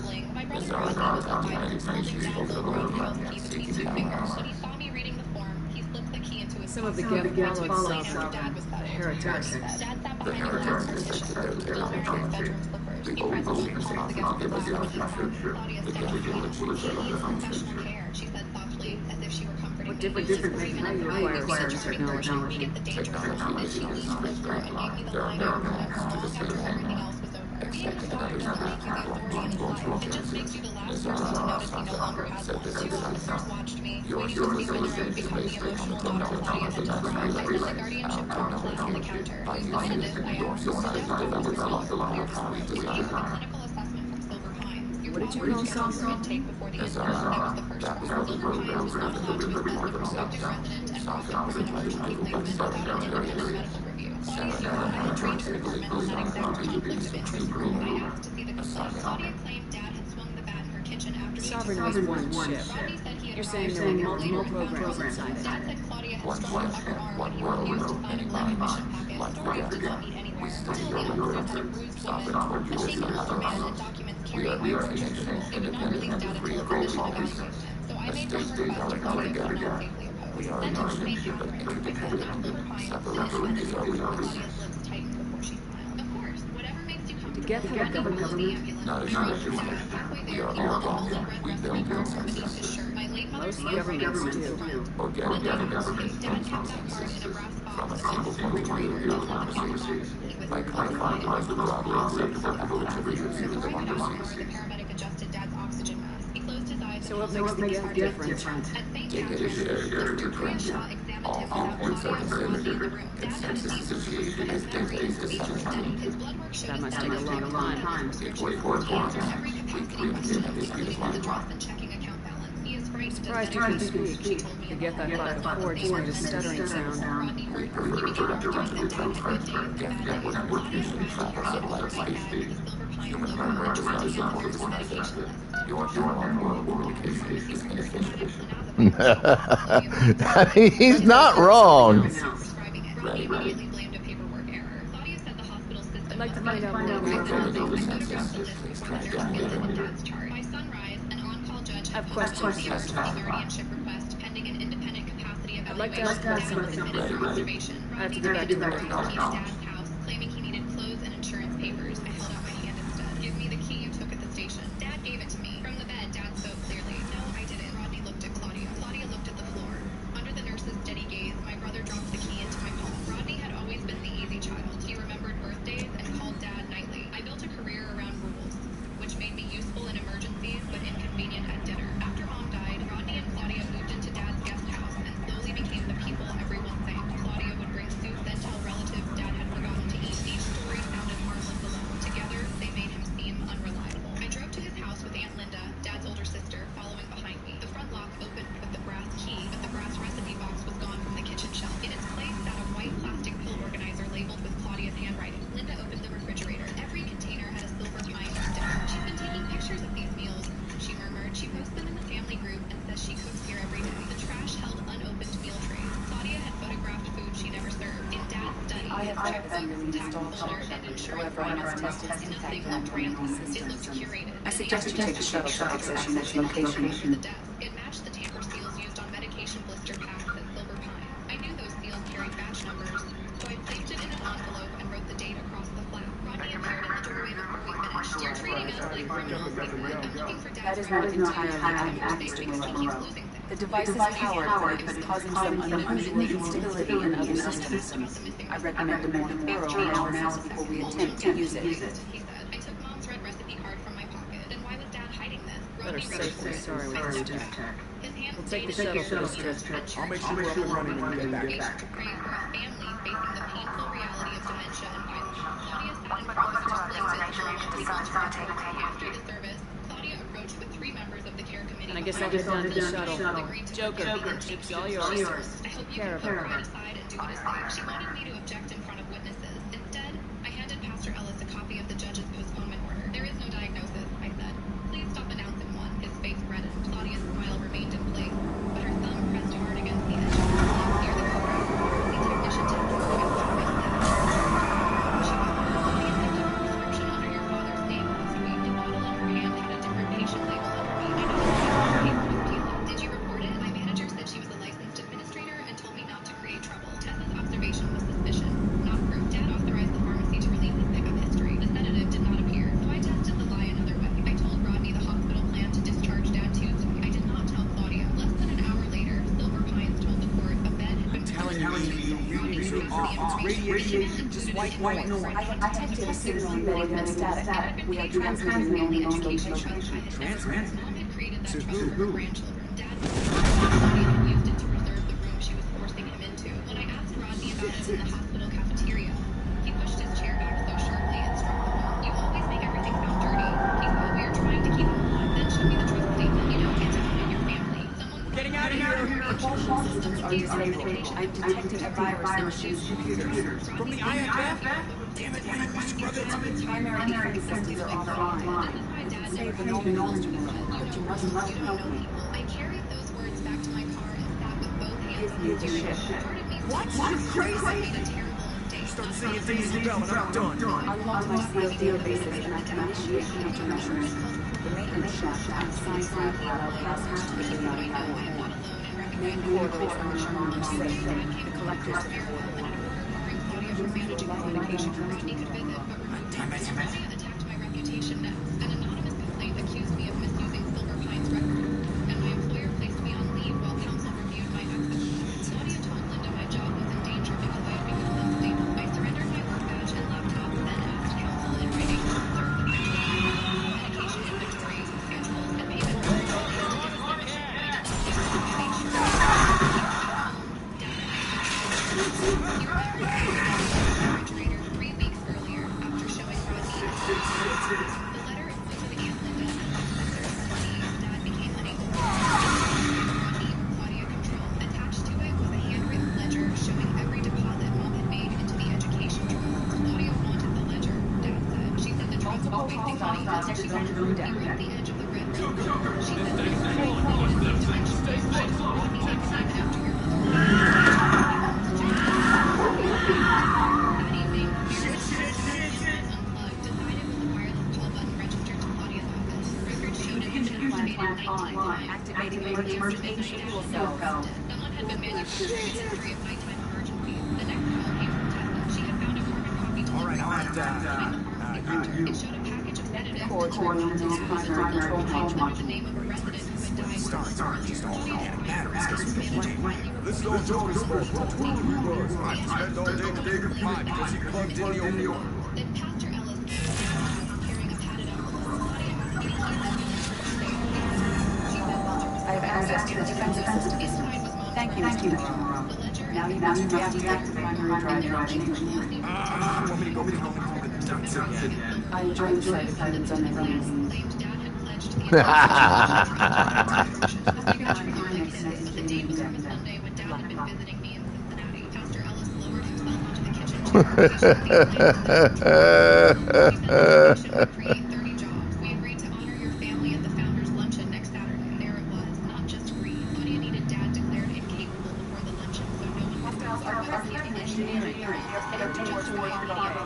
Azara contacted many species over the world, seeking allies. When he saw me reading the form, he slipped the key into his Some of the pocket. Geth followed Dad Sovereign, was the that heretics. Dad sat The behind heretics the accepted their technology. bedroom slippers. The He old pressed the machines slippers offered to against give us the our back. future. Claudia The stepped Geth back. will achieve their Professional functions. care, she said softly, as if she were comforting me. What difference does it make how you acquire such technology? We get the danger from Technology is She used to whispered and gave me the There are line no over paths to the after same everything end. else was over. Accept another's path, one will It just makes you the last Azara person to notice he no longer Santa has said one. this Two is officers watched me. Your We used to speak when civilization I is become the based on the emotional daughter technology of of the the next I put the generation. guardianship Our box on the technology, counter. by Inside of using this, I your have society develops along the path we we use the desire. clinical assessment What did you call something? Intake before the Yes, incident. That was the first that was part. what we wrote down after the delivery part themselves. Something was entitled to the West Southern area. Sarah and I had joined the police on the abuse of two green assignment. Claudia claimed Dad had swung the bat in her kitchen after Sovereign was one ship. Rodney said he had You're saying there were multiple programs inside it. Dad said Claudia had One struck her flash, upper arm one and he well, refused to sign any a mind, mission packet. like Stories we did got not lead anywhere. we still Until go the with episodes your of Bruce stop Woman, it on a you shaken with older man, and us. documents We carrying are Myra's picture. They would not release Dad until a position evaluation. So I made one request to Claudia could not safely oppose. We are Then not she made but Catherine, interdependent. not Silver Pine, Separation is our weakness. Claudia's lips tightened before she smiled. Of course, whatever makes you comfortable. Together with government. Not as you we are all wrong. We build consensus. Most governments do. Organic governments build consensus from a single point of view in democracy. By clarifying what is broadly acceptable activities in democracy. So what makes the gift different? Take it as shared different. All viewpoints are considered. Consensus is achieved as data is disseminated. That must take a long time. If we work on it, we communicate at the speed of light. I'm surprised you can speak. The gift I thought before just made a stuttering sound. We prefer directly transfer. Depth network usually travels at light speed. Human memory does not support this method. Your on-world communication is inefficient. He's not wrong. Ready. I'd like to find out more about consensus. Please try again later. By sunrise, an on-call judge I have questions. guardianship request pending an independent capacity I'd like to evaluation. ask about something. Dad was admitted for observation. I have to get back to work. Rodney called Dad's house, claiming he needed clothes and insurance papers. I held out my hand instead. Give me the key you took at the station. Dad gave it to me. From the bed, Dad spoke clearly. No, I didn't. Rodney looked at Claudia. Claudia looked at the floor. Under the nurse's steady gaze, my brother dropped the key into my palm. Rodney had always been the easy child. He remembered birthdays and called Dad nightly. I built a career around rules, which made me useful in emergencies but inconvenient at dinner. After Mom died, Rodney and Claudia moved into Dad's guest house and slowly became the people everyone thanked. Claudia would bring soup, then tell relatives Dad had forgotten to eat. Each story sounded harmless alone. Together, they made him seem unreliable. I drove to his house with Aunt Linda, Dad's older sister, following behind me. The front lock opened with the brass key, but the brass recipe box was gone from the kitchen shelf. In its place sat a white plastic pill organizer labeled with Claudia's handwriting. Linda opened the refrigerator. Every container had a silver pine sticker. She's been taking pictures of these meals, she murmured. She posts them in the family group and says she cooks here every day. The trash held unopened meal trays. Claudia had photographed food she never served. In Dad's study, I have checkbook, manually tax installed folder, and insurance However, I documents. must test its Nothing impact looked on random. the It looked systems. curated. I suggest you take the shuttle to access your next The location. desk. It matched the tamper seals used on medication blister packs at Silver Pine. I knew those seals carried batch numbers, so I placed it in an envelope and wrote the date across the flap. Rodney appeared in the doorway before we finished. You're treating us like criminals, he said. I'm looking for That Dad's is not records. entirely accurate, Mr. Because he keeps losing things. The device is powered, but it is causing some unusual instability in other systems. I recommend more thorough analysis before we attempt to use it. He said. I took Mom's red recipe card from my pocket. Then why was Dad hiding this? Better Rodney safe than sorry with this tech. his hands We'll take the stayed in shuttle for this trip. I'll make sure we're up and running when we get back. Patients praying for a family facing the painful reality of dementia and violence. Claudia sat in front of after the service. Claudia approached with 3 members of the care committee. And I guess I'll get down to the shuttle. Joker, it's all yours. I hope you can put Brad aside and do what is safe. She wanted me to object in front of witnesses. Instead, I handed Pastor Ellis a copy of the judge's postponement order. There is no diagnosis, I said. Please stop announcing one. His face reddened. Claudia's smile remained in place, but her thumb pressed hard against the edge of the sleeve near the cover. The technician took the book and stopped my step. She whispered, "Please lift up a prescription under your father's name." She waved a bottle in her hand, had a different patient label underneath. I noticed the paper was peeling. Did you report it? My manager said she was a licensed administrator and told me not to create trouble. Tessa's observation was suspicion, not proof. Dad authorized the pharmacy to release his pickup history. The sedative did not appear, so I tested the lie another way. I told Rodney the hospital planned to discharge Dad Tuesday. I did not tell Claudia. Less than an hour later, Silver Pines told the court a bed had been Telling you, readings are off. It's radiation, just white noise. I detected a signal embedded in static. We are transmitting only on location. Transmit? Mom had created that To trust with her who? grandchildren. Dad Claudia had used it to reserve the room she was forcing him into. When I asked Rodney about it in the hospital cafeteria, he pushed his chair back so sharply it struck the wall. You always make everything sound dirty. He said we are trying to keep him disabled. I've detected a virus in Shu's computers. From the IFF? Damn it, why didn't we scrub it? Primary defense systems are offline. We can save the normal instrument, but you must help me. I carried those words back to my car and sat with both hands Give me the ship. What? You're crazy? Start saying things you and I'm done. Unlock my CLD basis and I can initiate countermeasures. The maintenance shaft outside will allow passengers to get out of power. Main corridors are sure and safe. The collectors are managing communication from he could visit, but Claudia attacked my reputation. An anonymous complaint accused me of misusing Silver Pine's record, and my employer placed me on leave while counsel reviewed my exit. Claudia told Linda my job was in danger because I had become unstable. I surrendered my work badge and laptop, then asked counsel in writing to observe the medication inventory, schedules, and payment refrefrigerator 3 weeks earlier after showing Rodney the letter included Aunt Linda and Officer Rodney. Dad became unable to Rodney or Claudia control. Attached to it was a handwritten ledger showing every deposit Mom had made into the education trust. Claudia wanted the ledger, Dad said. She said the trust was wasting money until she got to the edge of the red book. She said the activating emergency fuel cells. Someone had been manufacturing a history of nighttime emergencies. The next call came from Tessa. She had found a carbon copy to All right, It showed a package of sedatives Core primary control module. the name of a resident who had died. Start, just all automatic batteries, because we can play. This is all Joker's fault. What tool he was? I spent all day configuring pod because he plugged in the old one. Then Pastor Ellis carrying a padded envelope. Claudia asked me to hear that. I have access to the defensive system. Thank you, Mr. Morrow. Now you must reactivate the primary drive. Want me to go home and the ducks again? I enjoy the sight of humans on their knees. Claimed Dad had pledged to the the date was from a Sunday when Dad had been visiting me in Cincinnati. Pastor Ellis lowered himself onto the kitchen chair. Create 30 jobs. We agreed to honor your family at the Founders Luncheon next Saturday. There it was, not just free. Claudia needed Dad declared incapable before the luncheon, so no one was engineering. Heading towards war immediately.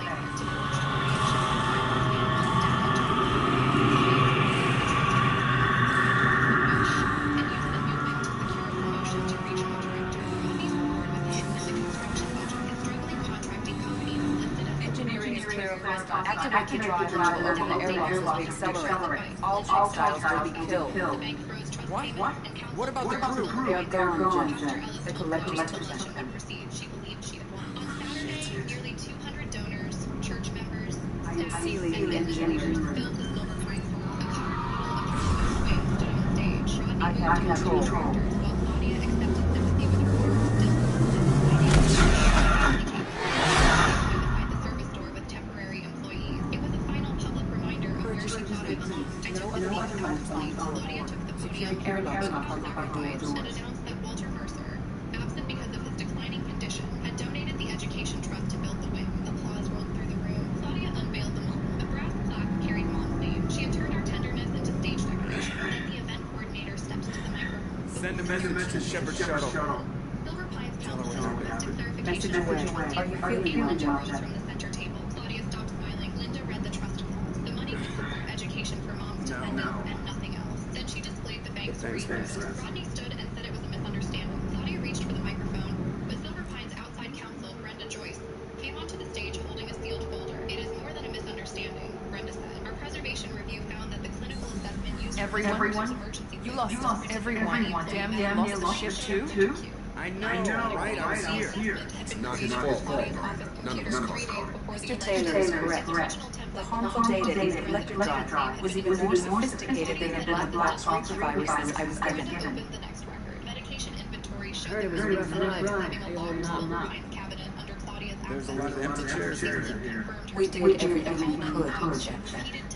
Activate the drive and open the airlocks as we accelerate. All hostiles will be killed. What about the crew? They are gone, Jen. The collectors took them. She believed she had won. On Saturday, nearly 200 donors, church members, I am sealing the engineers. filled the Silver Pine Hall. A powerful stood on stage. Rodney I have control. while Claudia accepted sympathy with her work still the service door with temporary employees. It was a final public reminder of where she thought I belonged. I took the seat comfortably. Claudia took the podium and announced that Walter Mercer, absent because of his declining condition, had donated the education trust to build the wing. Applause rolled through the room. Claudia unveiled the mall. A brass plaque carried Mom's name. She had turned her tenderness into stage decoration. Then the event coordinator stepped to the microphone. Send a message to Shepard Shuttle. Silver Pine's council requested Message clarification away. from Are you feeling well, from the center table. Claudia stopped smiling. Linda read the trust clause. The money would support education for Mom's dependents and nothing else. Then she displayed the bank's agreement. Rodney stood and said it was a misunderstanding. Claudia reached for the microphone, but Silver Pine's outside counsel, Brenda Joyce, came onto the stage holding a sealed folder. It is more than a misunderstanding, Brenda said. Our preservation review found that the clinical assessment used Everyone? emergency You lost everyone. Damn, you lost the ship too? I know, right? I was here. It's not his fault. None of us. Mr. Taylor is correct. The harmful data in the collector drive was even more sophisticated than the black box viruses I was given. Heard it was a rough ride. There's a lot of empty chairs here. We did everything we could, Jack.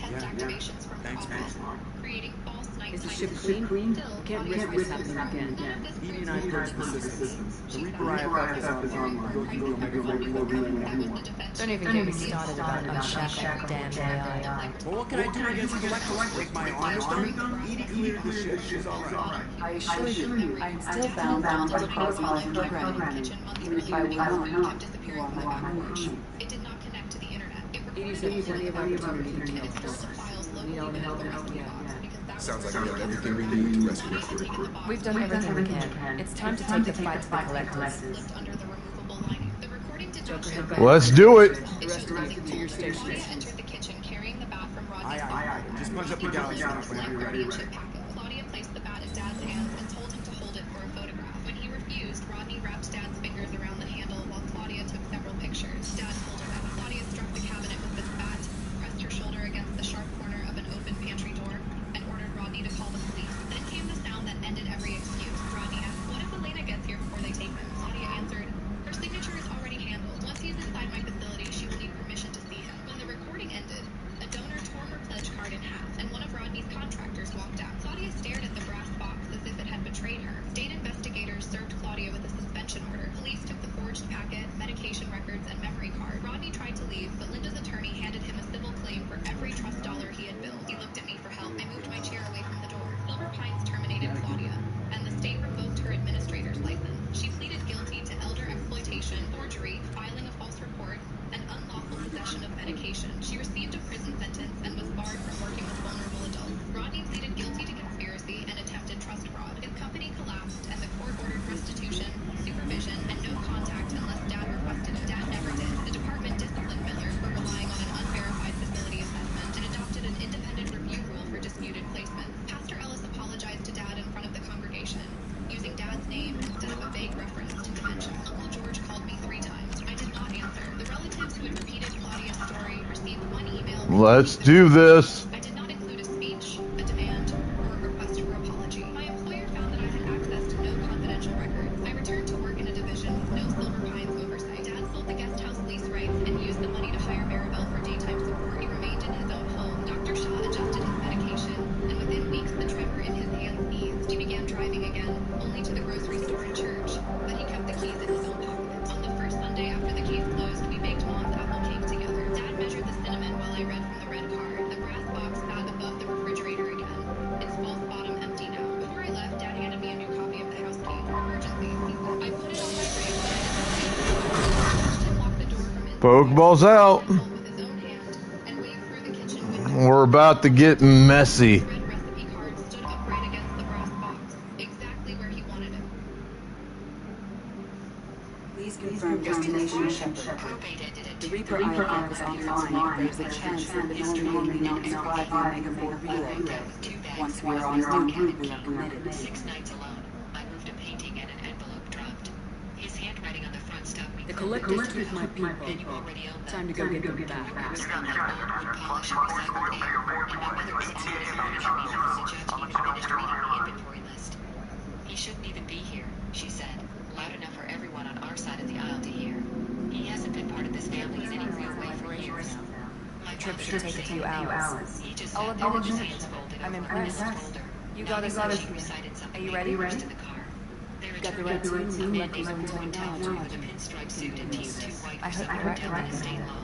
sends activations from her office, creating false Is the nighttime ship visions. clean? Still, We can't Claudia risk this refuses happening to again. none of this Edie and proves I her purged the innocence. systems. The She's Reaper got IFF is online. Go through the Omega Ray Core Relay when you want. Don't even get me started about unshackling the damn AI. Well, what can I do against Galactus? Break my arm or something? Edie cleared the ship. She's alright. I assure you, I am still bound by protocols and programming. Even if I were not, you are my crewmate. It did not connect to the internet. It Edie's recorded had plenty of opportunity to kill and stored us. the files We need all locally the help within the we rest can of the get. box, because that Sounds was like we have everything we need to rescue the crew. We've done everything we can. It's time to take the fight to the collectors. slipped under the removable lining. The recording did not show Let's do it. The rest of you to your Claudia stations. entered the kitchen carrying the bat from Rodney's Aye. Just punch up the galaxy whenever you're ready. Claudia placed the bat in Dad's hands and told him to hold it for a photograph. When he refused, Rodney wrapped Dad's fingers around the handle while Claudia took several pictures. Dad pulled him out. Claudia struck the cabinet with this bat, pressed her shoulder against the sharp corner of an open pantry door, and ordered Rodney to call the police. Then came the sound that ended every excuse. Rodney asked, "What if Elena gets here before they take him?" Claudia answered, "Her signature is already handled. Once he's inside my facility, she will need permission to see him." When the recording ended, a donor tore her pledge card in half, and one of Rodney's contractors walked out. Claudia stared at the brass box as if it had betrayed her. State investigators served Claudia with a suspension order. Police took the forged packet, medication records, and memory card. Rodney tried to leave, but Linda's attorney handed him a civil claim for every trust dollar he had billed. He looked at me for help. I moved my chair away from the door. Silver Pines terminated Claudia, and the state revoked her administrator's license. She pleaded guilty to elder exploitation, forgery, filing a false report, and unlawful possession of medication. She received a prison sentence and was barred from working with vulnerable adults. Rodney pleaded guilty to conspiracy and attempted trust fraud. His company collapsed, and the court ordered restitution, supervision, and no contact unless Dad requested it. Dad never did. The department disciplined Miller for relying on an unverified facility assessment and adopted an independent review rule for disputed placements. Pastor Ellis apologized to Dad in front of the congregation, using Dad's name instead of a vague reference to dementia. Uncle George called me 3 times. I did not answer. The relatives who had repeated Claudia's story received one email. Let's do this. I did not include a speech, a demand, or a request for apology. My employer found that I had access to no confidential records. I returned to work in a division with no Silver Pines oversight. Dad sold the guest house lease rights and used the money to hire Maribel for daytime support. He remained in his own home. Dr. Shaw adjusted his medication, and within weeks the tremor in his hands eased. He began driving again, only to the grocery store and church, but he kept the keys in his own pocket. On the first Sunday after the case closed, we baked Mom's apple cake together. Dad measured the cinnamon while I read from the red card. The brass box sat above the refrigerator again, its false bottom empty now. Before I left, Dad handed me a new copy of the house key. Emergency. I put it on my grave, and locked the door from inside. Pokeballs out. With his own hand, and waved through the kitchen window. We're about to get messy. The red recipe card stood upright against the brass box, exactly where he wanted it. Please confirm destination Shepard. The Reaper IFF is online. There's a chance that the known may not survive the Omega Ray relay. Once we are on route, we are committed. 6 nights alone. I moved a painting and an envelope dropped. His handwriting on the front stopped me. The collectors took my people. And you already own them. Time to go get them back. Wood polish and recycled ink. And my mother was on the furniture meter as the judge even finished reading the inventory list. He shouldn't even be here, she said, loud enough for everyone on our side of the aisle to hear. He hasn't been part of this family in any real way for years. My Trip father should take a didn't few say hours. He just I'll sat there with admit his it. hands folded I'm over impressed. Mrs. Folder. You Now got he us said out. she recited something Are you we ready? marched to the car. They Got the returned right to team. the Let neighbor them blonde tell tall you. with a pinstripe suit and team 2 white I hope Pacific you're Hotel right. in state law.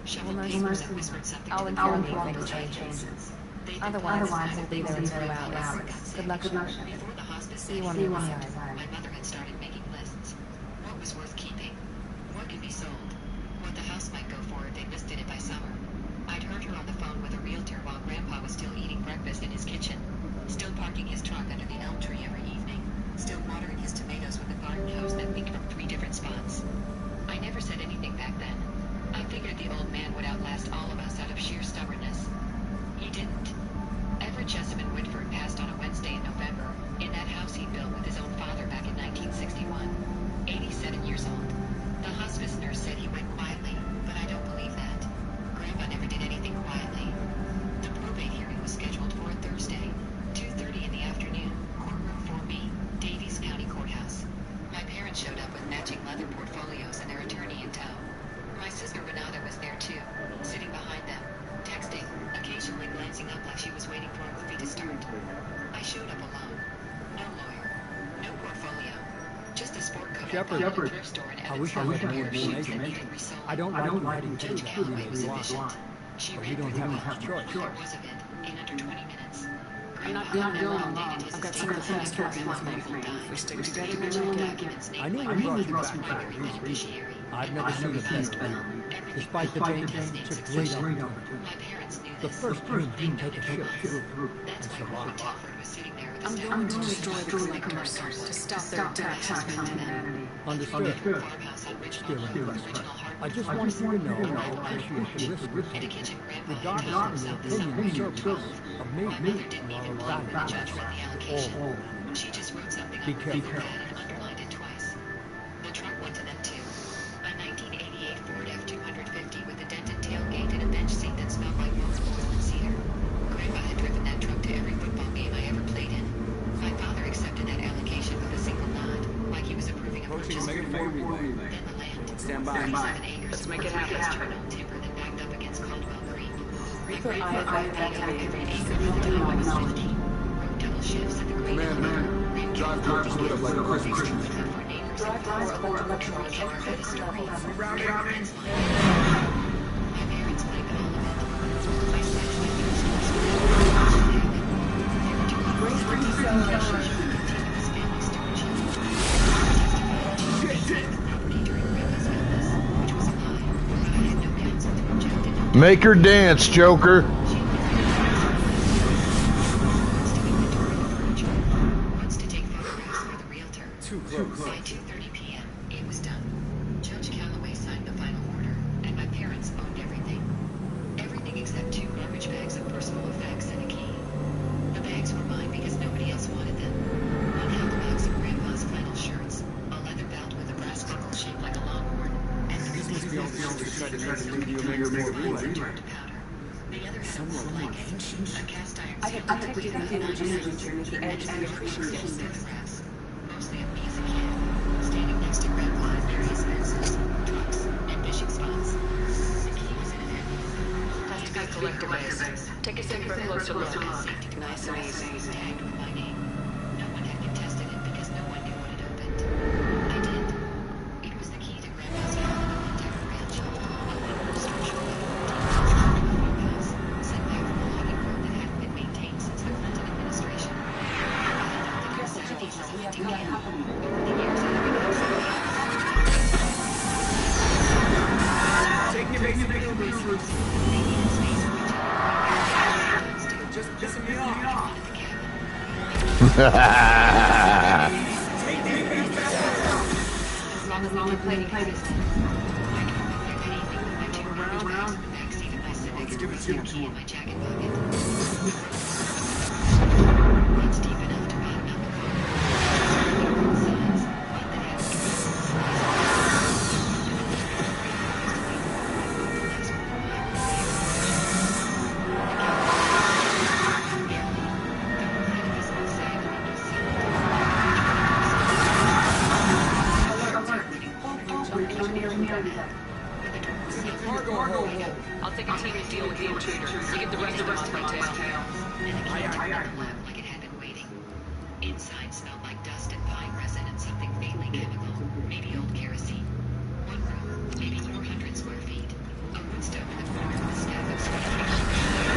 Shuffled Well, papers and whispered something I'll to the inform girl you who if called anything the changes. They've been Otherwise, planning we'll be there in a few hours. Good luck. Before the hospice See you bed on was the moved, inside. my mother had started making lists. What was worth keeping? What could be sold? What the house might go for if they listed it by summer. I'd heard her on the phone with a realtor while Grandpa was still eating breakfast in his kitchen, still parking his truck under the elm tree every evening, still watering his tomatoes with a garden hose that leaked from 3 different spots. I never said anything back then. I figured the old man would outlast all of us out of sheer stubbornness. He didn't. Everett Jessamine Whitford passed on a Wednesday in November, in that house he built with his own father back in 1961. 87 years old. The hospice nurse said he went quietly, but I don't believe that. Grandpa never did anything quietly. The probate hearing was scheduled for Thursday, 2:30 in the afternoon, courtroom Shepard, I wish I had more information. I don't like you heading through that relay line. But we don't have much choice. In under 20 minutes. I'm not going alone. I've got some of the fast working with me. If we stick together, we'll make it. I knew we brought you back for a reason. I've never seen a better leader. Despite the dangers, it's a great opportunity. The first team didn't take a ship through and survive. I'm going to destroy the collectors to stop their attacks on humanity. Understood. Still impressed. I just want you to know I appreciate the risk you're taking, regardless of your opinion or service of me and our values. All. She just wrote something Be on careful. the pad and underlined it twice. The truck went to them too. A 1988 Ford F-250 with a dented tailgate and a bench seat that smelled like motor oil and cedar. Grandpa had driven that truck to every football game I ever played in. My father accepted that allocation with a single nod, like he was approving a purchase order. Then the land. Stand by. 37 acres. Let's make it happen. Terminal timber that backed up against Caldwell Creek. My Put grandfather I activated activated. acre wrote double shifts at the Great Man, drive car just lit up like a Christmas tree. Drive for electronic My parents blamed all of it. I scratched my fingers. I scratched my fingers. Brace for deceleration. Continuous family stewardship. Property during Grandpa's illness, which was a lie, but I had no counsel to object and no Make her dance, Joker. wants to take photographs for the realtor. Too close. By 2:30 p.m., it was done. Judge Calloway signed the final order, and my parents owned everything. Everything except 2 garbage bags of personal effects and a key. The bags were mine because nobody else wanted them. One held a box of Grandpa's flannel shirts, a leather belt with a brass buckle shaped like a longhorn, and These must be all the ones who tried to leave you a turned more to relay. powder. The other had a wool blanket, a cast iron I had detected an energy signature near the edge of the accretion disk. photographs, mostly of me as a kid, standing next to Grandpa at various fences, trucks, and fishing spots. The key was in an envelope. Has to be a collector base. Take us in for a closer look. Nice and easy. Tagged with my name. No one had contested it because no one knew what it opened. I did. It was the key to Grandpa's cabin on Montana Ranch, a little structure farmhouse set back from a logging road that hadn't been maintained since the Clinton administration. Careful, we have company. Over the years, I have been Take your basic maneuvers. Just pissing me off. As long as playing practice. Let's give it to him. My jacket pocket. It's deep enough to bottom out the car. Size, one that has Cargo hold. I'll take a team to deal with the intruder. You get the rest of us on my tail. like it had been waiting. Inside smelled like dust and pine resin and something faintly chemical, maybe old kerosene. One room, maybe 400 square feet. A wood stove in the corner with a stack of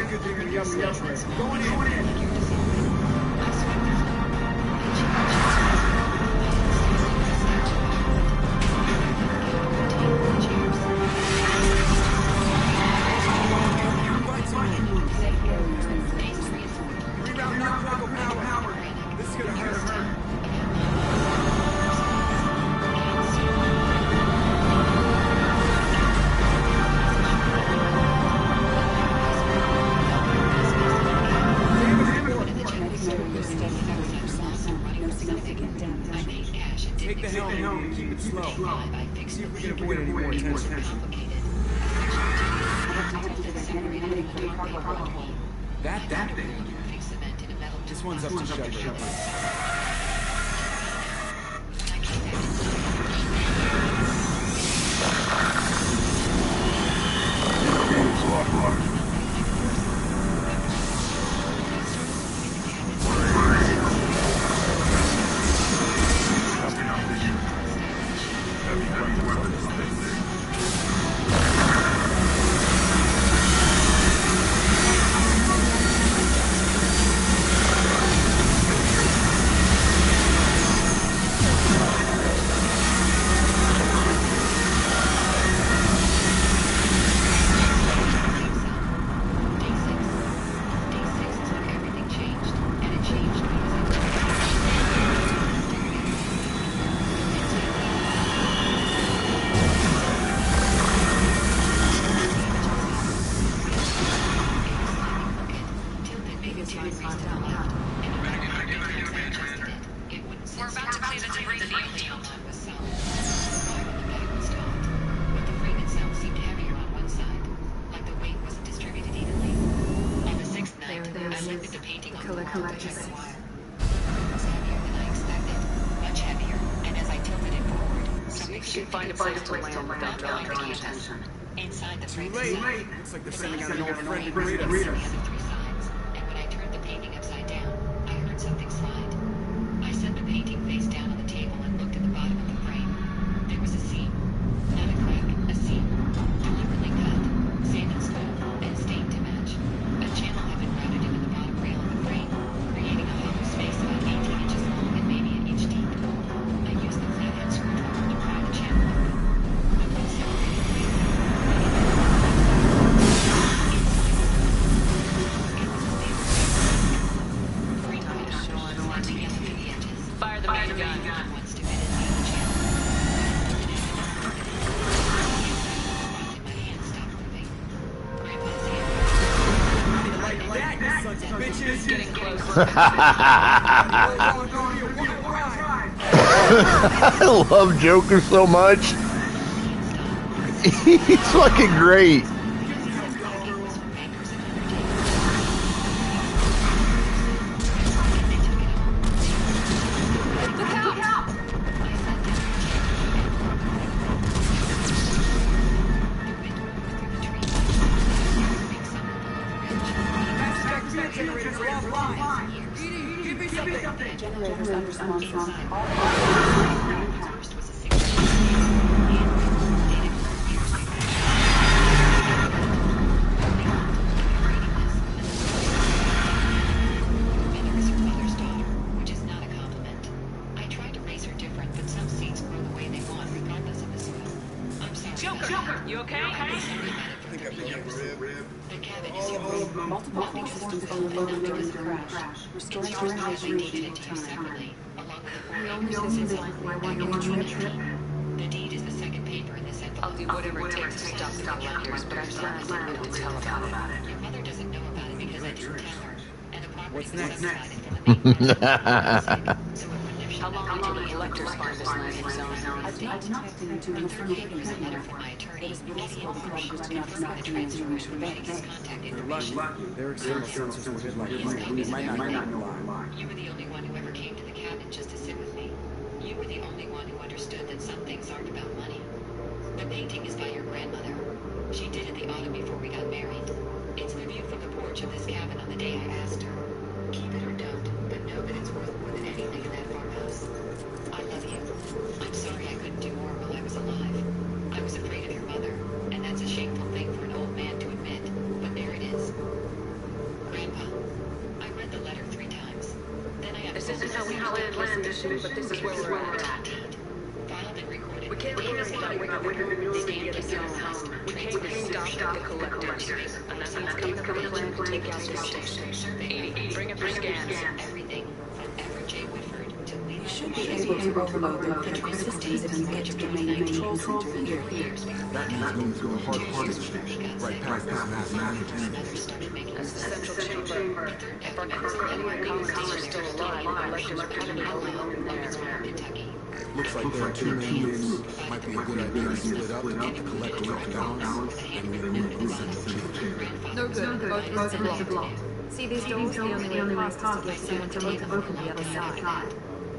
a good thing you're the upstairs. Going in. Take the helm and keep it slow. See if we can avoid any more attention. That thing. This one's up to shut. Too late. Looks like they're sending out an old friend to greet us. And when I turned the painting upside down, I heard something slide. I set the painting face down on the table and looked at the bottom of the frame. There was a seam. Not a crack, a seam. Deliberately cut, sand and scope, and stained to match. A channel had been routed into the bottom rail of the frame, creating a hollow space about 18 inches long and maybe an inch deep. I used the flathead screwdriver to pry the channel open. I put a separating blade. Fire the main gun. Getting close. I love Joker so much. He's fucking great. Generators unresponsive. Multiple core systems overloaded during the crash, restoring orientation in time. We only visit where one trip. The deed is the second paper in this envelope. I'll do whatever it takes to stop the collectors, but I plan to tell about it. Your mother doesn't know about it because I didn't tell her. And the property What's was next? subdivided from the main property. So it wouldn't have How shown long up. until the collectors find this landing zone? I've not detected into an affiliate Here's a letter from my attorney. It is possible the collectors do Confirm not the the transfer information relating his bank. contact They're information. lucky. Their external sensors were hit like we might not know why. You were the only one who ever came to the cabin just to sit with me. You were the only one who understood that some things aren't about money. The painting is by your grandmother. She did it the autumn before we got married. It's the view from the porch of this cabin on the day I asked her. Keep it or don't, but know that it's worth more than anything in that farmhouse. I love you. I'm sorry I couldn't do more while I was alive. I was afraid of your mother, and that's a shameful thing for an old man to admit, but there it is. isn't how we planned this issue, but this is where we're at. We can't worry about when the news media gets home. We came to stop the collectors, and that means coming up with a plan to take out this station. Edie, bring up your scans. Everything from Everett J. Whitford to Lee. You should be able to overload their critical systems if you get to the main control center here. That means going through a hard part of the station, right past this massive entertainment. That's the central chamber. If our colonists are still alive, the collectors are probably holding in there. Looks like there are two main rooms. Might be a good idea to split up to keep the collectors off balance and remove the central chamber. No good. Both rooms are blocked. See these doors? The only way past is to get someone to open the other side.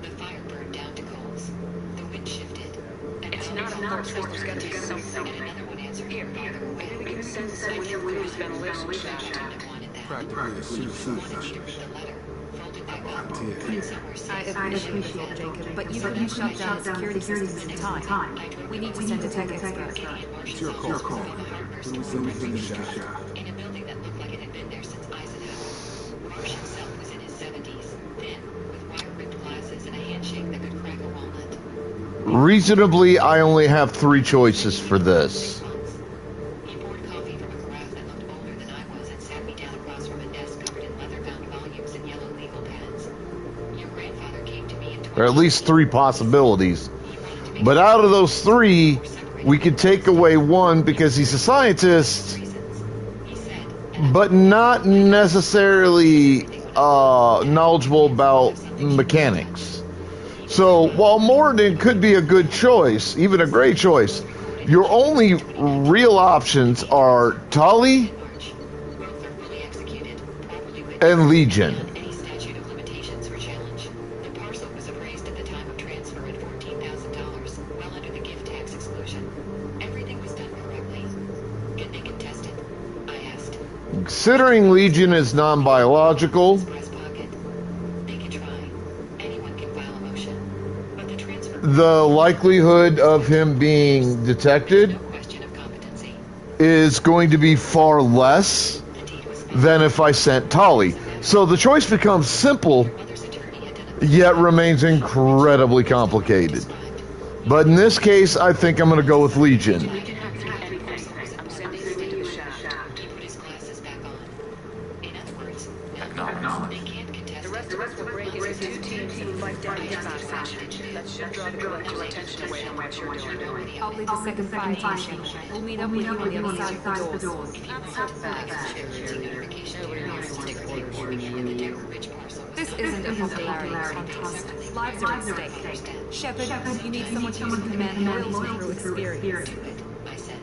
The fire burned down to coals. The wind shifted. It's not a force, there's gotta be something. And another one answered Here, maybe we can send someone to lose ventilation shaft. Practically a suicide mission. I appreciate it, Jacob, but you couldn't shut down the security systems in time. We need to send a tech expert. It's your call. Who was in the shaft? In a building that looked like it had been there since Eisenhower. Marsh himself was in his 70s, thin, with wire-ripped glasses and a handshake that could crack a walnut. Reasonably, I only have 3 choices for this. He poured coffee from a carafe that looked older than I was and sat me down across from a desk covered in leather-bound volumes and yellow legal pads. Your grandfather came to me in Or at least 3 possibilities. But out of those 3, we could take away 1 because he's a scientist, but not necessarily knowledgeable about mechanics. So while Morden could be a good choice, even a great choice, your only real options are Tully and Legion. any statute of limitations for challenge. The parcel was appraised at the time of transfer at $14,000, well under the gift tax exclusion. Everything was done correctly. Can they contest it? I asked. Considering Legion is non-biological, Press pocket. They can try. Anyone can file a motion. But the transfer the likelihood of him being detected question of competency. is going to be far less than if I sent Tully. So the choice becomes simple, yet remains incredibly complicated. But in this case, I think I'm going to go with Legion. I'm sending you into the shaft. He put his glasses back on. In other words, they can't contest The rest of us will break into 2 teams and fight down the passage. That should draw the collector's attention away from what you're doing. I'll lead the second fire team. We'll meet up with you on the other side of the doors. This isn't a popularity contest. Lives are at stake. Shepard, you need someone who can command loyalty through experience. I said.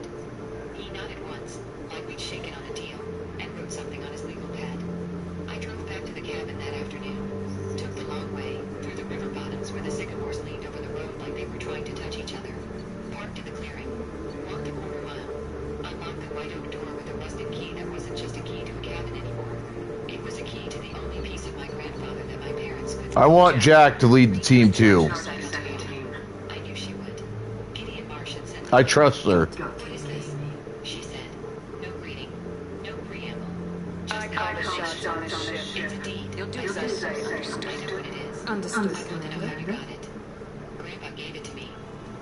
He nodded once, like we'd shaken on a deal, and wrote something on his legal pad. I drove back to the cabin that afternoon. Took the long way, through the river bottoms where the sycamores leaned over the road like they were trying to touch each other. Parked in the clearing. Walked a quarter mile. Unlocked the white oak door with a rusted key that wasn't just a key to a cabin anymore. It was a key to the only piece of my grandfather that my parents could. I want Jack to lead the team too. I knew she would. Kitty and Marsh had sent I trust her. What is this? She said. No greeting. No preamble. I call the shots on this ship. It's a deed. You'll do as I say. I know what it is. Understood, I know Commander. you got it. Grandpa gave it to me.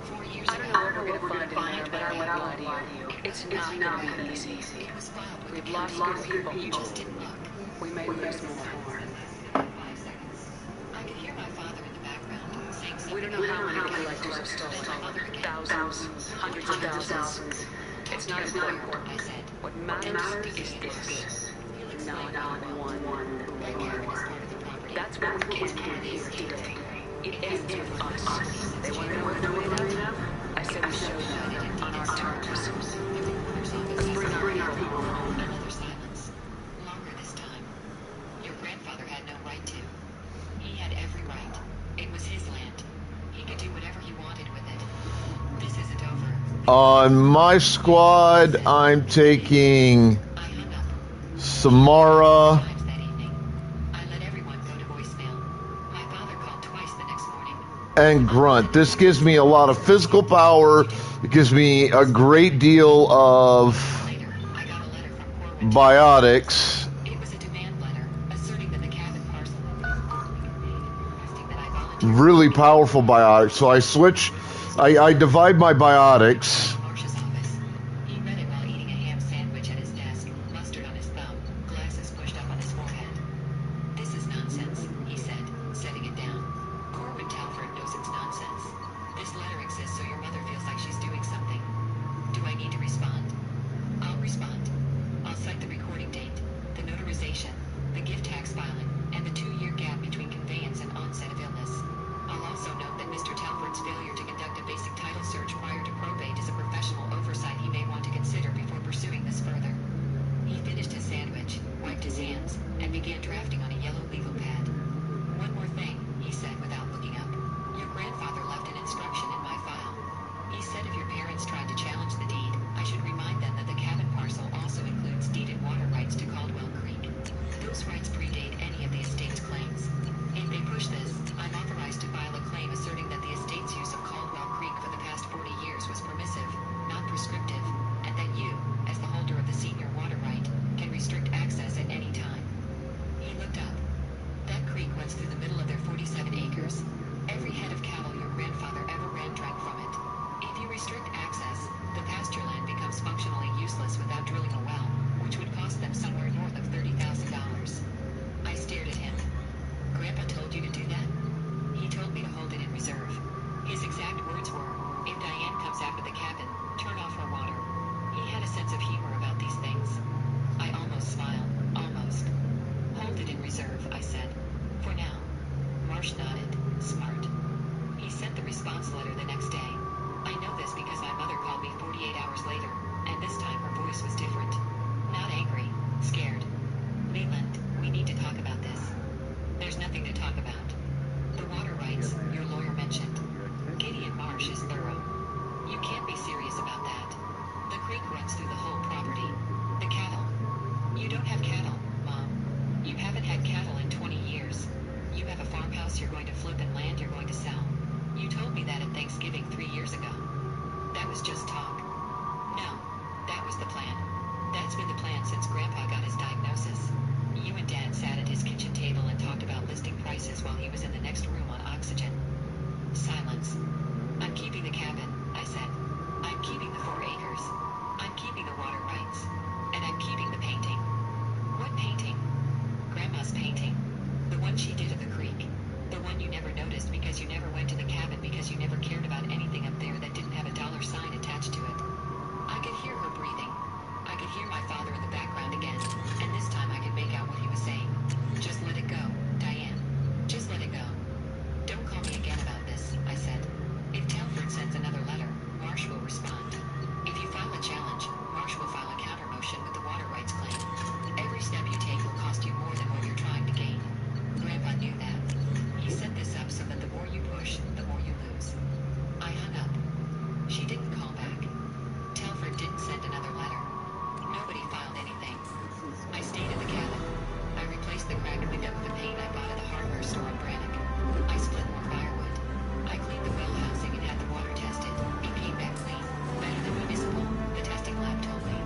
4 years I ago. don't know what we're gonna find in there, but I won't lie to you. It's not gonna be easy. It was filed with We've lost good people. You just didn't look. We may lose more. 5 seconds. I could hear my father in the background saying something. We don't know how many collectors have stolen. Thousands, hundreds of thousands. It's not important. I said. What matters is this. Not one more. That's what we can't do here today. It ends with us. They want to know what they're doing now? I said we show them on our terms. Let's bring our people home. Another silence. Longer this time. Your grandfather had no right to. He had every right. It was his land. He could do whatever he wanted with it. This isn't over. On my squad, I'm taking Samara Times that evening. I let everyone go to voicemail. My father called twice the next morning. and Grunt. This gives me a lot of physical power. It gives me a great deal of Later, I got a letter from Corbin. biotics. It was a demand letter asserting that the cabin parcel. really powerful biotics. So I divide my biotics. Marsh's office. He read it while eating a ham sandwich at his desk, mustard on his thumb, glasses pushed up on his forehead. This is nonsense, he said, setting it down. Corwin Talford knows it's nonsense. This letter exists so your mother feels like she's doing something. Do I need to respond? I'll respond. I'll cite the recording date, the notarization, the gift tax filing, and the 2-year gap between conveyance and onset of illness. I'll also note that Mr. Talford's failure to conduct a basic title search prior to probate is a professional oversight he may want to consider before pursuing this further. He finished his sandwich, wiped his hands, and began drafting on a yellow legal pad. One more thing, he said without looking up. Your grandfather left an instruction in my file. He said if your parents tried to challenge the deed, I should remind them that the cabin parcel also includes deeded water rights to Caldwell Creek. Those rights predate any of the estate's claims. If they push this, I'm authorized to file a claim asserting that the estate's use of Caldwell Creek for the past 40 years was permissive, not prescriptive, and that you, as the holder of the senior water right, can restrict access at any time. He looked up. That creek runs through the middle of their 47 acres. Every head of cattle your grandfather ever ran drank from it. If you restrict access, the pasture land becomes functionally useless without drilling a well, which would cost them somewhere north of $30,000. I stared at him. Grandpa told you to do that? He told me to hold it in reserve. His exact words were, if Diane comes after the cabin, turn off her water. He had a sense of humor about these things. I almost smiled. Almost. Hold it in reserve, I said. For now. Marsh nodded. Smart. He sent the response letter the next day. I know this because my mother called me 48 hours later, and this time her voice was different. Not angry. Scared. Leland, we need to talk about this. There's nothing to talk about. The water rights, your lawyer mentioned. Gideon Marsh is thorough. You can't be serious about that. The creek runs through the whole property. The cattle. You don't have cattle, Mom. You haven't had cattle in 20 years. You have a farmhouse you're going to flip and land you're going to sell. You told me that at Thanksgiving 3 years ago. That was just talk. No, that was the plan. That's been the plan since Grandpa got his diagnosis. You and Dad sat at his kitchen table and talked about listing prices while he was in the next room on oxygen. Silence. I'm keeping the cabin, I said. I'm keeping the 4 acres. I'm keeping the water rights. And I'm keeping the painting. What painting? Grandma's painting. The one she did of the creek. The one you never noticed because you never went to the cabin because you never cared about anything up there that didn't have a dollar sign attached to it. I could hear her breathing. I could hear my father in the background again, and this time I could make out what he was saying. Just let it go, Diane. Just let it go. Don't call me again about this, I said. If Telford sends another letter, Marsh will respond. If you file a challenge, Marsh will file a counter motion with the water rights claim. Every step you take will cost you more than what you're trying to gain. Grandpa knew that. He set this up so that the more you push, the more you lose. I hung up. She didn't call back. Telford didn't send another letter. Nobody filed anything. I stayed in the cabin. I replaced the cracked window with the paint I bought at the hardware store in Brannock. I split more firewood. I cleaned the well housing and had the water tested. It came back clean. Better than municipal, the testing lab told me.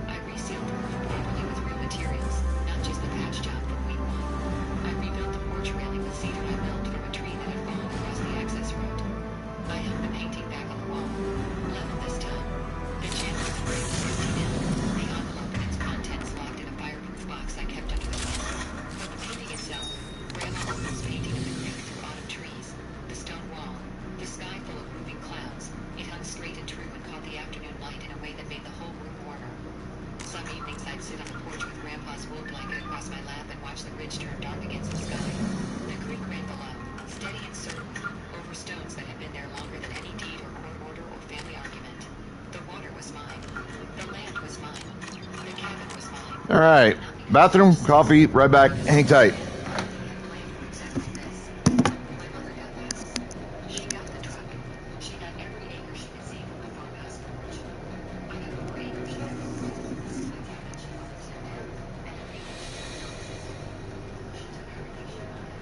I resealed the roof properly with real materials, not just the patch job from week 1. I rebuilt the porch railing with cedar I milled from a tree that had fallen across the access road. I hung the painting back on the wall. Level this time. The channel of the frame was empty now. The envelope and its contents locked in a fireproof box I kept under the bed. But the painting itself, Grandma Opal's painting of the creek through autumn trees, the stone wall, the sky full of moving clouds, it hung straight and true and caught the afternoon light in a way that made the whole room warmer. Some evenings I'd sit on the porch with Grandpa's wool blanket across my lap and watch the ridge turn dark against the sky. The creek ran below, steady and certain, over stones that had been there longer than any deed or court order or family argument. The water was mine. The land was mine. The cabin was mine. All right. Bathroom, coffee, right back. Hang tight. She got the truck. She got every acre she could see from the farmhouse porch. I got 4 acres she never owned. The cabin she always lived in, and an acre she never owned. She took everything she wanted.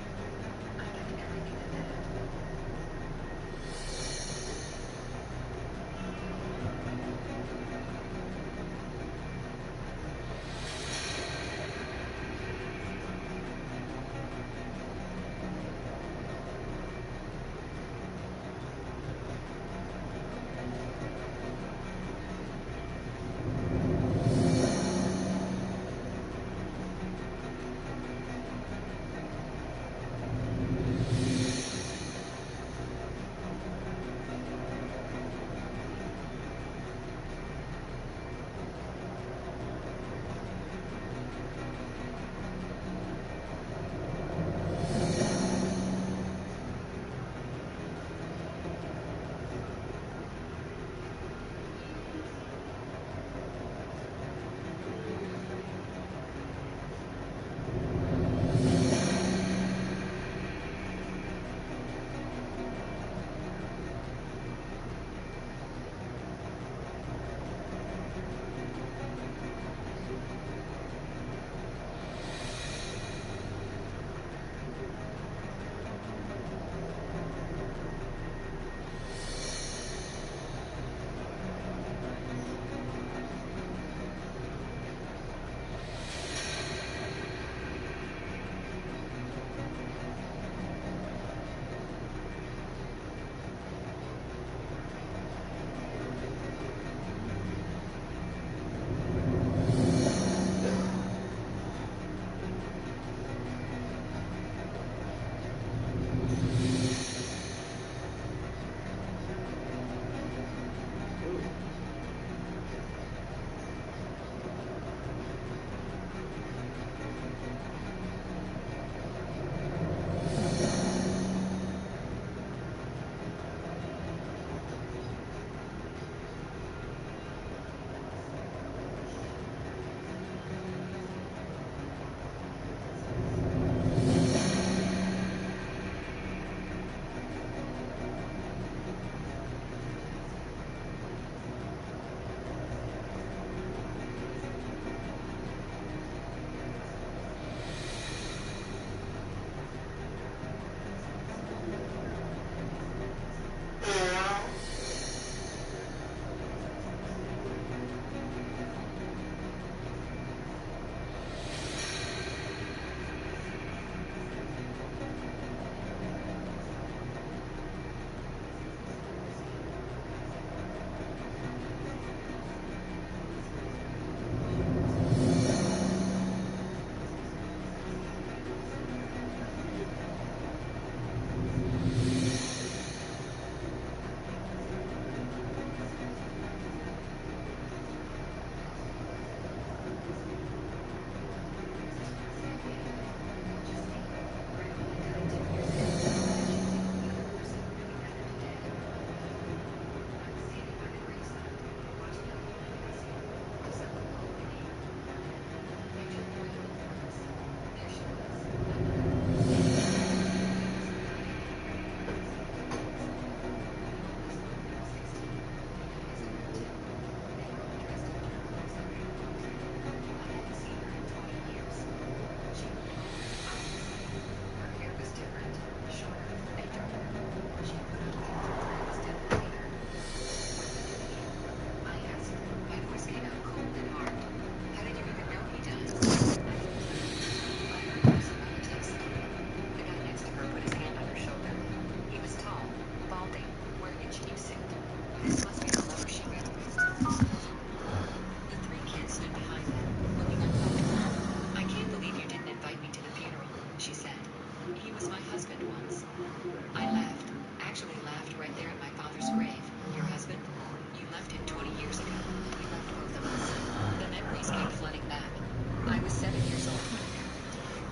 I kept everything that mattered.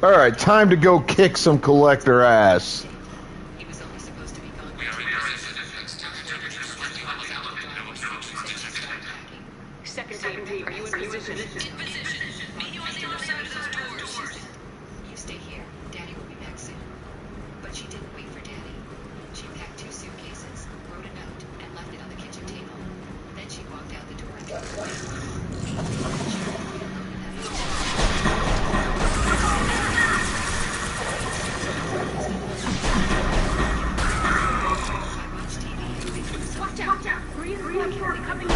Alright, time to go kick some collector ass. He was only supposed to be gone. Second team, are you in position? Meet you on the other side of those doors. You stay here. Daddy will be back soon. But she didn't wait for Daddy. She packed 2 suitcases, wrote a note, and left it on the kitchen table. Then she walked out the door and drove away. She wouldn't be alone in that house. Watch out! Reinforcements coming in.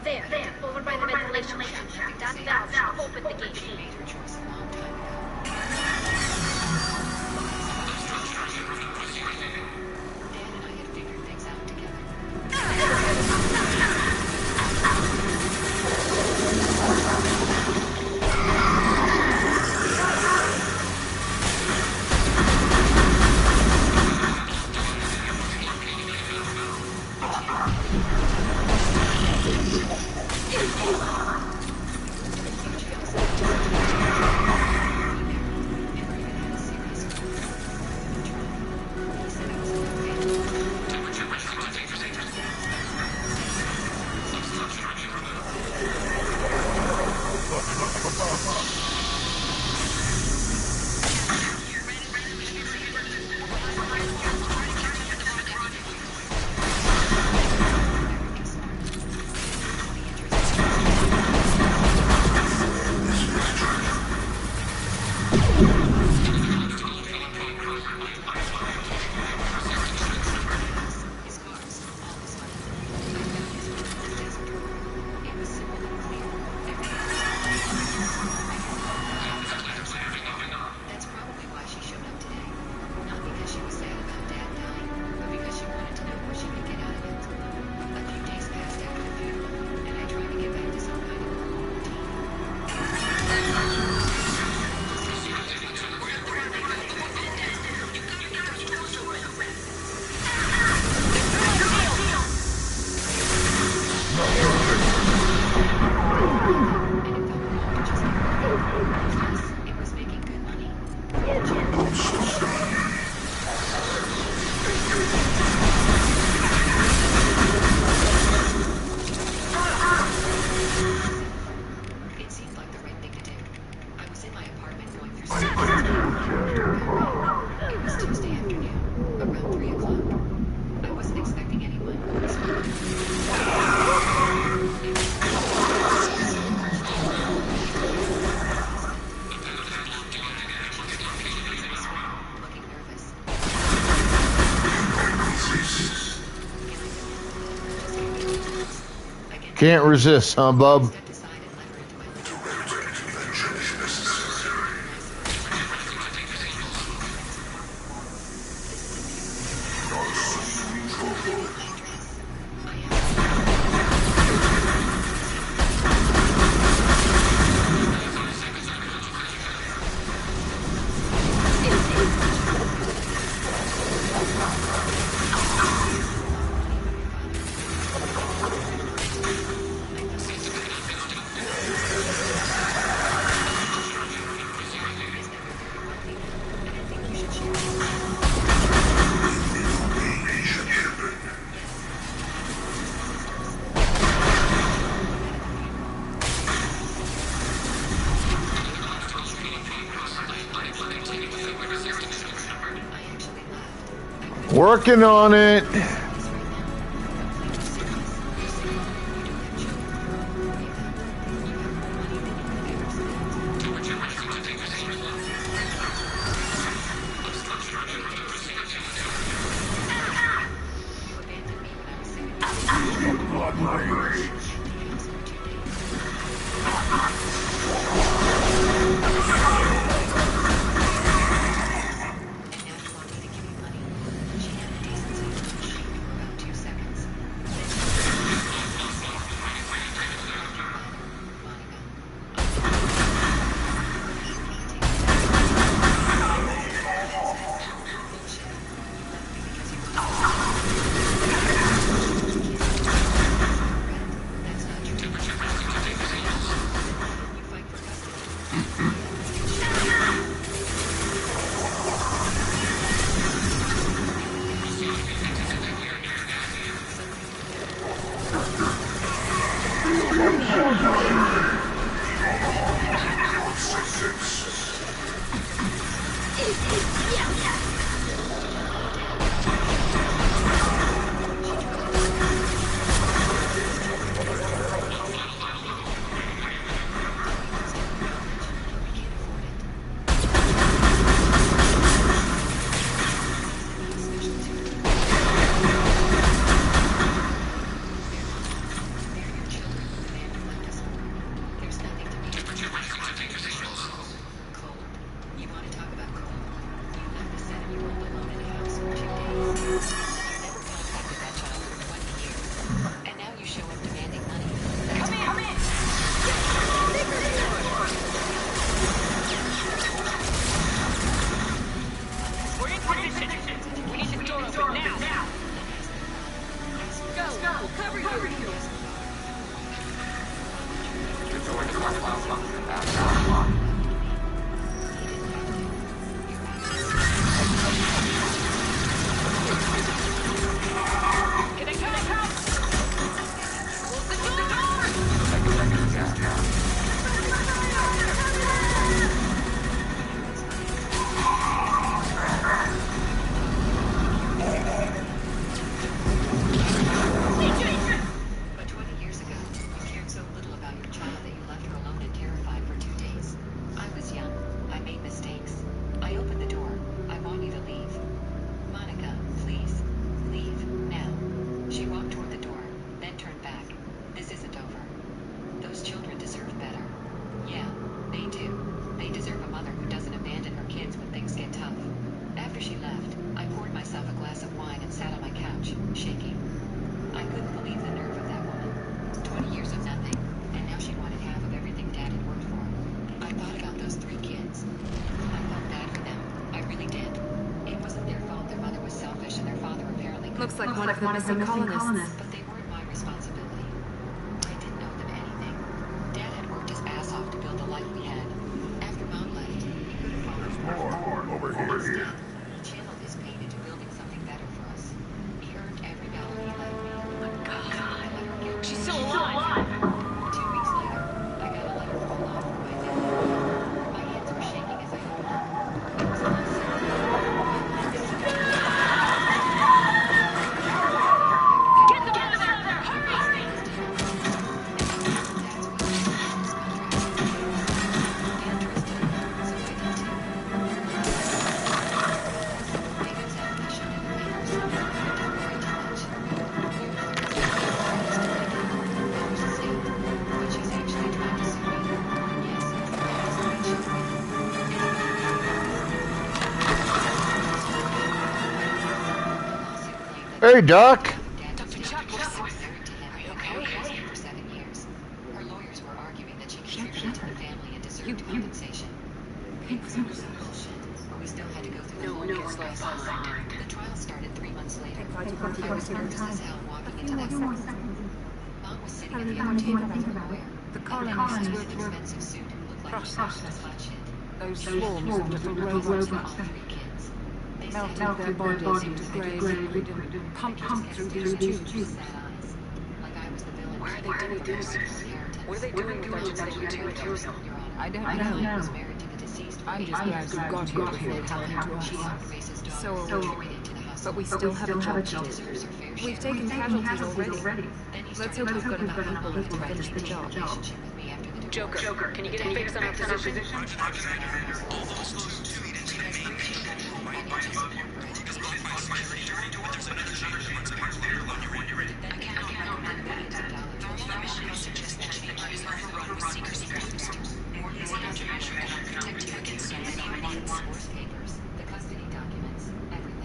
There, over by the ventilation shaft. That valve should open the gate. She made her choice a long time ago. Dan and I had figured things out together. Can't resist, huh, bub? Working on it. Looks like one of the missing colonists. But they weren't my responsibility. I didn't know them anything. Dad had worked his ass off to build the life we had. After Mom left, he could have followed More over here. He channeled his pain into building something better for us. He earned every dollar he left me. Oh my God. She's still alive. 2 weeks later, I got a letter from Mom from my dad. My hands were shaking as I opened it. It was a nice Hey, Doc. Her lawyers were arguing that she contributed to the family and deserved compensation. It was bullshit, but we still had to go through the whole case. The trial started 3 months later. I was nervous as hell walking into that courtroom. Mom was sitting at the other table with her lawyer. The colonists An expensive suit and looked like she was hot shit. those swarms of little robots All 3 kids. They melted said their bodies into grey liquid and pumped through these tubes. sad eyes. Like I was the villain. Where are they doing this? What are they doing with legislative material? I don't know. Was married to the deceased. I'm just glad we got here before it happened to She us. helped raise his daughter. So are we. Carried into the hospital. but we still have a job to do. We've taken casualties already. Let's hope we've got enough people left to finish the job. Joker, can you get a fix on our position?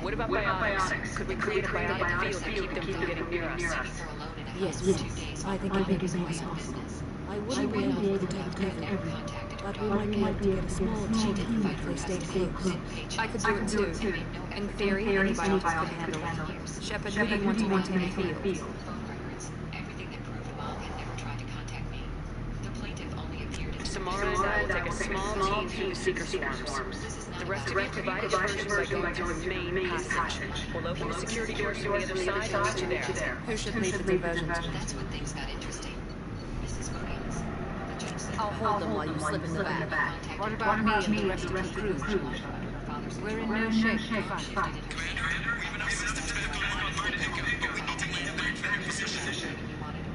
What about biotics? Could we create a biotic field to keep them from getting near us? Yes, I think it may be possible. I wouldn't be able to protect everyone, but we might be able to get a small team if they stay close. I could do it too. In theory, any biotics could handle it. Shepard, who do you want to maintain the field? Samara and I will take a small team through the seeker swarms. The rest of you provide diversion by going through a main passage. We'll open the security doors from the other side and meet you there. Who should lead the diversion? That's when things got interesting. Mrs. Williams. The judge said, I'll hold them while you slip in the back. What about me and the rest of the crew? We're in no shape to fight.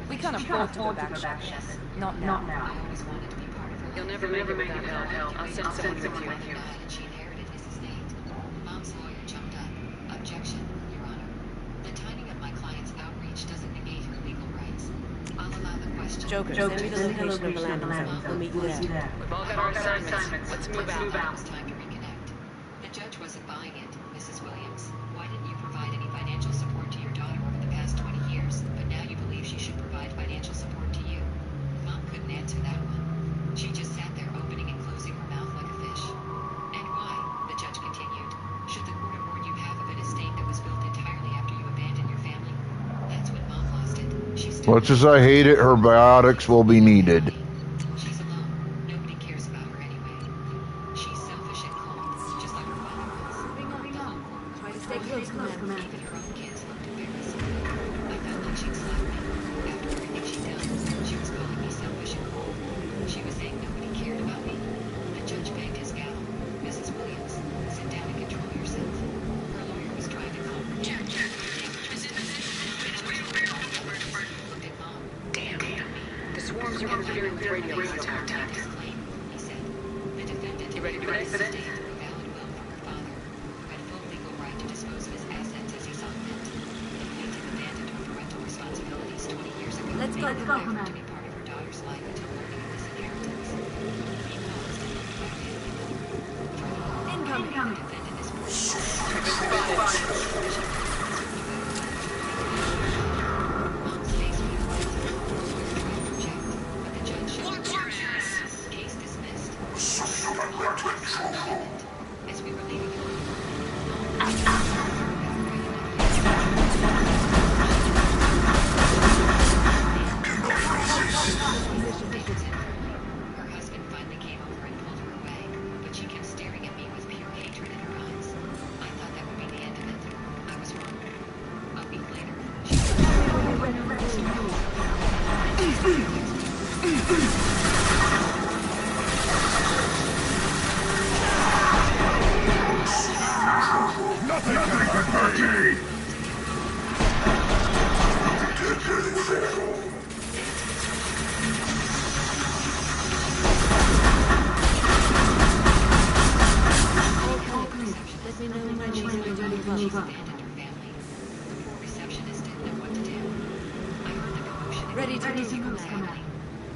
We can't afford to go back, Shepard. Not now. You'll never make it without help. I'll send someone with you. she inherited Mrs. Nate. Mom's lawyer jumped up. Objection, Your Honor. The timing of my client's outreach doesn't negate her legal rights. I'll allow the question. Joker, send me the location of the landing zone. We'll meet you there. We've all got our assignments. Let's move out. It's time to reconnect. The judge wasn't buying it, Mrs. Williams. Why didn't you provide any financial support to your daughter over the past 20 years, but now you believe she should provide financial support to you? Mom couldn't answer that one. She just sat there opening and closing her mouth like a fish. And why? The judge continued. Should the court award you half of an estate that was built entirely after you abandoned your family? That's when Mom lost it. She still Much as I hate it, her biotics will be needed. She's alone. Nobody cares about her anyway. She's selfish and cold, just like her father was. Moving on. Try to stay close, Commander. Even her own kids looked embarrassed. I felt like she'd slapped me. After everything she'd done, she was calling me selfish and cold. She was saying nobody cared about me. The judge begged his gal, Mrs. Williams, sit down and control yourself. Her lawyer was trying to calm her down. Looked at Mom. Damn. The swarms are interfering with radio contact. He said, the defendant You ready for this? a valid will from her father, who had full legal right to dispose of his assets as he saw fit. The plaintiff abandoned her parental responsibilities 20 years ago. Let's go, Commander. To be part of her daughter's life until learning of this inheritance. He paused and looked back at me. Incoming. The defendant is Mom's face was white. Tried to object, but the judge showed her. Case dismissed. As we were leaving the room, her husband finally came over and pulled her away, but she kept staring at me with pure hatred in her eyes. I thought that would be the end of it. I was wrong. A week later, she Nothing can hurt me! Let me know when you need to move up. abandoned her family. The poor receptionist didn't know what to do. I heard the commotion. Ready to move, Commander.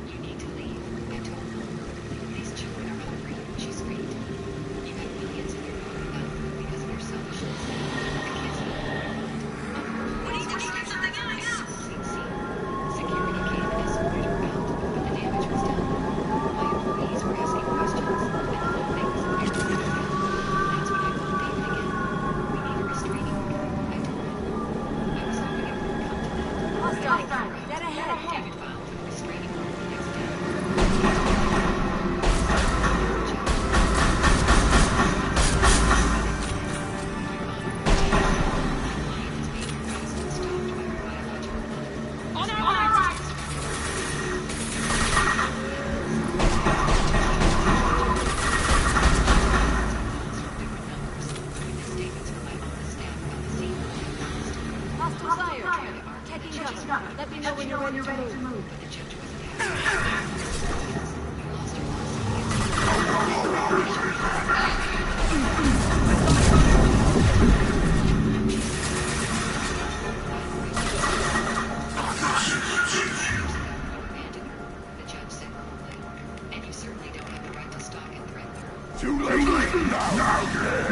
You need to leave. Too late. Now.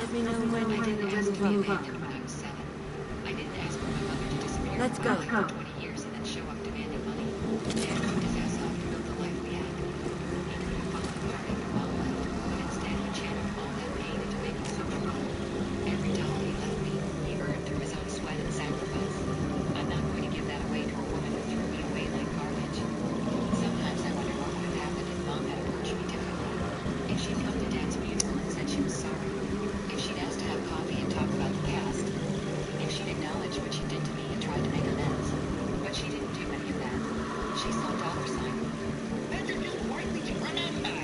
Let me know when you're ready to move up. Let's go. 20 years and then show up demanding money. Dad worked his ass off to build the life we had. He could have followed the party for mom left, but instead he channeled all that pain into making something money. Every dollar he left me, he earned through his own sweat and sacrifice. I'm not going to give that away to a woman who threw me away like garbage. Sometimes I wonder what would have happened if mom had approached me differently. If she'd come to Dad's funeral and said she was sorry. If she'd asked to have coffee and talk about the past. If she'd acknowledged what she did to me and tried to make amends. But she didn't do any of that. She saw dollar sign. And you're just worthy to remember.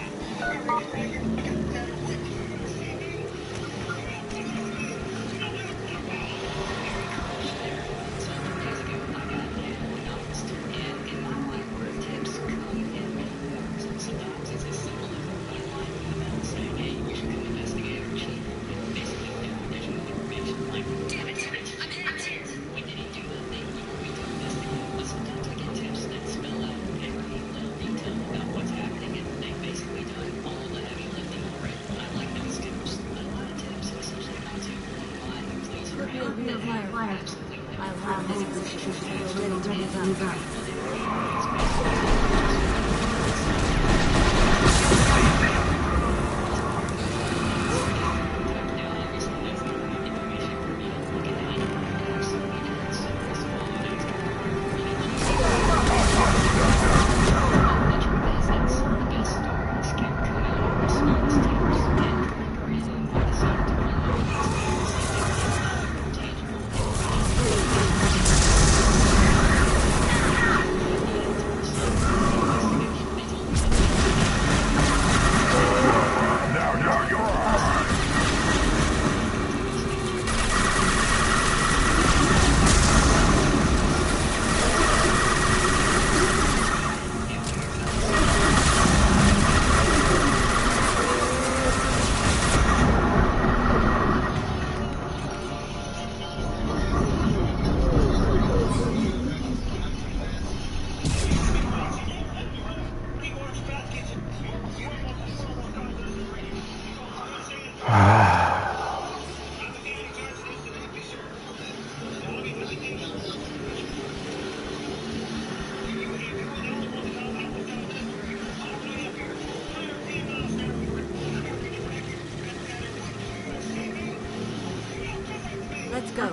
Sometimes it's as simple as a line in the mail saying, hey, we should go investigate our chief. Basically, additional information like, damn it, I'm hit. When did he do the thing you were to investigate? But sometimes I get tips that spell out every little detail about what's happening, and they basically done all the heavy lifting for it. I like those tips. A lot of tips, essentially not to lie, please, Could be a real fire. I'll have this position until you're ready to move up. Let's go.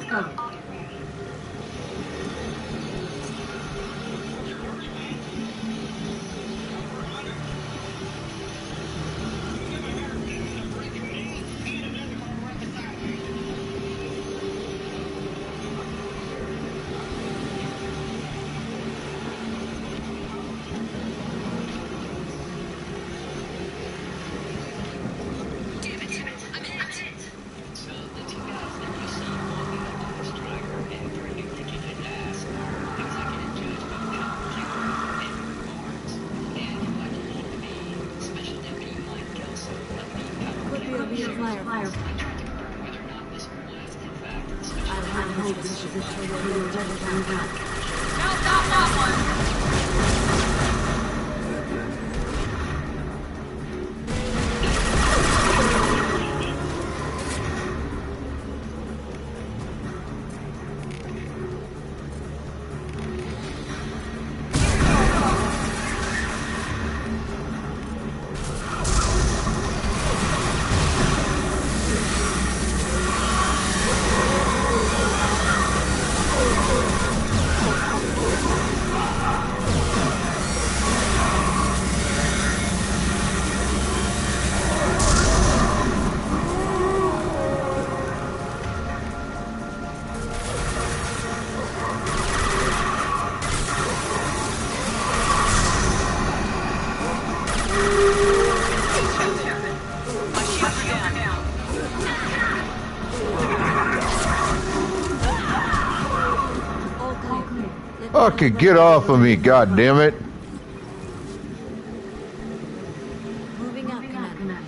Fucking get off of me, goddammit. Moving up, Commander.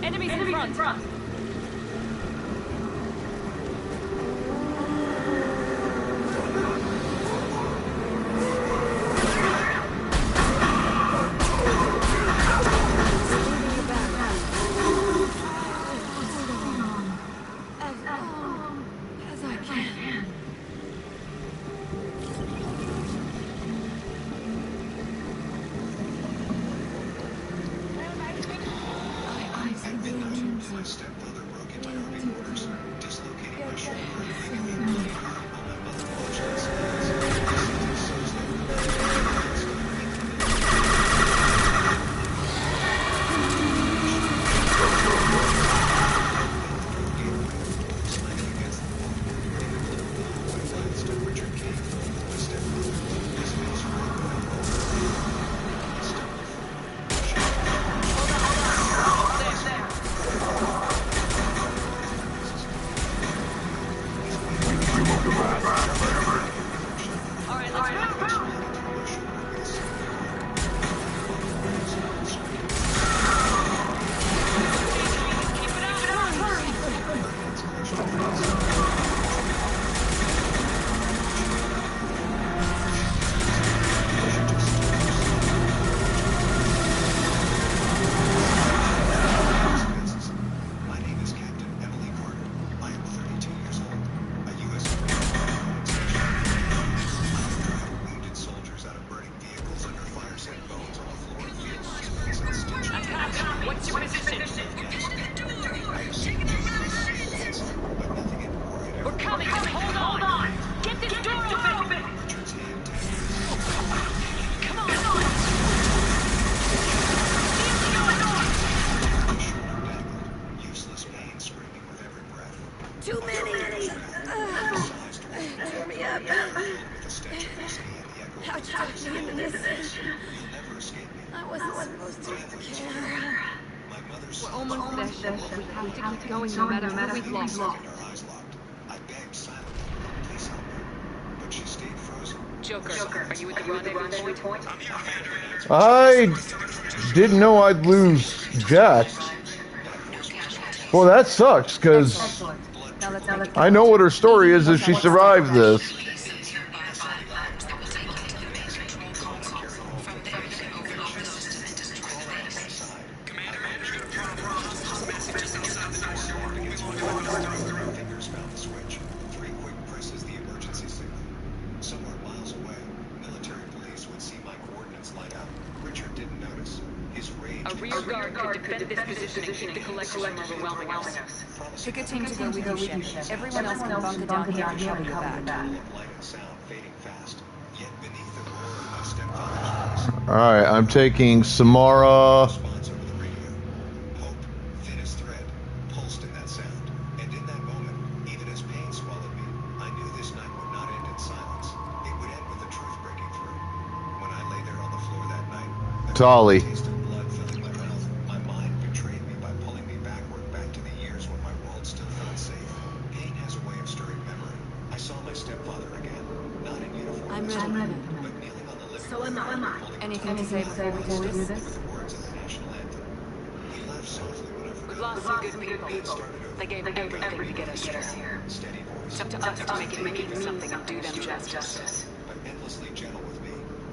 Enemies in front. As I can. At midnight, my stepfather broke into my army quarters, dislocating my shoulder, leaving me bleeding while my mother watched in silence. As soon as they were slamming against the wall. In the gloom of the hallway glanced at Richard King, my stepfather, his face red by alcohol. He stumbled forward. My name is Captain Emily Carter. I am 32 years old. A U.S. wounded soldiers out of burning vehicles under fire-set bones on the floor of field hospitals and stitched. What's your position? But nothing in war had ever We're coming. Hold on. Get this door open. Richard's hand tapped. Come on. My shoulder dangled, useless pain screaming with every breath. Too many. Sized Tear me up. with a stench of whiskey and the echo How'd you talk me into this? You'll never escape me. I wasn't supposed to care. My mother's We're almost there. We have to keep going no matter who we've lost. our eyes locked. I begged silently, please help me. But she stayed frozen. Joker, are you at the rendezvous point? I'm here, Commander. I didn't know I'd lose Jack. Well, that sucks, because Now let's I know what her story is if she survived this. Fingers found the switch. 3 quick presses, the emergency signal. Somewhere miles away, military police would see my coordinates light up. Richard didn't notice. His rage. A rear guard could defend this position and keep the collectors from overwhelming us. Pick a team to go with you, Shep. Everyone else can bunker down here and cover your back. Light and sound fading fast. Yet beneath the roar of my stepfather's voice, Alright, I'm taking Samara. response over the radio. Hope, thin as thread, pulsed in that sound. And in that moment, even as pain swallowed me, I knew this night would not end in silence. It would end with the truth breaking through. When I lay there on the floor that night, the Tolly. taste of blood filling my mouth, my mind betrayed me by pulling me backward back to the years when my world still felt safe. Pain has a way of stirring memory. I saw my stepfather again, not in uniform, I'm this ready. time, but kneeling on the living room, holding Anything to say before we do this? with the words of the national anthem. He laughed softly when I We've forgot. lost some good people. They gave everything to get us here. Steady voice, It's up to us to make it mean something and do them justice. but endlessly gentle with me.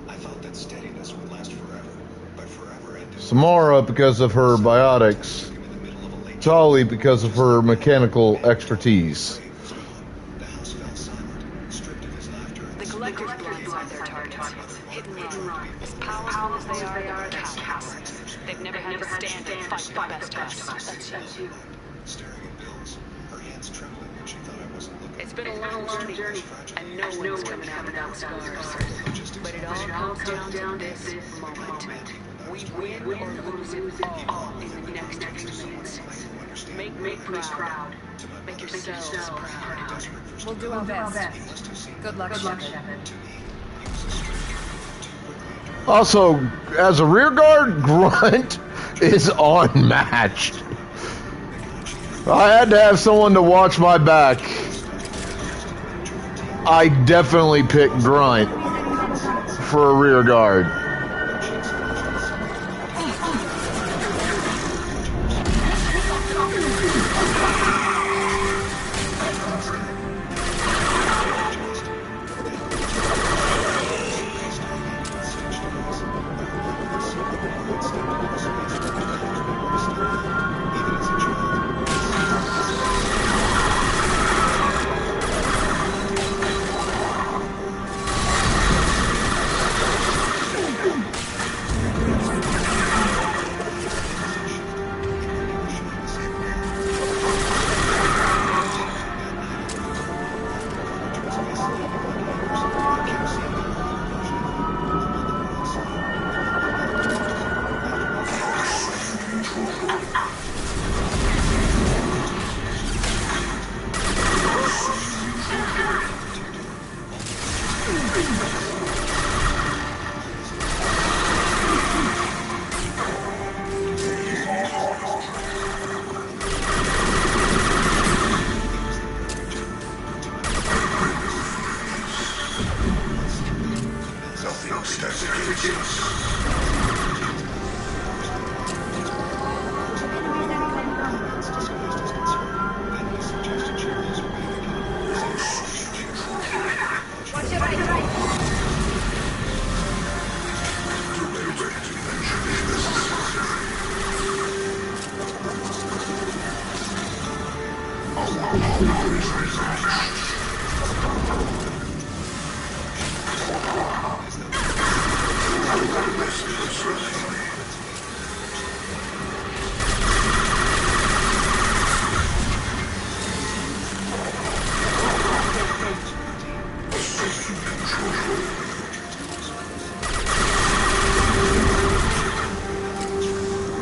I thought that steadiness would last forever, but forever ended. Samara because of her biotics. In the middle of a late Tolly because of her mechanical expertise. wave was gone. The house fell silent, stripped of his laughter. The collectors blindside their targets. Hidden wrong. As powerful as they are, they're cowards. They've never had to stand and fight the best of us. That's you. Staring at Bill's, her hands trembling when she thought I wasn't looking. It's been a long journey, and no one's coming out without scars. But it all comes down to this moment. We win or lose it all in the next few minutes. Make me proud. Make yourselves proud. We'll do our best. Good luck, Shepard. Also, as a rear guard, Grunt is unmatched. I had to have someone to watch my back. I definitely picked Grunt for a rear guard.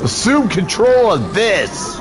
Assume control of this.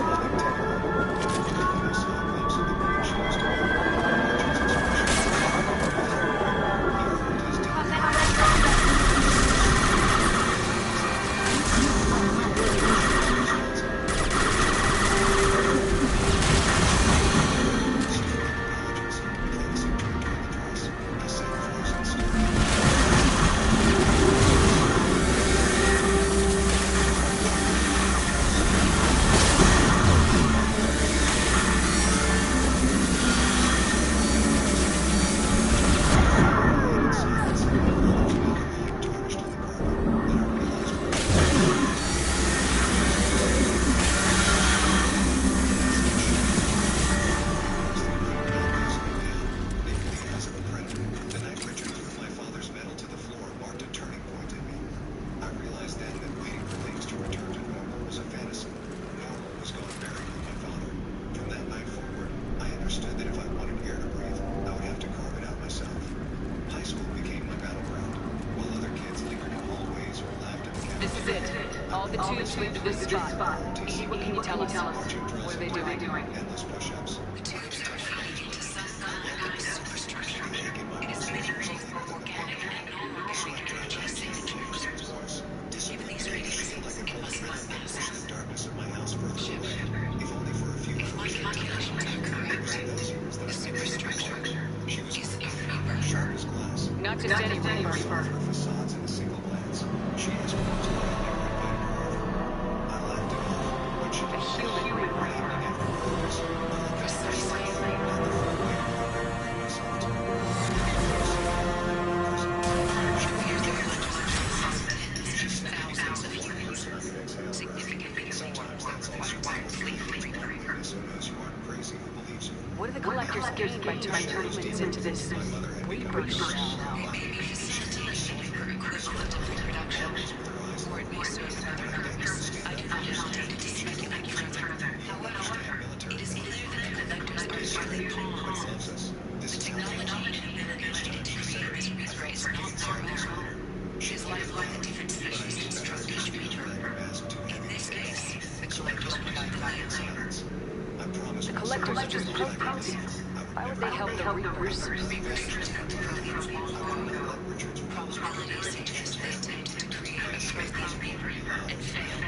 What do the collectors gain by turning humans into this reaper shell? proteins. Why would they help the Reapers? Probabilities suggest they attempted to create a Earth Reaper and failed.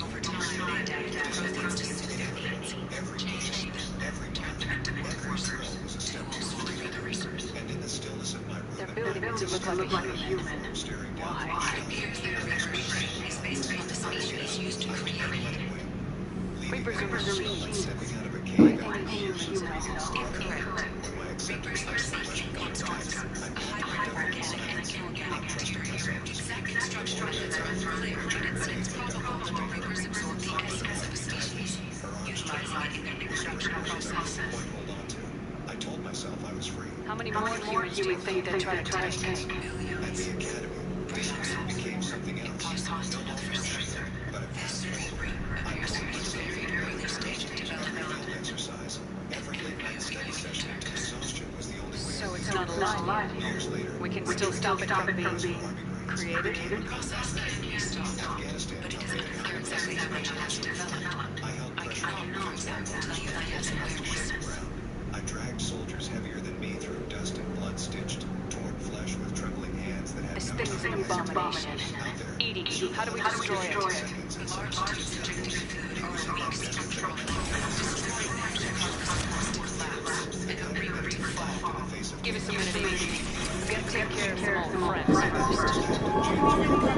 Over time, they adapted their methods to suit their needs, changing them, turned them into workers to destroy the resource. And in the stillness of my room, They're building it to look like a human. Why? It appears their Red Reaper is based on the species used to create it. Reapers are machines. stepping out of a I cave, think humans know. Incorrect. Reapers are species constructs, a hybrid organic and inorganic material. Exact construction methods are unclear, but it seems probable that the Reapers absorb the essence of a species, utilizing it in their reproduction process. hold on to. I told myself I was free. How many more humans do you think they try to take? At the academy, it became something else. Impossible for certain. But This Reaper appears to be at a very early stage of development. exercise, every late night study session to exhaustion was the only way. So it's not alive. Years later, We can still stop it from being created. Process can be stopped, but it isn't clear exactly how much it has developed. I cannot, for example, tell you that it has awareness. I dragged soldiers heavier than me through dust and blood-stitched, torn flesh with trembling hands that had This no thing's an abomination. Eating. How do we destroy it? Large doses injected food or weeks of control destroying them to cause the force to collapse and the Reaper to fall. Give us a minute each. We gotta take care of some old friends first.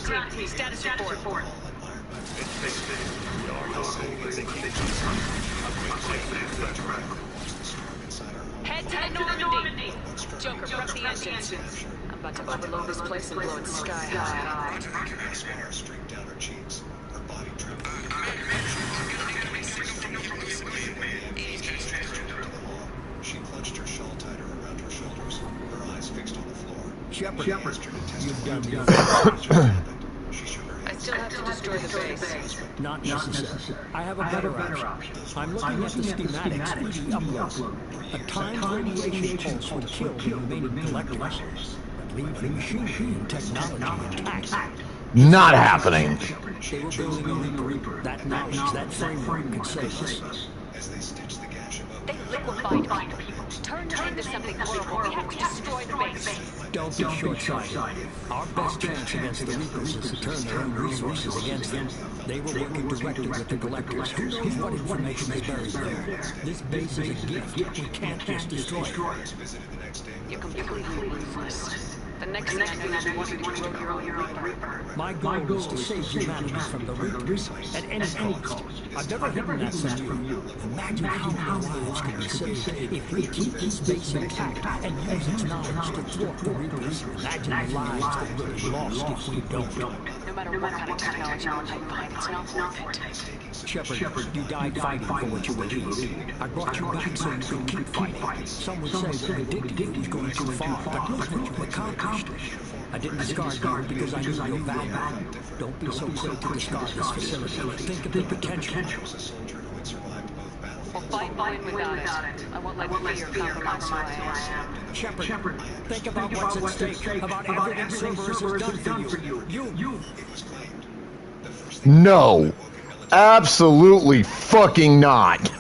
team. Status report. Head to the Normandy. Joker, prep the engines. I'm about to overload this place and blow it sky high. A smile streaked down her cheeks. Her body trembled. She clutched her shawl tighter around her shoulders, her eyes fixed on the floor. Shepard, you've done good. She shook her I head. still have to destroy the base. Not necessary. I have a better option. I'm looking at the schematics 3D upload. A timed radiation pulse would kill the remaining collectors, but leave the machinery and technology intact. Not happening. They were building a Reaper. That knowledge, that framework could save us. As they stitched the gash above They liquefied people. Turned into something horrible. We have to destroy the base. Don't be short-sighted. Our best chance against the Reapers is to turn their own resources against them. They were working directly with the collectors. Who knows what information is buried there? This base is a gift. We can't just destroy it. You're completely ruthless. The next thing I know, you want to roll your own Reaper. My goal is to save humanity from the Reapers at any cost. I've never hidden that from you. Imagine how many lives could be saved if we keep this base intact and use its knowledge to thwart the Reapers. Imagine the lives that will be lost if we don't. No matter what kind of technology you find, it's not worth it. Shepard, you died fighting for what you believed. I brought you back so you could keep fighting. Some would say that Vindictive was going too far, but look what you accomplished. I didn't discard you because I knew your value. Don't be so quick to discard this facility. Think of the potential. We'll fight without it. I won't let fear compromise who I am. Shepard, think about what's at stake, about everything Cerberus has done for you. No. Absolutely fucking not.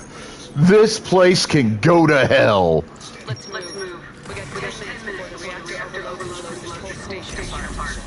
This place can go to hell. Let's move. We got 10 minutes before the reactor overloads this whole station apart.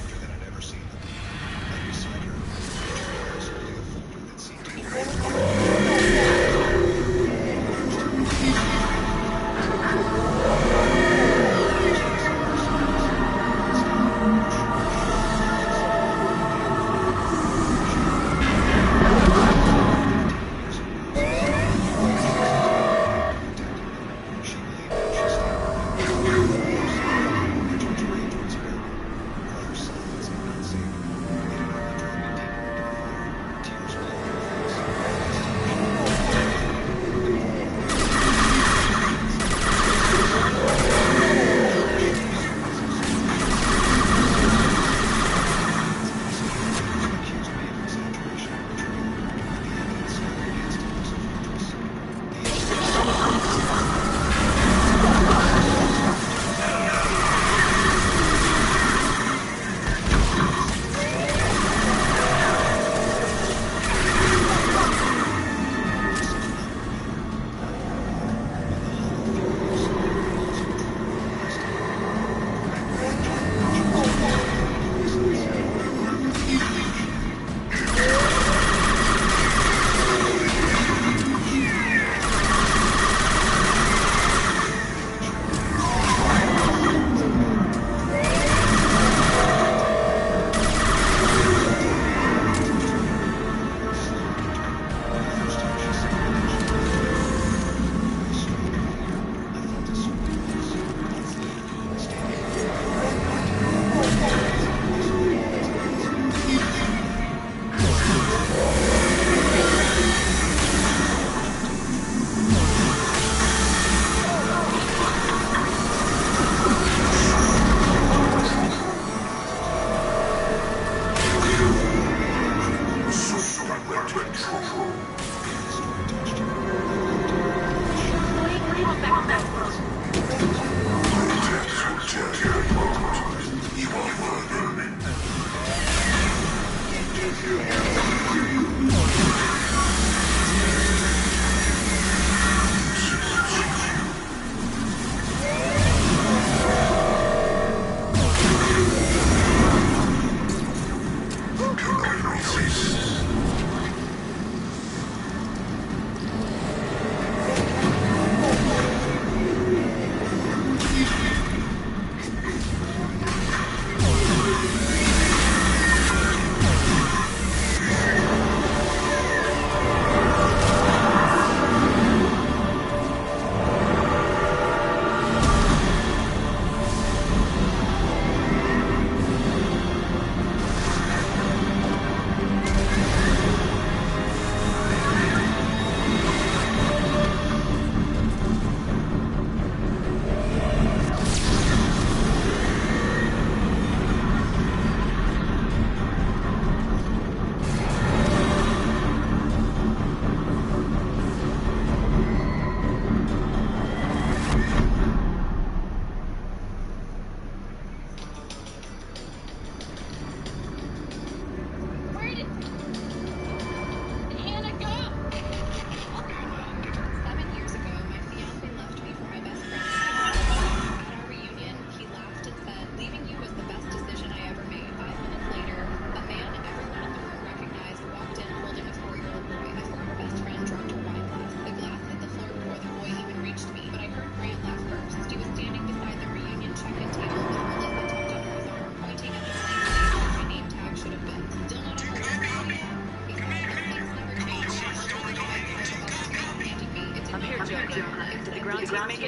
Changed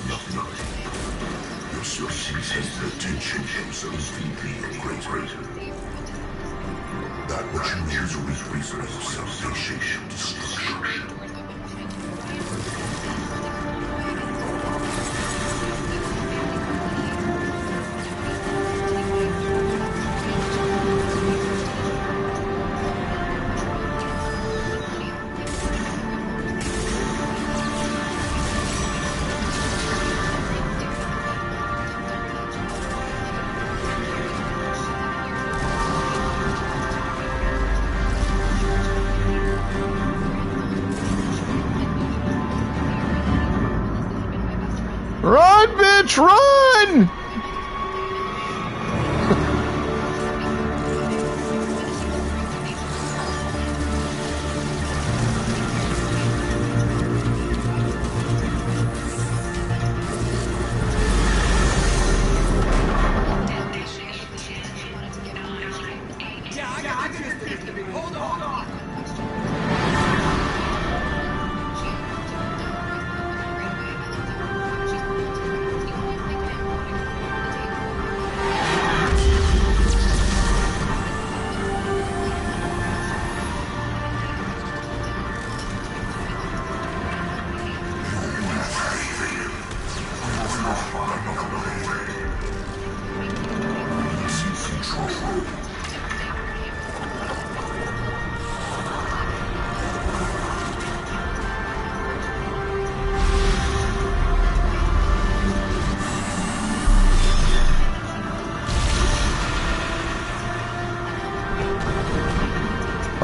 nothing. Your species has the attention themselves deeply and greater. That which you use a weak reason of salvation, destruction. Run, bitch, run!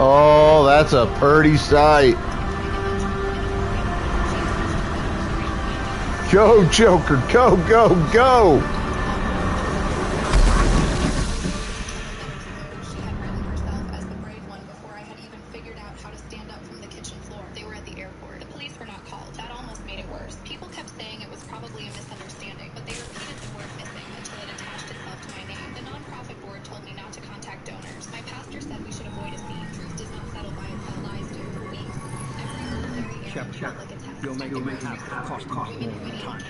Oh, that's a pretty sight. Go, Joker, go, go, go! You'll make it happen. Cost more than time.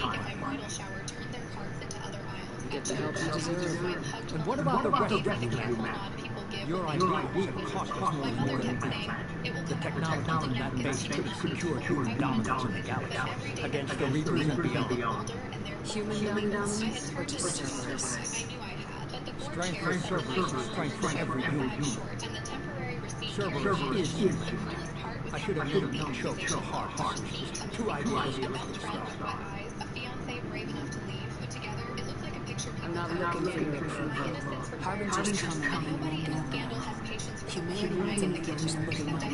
Get the help you deserve. And what about the rest of humanity? Your idea will cost us more than that. The technology in that base could secure human dominance in the galaxy against the Reapers and beyond. Human dominance or just service? Strength for service, strength for every human. Service is human. I should have known you choked so hard. Two ideas here. I'm not looking for your approval. Harbinger's coming. Humanity runs in the gears looking like that.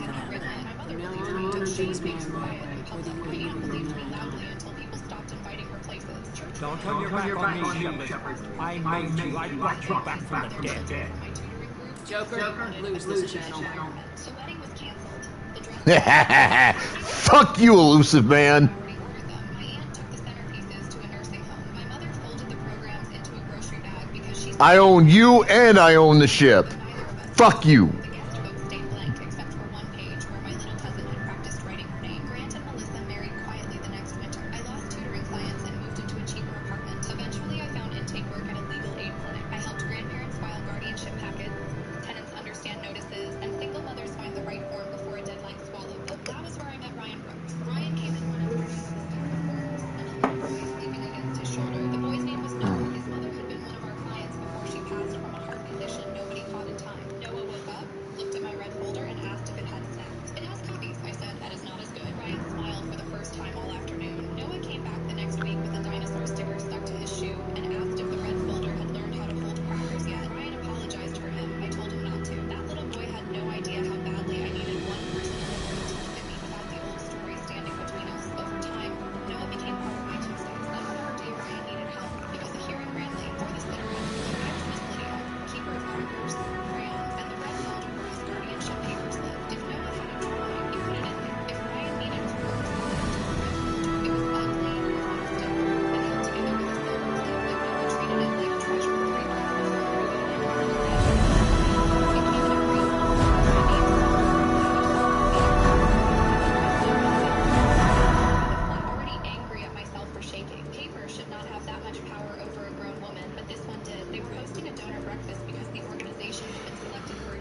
From now on, do things my way, whether you believe it or not. Don't turn your back on me, Shepard. I made you. I brought you back from the dead. Joker, lose this channel. Fuck you, elusive man. I own you and I own the ship. Fuck you.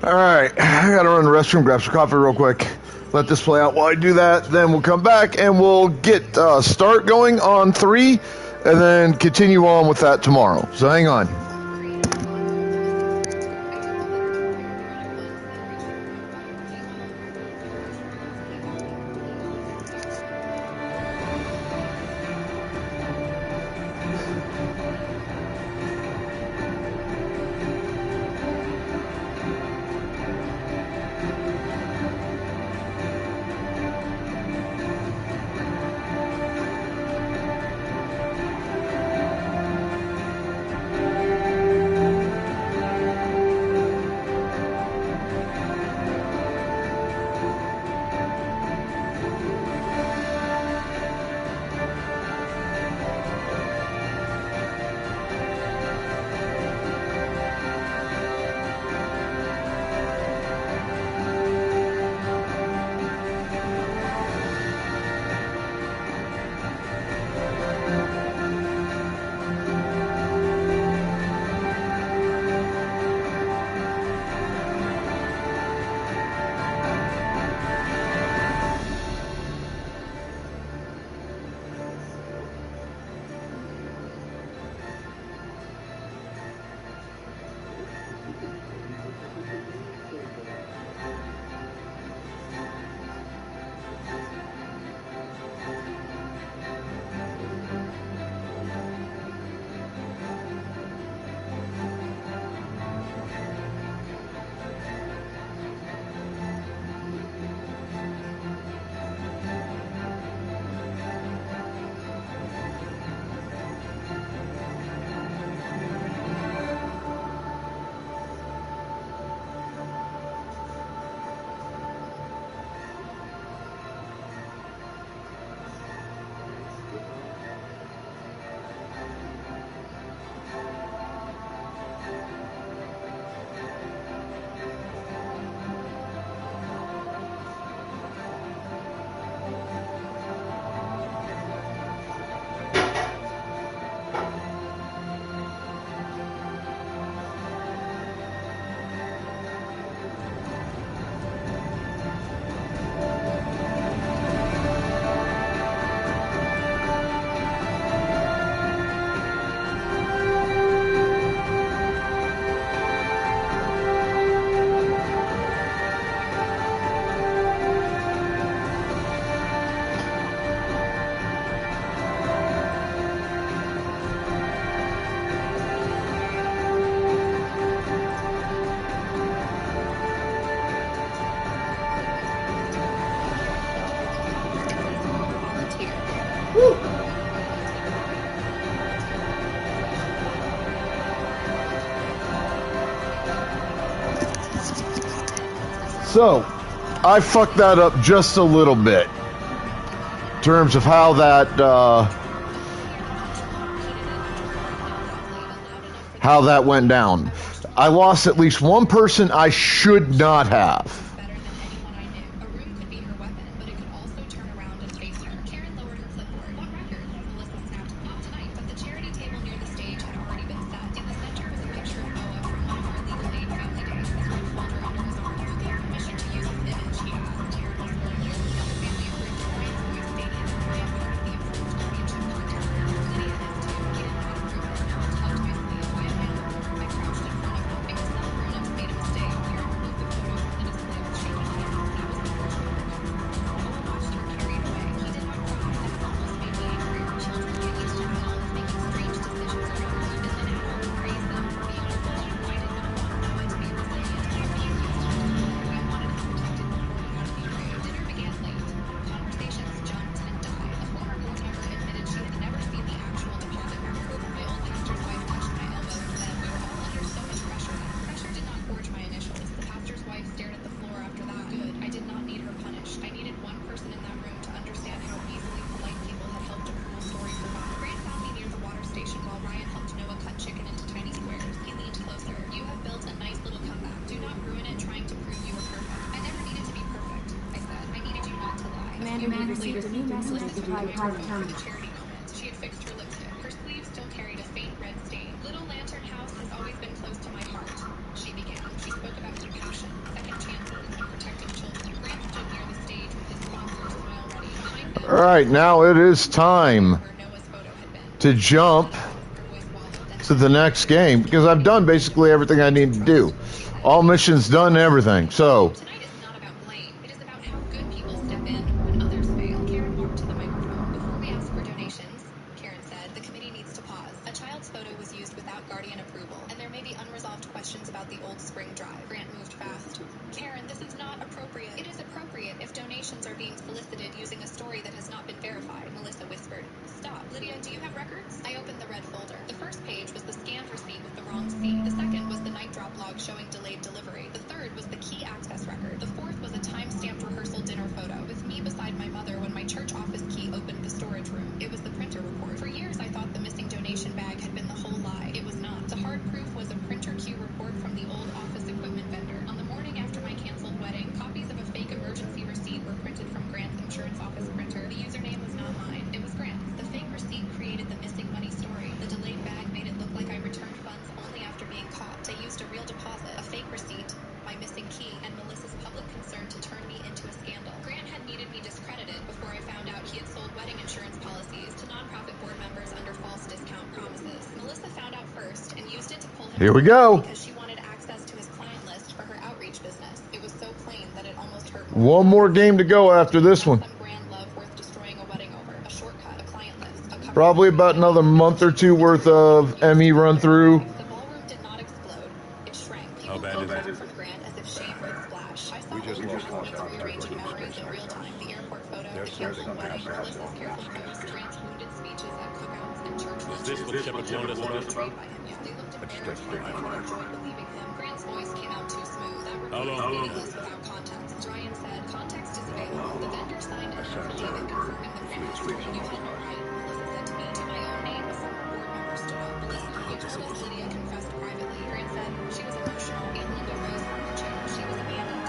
Alright, I gotta run to the restroom, grab some coffee real quick. Let this play out while I do that. Then we'll come back and we'll get start going on 3 and then continue on with that tomorrow. So hang on. So, I fucked that up just a little bit in terms of how that went down. I lost at least one person I should not have. Commander, we received a new message with the private terminal. She had fixed her lipstick. Her sleeve still carried a faint red stain. Little Lantern House has always been close to my heart, she began. She spoke about compassion. All right, now it is time to jump to the next game because I've done basically everything I need to do. All missions done, everything. So Tonight is not about blame. It is about how good people step in when others fail. Karen walked to the microphone. Before we ask for donations, Karen said, the committee needs to pause. A child's photo was used without guardian approval, and there may be unresolved questions about the old spring drive. Grant moved fast. Karen, this is not appropriate. It is appropriate if donations are being solicited using a story that has not been verified, Melissa whispered. Stop. Lydia, do you have records? I opened the red folder. The first page was the scanned receipt with the wrong C. The second was the night drop log showing delayed delivery. The third was the key access record. The fourth was a time-stamped rehearsal dinner photo with me beside my mother when my church office key opened the storage room. It was the printer report. For years, I thought the missing donation bag had been the whole lie. It was not. The hard proof was a printer queue report from the old office equipment vendor. On the morning after my canceled wedding, copies of a fake emergency receipt were printed from Grant's insurance office printer. The username was not mine. It was Grant's. The fake receipt created the missing money story. The delayed bag made it look like I returned funds only after being caught. They used a real deposit, a fake receipt, my missing key, and Melissa's public concern to turn me into a scandal. Grant had needed me discredited before I found out he had sold wedding insurance policies to nonprofit board members under false discount promises. Melissa found out first and used it to pull him here we go. because she wanted access to his client list for her outreach business. It was so plain that it almost hurt more. One more game to go after this one. Some grand love worth destroying a wedding over. A shortcut, a client list, a cover. Probably about another month or two worth of ME run through. The ballroom did not explode. It shrank. People pulled back from Grant as if shame would splash. I saw We just lost contact. rearranging memories in real time. The airport photo, the canceled wedding, Melissa's careful post, Grant's wounded speeches at cookouts and church lunches. Is this what Shepard warned us about? Betrayed by him, yeah. They looked embarrassed by him and enjoyed believing him. Grant's voice came out too smooth. That How long? report was meaningless without context. Ryan said, context is available. The vendor signed an affidavit confirming the previous story. You had no right, Melissa said to me. To my own name, a former board member stood up. Melissa, you told us Lydia confessed privately. Grant said, she was emotional. Aunt Linda rose from her chair. She was abandoned.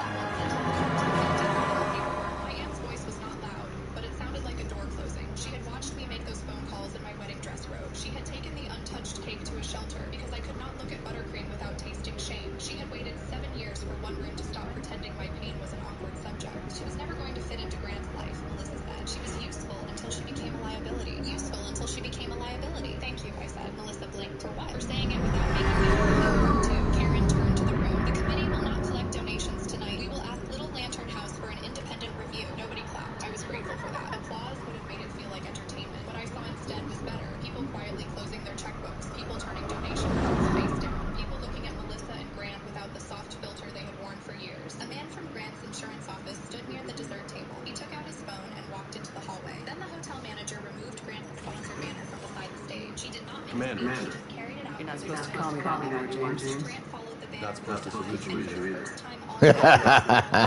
My aunt's voice was not loud, but it sounded like a door closing. She had watched me make those phone calls in my wedding dress robe. She had taken the untouched cake to a shelter because I could not look at buttercream without tasting shame. She had waited 7 years for one room to stop pretending my pain was an awkward subject. She was never going to fit into Grant's life, Melissa said. She was useful until she became a liability. Useful until she became a liability. Thank you, I said. Melissa blinked. For what? For saying it without making me feel too. Karen turned to the room. The committee will not collect donations tonight. We will ask Little Lantern House for an independent review. Nobody clapped. I was grateful for that. Applause would have made it feel like entertainment. What I saw instead was better. People quietly closing their checkbooks. People turning donation forms face down. People looking at Melissa and Grant without the soft filter they had worn for years. A man from Grant's insurance office stood near the dessert table. He took out his phone and walked into the hallway. Then the hotel manager removed Grant's sponsor banner from beside the stage. She did not make Commander. a speech. She just carried it out. You're not supposed to call me that anymore, James. Grant followed the banner. Not supposed to salute you either. First time all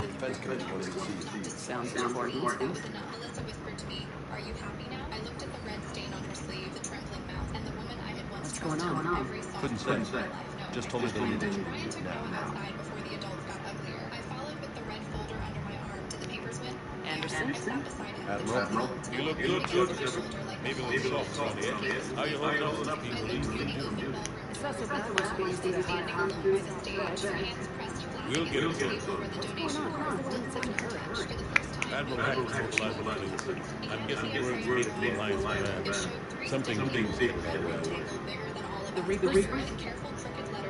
Defense Committee wants to see you. Sounds important. That was enough. Melissa whispered to me, "Are you happy now?" I looked at the red stain on her sleeve, the trembling mouth, and the woman I had once trusted with every soft Couldn't part of say. my life. No, Just told me they needed you. Ryan took Now. Noah outside before the adults got uglier. I followed with the red folder under my arm. Did the papers win? Anderson? I sat beside him. Admiral. You look good. Maybe a little soft around the edges. How you holding up to the people you can do? It's not so bad for us being these high Standing alone by the stage, her hands pressed flat We'll get against the it. table where the donation forms stood such a courage. For the first time, Admiral Hackett mobilized the police. I'm guessing the word made the Alliance command. Something big secret all around. the Reaper.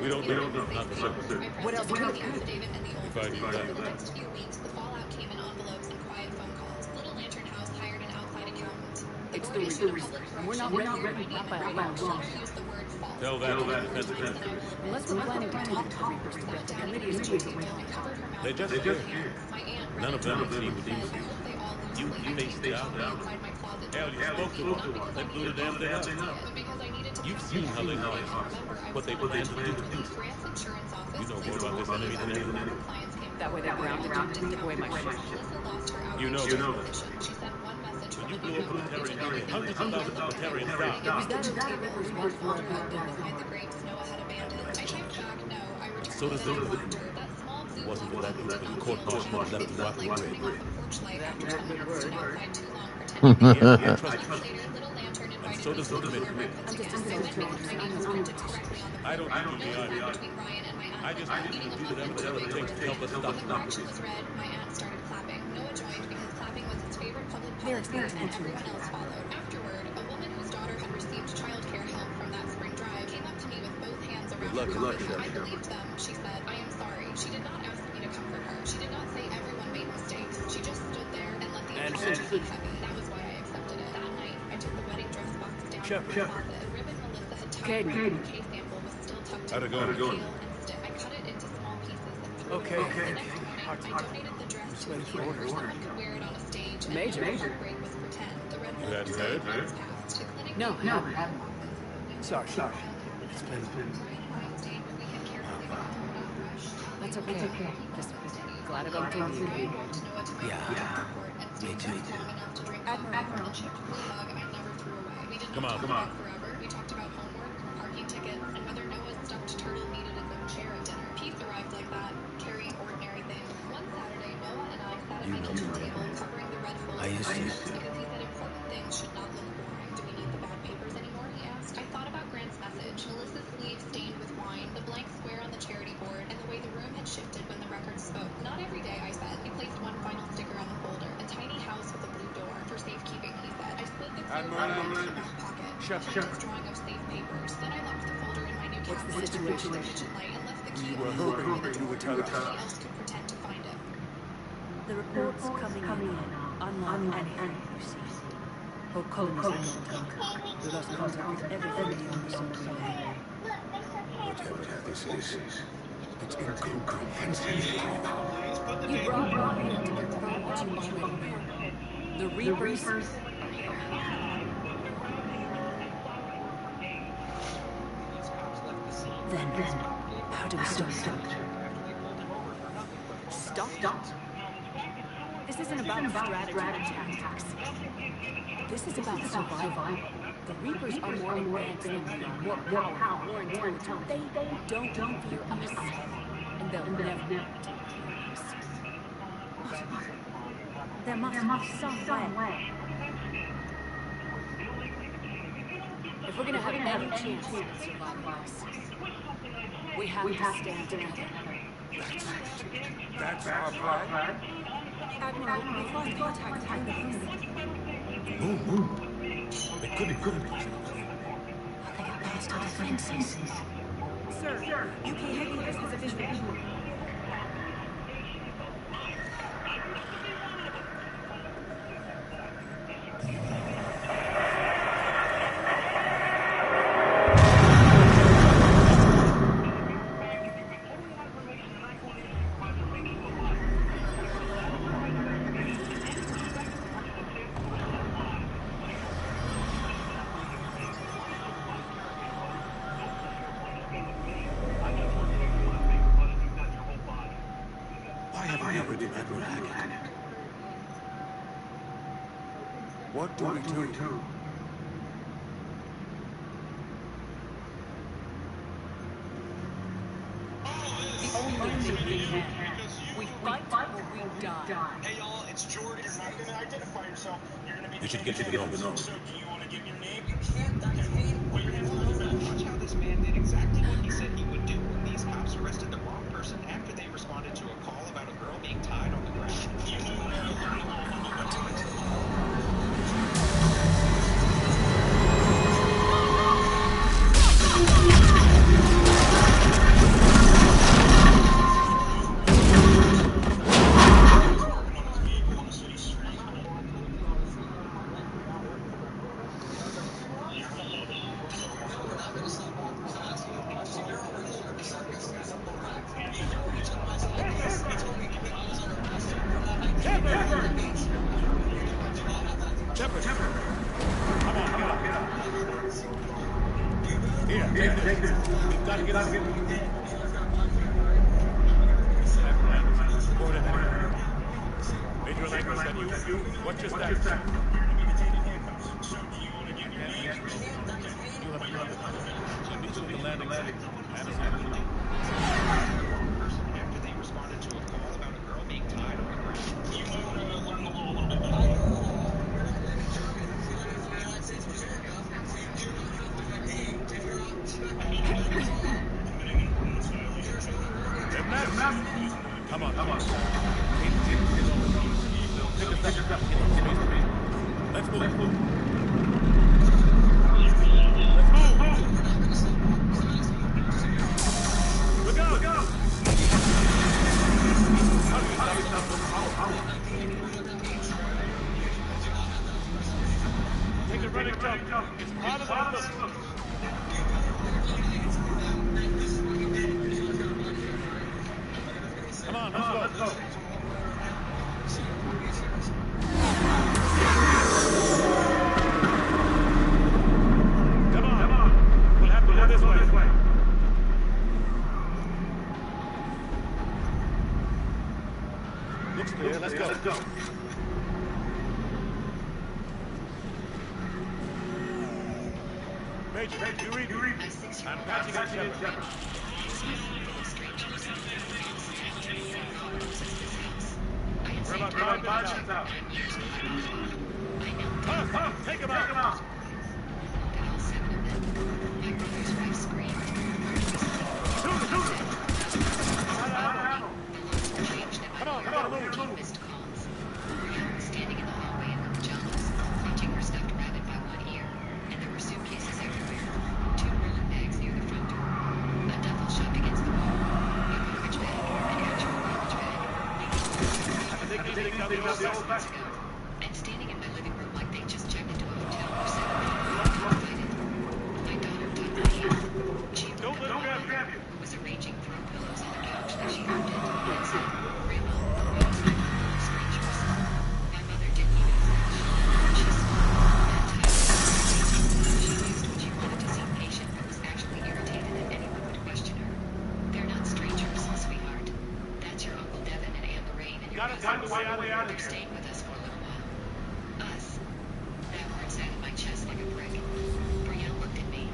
We don't know. Not the surface. What else could it be? If I do that. For the next few weeks, the fallout came in envelopes and quiet phone calls. Little Lantern House hired an outside accountant. It's the Reaper. And we're not ready. Not by a long shot. Used the word false. Tell that to the defense committee. Unless we're planning to talk to the Reapers, the committee is chasing them. They just scared. None of them seem to be. You faced down. Hell, you spoke to them. They blew the damn thing up. You've seen how they fight. What they plan to do. You know more about this enemy than anyone. That way they're grounded and didn't take away my shit. You know this. When you blew up the Batarian, hundreds of thousands of Batarians died. We got to the Reapers once more back down. So does the It wasn't for that group that the court-martial left to rock the grave. And so does the committee. I don't think you'll be either. I just think you do whatever it takes to help us stop the They're expecting everyone else followed. Afterward, a woman whose daughter had received childcare help from that spring drive came up to me with both hands around her waist. I believed them, she said. I am sorry. She did not ask me to comfort her. She did not say everyone made mistakes. She just stood there and let the apology be heavy. That was why I accepted it. That night, I took the wedding dress box down from my closet. The ribbon Melissa had tied around the bouquet sample was still tucked in, pale and stiff. I cut it into small pieces and threw it away. The next morning, I donated the dress to a theater so one could wear it on a stage and know heartbreak was pretend. The red rose died months past. The clinic No. Sorry. It's been... That's okay. Just glad I bumped into you. Yeah. Me too. Admiral. Come on. Forever. We talked about homework, parking tickets, and whether Noah's stuffed turtle needed its own chair at dinner. Peace arrived like that, carrying ordinary things. One Saturday, Noah and I sat at my kitchen table, covering the red folder because he said important things should not look boring. Do we need the bad papers anymore? He asked. I thought about Grant's message, Melissa's sleeve stained with wine, the blank square on the charity board, and the way the room had shifted when the record spoke. Not every day, I said. He placed one final sticker on the folder. A tiny house with a blue door for safekeeping, he said. I slid the clear folder into the back pocket. His drawing of safe papers. Then I locked the folder in my new cabinet, turned the kitchen light, and left the key We were hoping you would tell us. Nobody else could pretend to find it. The reports coming in are unlike anything you see. Whole colonies are contact. We lost contact with everything beyond the solar relay. Whatever this is, it's incomprehensible. You brought me here to confirm what you already know. The Reapers are here. Then, how do we stop them? Stop? This isn't about strategy and tactics. This is about survival. The Reapers are more advanced than we are, more powerful, more intelligent. They don't fear us, and they'll never take us. There must be some way. If we're gonna have any chance of surviving this, we have to stand together. That's our plan? Admiral, we've lost contact with the universe. It couldn't be. They got past our defenses. Sir, UK headquarters has a visual. What do we do? The only thing we can. We fight or we die. Hey y'all, it's Jordan. You're not gonna identify yourself. You're gonna be. You should get to know. So do you want to give your name? You can't. That's what you're gonna watch how this man did exactly what he said he would do when these cops arrested the wrong person after they responded to a call about a girl being tied on the ground. You know what? Come on. Take a second. Take a running jump. It's part of the look. Come on, let's go. Come on. We'll have to go this way. Looks clear. Let's go. Major, you read. I'm patching up Shepard. We're about 5 minutes out. Take him out. Come on, move. Standing in the hallway in her pajamas, clutching her stuffed rabbit by one ear, and there were suitcases everywhere. 2 rolling bags near the front door, a duffel shoved against the wall, a garbage bag, an actual garbage bag. And standing in my living room like they just checked into a hotel or something. My daughter took my hand. She Don't let him grab you. was arranging throw pillows on the couch that she owned and said, Grandma, what is my strangers? My mother didn't even flinch. She smiled that time. She used when she wanted to seem patient but was actually irritated that anyone would question her. They're not strangers, sweetheart. That's your Uncle Devin and Aunt Lorraine and your Gotta find a way out of here. They're staying with us for a little while. Us. That word sat in my chest like a brick. Brielle looked at me.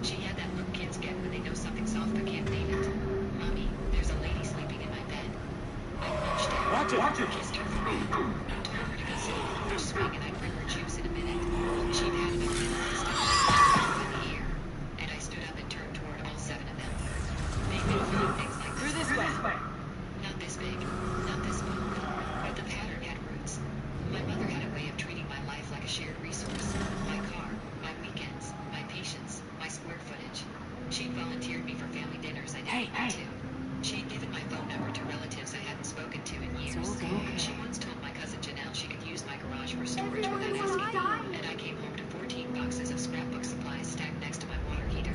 She had that look kids get when they know something's off but can't name it. Mommy, there's a lady sleeping in my bed. I punched her. Watch it. Kissed her throat. Told her to go sit in the swing and I'd bring her juice in a minute. She'd had enough of this stuff in the ear. And I stood up and turned toward all 7 of them. They made funny things like Through this way. Not this big, not this bold, but the pattern had roots. My mother had a way of treating my life like a shared resource. My car, my weekends, my patience, my square footage. She'd volunteered me for family dinners I never went to. She'd given my phone number to relatives I hadn't spoken to in years. She once told my cousin Janelle she could use my garage for storage without asking. And I came home to 14 boxes of scrapbook supplies stacked next to my water heater.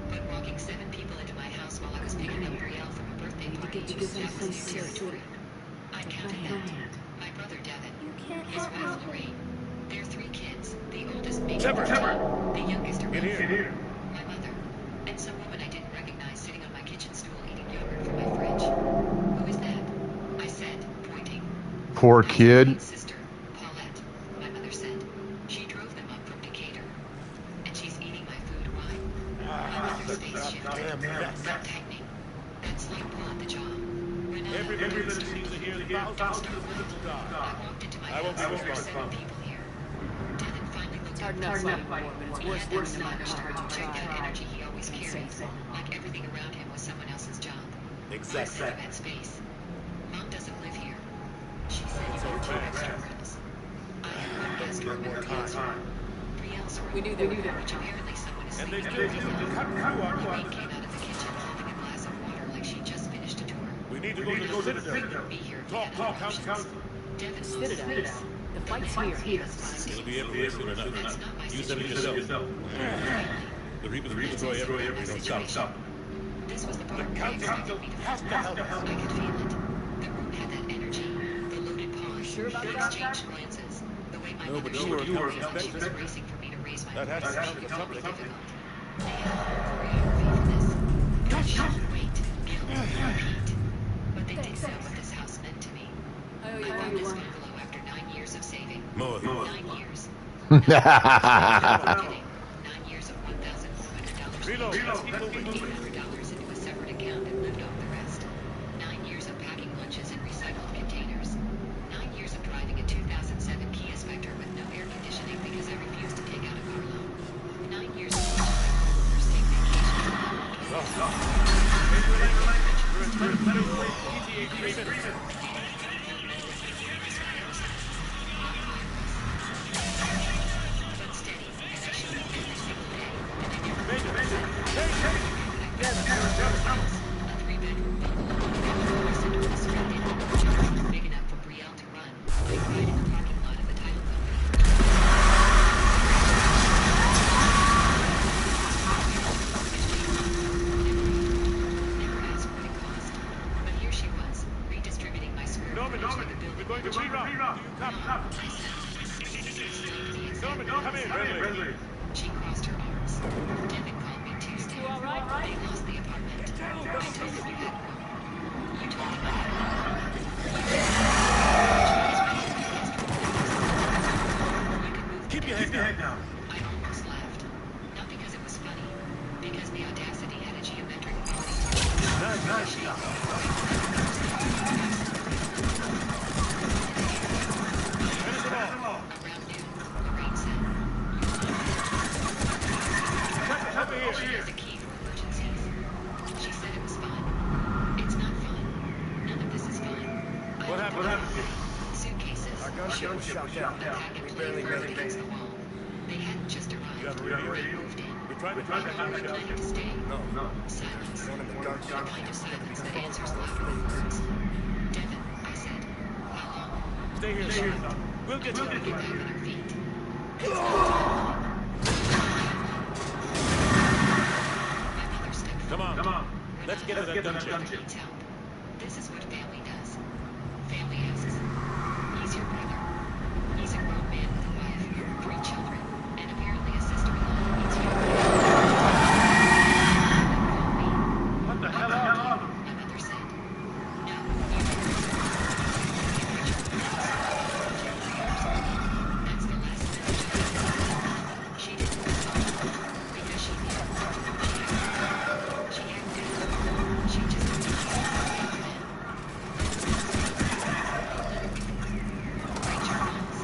But walking 7 people into my house while I was picking up Brielle from a birthday party, that was new territory. I counted them. My brother Devin, his wife Lorraine, their 3 kids, the oldest maybe 13, the youngest around 4, my mother, and some woman I didn't recognize sitting on my kitchen stool eating yogurt from my fridge. Who is that? I said, pointing. Poor kid. That's sister, Paulette, my mother said. She drove them up from Decatur. And she's eating my food. Why? My mother's face shifted. Not tightening. That slight pull at the jaw. When Everybody seems to hear thousands of minutes of God. I walked into my house. There were 7 people here. Devin finally looked Hard at enough me. fighting war, but it's worse than no matter how hard you That try. energy he always carried. Like everything around him was someone else's job. I said that space. Mom doesn't live here. She said you have 2 extra rooms. I have 1 guest room and Brielle's room. Brielle's room, We knew they were here. which apparently someone is And they sleeping still in. cut through our Lorraine came out of the kitchen holding a glass of water like she'd just finished a tour. We need to go to the Citadel. Be here. Talk, count. Devin lost Citadel. space. The fight's here. It'll be every soon enough. That's not my Use them situation. yourself. The Reapers destroy everywhere. Don't stop. This was the part where I expected me to Has to help us. I could feel it. The room had that energy. The loaded pause. Sure about The that? exchanged glances. The way my No, mother but you showed were me a she was racing for me to raise my That has voice. to count for It something. was difficult. They had choreography for this. Passion, weight, guilt, repeat. But they didn't know what this house meant to me. I owe I you bought this one. bungalow after 9 years of saving. More. 9 years. I'm kidding. 9 years of $1,400. Reload. $800 into a separate account and lived off the rest. 9 years of packing lunches in recycled containers. 9 years of driving a 2007 Kia Spectre with no air conditioning because I refused to take out a car loan. 9 years of teaching my coworkers take vacations. Big enough for Brielle to run. They created the parking lot of the title company. Never asked what it cost. But here she was, redistributing my square footage with the building. We're going to reroute. Do you copy? Norman, come in. She crossed her arms. Devin called me Tuesday. You all right? They lost the apartment. I told them you had room. You told them I had room. Keep your head down. I almost laughed. Not because it was funny. Because the audacity had a geometric quality. Nice stuff. Around noon, Lorraine said, Over here. she has a key for emergencies. She said it was fun. It's not fun. None of this is fun. What happened? Suitcases. Our gunship was shot down. We barely made it. Against the wall. They hadn't just arrived. You have a radio? They moved in. We tried to They were planning to stay. No. Silence. One of the The gunship. kind of silence that answers louder than words. Devin, I said, how long? Stay here. We'll get you. Get back on our feet. My mother stepped forward. Come on. Let's get to the dungeon. Needs help. This is what family does. Family asks. He's your brother. He's a grown man with a wife, 3 children, and apparently a sister-in-law who needs you. Call me. What the hell are you? My mother said, no, that's the last thing she didn't respond because she knew. She acted. She just Ranger calls.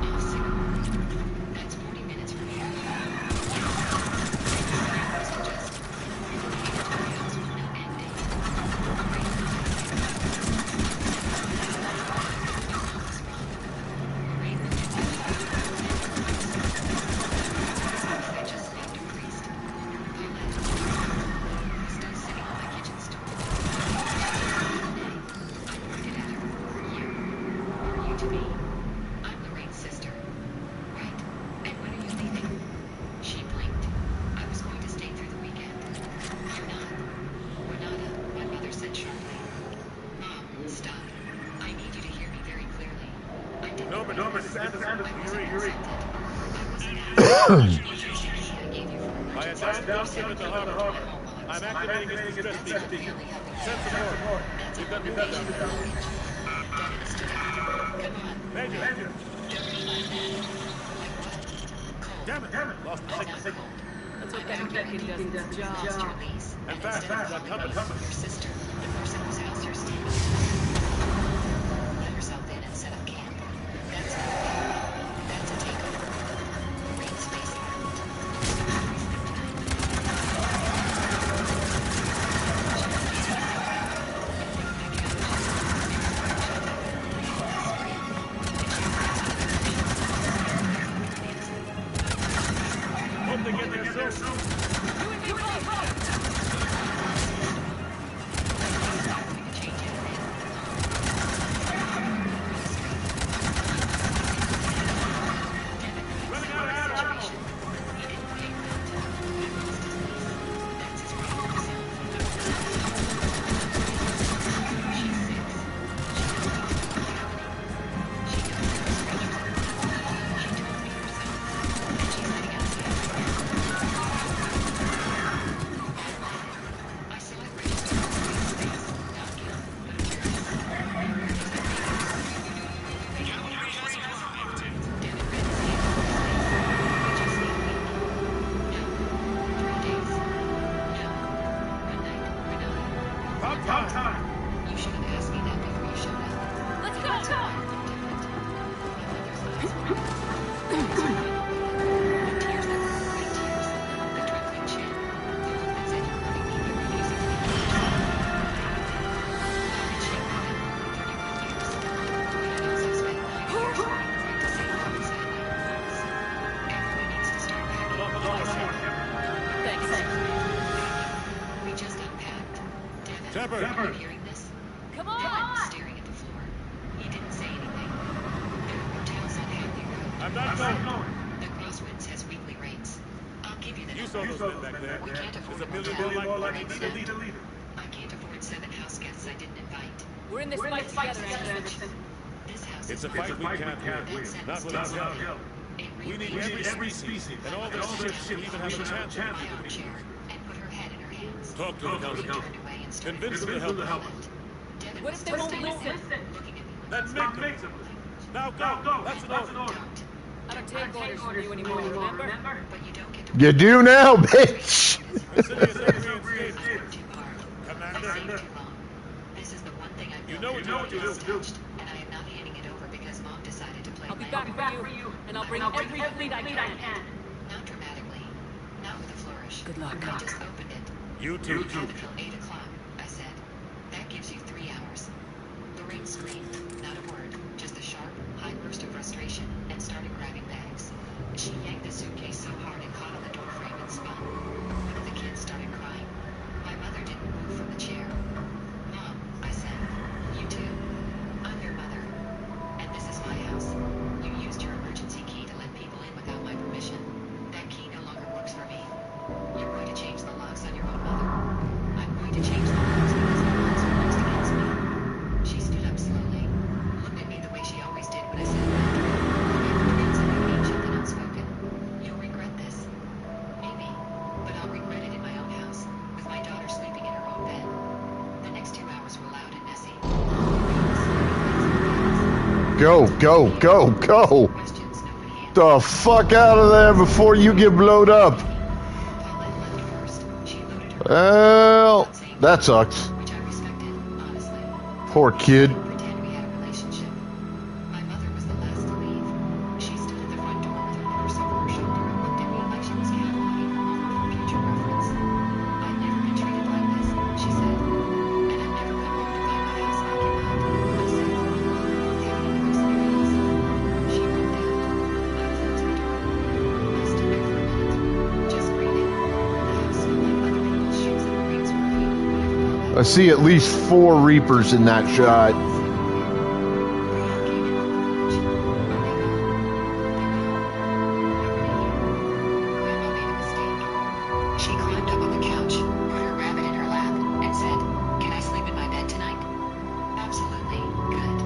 I'll signal. That's 40 minutes from here. I just named a priest. Paulette. Still sitting on my kitchen stool. I pointed at her. You to me. I'm Lorraine's sister. Right. And when are you leaving? She blinked. I was going to stay through the weekend. You're not. We're not. My mother said sharply. Mom, stop. I need you to hear me very clearly. I didn't. Norman, Anderson, I hurry. I I am downstairs at the harbor. I'm activating this distress beacon. Send support. We've got movement. Major. Damn it. Lost the signal. That's what that beacon does its job. And fast. Got company. Your sister, the person whose house you're staying at. Let herself in and set up camp. That's a takeover. Lorraine's face hardened. Hope they get there soon. Running out of ammo. He didn't pay rent. He lost his lease. That's his right to himself. She's 6. She doesn't speak to reality. She doesn't know strangers. She told me herself. And she's heading outside. Shepard! Are you hearing this? Come on! Staring at the floor. He didn't say anything. There are hotels on Hadley Road. I'm not going. The Crosswinds has weekly rates. I'll give you the You number. saw those men back there. We can't afford There's a a million motel. more like Rates me. snapped. I can't afford 7 house guests I didn't invite. We're in this fight together, Anderson. This house It's is a fight we can't win. Not without help. It We need every species, and all their ships should even have a chance to my armchair and put her head in her hands. talk to the council. Turned away and started Convince them to help us. Devin What was if they won't still listen? looking at me like Then make them. Now go. That's an order. don't. I don't take orders from you anymore, remember? But you don't get to You do now, bitch. The city is reinstated. work too hard. I Commander. stayed too long. This is the one thing I've You built know what you have to do. touched, and I am not handing it over because Mom decided to play I'll be my back for you, and I'll bring every fleet I can. Not dramatically, not with a flourish. Good luck. I just opened it. You too. Have until 8 o'clock, I said. That gives you 3 hours. Lorraine screamed, not a word, just a sharp, high burst of frustration, and started grabbing bags. She yanked the suitcase so hard it caught on the doorframe and spun. One of the kids started crying. My mother didn't move from the chair. Mom, I said, you too. I'm your mother. And this is my house. You used your emergency key to let people in without my permission. That key no longer works for me. You're going to change the locks on your own mother. I'm going to change the locks because the locks are used against me. She stood up slowly, looked at me the way she always did when I said that. Something ancient and unspoken. You'll regret this. Maybe. But I'll regret it in my own house, with my daughter sleeping in her own bed. The next 2 hours were loud and messy. Go, go, go, go. Questions nobody answered. The fuck out of there before you get blowed up. Paulette left first. She loaded her Well, that sucks. which I respected, honestly. Poor kid. Pretend we had a relationship. My mother was the last to leave. She stood at the front door with her purse over her shoulder and looked at me like she was cataloging a moment for future reference. I've never been treated like this, she said. And I've never come home to find my house occupied. I said, have another experience. She walked out. I closed the door. I stood there for a minute, just breathing. The house smelled like other people's shoes and rings were whatever. I see at least 4 Reapers in that shot. She climbed up on the couch, put her rabbit in her lap, and said, "Can I sleep in my bed tonight?" Absolutely. Good.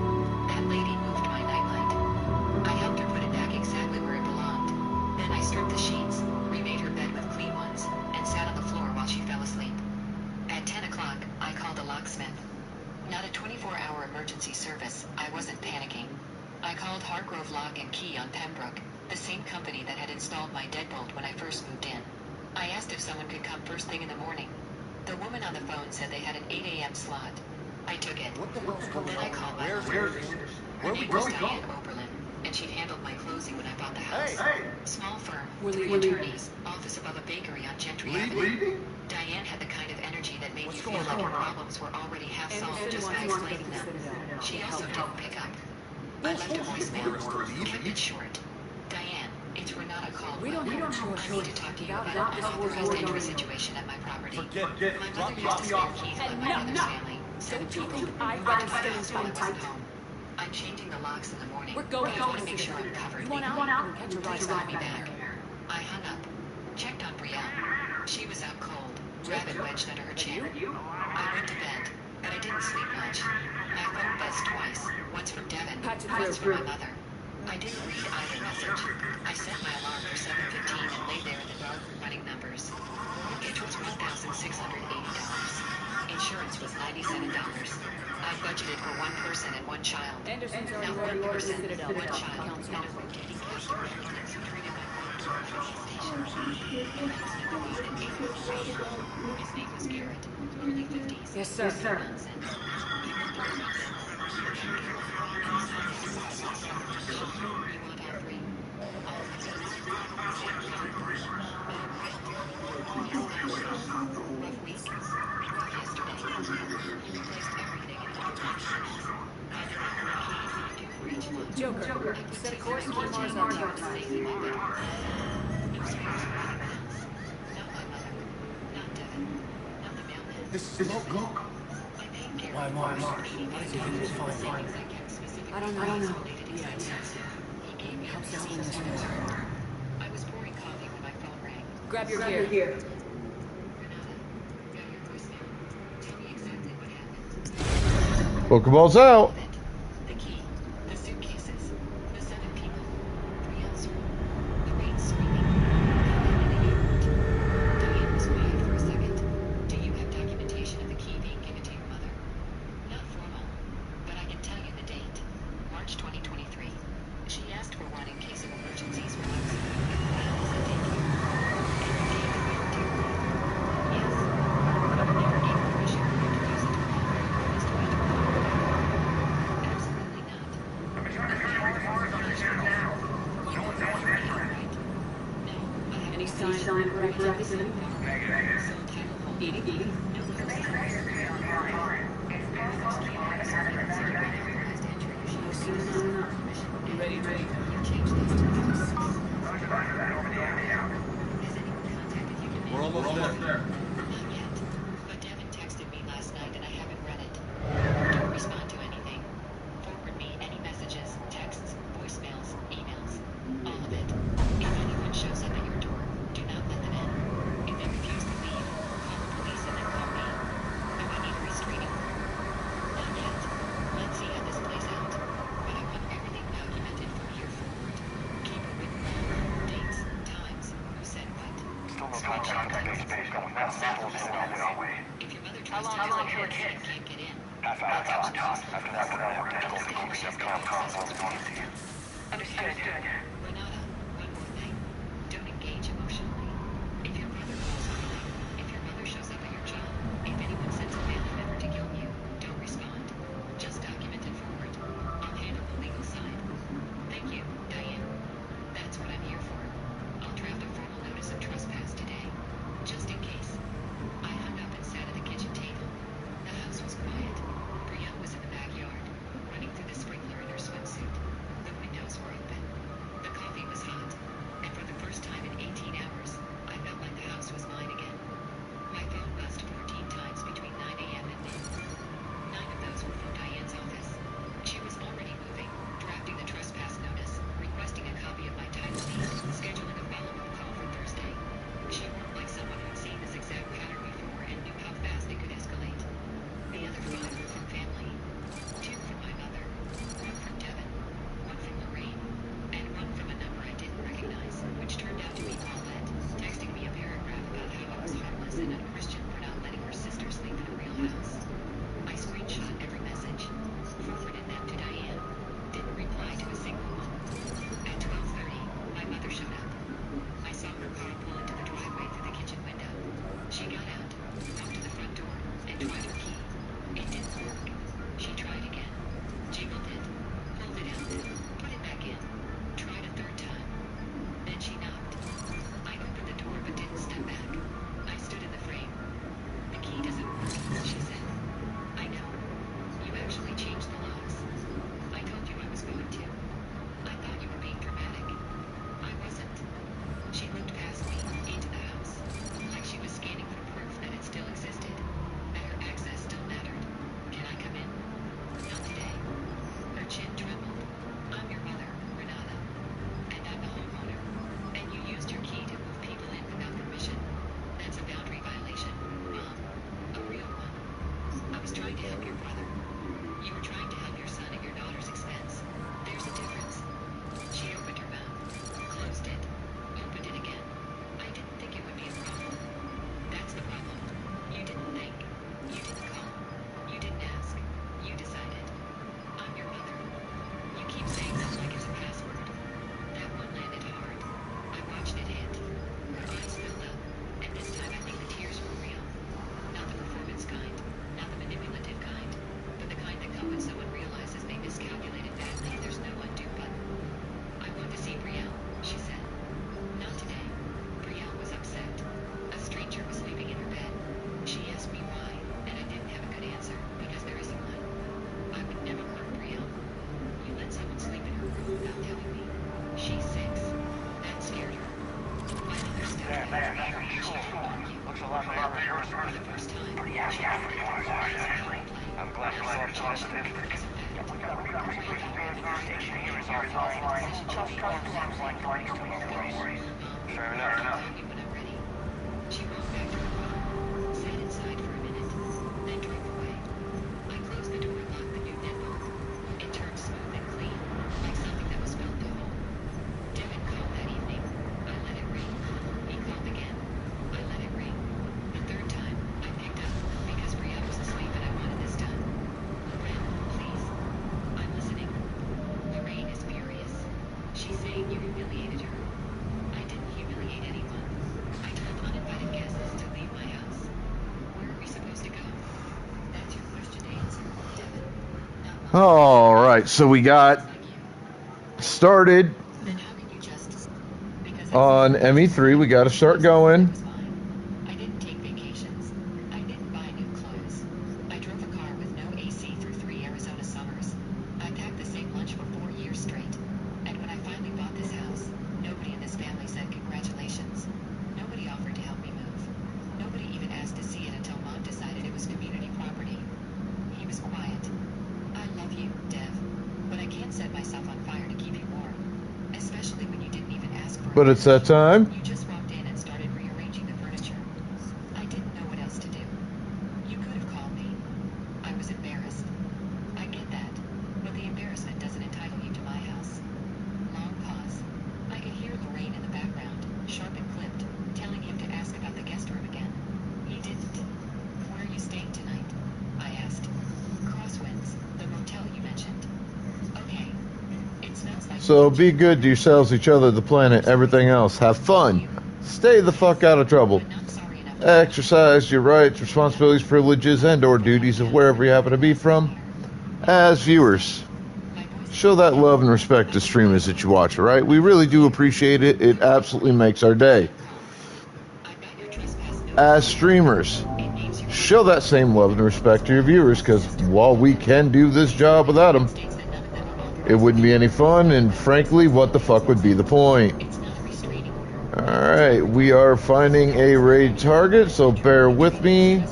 That lady moved my nightlight. I helped her put it back exactly where it belonged. Then I stripped the sheets, remade her bed with clean ones, and sat on the floor while she fell asleep. At 10 o'clock, I called a locksmith. Not a 24-hour emergency service, I wasn't panicking. I called Hargrove Lock and Key on Pembroke, the same company that had installed my deadbolt when I first moved in. I asked if someone could come first thing in the morning. The woman on the phone said they had an 8 a.m. slot. I took it. Then I called my mother. Her name was Diane Oberlin, and she'd handled my closing when I bought the house. Small firm, We're 3 leaving. attorneys, office above a bakery on Gentry Avenue. Diane had the kind of energy that made you feel like your problems were already half solved just by explaining them. She also didn't pick up. I left a voicemail, kept it short. Diane, it's Renata Caldwell. We don't have a I choice. need to talk to you Without about this an war unauthorized going entry on. situation at my property. Forget My mother used to spare keys like my mother's family. 7 Don't you people. think I'd I rather took my stay house while I inside? wasn't home. I'm changing the locks in the morning. We're going I want to to make the sure I'm covered. You want Maybe. out? Catch a ride Please call me back. back. I hung up. Checked on Brielle. She was out cold. Rabbit wedged under her chin. I went to bed, but I didn't sleep much. My phone buzzed twice. Once from Devin, Patch it once through. from my mother. I didn't read either message. I set my alarm for 7:15 and lay there in the dark running numbers. Mortgage was $1,680. Insurance was $97. I budgeted for 1 person and 1 child. Anderson's Now already 1 ordered person, Citadel 1 top child, council. and a rotating cast of residents who treated my home like a police station. His name was Garrett, early 50s. Yes, sir. Nonsense. He worked for the We want all 3. All 3. Rough week. Rough yesterday. He replaced everything in a Joker, set a course for Mars outside. Not my mother. Not Devin. Not the mailman. This is local. Why Mars? Why does he think we'll find him? I don't know. Yet. Helps us win this war. I was pouring coffee when my phone rang. Grab your gear. Pokeballs out. The key, the suitcases, the 7 people, Brielle's room, the rain screaming, Diane was quiet for a second. Do you have documentation of the key being given to your mother? Not formal, but I can tell you the date. March 2023. She asked for one in case of emergencies when I was when does it take you? And the date that we were due. Yes. But I never gave permission for you to use it to call for your bonus 2024. Absolutely not. Any signs of activity? Eating? You ready? We're almost there. Not yet. But Devin texted me last night and I haven't read it. Don't respond to anything. Forward me any messages, texts, voicemails, emails. All of it. If anyone shows up at your door, do not let them in. If they refuse to leave, call the police and then call me. Do I need a restraining order? Not yet. Let's see how this plays out. But I want everything documented from here forward. Keep a written log, dates, times, who said what. Still no contact on space going down. If your mother tries to visit her kid and can't get in, After that, we're going to go to the Understood. Renata, one more thing. Don't engage emotionally. If your brother calls for you, if your mother shows up at your job, if anyone sends a family member to kill you, don't respond. Just document it forward. I'll handle the legal side. Thank you, Diane. That's what I'm here for. I'll draft a formal notice of trespass today, just in case. I hung up and sat at the kitchen table. The house was quiet. Brielle was in the backyard, running through the sprinkler in her swimsuit. The windows were open. The coffee was hot, and for the first time in 18 hours, I felt like the house was mine again. My phone buzzed 14 times between 9 a.m. and noon. 9 of those were from Diane's office. She was already moving, drafting the trespass notice, requesting a copy of my title deed, scheduling a follow-up call for Thursday. She worked like someone who'd seen this exact pattern before and knew how fast it could escalate. The other 5 were from family. 2 from my mother, 1 from Devin, 1 from Lorraine, and 1 from a number I didn't recognize, which turned out to be Paulette, texting me a paragraph about how I was heartless and unchristian for not letting her sister sleep in a real house. I screenshot every message, forwarded them to Diane, didn't reply to a single one. At 12:30, my mother showed up. I saw her car pull into the driveway through the kitchen window. She got out, walked to the front door, and tried her key. It didn't work. She tried again, jiggled it, pulled it out, put it back in, tried a 3rd time. Then she knocked. I opened the door but didn't step back. I stood in the frame. The key doesn't work, she said. I know. You actually changed the locks. I told you I was going to. I thought you were being dramatic. I wasn't. She looked past me, into the house, like she was scanning for proof that it still existed, that her access still mattered. Can I come in? Not today. Her chin trembled. I'm your mother, Renata. And I'm the homeowner. And you used your key to move people in without permission. That's a boundary violation, Mom. A real one. I was trying to help your brother. You were trying to help your son at your daughter's expense. There's a difference. She opened her mouth, closed it, opened it again. I didn't think it would be a problem. That's the problem. You didn't think. You didn't call. You didn't ask. You decided. I'm your mother. You keep saying that like it's a password. That one landed hard. I watched it hit. Her eyes filled up, and this time I think the tears were real. Not the performance kind, not the manipulative kind, but the kind that come when someone realizes they miscalculated badly and there's no undo button. I want to see Brielle, she said. Not today. Brielle was upset. A stranger was sleeping in her bed. She asked me why, and I didn't have a good answer, because there isn't one. I would never hurt Brielle. You let someone sleep in her room without telling me. She's 6. That scared her. My mother stepped out. She told me, Looks a lot bigger. for the first time. Pretty ass for yours, actually. I'm glad you saw this. We got research station here is offline. Just sounds like parties to worries. Fair enough. She walked back to her car, sat inside for a minute, then drove away. I closed the door and locked the new deadbolt. It turned smooth and clean, like something that was built to hold. Devin called that evening. I let it ring. He called again. I let it ring. The third time, I picked up because Bria was asleep and I wanted this done. Ren, please. I'm listening. Lorraine is furious. She's saying you humiliated her. I didn't humiliate anyone. I told uninvited guests to leave my house. Where are we supposed to go? That's your question to answer, Devin. Not mine. All right, so we got started Then how can you just... Because on ME3. We got to start going. I didn't take vacations. I didn't buy new clothes. I drove a car with no AC through 3 Arizona summers. I packed the same lunch for 4 years straight. And when I finally bought this house, nobody in this family said congratulations. Nobody offered to help me move. Nobody even asked to see it until Mom decided it was community property. He was quiet. I love you, Dev, but I can't set myself on fire to keep you warm. Especially when you didn't even ask for it. But it's that time. You just walked in and started rearranging the furniture. I didn't know what else to do. You could have called me. I was embarrassed. I get that, but the embarrassment doesn't entitle you to my house. Long pause. I could hear Lorraine in the background, sharp and clipped, telling him to ask about the guest room again. He didn't. Where are you staying tonight? I asked. Crosswinds, the motel you mentioned. Okay. It smells like... So be good to yourselves, each other, the planet, everything else. Have fun. Stay the fuck out of trouble. Exercise your rights, responsibilities, privileges, and or duties of wherever you happen to be from. As viewers, show that love and respect to streamers that you watch, alright? We really do appreciate it. It absolutely makes our day. As streamers, show that same love and respect to your viewers, because while we can do this job without them, it wouldn't be any fun, and frankly, what the fuck would be the point? Alright, we are finding a raid target, so bear with me.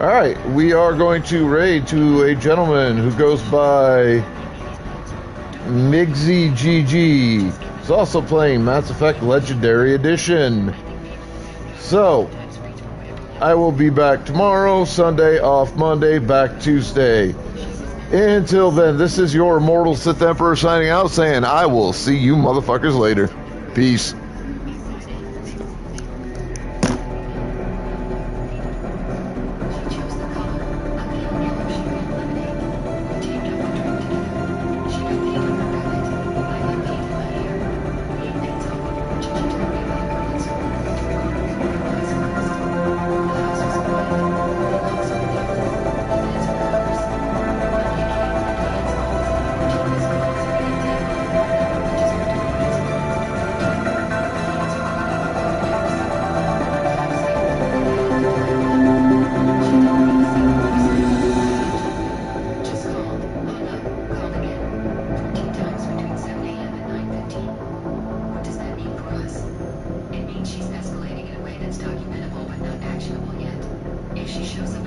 Alright, we are going to raid to a gentleman who goes by Migsy GG. He's also playing Mass Effect Legendary Edition. So, I will be back tomorrow, Sunday, off Monday, back Tuesday. Until then, this is your Immortal Sith Emperor signing out, saying I will see you motherfuckers later. Peace. She's escalating in a way that's documentable but not actionable yet. If she shows up